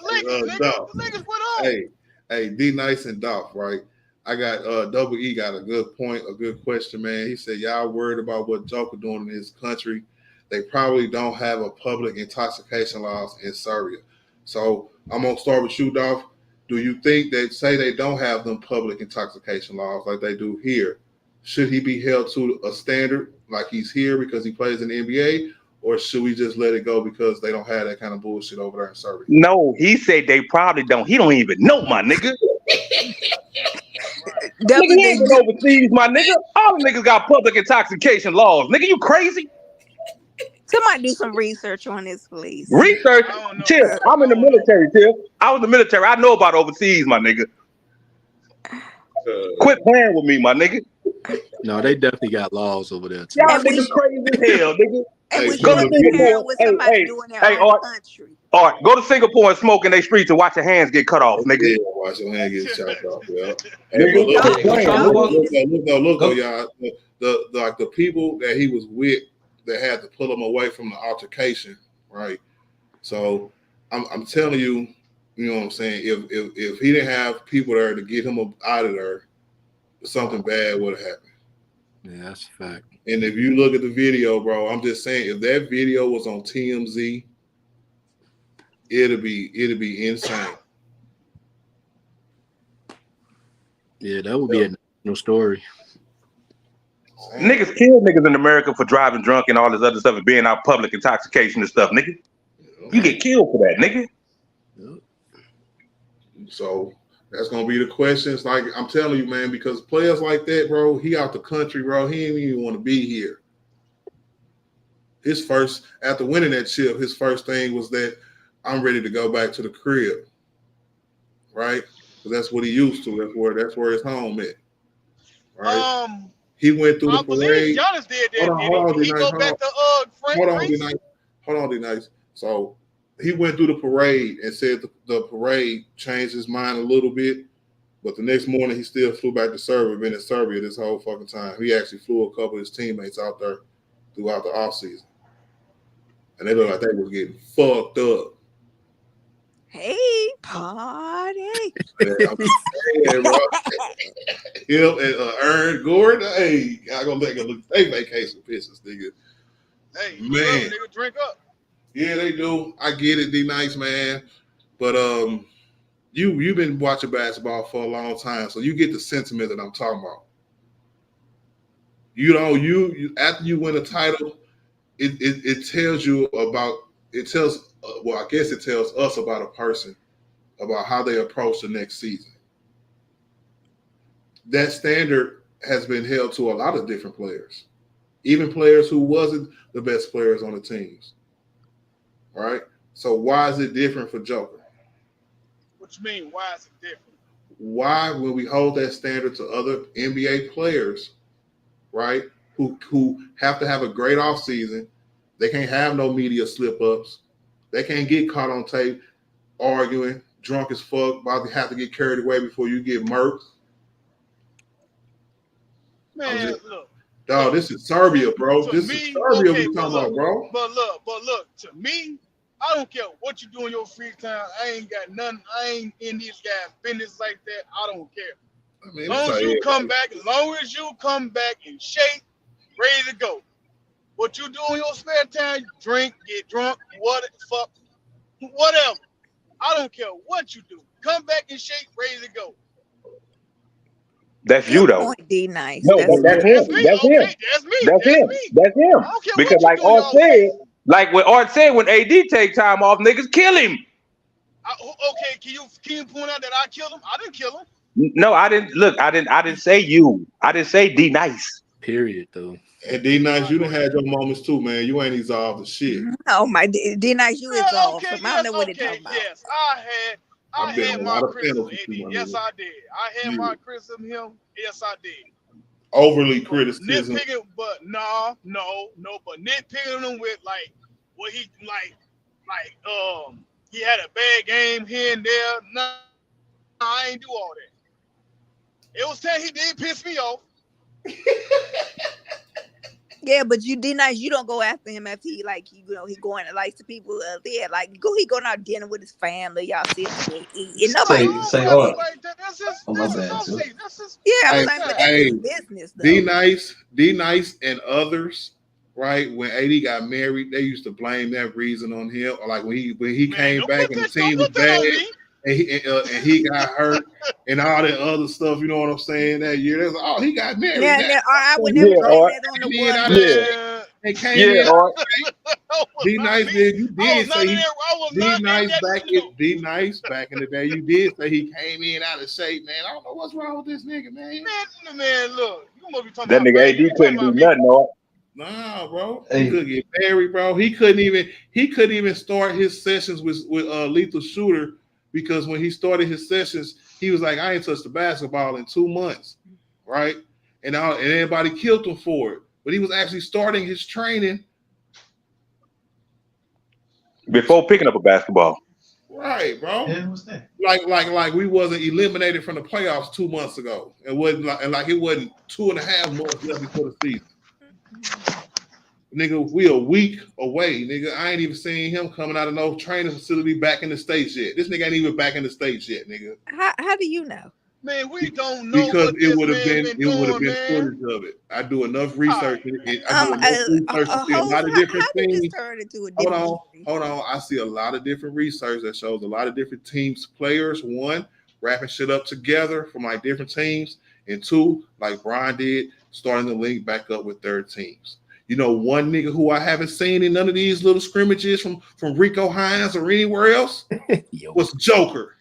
Speaker 21: Lakers went home.
Speaker 4: Hey, D-Nice and Dolph, right? I got Double E got a good point, a good question, man. He said, y'all worried about what Joker doing in his country. They probably don't have a public intoxication laws in Serbia. So I'm going to start with you, Dolph. Do you think that say they don't have them public intoxication laws like they do here? Should he be held to a standard like he's here because he plays in the NBA? Or should we just let it go because they don't have that kind of bullshit over there in Serbia?
Speaker 10: No, he said they probably don't. He don't even know, my nigga. Nigga, he ain't been overseas, my nigga. All the niggas got public intoxication laws. Nigga, you crazy?
Speaker 9: Somebody do some research on this, please.
Speaker 10: Research? Tiff, I'm in the military, Tiff. I was in the military. I know about overseas, my nigga. Quit playing with me, my nigga.
Speaker 16: No, they definitely got laws over there, too.
Speaker 10: Y'all niggas crazy as hell, nigga.
Speaker 9: And we should compare with somebody doing their own country.
Speaker 10: All right, go to Singapore and smoke in their streets and watch your hands get cut off, nigga.
Speaker 4: Yeah, watch your hands get chopped off, yeah. Look, y'all. The people that he was with that had to pull him away from the altercation, right? So I'm telling you, you know what I'm saying? If he didn't have people there to get him out of there, something bad would have happened.
Speaker 16: Yeah, that's a fact.
Speaker 4: And if you look at the video, bro, I'm just saying, if that video was on TMZ, it'll be insane.
Speaker 16: Yeah, that would be a national story.
Speaker 10: Niggas kill niggas in America for driving drunk and all this other stuff and being out public intoxication and stuff, nigga. You get killed for that, nigga.
Speaker 4: So that's gonna be the questions. Like I'm telling you, man, because players like that, bro, he out the country, bro. He ain't even want to be here. His first, after winning that chip, his first thing was that I'm ready to go back to the crib, right? Because that's what he used to. That's where his home at, right? He went through the
Speaker 21: I believe
Speaker 4: parade.
Speaker 21: Giannis did that.
Speaker 4: Hold on,
Speaker 21: Did he
Speaker 4: D-Nice.
Speaker 21: go back to
Speaker 4: Hold on, D-Nice. So he went through the parade and said the parade changed his mind a little bit, but the next morning he still flew back to Serbia. Been in Serbia this whole fucking time. He actually flew a couple of his teammates out there throughout the offseason. And they looked like they was getting fucked up.
Speaker 9: Hey, party.
Speaker 4: Yeah, bro. Him and Aaron Gordon, hey, I gonna make a look. They vacation pictures, nigga.
Speaker 21: Hey,
Speaker 4: man,
Speaker 21: nigga, drink up.
Speaker 4: Yeah, they do. I get it, D-Nice, man. But you've been watching basketball for a long time, so you get the sentiment that I'm talking about. You know, you after you win a title, it tells you about. It tells. Well, I guess it tells us about a person, about how they approach the next season. That standard has been held to a lot of different players, even players who wasn't the best players on the teams. All right. So why is it different for Joker?
Speaker 21: What you mean? Why is it different?
Speaker 4: Why, when we hold that standard to other NBA players, right, who have to have a great offseason, they can't have no media slip-ups. They can't get caught on tape arguing, drunk as fuck, about to have to get carried away before you get murked.
Speaker 21: Man, look.
Speaker 4: Dog, this is Serbia, bro. This is Serbia we talking about, bro.
Speaker 21: But look, to me, I don't care what you do in your free time. I ain't got nothing. I ain't in these guys' business like that. I don't care.
Speaker 4: I mean,
Speaker 21: as long as you come back in shape, ready to go. What you do in your spare time, drink, get drunk, whatever. I don't care what you do. Come back in shape, ready to go.
Speaker 10: That's you though.
Speaker 9: Point, D-Nice.
Speaker 10: No, that's him. That's him. That's him. That's him. Because like Art said, like what Art said, when AD take time off, niggas kill him.
Speaker 21: Okay, can you point out that I killed him? I didn't kill him.
Speaker 10: No, I didn't. Look, I didn't say you. I didn't say D-Nice.
Speaker 16: Period, though.
Speaker 4: And D-Nice, you done had your moments too, man. You ain't exhausted shit.
Speaker 9: Oh my D-Nice, you exhausted.
Speaker 21: Okay,
Speaker 9: I don't know what you're talking about.
Speaker 21: Yes, I had my criticism. Yes, I did. I had my criticism of him. Yes, I did.
Speaker 4: Overly criticism.
Speaker 21: Nitpicking, but no. But nitpicking him with like what he he had a bad game here and there. No, I ain't do all that. It was time he did piss me off.
Speaker 9: Yeah, but you D-Nice, you don't go after him after he he going to people there. Like he going out dinner with his family, y'all sit and eat. And nobody
Speaker 20: say what? Oh my bad.
Speaker 9: Yeah, but that's his business though.
Speaker 4: D-Nice and others, right? When AD got married, they used to blame that reason on him. Or like when he came back and the team was bad. And he got hurt and all that other stuff, you know what I'm saying? That year, that's all he got married.
Speaker 9: Yeah, I would never blame that on the one.
Speaker 4: And came in. D-Nice did. You did say D-Nice back in the day. You did say he came in out of shape, man. I don't know what's wrong with this nigga, man.
Speaker 21: Man, look, you must be talking
Speaker 10: that
Speaker 21: about
Speaker 10: nigga AD couldn't do nothing, no.
Speaker 4: Nah, bro. He could get married, bro. He couldn't even start his sessions with Lethal Shooter. Because when he started his sessions, he was like, I ain't touched the basketball in 2 months, right? And everybody killed him for it. But he was actually starting his training
Speaker 10: before picking up a basketball.
Speaker 4: Right, bro.
Speaker 20: Yeah, what's that?
Speaker 4: Like we wasn't eliminated from the playoffs 2 months ago. It wasn't like it wasn't 2.5 months left before the season. Nigga, we a week away, nigga. I ain't even seen him coming out of no training facility back in the States yet. This nigga ain't even back in the States yet, nigga.
Speaker 9: How do you know?
Speaker 21: Man, we don't know
Speaker 4: because
Speaker 21: what
Speaker 4: it would have been
Speaker 21: man.
Speaker 4: footage of it. I do enough research. I do enough research to see a lot of different things. Hold on. I see a lot of different research that shows a lot of different teams, players, one, wrapping shit up together from like different teams, and two, like Bron did, starting to link back up with third teams. You know, one nigga who I haven't seen in none of these little scrimmages from Rico Hines or anywhere else was Joker.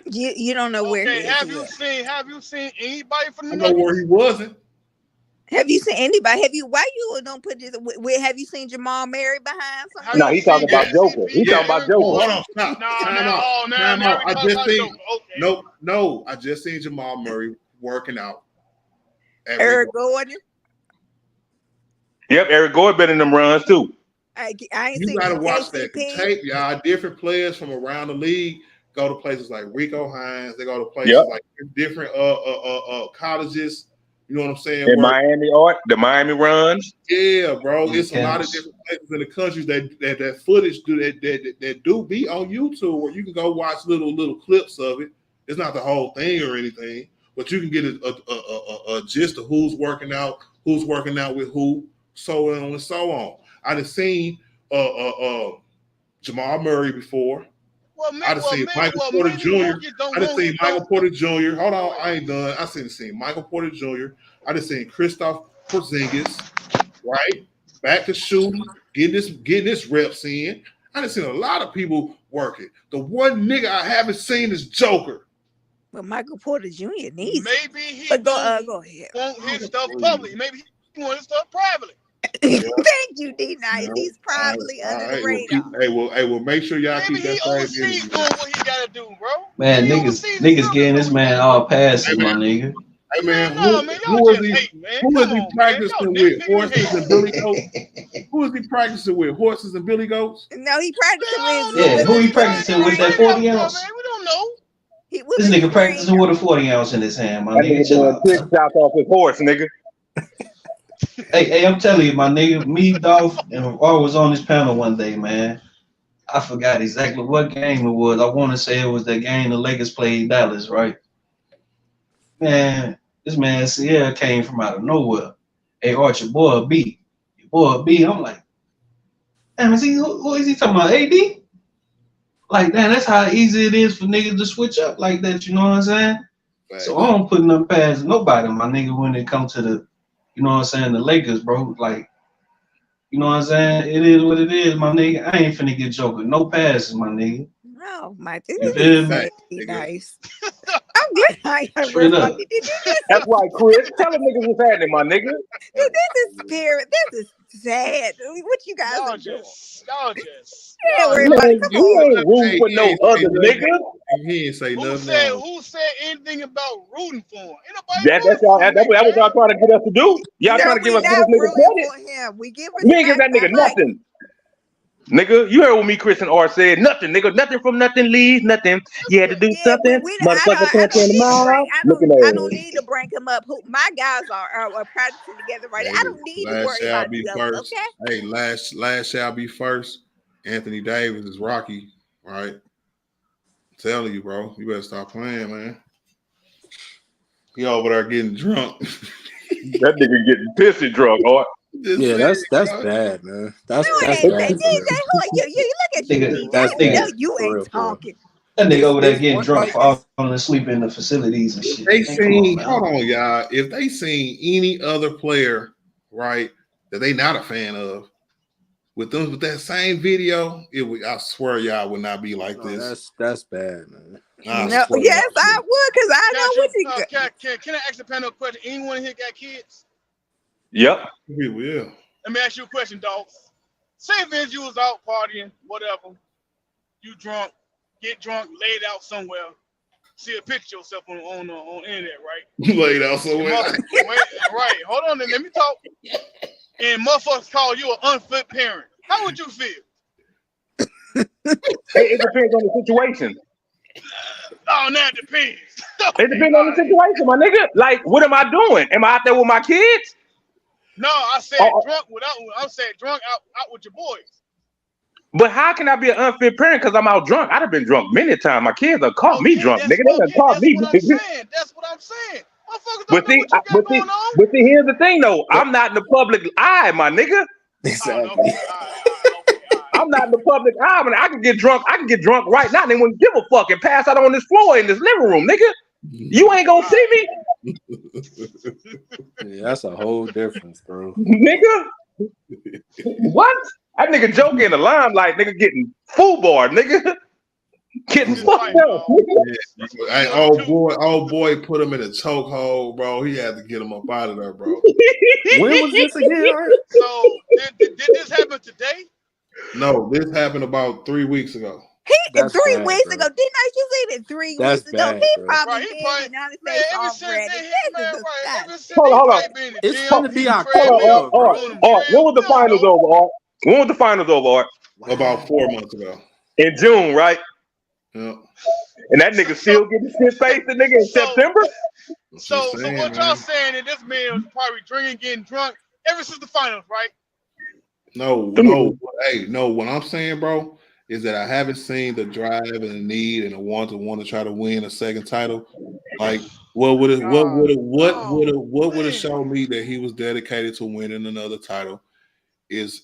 Speaker 9: You don't know where he
Speaker 21: Okay,
Speaker 9: is.
Speaker 21: have you seen anybody from the
Speaker 4: I know
Speaker 21: Nuggets?
Speaker 4: where he wasn't.
Speaker 9: Have you seen anybody? Why you don't put this? Have you seen Jamal Murray behind somebody?
Speaker 10: No, he talking about Joker. He talking about Joker.
Speaker 4: Hold on, stop. Time out. Time out. I just seen.
Speaker 21: Okay.
Speaker 4: No. I just seen Jamal Murray working out.
Speaker 9: Eric Gordon.
Speaker 10: Yep, Eric Gordon been in them runs too.
Speaker 9: I ain't
Speaker 4: You
Speaker 9: seen
Speaker 4: gotta
Speaker 9: the
Speaker 4: watch that
Speaker 9: KCP.
Speaker 4: tape, y'all. Different players from around the league go to places like Rico Hines. They go to places like different colleges. You know what I'm saying?
Speaker 10: In Miami, the Miami runs.
Speaker 4: Yeah, bro. It's a lot of different places in the country that footage that do be on YouTube, where you can go watch little clips of it. It's not the whole thing or anything, but you can get a gist of who's working out with who, so on and so on. I done seen Jamal Murray before. I done seen Michael Porter Jr. I done seen Michael Porter Jr. Hold on, I ain't done. I seen Michael Porter Jr. I done seen Kristaps Porzingis, right? Back to shooting, getting this reps in. I done seen a lot of people working. The one nigga I haven't seen is Joker.
Speaker 9: But Michael Porter Jr. needs.
Speaker 21: Maybe he
Speaker 9: go ahead.
Speaker 21: Want his stuff public. Maybe he want his stuff privately.
Speaker 9: Thank you, D-Nice. He's probably under the radar.
Speaker 4: Well, make sure y'all keep that same energy.
Speaker 21: Doing what he gotta do, bro.
Speaker 20: Man, niggas getting this man all passes, my nigga.
Speaker 4: Hey man, who is he practicing with? Horses and Billy Goats? Who is he practicing with? Horses and Billy Goats?
Speaker 9: No, he practicing with.
Speaker 20: Yeah, who he practicing with that 40 ounce?
Speaker 21: Man, we don't know.
Speaker 20: This nigga practicing with a 40 ounce in his hand, my nigga.
Speaker 10: Doing quick shots off his horse, nigga.
Speaker 20: Hey, I'm telling you, my nigga, me, Dolph, and I was on this panel one day, man. I forgot exactly what game it was. I want to say it was that game the Lakers played Dallas, right? Man, this man Sierra came from out of nowhere. Hey, Arch, your boy B. I'm like, damn, who is he talking about? AD? Like, damn, that's how easy it is for niggas to switch up like that, you know what I'm saying? Right. So I don't put nothing past nobody, my nigga, when it comes to the, you know what I'm saying, the Lakers, bro. Like, you know what I'm saying? It is what it is, my nigga. I ain't finna get Joker. No passes, my nigga.
Speaker 9: No, my
Speaker 20: dude.
Speaker 9: Nice. I'm glad I
Speaker 10: That's why, Chris. Tell the niggas what's happening, my nigga.
Speaker 9: This is spirit. This is sad. What you guys are doing?
Speaker 21: Y'all just.
Speaker 10: You ain't rooting for no other nigga.
Speaker 4: He ain't say nothing.
Speaker 21: Who said anything about rooting for him?
Speaker 10: That's what y'all trying to get us to do. Y'all trying to give this nigga credit.
Speaker 9: We
Speaker 10: ain't give that nigga nothing. Nigga, you heard what me, Chris, and R said. Nothing, nigga. Nothing from nothing leaves. Nothing. You had to do something. Motherfucker can't turn them out.
Speaker 9: I don't need to bring him up. My guys are practicing together right now. I don't need to worry about
Speaker 4: be first. Okay? Hey, last shall be first. Anthony Davis is Rocky, right? I'm telling you, bro. You better stop playing, man. He over there getting drunk.
Speaker 10: That nigga getting pissy drunk, or
Speaker 16: yeah, that's bad, man. That's bad.
Speaker 9: You look at you.
Speaker 20: That's
Speaker 9: you ain't talking.
Speaker 20: That nigga over there getting drunk for falling asleep in the facilities and shit.
Speaker 4: They seen, hold on, y'all. If they seen any other player, right, that they not a fan of, with that same video, I swear y'all would not be like this.
Speaker 16: That's bad, man.
Speaker 9: Yes, I would, because I know what you got.
Speaker 21: Can I ask the panel a question? Anyone here got kids?
Speaker 10: Yep.
Speaker 4: We will.
Speaker 21: Let me ask you a question, dog. Say if you was out partying, whatever, you drunk, get drunk, laid out somewhere, see a picture of yourself on internet, right?
Speaker 4: Laid out somewhere.
Speaker 21: Right. Hold on, let me talk. And motherfuckers call you an unfit parent. How would you feel?
Speaker 10: It depends on the situation.
Speaker 21: Oh, now it depends.
Speaker 10: It depends on the situation, my nigga. Like, what am I doing? Am I out there with my kids?
Speaker 21: No, I said drunk without. I said drunk out with your boys.
Speaker 10: But how can I be an unfit parent because I'm out drunk? I'd have been drunk many times. My kids have caught me drunk, nigga. They done caught me.
Speaker 21: That's what I'm saying.
Speaker 10: But see, here's the thing though. I'm not in the public eye, my nigga.
Speaker 16: Exactly.
Speaker 10: I'm not in the public eye. I mean, I can get drunk right now. They wouldn't give a fuck and pass out on this floor in this living room, nigga. You ain't gonna see me.
Speaker 16: Yeah, that's a whole difference, bro.
Speaker 10: Nigga. What? That nigga Joker in the limelight, nigga getting full bar, nigga. Getting
Speaker 2: Just
Speaker 10: fucked
Speaker 2: fight,
Speaker 10: up.
Speaker 2: dog.
Speaker 4: Hey, old boy, put him in a chokehold, bro. He had to get him up out of there, bro.
Speaker 18: When was this again? Art?
Speaker 21: So did this happen today?
Speaker 4: No, this happened about 3 weeks ago.
Speaker 9: He
Speaker 18: That's
Speaker 9: 3
Speaker 18: bad,
Speaker 9: weeks
Speaker 18: bro.
Speaker 9: ago. Didn't I just say that 3
Speaker 18: That's
Speaker 9: weeks ago?
Speaker 18: bad,
Speaker 9: He
Speaker 18: bro.
Speaker 9: probably
Speaker 21: Right, he
Speaker 9: been in
Speaker 21: probably
Speaker 9: the United
Speaker 21: man
Speaker 9: States
Speaker 21: ever since
Speaker 9: already.
Speaker 21: then
Speaker 9: This
Speaker 21: he man
Speaker 9: is
Speaker 21: right
Speaker 9: disgusting.
Speaker 21: ever since
Speaker 10: Hold
Speaker 21: he
Speaker 10: on, hold on.
Speaker 21: probably been in the
Speaker 18: It's
Speaker 21: gym,
Speaker 18: finna be
Speaker 21: the
Speaker 10: Hold on,
Speaker 21: treadmill,
Speaker 18: October, bro.
Speaker 10: Art.
Speaker 21: doing them
Speaker 10: Art. When
Speaker 21: drills.
Speaker 10: was the
Speaker 21: We don't
Speaker 10: finals
Speaker 21: know.
Speaker 10: over, Art? When was the finals over, Art?
Speaker 4: About 4 months ago.
Speaker 10: In June, right?
Speaker 4: Yeah.
Speaker 10: And that nigga still getting shit faced, the nigga in September?
Speaker 21: So
Speaker 4: saying,
Speaker 21: what
Speaker 4: man.
Speaker 21: y'all saying that this man was probably drinking, getting drunk ever since the finals, right?
Speaker 4: No. Hey, no. What I'm saying, bro, is that I haven't seen the drive and the need and the want to try to win a second title. Like, what would have shown me that he was dedicated to winning another title is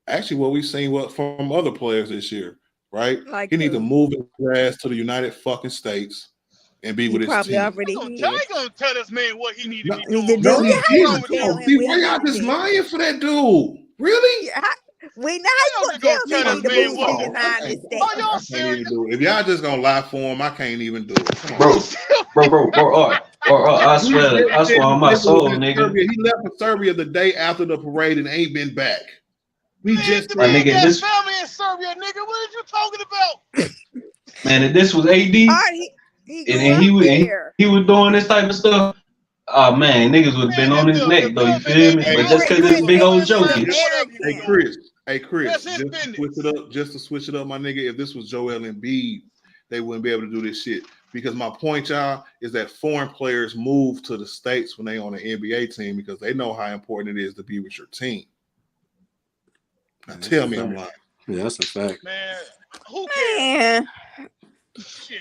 Speaker 4: actually what we've seen from other players this year, right?
Speaker 9: Like
Speaker 4: he needs to
Speaker 9: who?
Speaker 4: move his ass to the United fucking States and be
Speaker 9: He
Speaker 4: with his
Speaker 9: probably
Speaker 4: team.
Speaker 9: already
Speaker 21: I
Speaker 9: is.
Speaker 21: ain't gonna tell this man what he need to
Speaker 4: No,
Speaker 21: be
Speaker 9: Need
Speaker 21: doing,
Speaker 9: to
Speaker 21: bro.
Speaker 9: do.
Speaker 4: no,
Speaker 9: Yeah,
Speaker 4: he
Speaker 9: how you
Speaker 4: didn't.
Speaker 9: gonna tell
Speaker 4: No,
Speaker 9: him
Speaker 4: see,
Speaker 9: what
Speaker 4: why
Speaker 9: he
Speaker 4: y'all
Speaker 9: need to
Speaker 4: just
Speaker 9: do?
Speaker 4: lying for that dude? Really?
Speaker 9: Yeah, wait, now
Speaker 21: How
Speaker 9: how
Speaker 21: y'all
Speaker 9: you
Speaker 21: just
Speaker 9: gonna
Speaker 21: gonna
Speaker 9: tell
Speaker 21: tell
Speaker 9: me he
Speaker 21: this
Speaker 9: need to
Speaker 21: man
Speaker 9: move
Speaker 21: what
Speaker 9: to
Speaker 21: he
Speaker 9: the
Speaker 21: need to
Speaker 9: United
Speaker 21: do?
Speaker 9: States?
Speaker 21: Are y'all
Speaker 4: I can't
Speaker 21: serious?
Speaker 4: even do it. If y'all just gonna lie for him, I can't even do it. Come on.
Speaker 20: Bro, I
Speaker 4: He
Speaker 20: swear on my
Speaker 4: literally
Speaker 20: soul,
Speaker 4: was in
Speaker 20: nigga.
Speaker 4: Serbia. He left for Serbia the day after the parade and ain't been back. We
Speaker 21: Man,
Speaker 4: just
Speaker 21: the
Speaker 20: My
Speaker 4: said
Speaker 21: man
Speaker 20: nigga,
Speaker 21: got
Speaker 20: this
Speaker 21: family in Serbia, nigga. What are you talking about?
Speaker 20: man, if this was AD
Speaker 9: He
Speaker 20: and
Speaker 9: grew up there.
Speaker 20: he was doing this type of stuff, oh man, niggas would have been on his neck though, you feel me? But just cause it's big old Jokic.
Speaker 4: Hey Chris,
Speaker 21: That's his business.
Speaker 4: just to switch it up, my nigga. If this was Joel Embiid, they wouldn't be able to do this shit. Because my point, y'all, is that foreign players move to the States when they on an NBA team because they know how important it is to be with your team. Now tell me I'm lying.
Speaker 18: Yeah, that's a fact.
Speaker 21: Man, who cares?
Speaker 9: Man.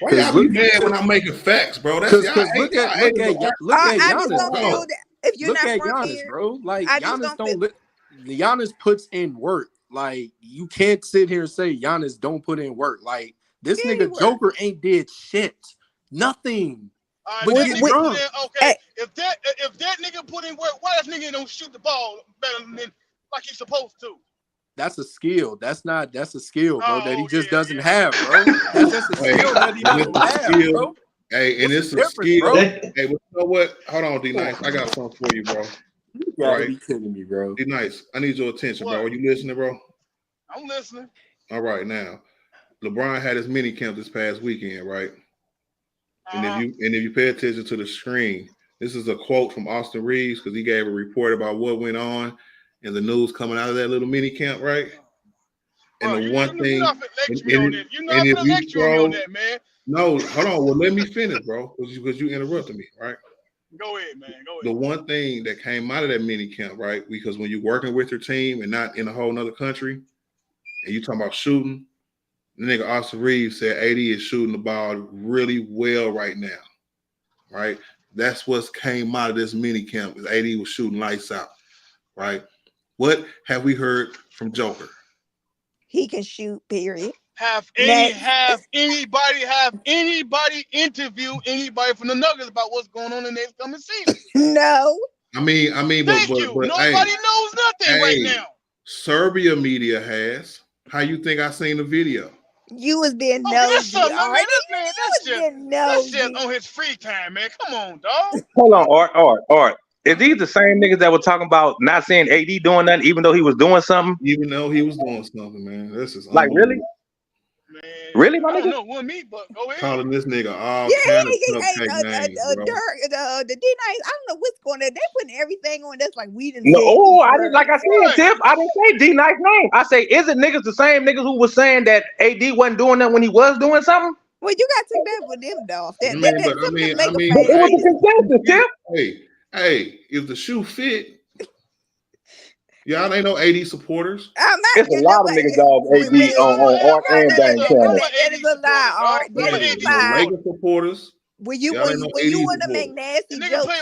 Speaker 4: Why y'all be mad when I'm making facts, bro? That's
Speaker 18: Because look at
Speaker 9: I just
Speaker 18: Giannis,
Speaker 9: don't
Speaker 18: bro.
Speaker 9: feel that if you're
Speaker 18: Look
Speaker 9: not
Speaker 18: at
Speaker 9: from
Speaker 18: Giannis,
Speaker 9: here,
Speaker 18: bro. Like
Speaker 9: I just
Speaker 18: Giannis
Speaker 9: don't feel.
Speaker 18: Giannis puts in work. Like you can't sit here and say Giannis don't put in work. Like this nigga Joker ain't did shit, nothing. But
Speaker 21: That
Speaker 18: get
Speaker 21: nigga put
Speaker 18: drunk.
Speaker 21: in okay. If that nigga put in work, why that nigga don't shoot the ball better than like he's supposed to?
Speaker 18: That's a skill. That's a skill, bro, that he just doesn't have, bro. That's just a skill that he doesn't have, bro.
Speaker 4: Hey, and it's a
Speaker 18: difference,
Speaker 4: skill.
Speaker 18: bro.
Speaker 4: Hey, but you know what? Hold on, D Nice. I got something for you, bro.
Speaker 18: You gotta be kidding me, bro.
Speaker 4: D Nice, I need your attention, bro. Are you listening, bro?
Speaker 21: I'm listening.
Speaker 4: All right, now. LeBron had his mini camp this past weekend, right? And if you pay attention to the screen, this is a quote from Austin Reeves because he gave a report about what went on and the news coming out of that little mini camp, right? And
Speaker 21: Bro,
Speaker 4: the one thing,
Speaker 21: you're not gonna lecture me on that. You're not
Speaker 4: and if
Speaker 21: gonna
Speaker 4: you
Speaker 21: lecture me on
Speaker 4: scroll,
Speaker 21: that, man.
Speaker 4: no, hold on. Well, let me finish, bro, because you interrupted me, right?
Speaker 21: Go ahead, man. Go ahead.
Speaker 4: The one thing that came out of that mini camp, right? Because when you're working with your team and not in a whole nother country, and you talking about shooting, the nigga Austin Reeves said AD is shooting the ball really well right now, right? That's what came out of this mini camp. Is AD was shooting lights out, right? What have we heard from Joker?
Speaker 9: He can shoot. Period.
Speaker 21: Have anybody interview anybody from the Nuggets about what's going on in the next coming season?
Speaker 9: No.
Speaker 4: I mean,
Speaker 21: Thank
Speaker 4: but
Speaker 21: you. Nobody
Speaker 4: hey,
Speaker 21: knows nothing right now.
Speaker 4: Serbia media has. How you think I seen the video?
Speaker 9: You was being
Speaker 21: Okay, that's
Speaker 9: nosy,
Speaker 21: something, man.
Speaker 9: Artie.
Speaker 21: That's just on his free time, man. Come on, dog.
Speaker 10: Hold on, Art. Is these the same niggas that were talking about not seeing AD doing nothing, even though he was doing something?
Speaker 4: Even though he was doing something, man. This is
Speaker 10: like really, really, my
Speaker 21: I don't
Speaker 10: nigga.
Speaker 21: know. It wasn't me, but go ahead.
Speaker 4: Calling this nigga all
Speaker 9: Yeah,
Speaker 4: kind of
Speaker 9: he
Speaker 4: cupcake names, bro.
Speaker 9: the D-Nice. I don't know what's going on. They putting everything on us like we didn't
Speaker 10: No,
Speaker 9: say
Speaker 10: oh,
Speaker 9: these
Speaker 10: I didn't. Like I
Speaker 9: words.
Speaker 10: said, Tiff, I didn't say D Nice name. I say, is it niggas the same niggas who was saying that AD wasn't doing that when he was doing something?
Speaker 9: Well, you got to take that with them, though.
Speaker 4: I mean, but
Speaker 10: it was a consensus, Tiff.
Speaker 4: Hey, if the shoe fit, y'all ain't no AD supporters.
Speaker 10: It's a lot of niggas dog AD on Art and Bang channel.
Speaker 9: That is a lie, Art. That is a lie.
Speaker 4: Lakers supporters.
Speaker 9: When you
Speaker 4: Y'all ain't no
Speaker 9: when you
Speaker 4: 80s
Speaker 9: want to make
Speaker 4: supporters.
Speaker 9: nasty jokes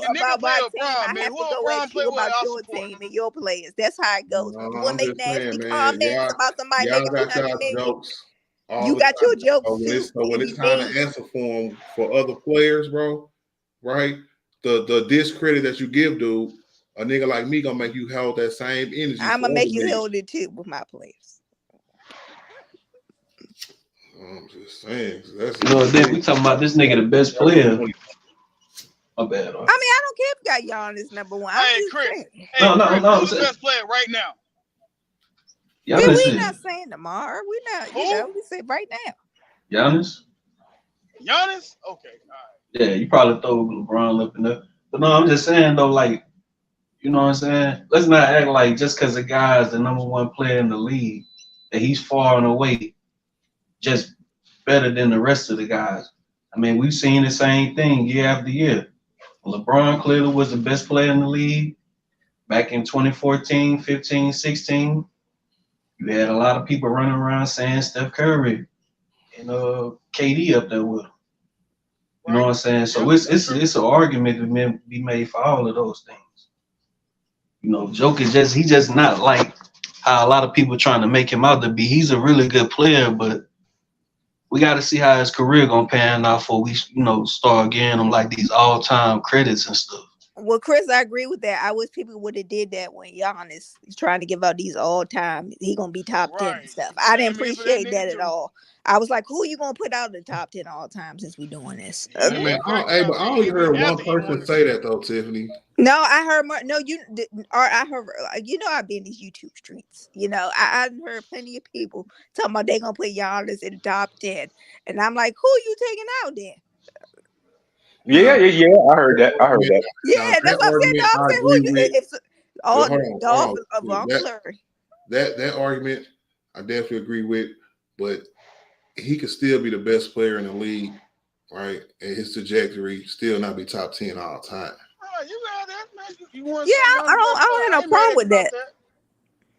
Speaker 9: about my team, I have to go at you about your team and your players. That's how it goes. When you want to make nasty comments about somebody
Speaker 4: Y'all
Speaker 9: making
Speaker 4: got
Speaker 9: 200
Speaker 4: y'all
Speaker 9: million,
Speaker 4: jokes all
Speaker 9: you
Speaker 4: the
Speaker 9: got
Speaker 4: time.
Speaker 9: your jokes
Speaker 4: So
Speaker 9: too.
Speaker 4: when it's time to answer for other players, bro, right? The discredit that you give, dude, a nigga like me gonna make you hold that same energy.
Speaker 9: I'm gonna make you hold it too with my players.
Speaker 4: I'm just saying. That's
Speaker 20: You know, then we talking about this nigga the best player. My bad.
Speaker 9: I mean, I don't care if you got Giannis number one. I'm just
Speaker 21: Chris.
Speaker 9: saying.
Speaker 21: Hey,
Speaker 20: No,
Speaker 21: Chris,
Speaker 20: no.
Speaker 21: who's the best player right now?
Speaker 9: Yeah,
Speaker 20: Giannis
Speaker 9: we're not saying tomorrow. We're not, we say right now.
Speaker 20: Giannis?
Speaker 21: Giannis? Okay, all right.
Speaker 20: Yeah, you probably throw LeBron up in there. But no, I'm just saying though, like, you know what I'm saying? Let's not act like just because the guy is the number one player in the league that he's far and away just better than the rest of the guys. I mean, we've seen the same thing year after year. LeBron clearly was the best player in the league back in 2014, 15, 16. You had a lot of people running around saying Steph Curry and KD up there with him. You know what I'm saying? So it's an argument to be made for all of those things. You know, Jokic he's just not like how a lot of people trying to make him out to be. He's a really good player, but we got to see how his career gonna pan out before we, start getting him like these all-time credits and stuff.
Speaker 9: Well, Chris, I agree with that. I wish people would have did that when Giannis is trying to give out these all-time. He gonna be top 10 and stuff. I didn't appreciate that at all. I was like, who are you gonna put out in the top 10 all time since we doing this?
Speaker 4: Hey, man, I only heard one person say that though, Tiffany.
Speaker 9: No, I heard more. No, I heard. I've been in these YouTube streets. I heard plenty of people talking about they gonna put Giannis in the top 10, and I'm like, who you taking out then?
Speaker 10: Yeah. I heard that.
Speaker 9: Yeah, that's what I'm saying. No, I'm saying who you? If all the Dolphins of Larry.
Speaker 4: That argument, I definitely agree with, but he could still be the best player in the league, right? And his trajectory still not be top 10 all time.
Speaker 21: You got that, man.
Speaker 9: I don't have no problem with that.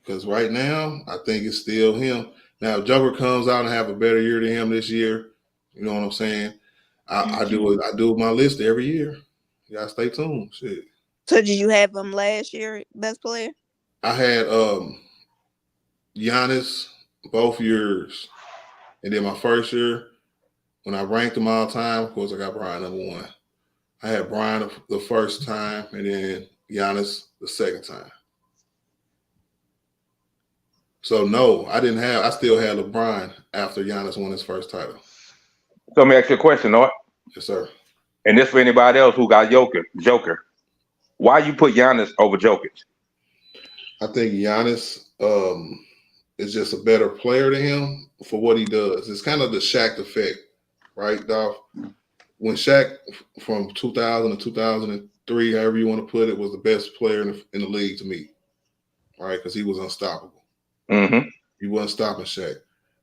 Speaker 4: Because right now, I think it's still him. Now, if Joker comes out and have a better year than him this year, you know what I'm saying? I do my list every year. You gotta stay tuned. Shit.
Speaker 9: So did you have him last year, best player?
Speaker 4: I had Giannis both years. And then my first year, when I ranked them all time, of course, I got Brian number one. I had Brian the first time, and then Giannis the second time. So, no, I still had LeBron after Giannis won his first title.
Speaker 10: So let me ask you a question, Art.
Speaker 4: Yes, sir.
Speaker 10: And this for anybody else who got Joker. Why you put Giannis over Jokic?
Speaker 4: I think Giannis is just a better player than him for what he does. It's kind of the Shaq effect, right, Dolph? When Shaq from 2000 to 2003, however you want to put it, was the best player in the league to me, right? Because he was unstoppable.
Speaker 10: Mm-hmm.
Speaker 4: You wasn't stopping Shaq.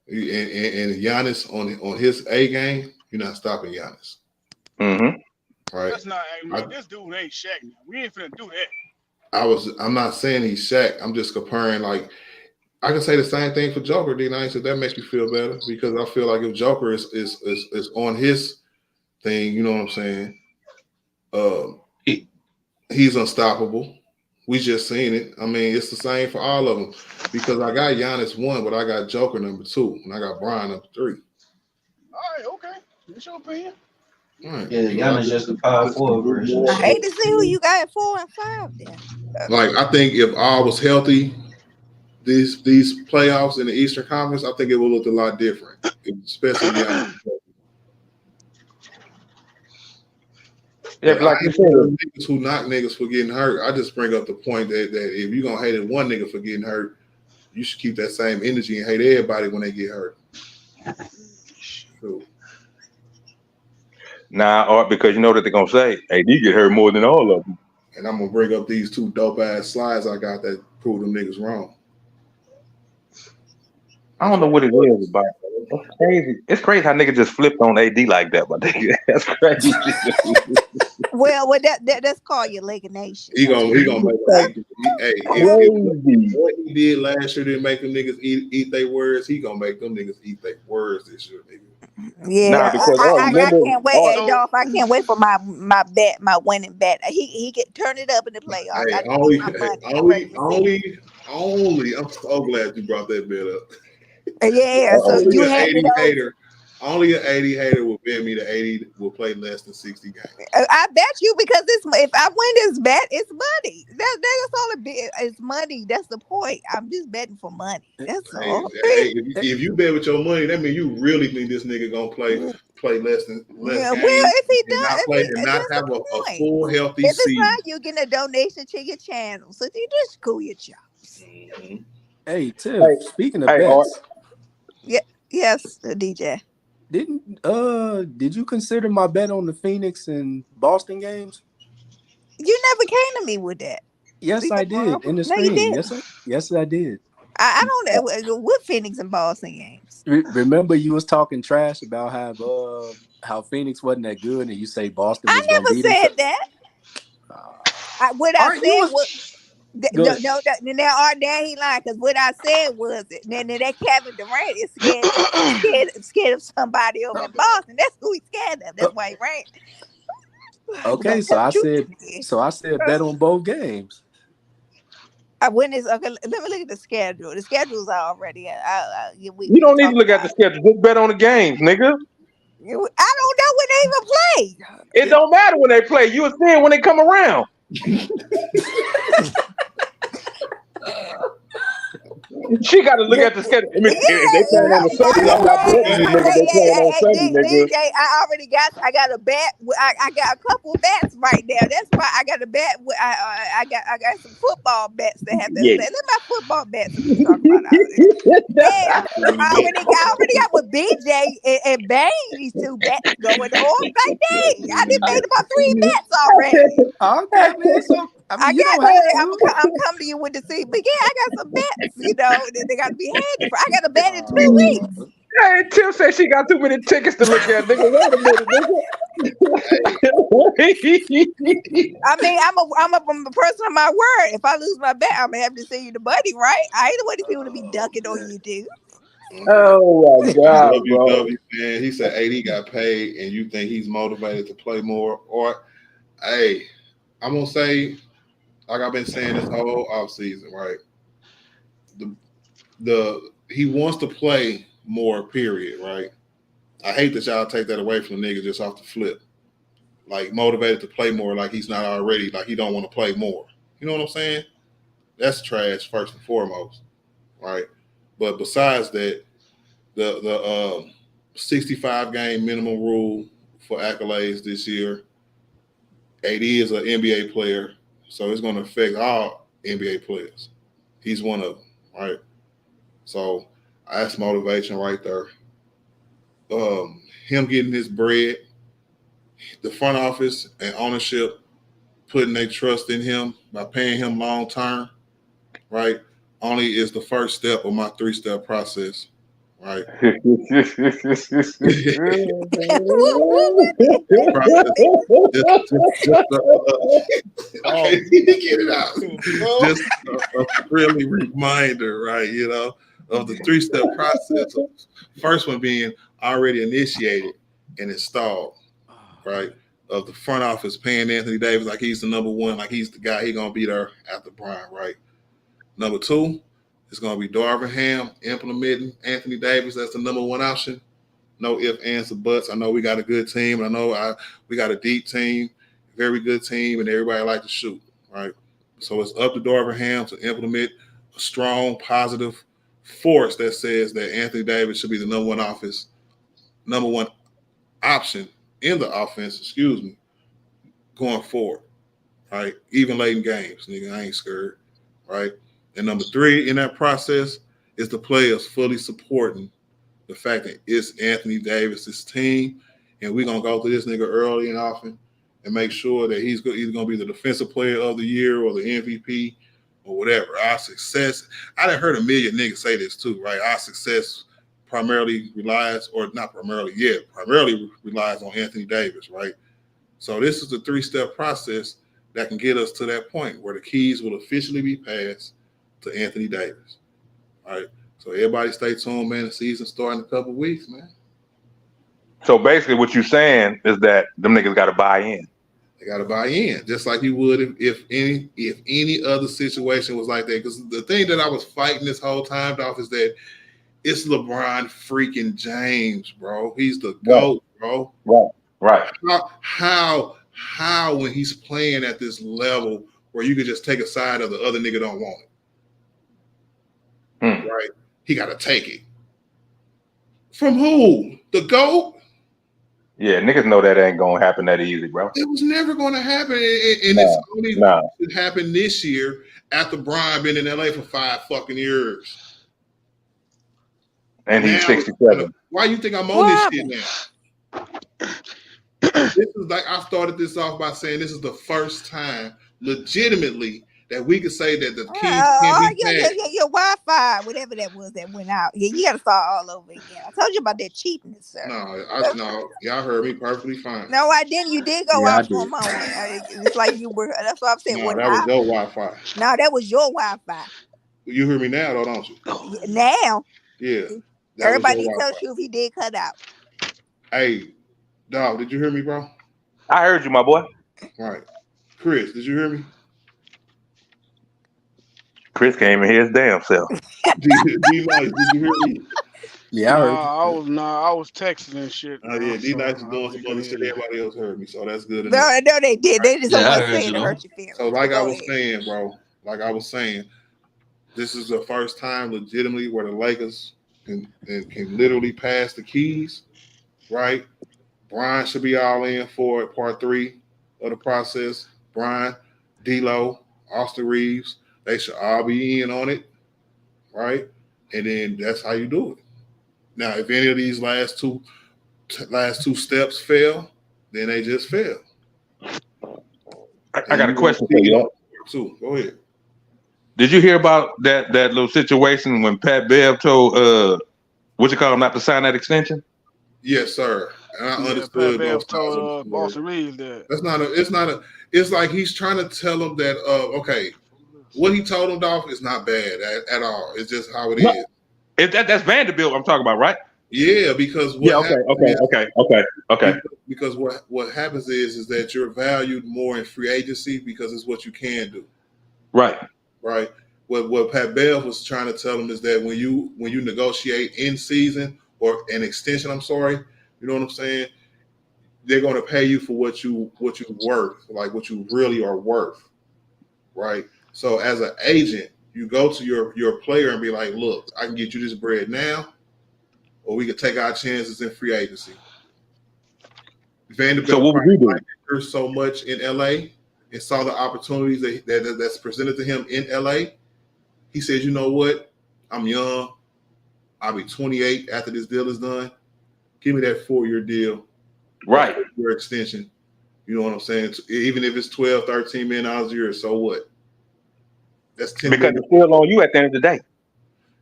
Speaker 4: And Giannis on his A game, you're not stopping Giannis.
Speaker 10: Mm-hmm.
Speaker 4: Right?
Speaker 21: That's not. This dude ain't Shaq. We ain't finna do that.
Speaker 4: I'm not saying he's Shaq. I'm just comparing. Like, I can say the same thing for Joker, D9. So that makes me feel better because I feel like if Joker is on his thing, you know what I'm saying? He's unstoppable. We just seen it. I mean, it's the same for all of them because I got Giannis 1, but I got Joker number 2, and I got Brian number 3.
Speaker 21: All right, okay. That's your opinion.
Speaker 4: Right.
Speaker 20: Yeah, Giannis just the power forward version.
Speaker 9: I hate to see who you got at 4 and 5 then.
Speaker 4: Like, I think if all was healthy, these playoffs in the Eastern Conference, I think it will look a lot different, especially Giannis.
Speaker 10: Yeah, like you said,
Speaker 4: niggas who knock niggas for getting hurt. I just bring up the point that if you're gonna hate one nigga for getting hurt, you should keep that same energy and hate everybody when they get hurt. So.
Speaker 10: Nah, because you know what they're gonna say. AD get hurt more than all of them.
Speaker 4: And I'm gonna bring up these 2 dope ass slides I got that prove them niggas wrong.
Speaker 10: I don't know what it is about. It's crazy. It's crazy how niggas just flipped on AD like that, but that's crazy.
Speaker 9: Well, that's called your leg nation.
Speaker 4: He gonna make if what he did last year didn't make them niggas eat their words, he gonna make them niggas eat their words this year, nigga.
Speaker 9: Yeah, I can't wait, Adolph. I can't wait for my bet, my winning bet. He can turn it up in the playoffs.
Speaker 4: Only. I'm so glad you brought that bet up.
Speaker 9: Yeah, so you had it
Speaker 4: hater. Only an 80 hater will bet me that 80 will play less than 60 games.
Speaker 9: I bet you because if I win this bet, it's money. That's all it be. It's money. That's the point. I'm just betting for money. That's all.
Speaker 4: If you bet with your money, that means you really think this nigga gonna play less
Speaker 9: Yeah,
Speaker 4: games
Speaker 9: well, if he
Speaker 4: and not
Speaker 9: does,
Speaker 4: play and not
Speaker 9: that's
Speaker 4: have
Speaker 9: the
Speaker 4: a
Speaker 9: point.
Speaker 4: full healthy
Speaker 9: If it's
Speaker 4: season.
Speaker 9: not, you get a donation to your channel, so you just cool your chops.
Speaker 18: Hey Tiff, speaking of bets,
Speaker 9: Yeah, yes, DJ.
Speaker 18: did you consider my bet on the Phoenix and Boston games?
Speaker 9: You never came to me with that.
Speaker 18: Yes, I did in the
Speaker 9: No, you
Speaker 18: stream.
Speaker 9: didn't.
Speaker 18: Yes, I did.
Speaker 9: I don't know what Phoenix and Boston games.
Speaker 18: Remember, you was talking trash about how Phoenix wasn't that good, and you say Boston
Speaker 9: I
Speaker 18: was gonna
Speaker 9: never
Speaker 18: beat them.
Speaker 9: said that. What I said was
Speaker 18: Good.
Speaker 9: no. Now Art Dan he lied because what I said was then that Kevin Durant is scared of somebody over in Boston. That's who he's scared of. That's why he ran.
Speaker 18: Okay, so I said bet on both games.
Speaker 9: When is okay? Let me look at the schedule. The schedule's already.
Speaker 10: You don't need to look at the schedule. Just bet on the games, nigga.
Speaker 9: I don't know when they even play.
Speaker 10: It don't matter when they play. You will see it when they come around. She got to look at the schedule. I mean, if they playing on the Sunday, I'm not betting you, nigga. They playing on Sunday, nigga.
Speaker 9: DJ, I got a bet. I got a couple bets right there. That's why I got a bet. I got some football bets that have to.
Speaker 10: Yeah.
Speaker 9: Let my football bets we talk about. I already got with BJ and Bane. These two bets going on right there. I just made about 3 bets already.
Speaker 18: Okay, man. So
Speaker 9: I'm coming to you with the seat, but yeah, I got some bets. You know, they got to be handy. I got a bet in 2 weeks.
Speaker 10: Hey, Tim said she got too many tickets to look at, nigga. Wait a minute, nigga.
Speaker 9: I mean, I'm a person of my word. If I lose my bet, I'm gonna have to send you the money, right? I ain't want these people to be ducking on you, dude.
Speaker 10: Oh my God, bro.
Speaker 4: WW, man, he said 80 got paid, and you think he's motivated to play more? Or, hey, I'm gonna say, like I've been saying this whole offseason, right? He wants to play more, period, right? I hate that y'all take that away from the nigga just off the flip. Like motivated to play more, like he's not already, like he don't want to play more. You know what I'm saying? That's trash first and foremost, right? But besides that, the 65 game minimum rule for accolades this year, AD is an NBA player, so it's going to affect all NBA players. He's one of them, right? So that's motivation right there. Him getting his bread, the front office and ownership putting their trust in him by paying him long term, right? Only is the first step of my 3-step process, right? Get it out. Just a friendly reminder, right? You know, of the 3-step process. First one being already initiated and installed, right? Of the front office paying Anthony Davis like he's the number one, like he's the guy, he's gonna be there after Bron, right? Number 2, it's gonna be Darvin Ham implementing Anthony Davis as the number 1 option. No ifs, ands, or buts. I know we got a good team. I know we got a deep team, very good team, and everybody like to shoot, right? So it's up to Darvin Ham to implement a strong, positive force that says that Anthony Davis should be the number 1 option in the offense, going forward, right? Even late in games, nigga, I ain't scared, right? And number 3 in that process is the players fully supporting the fact that it's Anthony Davis's team, and we're going to go through this nigga early and often and make sure that he's either going to be the defensive player of the year or the MVP or whatever. Our success, I done heard a million niggas say this too, right? Our success primarily relies on Anthony Davis, right? So this is the 3-step process that can get us to that point where the keys will officially be passed to Anthony Davis, right? So everybody stay tuned, man. The season starting in a couple of weeks, man.
Speaker 10: So basically what you're saying is that them niggas got to buy in.
Speaker 4: They got to buy in, just like you would if any other situation was like that. Because the thing that I was fighting this whole time, Dolph, is that It's LeBron freaking James, bro. He's the GOAT, bro.
Speaker 10: Right.
Speaker 4: How when he's playing at this level where you could just take a side of the other nigga don't want it. Right? He got to take it. From who? The GOAT?
Speaker 10: Yeah, niggas know that ain't gonna happen that easy, bro.
Speaker 4: It was never going to happen, and it's only it happened this year after Bron been in LA for 5 fucking years.
Speaker 10: And he's 67.
Speaker 4: Why you think I'm on this shit now? This is like I started this off by saying this is the first time, legitimately, that we could say that the Kings can be bad.
Speaker 9: Your Wi-Fi, whatever that was that went out. Yeah, you got to start all over again. I told you about that cheapness, sir.
Speaker 4: No, y'all heard me perfectly fine.
Speaker 9: No, I didn't. You did go out for a moment. It's like you were. That's what I'm saying.
Speaker 4: No, that was your Wi-Fi.
Speaker 9: No, that was your Wi-Fi.
Speaker 4: You hear me now, though, don't you?
Speaker 9: Now.
Speaker 4: Yeah.
Speaker 9: Everybody tell you if he did cut out.
Speaker 4: Hey, dog, did you hear me, bro?
Speaker 10: I heard you, my boy.
Speaker 4: Right. Chris, did you hear me?
Speaker 10: Chris came in here his damn self.
Speaker 4: D-Nice, did you hear me?
Speaker 13: Yeah, I was texting and shit.
Speaker 4: Oh yeah, D-Nice is doing some other shit. Everybody else heard me, so that's good
Speaker 9: No,
Speaker 4: enough.
Speaker 9: they did. They just almost saying to hurt your feelings.
Speaker 4: So like I was saying, bro, this is the first time legitimately where the Lakers can literally pass the keys, right? Bron should be all in for it, part 3 of the process. Bron, D-Lo, Austin Reeves, they should all be in on it, right? And then that's how you do it. Now, if any of these last two steps fail, then they just fail.
Speaker 10: I got a question for you.
Speaker 4: Too. Go ahead.
Speaker 10: Did you hear about that little situation when Pat Bev told not to sign that extension?
Speaker 4: Yes, sir. And I understood
Speaker 13: Pat told Austin Reeves that.
Speaker 4: It's like he's trying to tell him that okay, what he told him, Dolph, is not bad at all. It's just how it is.
Speaker 10: That's Vanderbilt I'm talking about, right?
Speaker 4: Yeah, because
Speaker 10: okay.
Speaker 4: Because what happens is that you're valued more in free agency because it's what you can do.
Speaker 10: Right.
Speaker 4: What Pat Bev was trying to tell him is that when you negotiate in season or an extension, you know what I'm saying? They're going to pay you for what you're worth, like what you really are worth, right? So as an agent, you go to your player and be like, look, I can get you this bread now, or we could take our chances in free agency. Vanderbilt
Speaker 10: so what would you do?
Speaker 4: So much in LA and saw the opportunities that's presented to him in LA. He says, you know what? I'm young. I'll be 28 after this deal is done. Give me that 4-year deal.
Speaker 10: Right.
Speaker 4: Your extension. You know what I'm saying? Even if it's 12, 13 million dollars a year, so what? That's 10
Speaker 10: because
Speaker 4: million.
Speaker 10: it's still on you at the end of the day.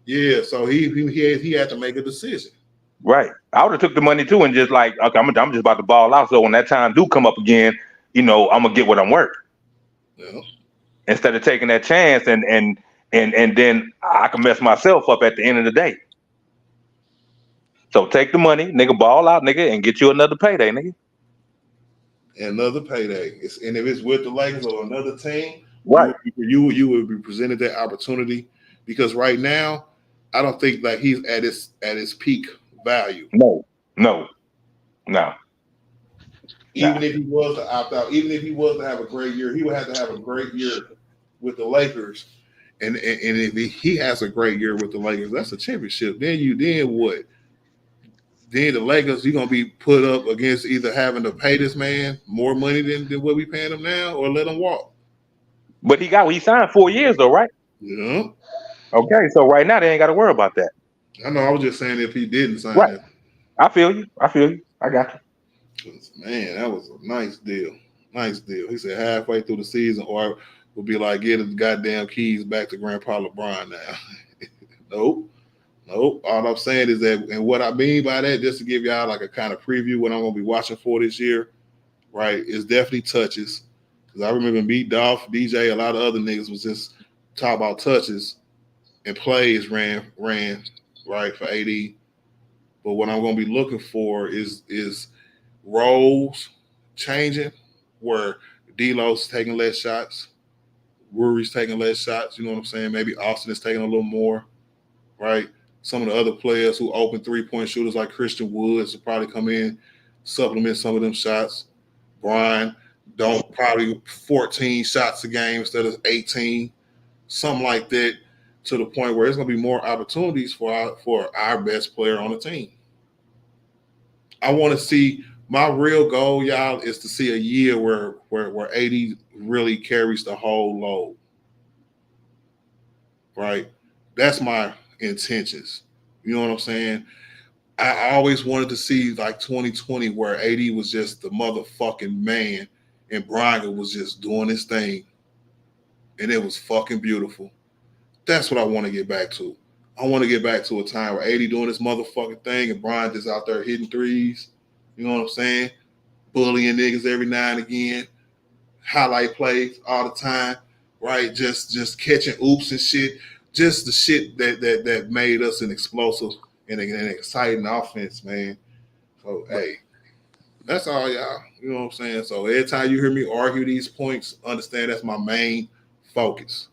Speaker 4: Yeah, so he had to make a decision.
Speaker 10: Right. I would have took the money too and just like, okay, I'm just about to ball out. So when that time do come up again, I'm gonna get what I'm worth.
Speaker 4: Yeah.
Speaker 10: Instead of taking that chance and then I can mess myself up at the end of the day. So take the money, nigga, ball out, nigga, and get you another payday, nigga.
Speaker 4: Another payday. And if it's with the Lakers or another team,
Speaker 10: right,
Speaker 4: you would be presented that opportunity because right now, I don't think like he's at his peak value.
Speaker 10: No.
Speaker 4: Even if he was to opt out, even if he was to have a great year, he would have to have a great year with the Lakers. And if he has a great year with the Lakers, that's a championship. Then what? Then the Lakers, you're gonna be put up against either having to pay this man more money than what we paying him now, or let him walk.
Speaker 10: But he signed 4 years though, right?
Speaker 4: Yeah.
Speaker 10: Okay, so right now they ain't got to worry about that.
Speaker 4: I know. I was just saying if he didn't sign
Speaker 10: right.
Speaker 4: it.
Speaker 10: I feel you. I got you.
Speaker 4: Man, that was a nice deal. He said halfway through the season, or would be like getting the goddamn keys back to Grandpa LeBron now. Nope. All I'm saying is that, and what I mean by that, just to give y'all like a kind of preview what I'm gonna be watching for this year, right? Is definitely touches. Because I remember me, Dolph, DJ, a lot of other niggas was just talk about touches and plays ran right for AD. But what I'm gonna be looking for is roles changing, where D-Lo's taking less shots, Rory's taking less shots. You know what I'm saying? Maybe Austin is taking a little more, right? some of the other players who open 3-point shooters like Christian Woods will probably come in, supplement some of them shots. Bron don't probably 14 shots a game instead of 18, something like that, to the point where there's going to be more opportunities for our best player on the team. I want to see, my real goal, y'all, is to see a year where AD really carries the whole load. Right? That's my intentions. You know what I'm saying? I always wanted to see like 2020 where AD was just the motherfucking man and Bron was just doing his thing. And it was fucking beautiful. That's what I want to get back to. I want to get back to a time where AD doing this motherfucking thing and Bron just out there hitting threes. You know what I'm saying? Bullying niggas every now and again. Highlight plays all the time. Right? Just catching oops and shit. Just the shit that made us an explosive and an exciting offense, man. So, hey, that's all, y'all. You know what I'm saying? So every time you hear me argue these points, understand that's my main focus.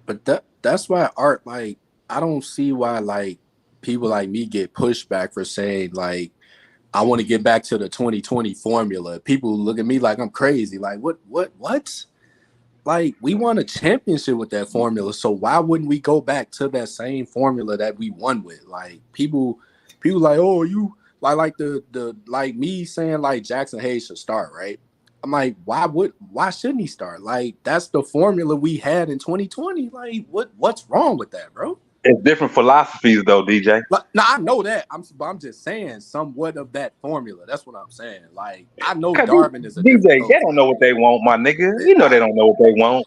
Speaker 18: But that's why Art, like, I don't see why, like, people like me get pushback for saying, like, I want to get back to the 2020 formula. People look at me like I'm crazy. Like, what? Like, we won a championship with that formula, so why wouldn't we go back to that same formula that we won with? Like, people like, oh, you like the like me saying like Jackson Hayes should start, right? I'm like, why shouldn't he start? Like, that's the formula we had in 2020. Like, what's wrong with that, bro?
Speaker 10: It's different philosophies though, DJ.
Speaker 18: Like, now I know that. I'm just saying somewhat of that formula. That's what I'm saying. Like, I know Darvin is a
Speaker 10: DJ.
Speaker 18: different coach.
Speaker 10: They don't know what they want, my nigga. You know they don't know what they want.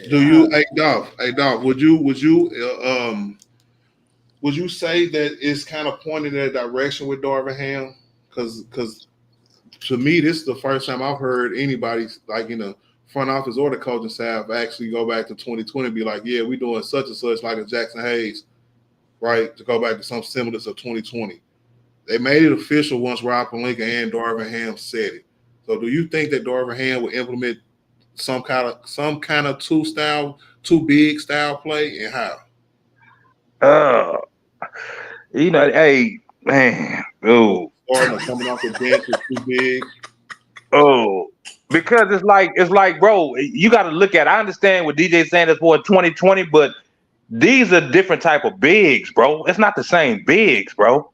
Speaker 4: Do you, hey Dov, would you say that it's kind of pointing in that direction with Darvin Ham? Because to me, this is the first time I've heard anybody like in the front office or the coaching staff actually go back to 2020 and be like, yeah, we doing such and such like a Jackson Hayes, right? To go back to some semblance of 2020. They made it official once Rob Pelinka and Darvin Ham said it. So do you think that Darvin Ham will implement some kind of two big style play, and how?
Speaker 10: You know, hey, man, oh,
Speaker 4: Starting or coming off the bench is too big.
Speaker 10: Oh, because it's like, bro, you got to look at. I understand what DJ saying is for 2020, but these are different type of bigs, bro. It's not the same bigs, bro.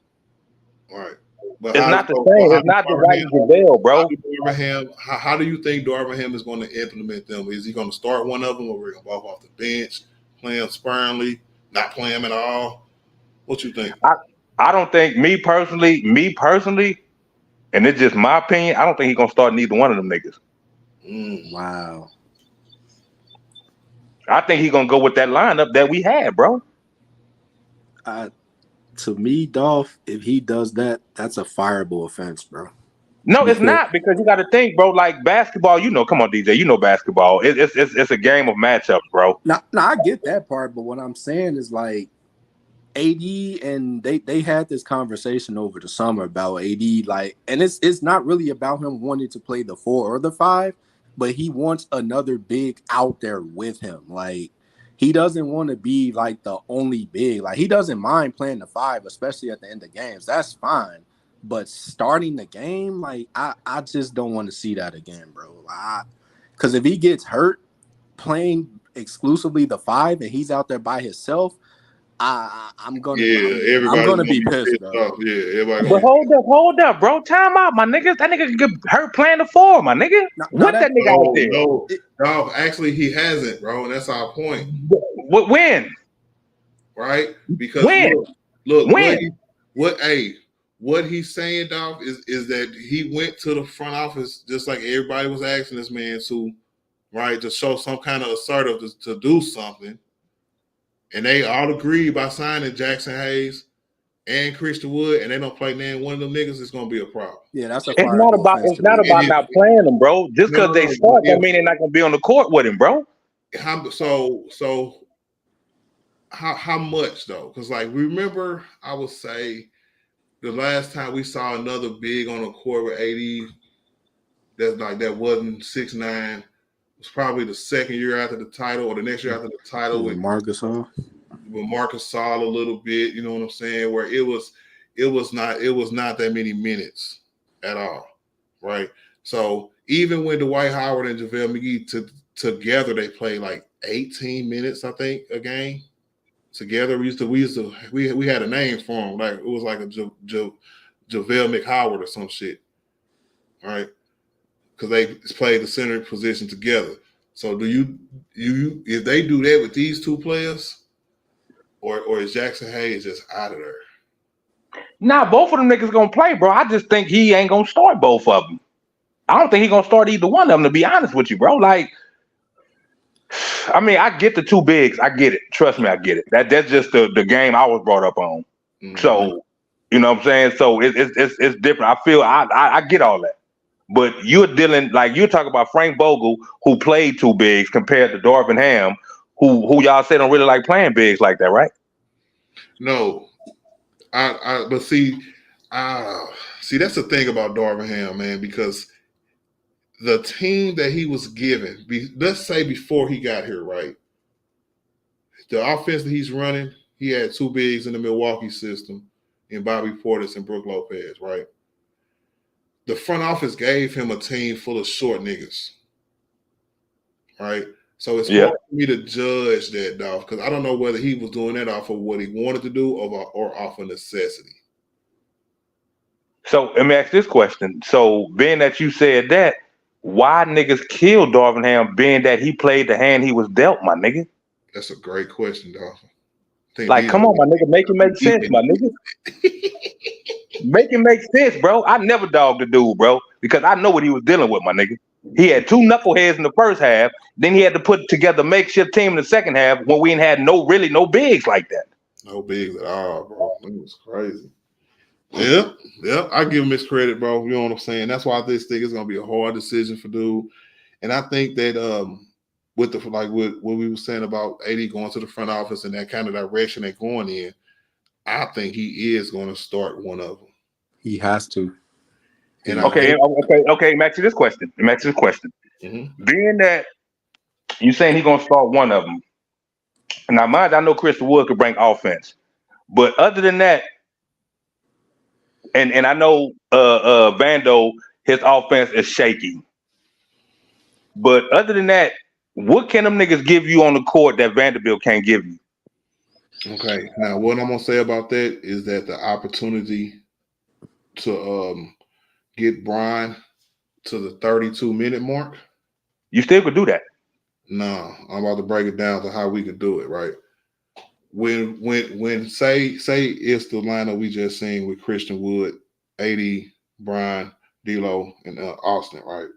Speaker 4: Right.
Speaker 10: But it's not the same. It's not the right JaVale, bro.
Speaker 4: How do you think Darvin Ham is going to implement them? Is he going to start one of them, or we're going to go off the bench, play him sparingly, not play him at all? What you think?
Speaker 10: I don't think me personally, and it's just my opinion. I don't think he's gonna start neither one of them niggas.
Speaker 18: Wow.
Speaker 10: I think he's gonna go with that lineup that we had, bro.
Speaker 18: To me, Dolph, if he does that, that's a fireable offense, bro.
Speaker 10: No, it's not, because you got to think, bro. Like basketball, you know. Come on, DJ, you know basketball. It's a game of matchups, bro.
Speaker 18: No, I get that part, but what I'm saying is like AD, and they had this conversation over the summer about AD, like, and it's not really about him wanting to play the 4 or the 5, but he wants another big out there with him. Like, he doesn't want to be like the only big. Like, he doesn't mind playing the 5, especially at the end of games. That's fine. But starting the game, like, I just don't want to see that again, bro. Because if he gets hurt playing exclusively the 5 and he's out there by himself, I'm gonna be pissed, bro.
Speaker 4: Yeah, everybody.
Speaker 10: But hold up, bro. Time out, my niggas. That nigga get hurt playing the 4, my nigga. What that nigga out there?
Speaker 4: No, actually, he hasn't, bro, and that's our point.
Speaker 10: When?
Speaker 4: Right? Because look, what he's saying, Dolph, is that he went to the front office just like everybody was asking this man to, right, to show some kind of assertive to do something. And they all agreed by signing Jackson Hayes and Christian Wood, and they don't play name one of them niggas, it's gonna be a problem.
Speaker 18: Yeah, that's a
Speaker 10: It's not about not playing them, bro. Just because they start don't mean they're not gonna be on the court with him, bro.
Speaker 4: So how much though? Because like remember, I would say the last time we saw another big on the court with AD that wasn't 6'9", was probably the second year after the title or the next year after the title with
Speaker 18: Marcus Hall.
Speaker 4: Marcus Saul a little bit. You know what I'm saying? Where it was not that many minutes at all, right? So even when Dwight Howard and JaVale McGee together, they played like 18 minutes, I think, a game. Together, we had a name for him. Like it was like a JaVale McHoward or some shit, right? Because they played the center position together. So do you if they do that with these two players, or is Jackson Hayes just out of there?
Speaker 10: Nah, both of them niggas gonna play, bro. I just think he ain't gonna start both of them. I don't think he gonna start either one of them, to be honest with you, bro. Like, I mean, I get the two bigs. I get it. Trust me, I get it. That's just the game I was brought up on.
Speaker 4: Mm-hmm.
Speaker 10: So, you know what I'm saying? So it's different. I feel I get all that. But you're dealing, like you're talking about Frank Vogel, who played two bigs, compared to Darvin Ham, who y'all say don't really like playing bigs like that, right?
Speaker 4: No. But see, that's the thing about Darvin Ham, man, because the team that he was given, let's say before he got here, right? The offense that he's running, he had two bigs in the Milwaukee system, in Bobby Portis and Brook Lopez, right? The front office gave him a team full of short niggas, right? So it's hard for me to judge that, dog, because I don't know whether he was doing that off of what he wanted to do or off of necessity.
Speaker 10: So let me ask this question. So being that you said that, why niggas killed Darvin Ham, being that he played the hand he was dealt, my nigga?
Speaker 4: That's a great question, dog.
Speaker 10: Like, come on, my nigga, make it make sense, my nigga. Make it make sense, bro. I never dogged the dude, bro, because I know what he was dealing with, my nigga. He had two knuckleheads in the first half. Then he had to put together a makeshift team in the second half when we ain't had no bigs like that.
Speaker 4: No bigs at all, bro. It was crazy. Yep. I give him his credit, bro. You know what I'm saying? That's why this thing is gonna be a hard decision for dude. And I think that with what we were saying about AD going to the front office and that kind of direction they're going in, I think he is going to start one of them.
Speaker 16: He has to.
Speaker 4: And
Speaker 10: okay. Max, this question. Mm-hmm. Being that you saying he's gonna start one of them. Now, mind, I know Christian Wood could bring offense, but other than that, and I know Vando, his offense is shaky. But other than that, what can them niggas give you on the court that Vanderbilt can't give you?
Speaker 4: Okay. Now, what I'm gonna say about that is that the opportunity to get Bron to the 32-minute mark.
Speaker 10: You still could do that.
Speaker 4: No, I'm about to break it down to how we can do it, right? When say it's the lineup we just seen with Christian Wood, AD, Bron, D'Lo, and Austin, right?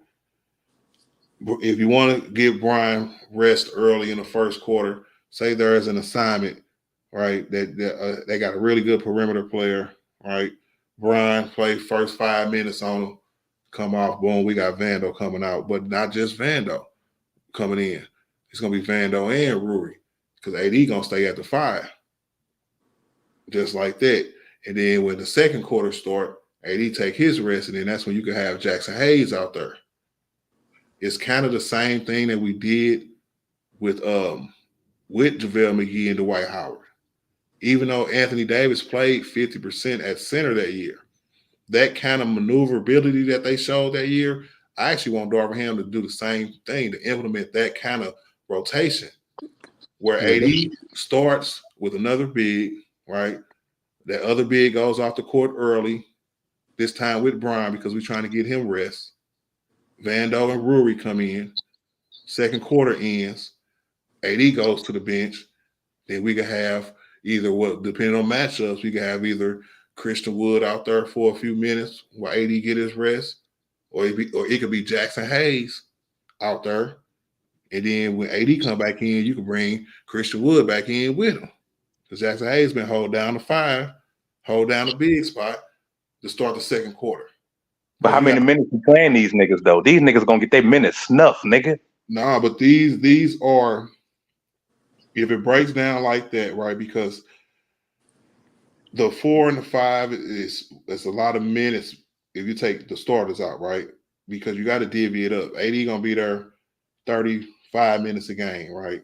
Speaker 4: If you want to give Bron rest early in the first quarter, say there is an assignment, right? That they got a really good perimeter player, right? Bron play first 5 minutes on him, come off, boom, we got Vando coming out, but not just Vando coming in. It's gonna be Vando and Rui, because AD gonna stay at the 5, just like that. And then when the second quarter start, AD take his rest, and then that's when you can have Jackson Hayes out there. It's kind of the same thing that we did with JaVale McGee and Dwight Howard. Even though Anthony Davis played 50% at center that year, that kind of maneuverability that they showed that year, I actually want Darvin Ham to do the same thing, to implement that kind of rotation where AD starts with another big, right? That other big goes off the court early, this time with Bron because we're trying to get him rest. Vando and Rui come in. Second quarter ends. AD goes to the bench. Then we can have depending on matchups, we can have either Christian Wood out there for a few minutes while AD get his rest, or it could be Jackson Hayes out there. And then when AD come back in, you can bring Christian Wood back in with him. Because Jackson Hayes been hold down the 5, hold down the big spot to start the second quarter.
Speaker 10: But how many minutes you playing these niggas, though? These niggas gonna get their minutes snuffed, nigga.
Speaker 4: Nah, but these are, if it breaks down like that, right? Because the 4 and the 5 is a lot of minutes if you take the starters out, right? Because you got to divvy it up. AD gonna be there 35 minutes a game, right?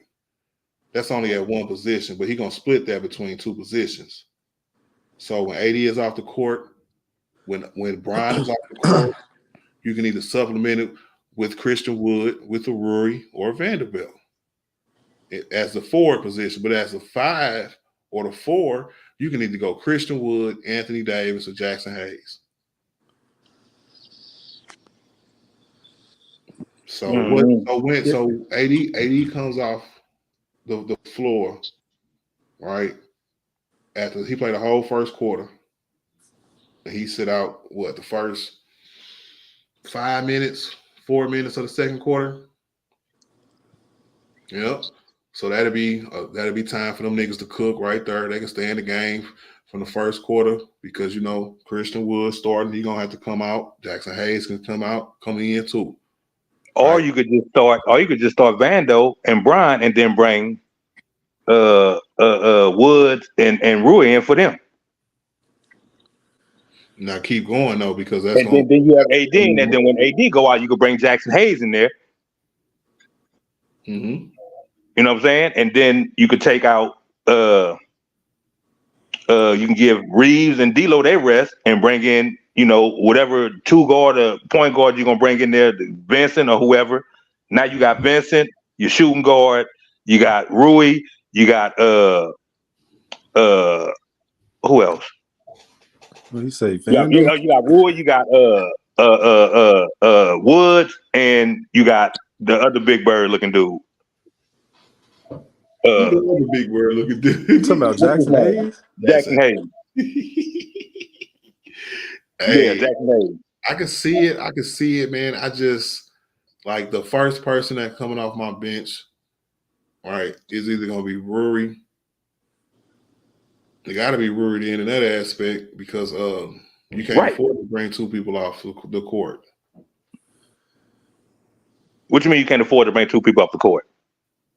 Speaker 4: That's only at one position, but he's gonna split that between two positions. So when AD is off the court, when Bron is off the court, you can either supplement it with Christian Wood, with a Rory, or Vanderbilt as the forward position. But as a 5 or the 4, you can either go Christian Wood, Anthony Davis, or Jackson Hayes. So so AD comes off the floor, right? After he played the whole first quarter, and he sit out the first 5 minutes, 4 minutes of the second quarter. Yep. So that'll be time for them niggas to cook right there. They can stay in the game from the first quarter because Christian Wood starting. He gonna have to come out. Jackson Hayes can come in too.
Speaker 10: Or
Speaker 4: right?
Speaker 10: you could just start Vando and Bron, and then bring Woods and Rui in for them.
Speaker 4: Now keep going though, because that's
Speaker 10: and then you have AD, and then when AD go out, you could bring Jackson Hayes in there.
Speaker 4: Mm-hmm.
Speaker 10: You know what I'm saying? And then you could take out you can give Reeves and D'Lo their rest and bring in whatever 2 guard or point guard you're gonna bring in there, Vincent or whoever. Now you got Vincent, your shooting guard. You got Rui. You got who else?
Speaker 18: What do you say,
Speaker 10: You got Rui. You got Woods, and you got the other big bird looking dude.
Speaker 4: Who the other big bird looking dude?
Speaker 18: You talking about Jackson Hayes?
Speaker 10: Jackson Hayes.
Speaker 4: Hey,
Speaker 10: yeah, Jackson Hayes.
Speaker 4: I can see it, man. I just like the first person that coming off my bench, right, is either gonna be Rory. They got to be Rory in that aspect because you can't afford to bring 2 people off the court.
Speaker 10: What you mean you can't afford to bring 2 people off the court?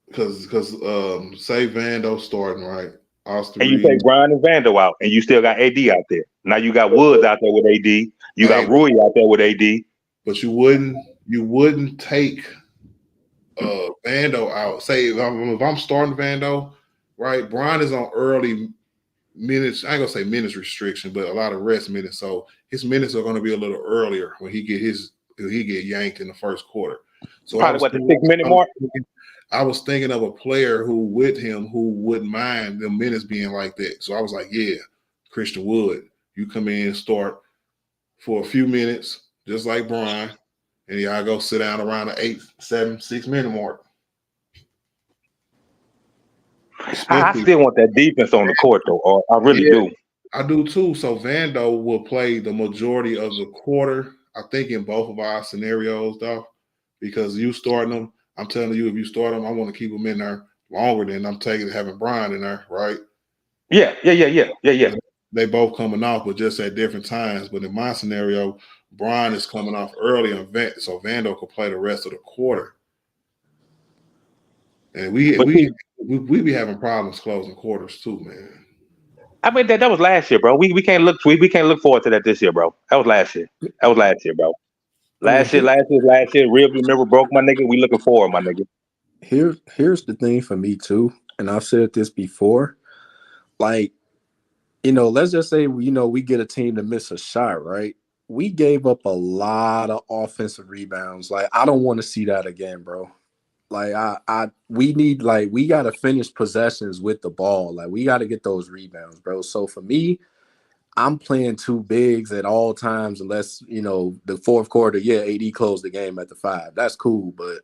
Speaker 4: Because say Vando starting, right?
Speaker 10: And you take Bron and Vando out, and you still got AD out there. Now you got Woods out there with AD. You got Rui out there with AD.
Speaker 4: But you wouldn't take Vando out. Say if I'm starting Vando, right? Bron is on early minutes. I ain't gonna say minutes restriction, but a lot of rest minutes. So his minutes are gonna be a little earlier when he get yanked in the first quarter. So
Speaker 10: probably the 6-minute mark.
Speaker 4: I was thinking of a player who wouldn't mind the minutes being like that. So I was like, yeah, Christian Wood, you come in and start for a few minutes, just like Bron, and y'all go sit down around the 8, 7, 6-minute mark.
Speaker 10: I still want that defense on the court, though. Or I really do.
Speaker 4: I do too. So Vando will play the majority of the quarter, I think, in both of our scenarios, though, because you starting them. I'm telling you, if you start them, I want to keep them in there longer than I'm having Bron in there, right?
Speaker 10: Yeah.
Speaker 4: They both coming off, but just at different times. But in my scenario, Bron is coming off early, so Vando could play the rest of the quarter. And we be having problems closing quarters too, man.
Speaker 10: I mean that was last year, bro. We can't look forward to that this year, bro. That was last year, bro. Last year. Rearview mirror broke, my nigga. We looking forward, my nigga.
Speaker 18: Here's the thing for me too, and I've said this before. Like, let's just say we get a team to miss a shot, right? We gave up a lot of offensive rebounds. Like, I don't want to see that again, bro. Like, we got to finish possessions with the ball. Like, we got to get those rebounds, bro. So for me, I'm playing 2 bigs at all times unless, the fourth quarter, AD closed the game at the 5. That's cool, but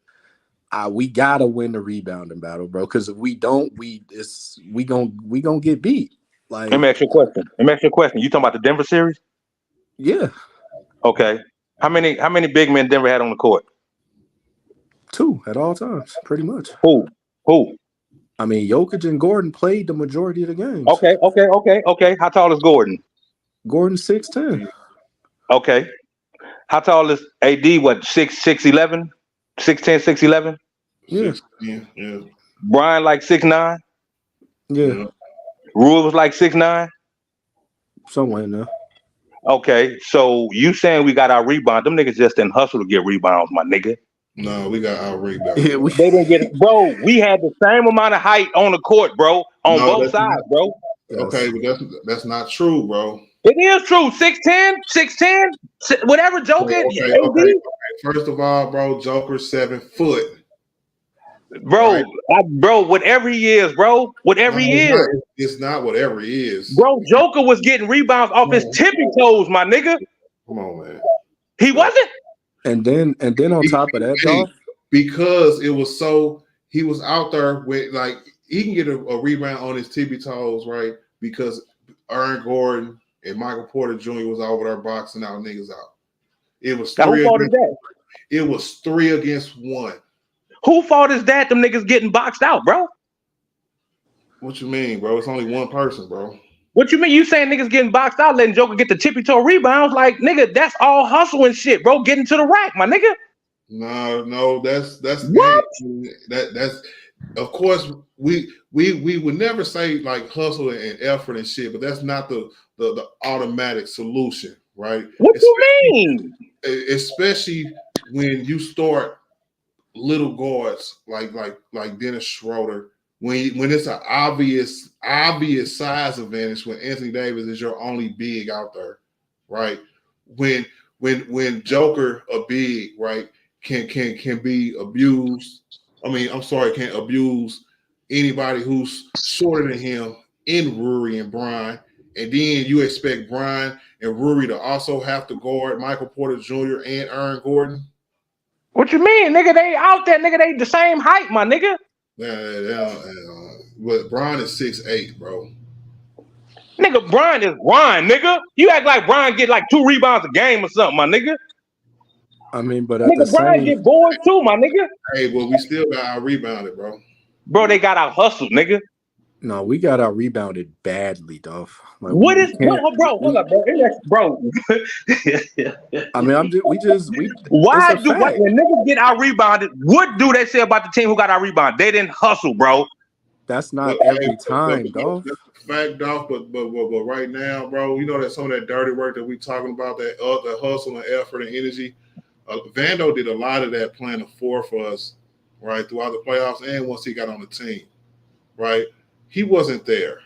Speaker 18: we got to win the rebounding battle, bro, because if we don't, we gonna get beat. Like,
Speaker 10: Let me ask you a question. You talking about the Denver series?
Speaker 18: Yeah.
Speaker 10: Okay. How many big men Denver had on the court?
Speaker 18: 2 at all times, pretty much.
Speaker 10: Who?
Speaker 18: I mean, Jokic and Gordon played the majority of the games.
Speaker 10: Okay. How tall is Gordon?
Speaker 18: Gordon 6'10".
Speaker 10: Okay. How tall is AD? What, 6'11"? 6'10", 6'11"?
Speaker 4: Yeah.
Speaker 10: Brian like 6'9"?
Speaker 18: Yeah.
Speaker 10: Rule was like 6'9"?
Speaker 18: Somewhere in there.
Speaker 10: Okay, so you saying we got our rebound. Them niggas just didn't hustle to get rebounds, my nigga.
Speaker 4: No, we got out rebounded.
Speaker 12: Yeah, we,
Speaker 10: They didn't get it, bro. We had the same amount of height on the court, bro, on
Speaker 4: No,
Speaker 10: both
Speaker 4: that's
Speaker 10: sides,
Speaker 4: not,
Speaker 10: bro.
Speaker 4: okay, but that's not true, bro.
Speaker 10: It is true. 6'10", whatever. Joker,
Speaker 4: Okay.
Speaker 10: AD,
Speaker 4: First of all, bro, Joker's 7 foot.
Speaker 10: bro,
Speaker 4: Right?
Speaker 10: bro, whatever he is, bro, whatever
Speaker 4: No,
Speaker 10: he is,
Speaker 4: it's not whatever he is.
Speaker 10: bro. Joker was getting rebounds off his tippy toes, my nigga.
Speaker 4: Come on, man.
Speaker 10: He wasn't.
Speaker 18: And then on top of that, dog.
Speaker 4: Because it was so he was out there with like he can get a rebound on his tippy toes, right? Because Aaron Gordon and Michael Porter Jr. was over there boxing out niggas out. It was
Speaker 10: Now, who fault is that?
Speaker 4: It was 3 against 1.
Speaker 10: Who fault is that? Them niggas getting boxed out, bro.
Speaker 4: What you mean, bro? It's only one person, bro.
Speaker 10: What you mean? You saying niggas getting boxed out, letting Joker get the tippy toe rebounds? Like, nigga, that's all hustle and shit, bro. Getting to the rack, my nigga.
Speaker 4: No, that's
Speaker 10: what?
Speaker 4: That's of course we would never say like hustle and effort and shit, but that's not the automatic solution, right?
Speaker 10: What you mean?
Speaker 4: Especially when you start little guards like Dennis Schroeder, when it's an obvious size advantage when Anthony Davis is your only big out there, right? When Joker a big, right, can be abused. I mean, I'm sorry, can't abuse anybody who's shorter than him in Ruri and Bron. And then you expect Bron and Ruri to also have to guard Michael Porter Jr. and Aaron Gordon.
Speaker 10: What you mean, nigga? They out there, nigga. They the same height, my nigga.
Speaker 4: But Bron is 6'8", bro.
Speaker 10: Nigga, Bron is Bron, nigga. You act like Bron get like 2 rebounds a game or something, my nigga.
Speaker 18: I mean, but at
Speaker 10: nigga, Bron get bored too, my nigga.
Speaker 4: Hey, but we still got out rebounded, bro.
Speaker 10: Bro, they got out hustled, nigga.
Speaker 18: No, we got out rebounded badly, dog. Like,
Speaker 10: what is, bro? Hold up, bro.
Speaker 18: I mean,
Speaker 10: Why do when niggas get out rebounded? What do they say about the team who got out rebounded? They didn't hustle, bro.
Speaker 18: That's not every time, dog.
Speaker 4: That's a fact, dog. But right now, bro, you know that some of that dirty work that we talking about, that hustle and effort and energy. Vando did a lot of that playing the 4 for us, right, throughout the playoffs and once he got on the team, right? He wasn't there.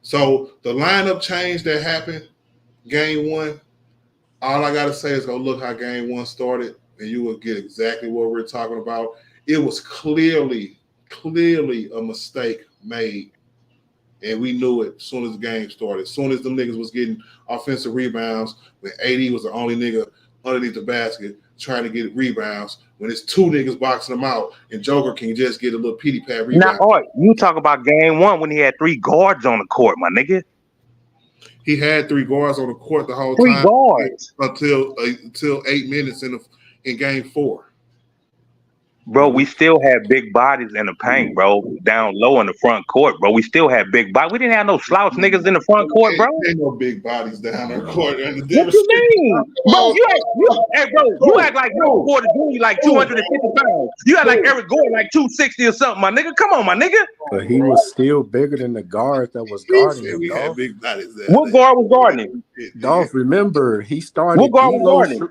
Speaker 4: So the lineup change that happened game 1, all I got to say is go look how game 1 started, and you will get exactly what we're talking about. It was clearly a mistake made, and we knew it as soon as the game started. As soon as them niggas was getting offensive rebounds, when AD was the only nigga underneath the basket trying to get rebounds, when it's 2 niggas boxing them out, and Joker can just get a little pity pad rebound.
Speaker 10: Now, you talk about game 1 when he had 3 guards on the court, my nigga.
Speaker 4: He had 3 guards on the court the whole
Speaker 10: 3
Speaker 4: time.
Speaker 10: 3 guards
Speaker 4: until 8 minutes in game 4.
Speaker 10: Bro, we still had big bodies in the paint, bro. Down low in the front court, bro. We still had big bodies. We didn't have no slouch niggas in the front court, bro.
Speaker 4: Ain't no big bodies down the court.
Speaker 10: What you mean? Bro, you act like Michael Porter Jr. like 250 pounds. You act like Eric Gordon like 260 or something, my nigga. Come on, my nigga.
Speaker 18: But he was still bigger than the guard that was guarding him, dog.
Speaker 4: Big bodies there.
Speaker 10: What guard was guarding him?
Speaker 18: Dolph, remember, he started.
Speaker 10: What guard was guarding him?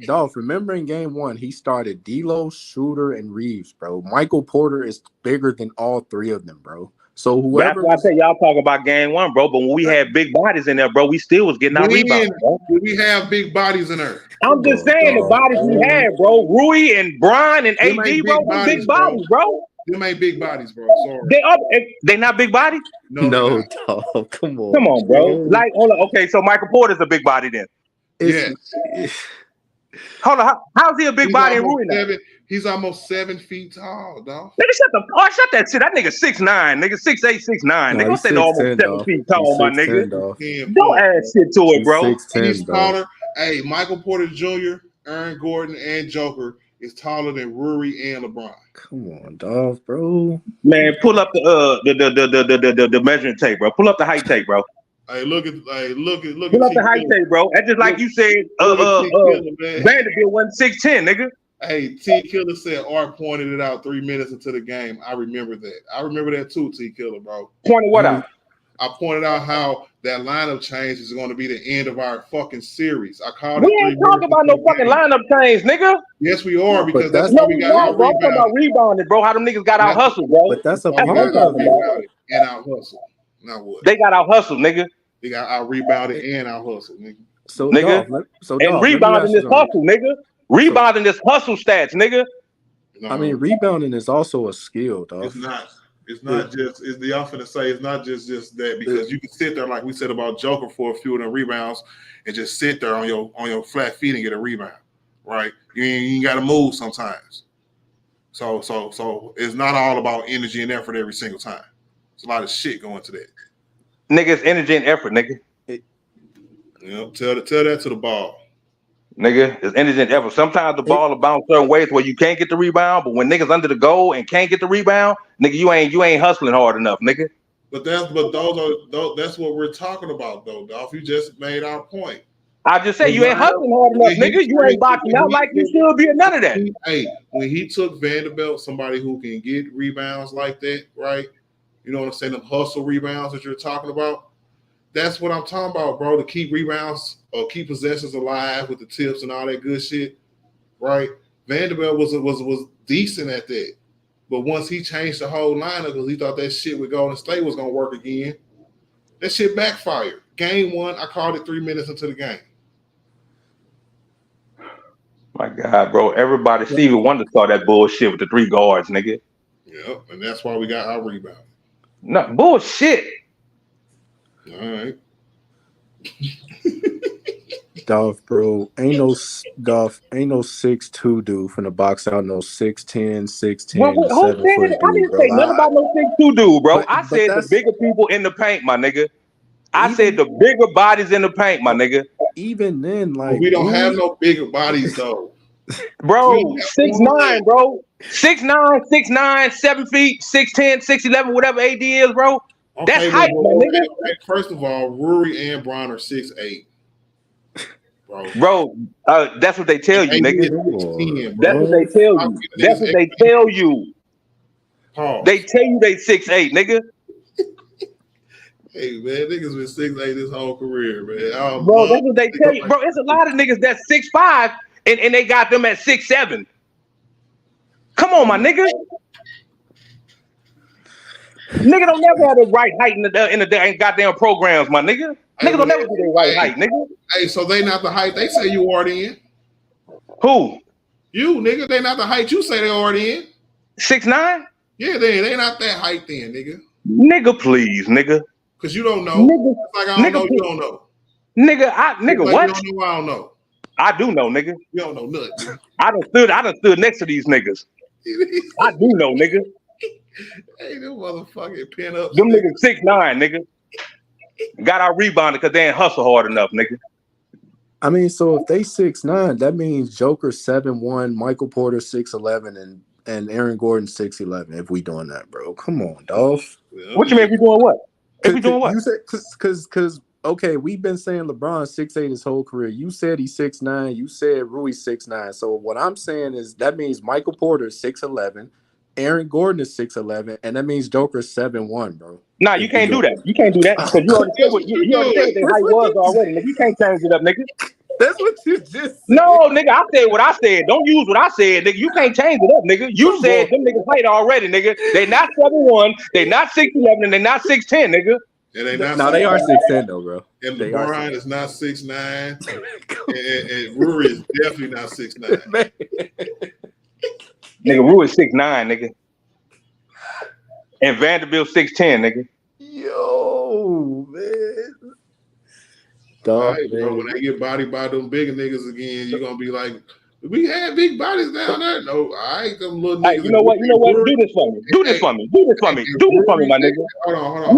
Speaker 18: Dolph, remember in game 1, he started D'Lo, Shooter, and Reeves, bro. Michael Porter is bigger than all 3 of them, bro. So whoever.
Speaker 10: That's why I say y'all talk about game 1, bro. But when we had big bodies in there, bro, we still was getting our rebounds, bro.
Speaker 4: We have big bodies in there.
Speaker 10: I'm just saying the bodies we had, bro. Rui and Bron and AD, bro, big bodies, bro.
Speaker 4: Them ain't big bodies, bro. Sorry.
Speaker 10: They not big bodies?
Speaker 18: No, dog. Come on.
Speaker 10: Come on, bro. Like, hold on. Okay, so Michael Porter's a big body then. Hold on, how's he a big body in Rui now?
Speaker 4: He's almost 7 feet tall, dog.
Speaker 10: Nigga, shut that shit. That nigga 6'9", nigga 6'8", 6'9". Nigga, don't say almost 7 feet tall, my nigga. Don't add shit to it, bro.
Speaker 4: He's taller. Hey, Michael Porter Jr., Aaron Gordon, and Joker is taller than Ruri and LeBron.
Speaker 18: Come on, dog, bro.
Speaker 10: Man, pull up the measuring tape, bro. Pull up the height tape, bro.
Speaker 4: Hey, look at
Speaker 10: Pull up the height tape, bro. That's just like you said. Vanderbilt wasn't 6'10", nigga.
Speaker 4: Hey, T Killer said Art pointed it out 3 minutes into the game. I remember that. I remember that too, T Killer, bro.
Speaker 10: Pointed what out?
Speaker 4: I pointed out how that lineup change is going to be the end of our fucking series. I called
Speaker 10: We
Speaker 4: it 3
Speaker 10: ain't talking about no fucking lineup change, nigga.
Speaker 4: Yes, we are, because
Speaker 18: But
Speaker 4: that's
Speaker 10: No,
Speaker 4: why we
Speaker 10: we
Speaker 4: got
Speaker 10: not,
Speaker 4: out
Speaker 10: bro. I'm talking about
Speaker 4: rebounded.
Speaker 10: rebounding, bro. How them niggas got out hustled, bro.
Speaker 18: But that's a
Speaker 4: That's why we
Speaker 10: That's what
Speaker 4: got
Speaker 10: I'm
Speaker 4: out
Speaker 10: talking about.
Speaker 4: rebounded and out hustled. Now what?
Speaker 10: They got out hustled, nigga.
Speaker 4: They got out rebounded and out hustled, nigga.
Speaker 18: So
Speaker 10: Nigga. And
Speaker 18: Dolph, let me
Speaker 10: rebounding
Speaker 18: ask you
Speaker 10: this hustle, nigga. Rebounding this hustle stats, nigga.
Speaker 4: No,
Speaker 18: I mean, rebounding is also a skill, Dolph.
Speaker 4: it's not. It's not just. It's the I'm finna say. It's not just that, because you can sit there like we said about Joker for a few of them rebounds and just sit there on your flat feet and get a rebound, right? You ain't got to move sometimes. So it's not all about energy and effort every single time. There's a lot of shit going to that.
Speaker 10: Nigga, it's energy and effort, nigga.
Speaker 4: Tell that to the ball.
Speaker 10: Nigga, it's energy and effort. Sometimes the ball will bounce certain ways where you can't get the rebound, but when niggas under the goal and can't get the rebound, nigga, you ain't hustling hard enough, nigga.
Speaker 4: But that's what we're talking about, though, Dolph. You just made our point.
Speaker 10: I just say you ain't hustling hard enough, nigga. You ain't boxing out like you should be, or none of that.
Speaker 4: Hey, when he took Vanderbilt, somebody who can get rebounds like that, right? You know what I'm saying? Them hustle rebounds that you're talking about. That's what I'm talking about, bro. To keep rebounds or keep possessions alive with the tips and all that good shit, right? Vanderbilt was decent at that, but once he changed the whole lineup because he thought that shit with Golden State was gonna work again, that shit backfired. Game 1, I called it 3 minutes into the game.
Speaker 10: My God, bro. Everybody, Stevie Wonder saw that bullshit with the 3 guards, nigga.
Speaker 4: Yep, and that's why we got our rebound.
Speaker 10: No bullshit.
Speaker 4: All right.
Speaker 18: Dolph, bro, ain't no 6'2" dude finna box out no 6'10", 6'10",
Speaker 10: Well, who
Speaker 18: 7
Speaker 10: said
Speaker 18: foot
Speaker 10: it? I
Speaker 18: dude,
Speaker 10: didn't
Speaker 18: bro.
Speaker 10: say nothing about no 6'2" dude, bro. I
Speaker 18: But
Speaker 10: said the
Speaker 18: that's
Speaker 10: bigger people in the paint, my nigga. I said the bigger bodies in the paint, my nigga.
Speaker 18: Even then,
Speaker 4: But
Speaker 18: like
Speaker 4: we don't have no bigger bodies though.
Speaker 10: Bro, 6'9", bro. 6'9", 6'9", 7 feet, 6'10", 6'11", whatever AD is, bro. That's height, my nigga.
Speaker 4: First of all, Rory and Bron are 6'8".
Speaker 10: Bro, that's what they tell you, nigga.
Speaker 4: 6'10",
Speaker 10: That's what they tell you. That's what they tell you. They tell you they 6'8", nigga.
Speaker 4: Hey man, niggas been 6'8" this whole career, man.
Speaker 10: Bro, that's what they tell you. Bro, it's a lot of niggas that's 6'5" and they got them at 6'7". Come on, my nigga. Nigga don't never have the right height in the goddamn programs, my nigga. Niggas don't never be the right height, nigga.
Speaker 4: Hey, so they not the height they say you are then.
Speaker 10: Who?
Speaker 4: You, nigga. They not the height you say they are then.
Speaker 10: 6'9"?
Speaker 4: Yeah, they not that height then, nigga.
Speaker 10: Nigga, please, nigga.
Speaker 4: Cause you don't know.
Speaker 10: Nigga,
Speaker 4: it's like I don't know, you don't know.
Speaker 10: Nigga,
Speaker 4: like
Speaker 10: what?
Speaker 4: You don't know, I don't know.
Speaker 10: I do know, nigga.
Speaker 4: You don't know nothing.
Speaker 10: I done stood next to these niggas. I do know, nigga.
Speaker 4: Hey, them motherfucking pin ups.
Speaker 10: Them niggas 6'9", nigga. Got our rebounded because they ain't hustle hard enough, nigga.
Speaker 18: I mean, so if they 6'9", that means Joker 7'1", Michael Porter 6'11", and Aaron Gordon 6'11". If we doing that, bro, come on, Dolph.
Speaker 10: What you mean if we doing what? If we doing what?
Speaker 18: You said because okay, we've been saying LeBron 6'8" his whole career. You said he's 6'9". You said Rui 6'9". So what I'm saying is that means Michael Porter is 6'11", Aaron Gordon is 6'11", and that means Joker's 7'1", bro.
Speaker 10: Nah, you can't do that. You can't do that because you already said what you already said what their height was already. Nigga, you can't change it up, nigga.
Speaker 18: That's what you just said.
Speaker 10: No, nigga, I said what I said. Don't use what I said, nigga. You can't change it up, nigga. You said them niggas height already, nigga. They not 7'1", they not 6'11", and they not 6'10", nigga.
Speaker 4: And they not.
Speaker 18: No, they are 6'10" though, bro.
Speaker 4: And LeBron is not 6'9", and Rory is definitely not 6'9".
Speaker 10: Nigga, Rui is 6'9", nigga. And Vanderbilt 6'10", nigga.
Speaker 18: Yo, man.
Speaker 4: All right, bro, when they get bodied by them bigger niggas again, you're gonna be like, we had big bodies down there. No, I ain't them little niggas.
Speaker 10: Hey, you know what? Do this for me. Do this for me, my nigga.
Speaker 4: Hold on.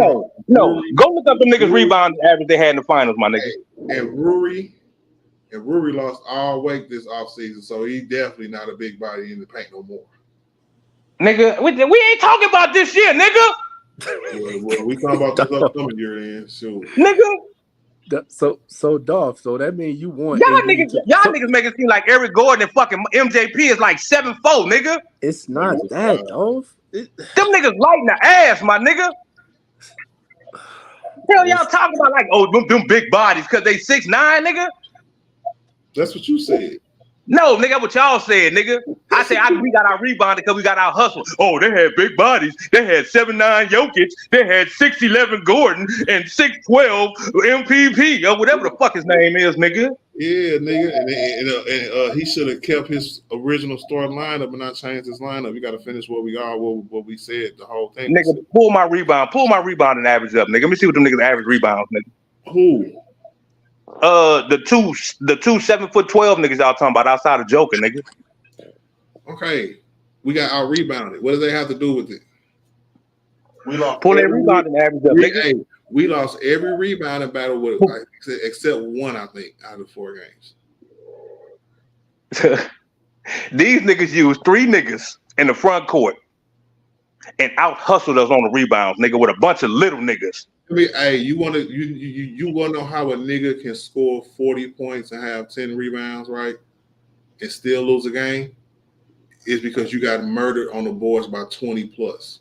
Speaker 10: No. Go look up them niggas rebound average they had in the finals, my nigga.
Speaker 4: And Rory lost all weight this offseason, so he definitely not a big body in the paint no more.
Speaker 10: Nigga, we ain't talking about this year, nigga.
Speaker 4: Well, we talking about this upcoming year then, sure.
Speaker 10: Nigga.
Speaker 18: So Dolph, so that means you want
Speaker 10: y'all niggas make it seem like Eric Gordon and fucking MJP is like 7'4", nigga.
Speaker 18: It's not that, Dolph.
Speaker 10: Them niggas lighting the ass, my nigga. Hell, y'all talking about like, oh, them big bodies because they 6'9", nigga?
Speaker 4: That's what you said.
Speaker 10: No, nigga, what y'all said, nigga. I said we got our rebounded because we got our hustle. Oh, they had big bodies. They had 7'9" Jokic. They had 6'11" Gordon and 6'12" MPP or whatever the fuck his name is, nigga.
Speaker 4: Yeah, nigga, and he should have kept his original starting lineup and not changed his lineup. You got to finish what we said the whole thing.
Speaker 10: Nigga, pull my rebounding average up, nigga. Let me see what them niggas average rebounds, nigga.
Speaker 4: Who?
Speaker 10: The two 7'12" niggas y'all talking about outside of Joker, nigga.
Speaker 4: Okay, we got out rebounded. What do they have to do with it? We lost.
Speaker 10: Pull that rebounding average up, nigga.
Speaker 4: Hey, we lost every rebounding battle with except one, I think, out of 4 games.
Speaker 10: These niggas used 3 niggas in the front court and out hustled us on the rebounds, nigga, with a bunch of little niggas.
Speaker 4: I mean, hey, you want to know how a nigga can score 40 points and have 10 rebounds, right, and still lose a game? It's because you got murdered on the boards by 20 plus.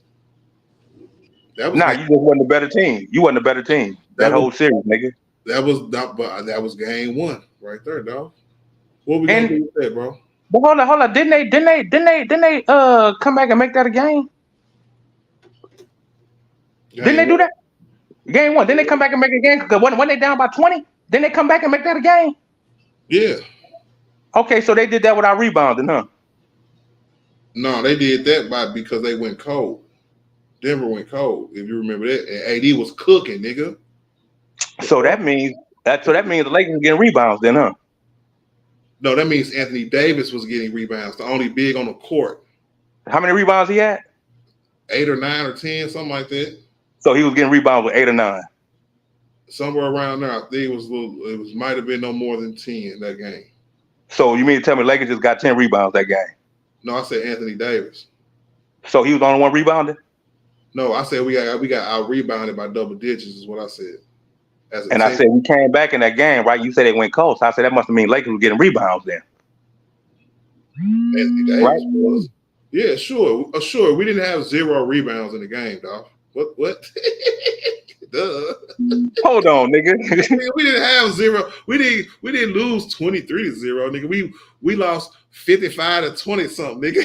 Speaker 10: You just wasn't a better team. You wasn't a better team that whole series, nigga.
Speaker 4: That was game 1 right there, dog. What we gonna do with that, bro?
Speaker 10: But hold on. Didn't they come back and make that a game? Didn't they do that? Game 1. Didn't they come back and make a game? Because when they down by 20, didn't they come back and make that a game?
Speaker 4: Yeah.
Speaker 10: Okay, so they did that without rebounding, huh?
Speaker 4: No, they did that because they went cold. Denver went cold, if you remember that. And AD was cooking, nigga.
Speaker 10: So that means the Lakers getting rebounds then, huh?
Speaker 4: No, that means Anthony Davis was getting rebounds, the only big on the court.
Speaker 10: How many rebounds he had?
Speaker 4: 8 or 9 or 10, something like that.
Speaker 10: So he was getting rebounds with 8 or 9.
Speaker 4: Somewhere around there. I think it might have been no more than 10 that game.
Speaker 10: So you mean to tell me Lakers just got 10 rebounds that game?
Speaker 4: No, I said Anthony Davis.
Speaker 10: So he was the only one rebounding?
Speaker 4: No, I said we got out rebounded by double digits is what I said.
Speaker 10: I said we came back in that game, right? You said it went cold. So I said that must have mean Lakers were getting rebounds then.
Speaker 4: Anthony Davis was. Yeah, sure. Sure. We didn't have 0 rebounds in the game, dog. What? Duh.
Speaker 10: Hold on, nigga.
Speaker 4: We didn't have 0. We didn't lose 23-0, nigga. We lost 55-20 something, nigga.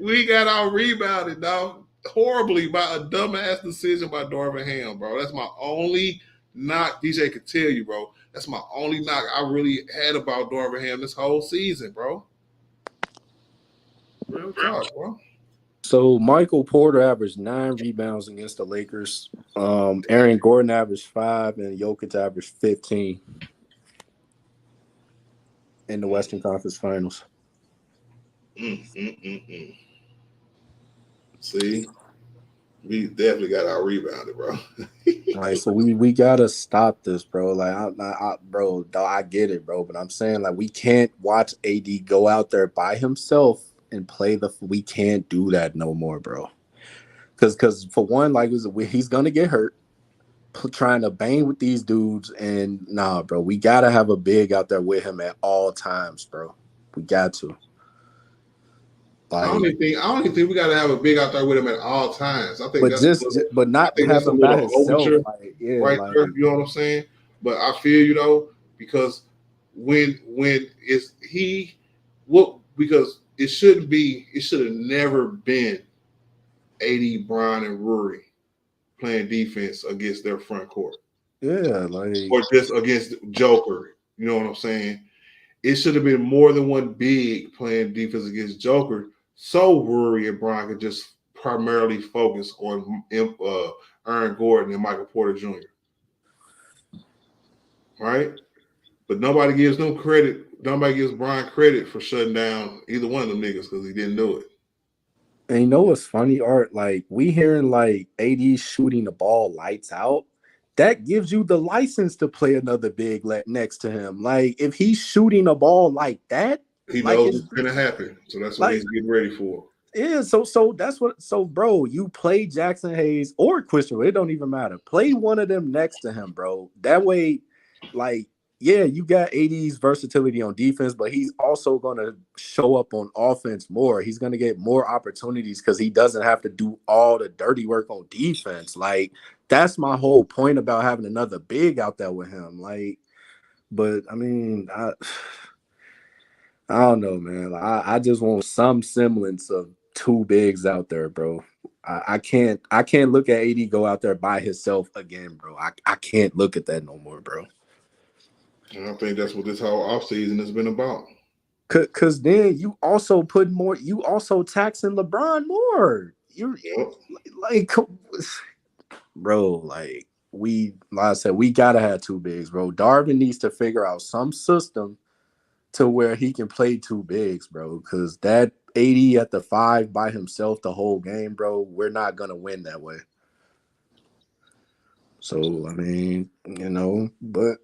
Speaker 4: We got out rebounded, dog, horribly by a dumbass decision by Darvin Ham, bro. That's my only knock. DJ could tell you, bro. That's my only knock I really had about Darvin Ham this whole season, bro. Real talk, bro.
Speaker 18: So Michael Porter averaged 9 rebounds against the Lakers. Aaron Gordon averaged 5, and Jokic averaged 15 in the Western Conference Finals.
Speaker 4: See, we definitely got out rebounded, bro.
Speaker 18: Like, so we gotta stop this, bro. Like, bro, I get it, bro, but I'm saying like we can't watch AD go out there by himself and play we can't do that no more, bro. Because for one, like he's gonna get hurt trying to bang with these dudes, and nah, bro, we gotta have a big out there with him at all times, bro. We got to.
Speaker 4: Like, I don't even think we got to have a big out there with him at all times. I think
Speaker 18: but not have him by himself, like, yeah,
Speaker 4: right
Speaker 18: like,
Speaker 4: there. You know what I'm saying? But I feel you though, because when it's because it should have never been AD, Bron, and Rory playing defense against their front court.
Speaker 18: Yeah, like,
Speaker 4: or just against Joker. You know what I'm saying? It should have been more than one big playing defense against Joker, so Rory and Bron could just primarily focus on Aaron Gordon and Michael Porter Jr. Right? But nobody gives them credit. Nobody gives Bron credit for shutting down either one of them niggas because he didn't do it.
Speaker 18: And you know what's funny, Art? Like, we hearing like AD shooting the ball lights out. That gives you the license to play another big next to him. Like, if he's shooting a ball like that,
Speaker 4: he knows it's gonna happen. So that's what he's getting ready for.
Speaker 18: Yeah, so that's what. So, bro, you play Jackson Hayes or Christian. It don't even matter. Play one of them next to him, bro. That way, like, yeah, you got AD's versatility on defense, but he's also going to show up on offense more. He's going to get more opportunities because he doesn't have to do all the dirty work on defense. Like, that's my whole point about having another big out there with him. Like, but I mean, I don't know, man. I just want some semblance of two bigs out there, bro. I can't look at AD go out there by himself again, bro. I can't look at that no more, bro.
Speaker 4: And I think that's what this whole offseason has been about.
Speaker 18: Cause then you also taxing LeBron more. You're like, bro, like I said, we gotta have two bigs, bro. Darvin needs to figure out some system to where he can play two bigs, bro. Cause that 80 at the 5 by himself the whole game, bro, we're not gonna win that way. So I mean, but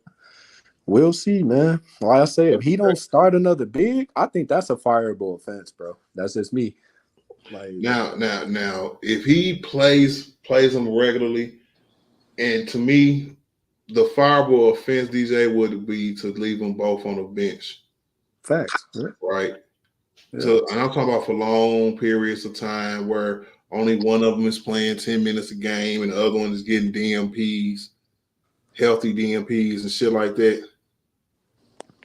Speaker 18: we'll see, man. Like I say, if he don't start another big, I think that's a fireable offense, bro. That's just me. Like
Speaker 4: now, if he plays them regularly, and to me, the fireable offense, DJ, would be to leave them both on the bench.
Speaker 18: Facts,
Speaker 4: right?
Speaker 18: Yeah.
Speaker 4: So, and I'm talking about for long periods of time where only one of them is playing 10 minutes a game and the other one is getting DMPs, healthy DMPs and shit like that.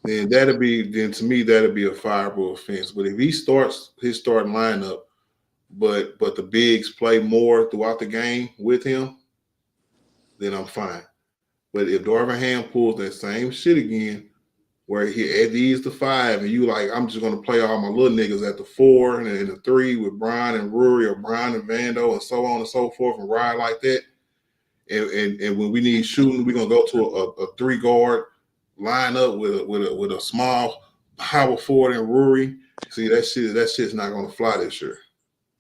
Speaker 4: Then to me, that'd be a fireable offense. But if he starts his starting lineup, but the bigs play more throughout the game with him, then I'm fine. But if Darvin Ham pulls that same shit again, where he adds the 5, and you like, I'm just gonna play all my little niggas at the 4 and the 3 with Bron and Rory or Bron and Vando and so on and so forth and ride like that. And when we need shooting, we're gonna go to a 3-guard lineup with a small power forward and Rory. See, that shit's not gonna fly this year.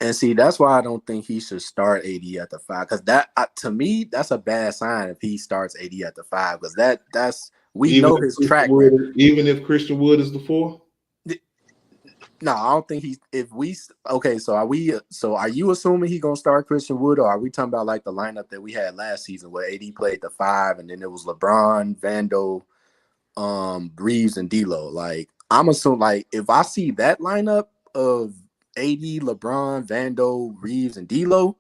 Speaker 18: And see, that's why I don't think he should start AD at the 5. Because that, to me, that's a bad sign if he starts AD at the 5. Because that's know his track record.
Speaker 4: Even if Christian Wood is the 4.
Speaker 18: No, I don't think he's. So are you assuming he's gonna start Christian Wood, or are we talking about like the lineup that we had last season where AD played the 5 and then it was LeBron, Vando, Reeves, and D'Lo? Like, I'm assuming, like, if I see that lineup of AD, LeBron, Vando, Reeves, and D'Lo,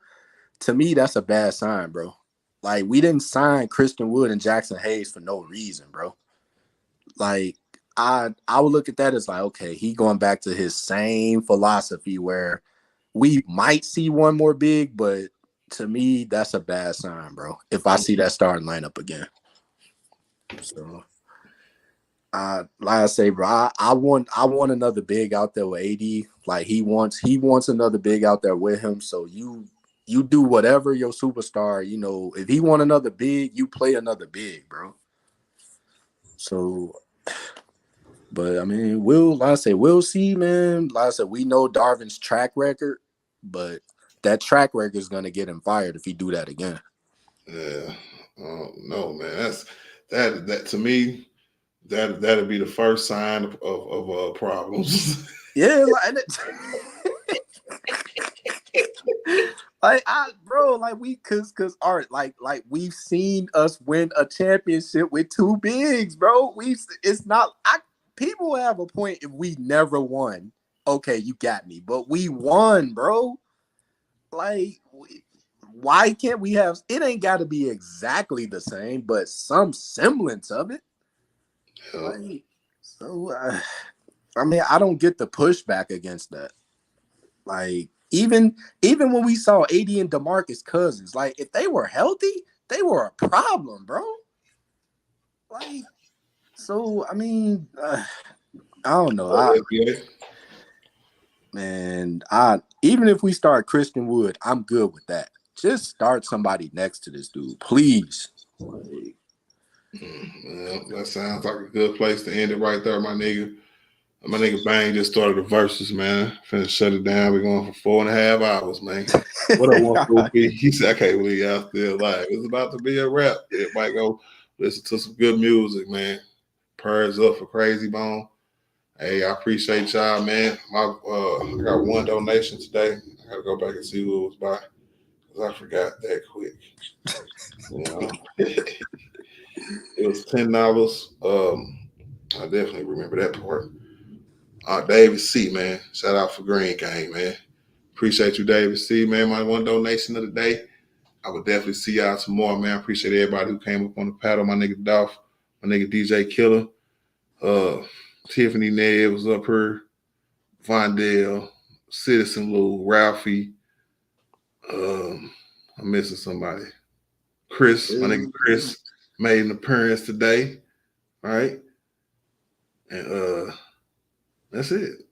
Speaker 18: to me, that's a bad sign, bro. Like, we didn't sign Christian Wood and Jackson Hayes for no reason, bro. Like, I would look at that as like, okay, he going back to his same philosophy where we might see one more big, but to me, that's a bad sign, bro. If I see that starting lineup again. So, like I say, bro, I want another big out there with AD. Like, he wants another big out there with him. So you do whatever your superstar, if he want another big, you play another big, bro. So, but I mean, we'll see, man. Like I said, we know Darvin's track record, but that track record is gonna get him fired if he do that again.
Speaker 4: Yeah, no, man. That to me, that'll be the first sign of problems.
Speaker 18: Yeah, we've seen us win a championship with two bigs, bro. People have a point if we never won. Okay, you got me, but we won, bro. Like, why can't we have? It ain't got to be exactly the same, but some semblance of it. Like, so, I mean, I don't get the pushback against that. Like, even when we saw AD and DeMarcus Cousins, like, if they were healthy, they were a problem, bro. Like, so, I mean, I don't know. Even if we start Christian Wood, I'm good with that. Just start somebody next to this dude, please.
Speaker 4: Well, that sounds like a good place to end it right there, my nigga. My nigga Bang just started the verses, man. Finna shut it down. We're going for 4.5 hours, man. What I want to be? He said, I can't believe y'all still alive. It's about to be a wrap. Everybody go listen to some good music, man. Prayers up for Crazy Bone. Hey, I appreciate y'all, man. I got one donation today. I gotta go back and see who it was by, because I forgot that quick. It was $10 I definitely remember that part. David C, man. Shout out for Green Gang, man. Appreciate you, David C, man. My one donation of the day. I would definitely see y'all tomorrow, man. I appreciate everybody who came up on the paddle. My nigga Dolph, my nigga DJ Killer, Tiffany Ned was up here, Vondell, Citizen Lou, Ralphie. I'm missing somebody. Chris, my nigga Chris, made an appearance today. All right. And that's it.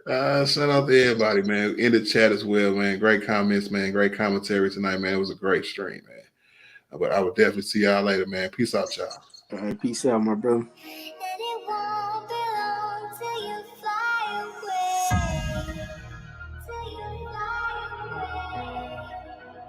Speaker 4: Shout out to everybody, man. In the chat as well, man. Great comments, man. Great commentary tonight, man. It was a great stream, man. But I would definitely see y'all later, man. Peace out, y'all.
Speaker 18: All right, peace out, my brother.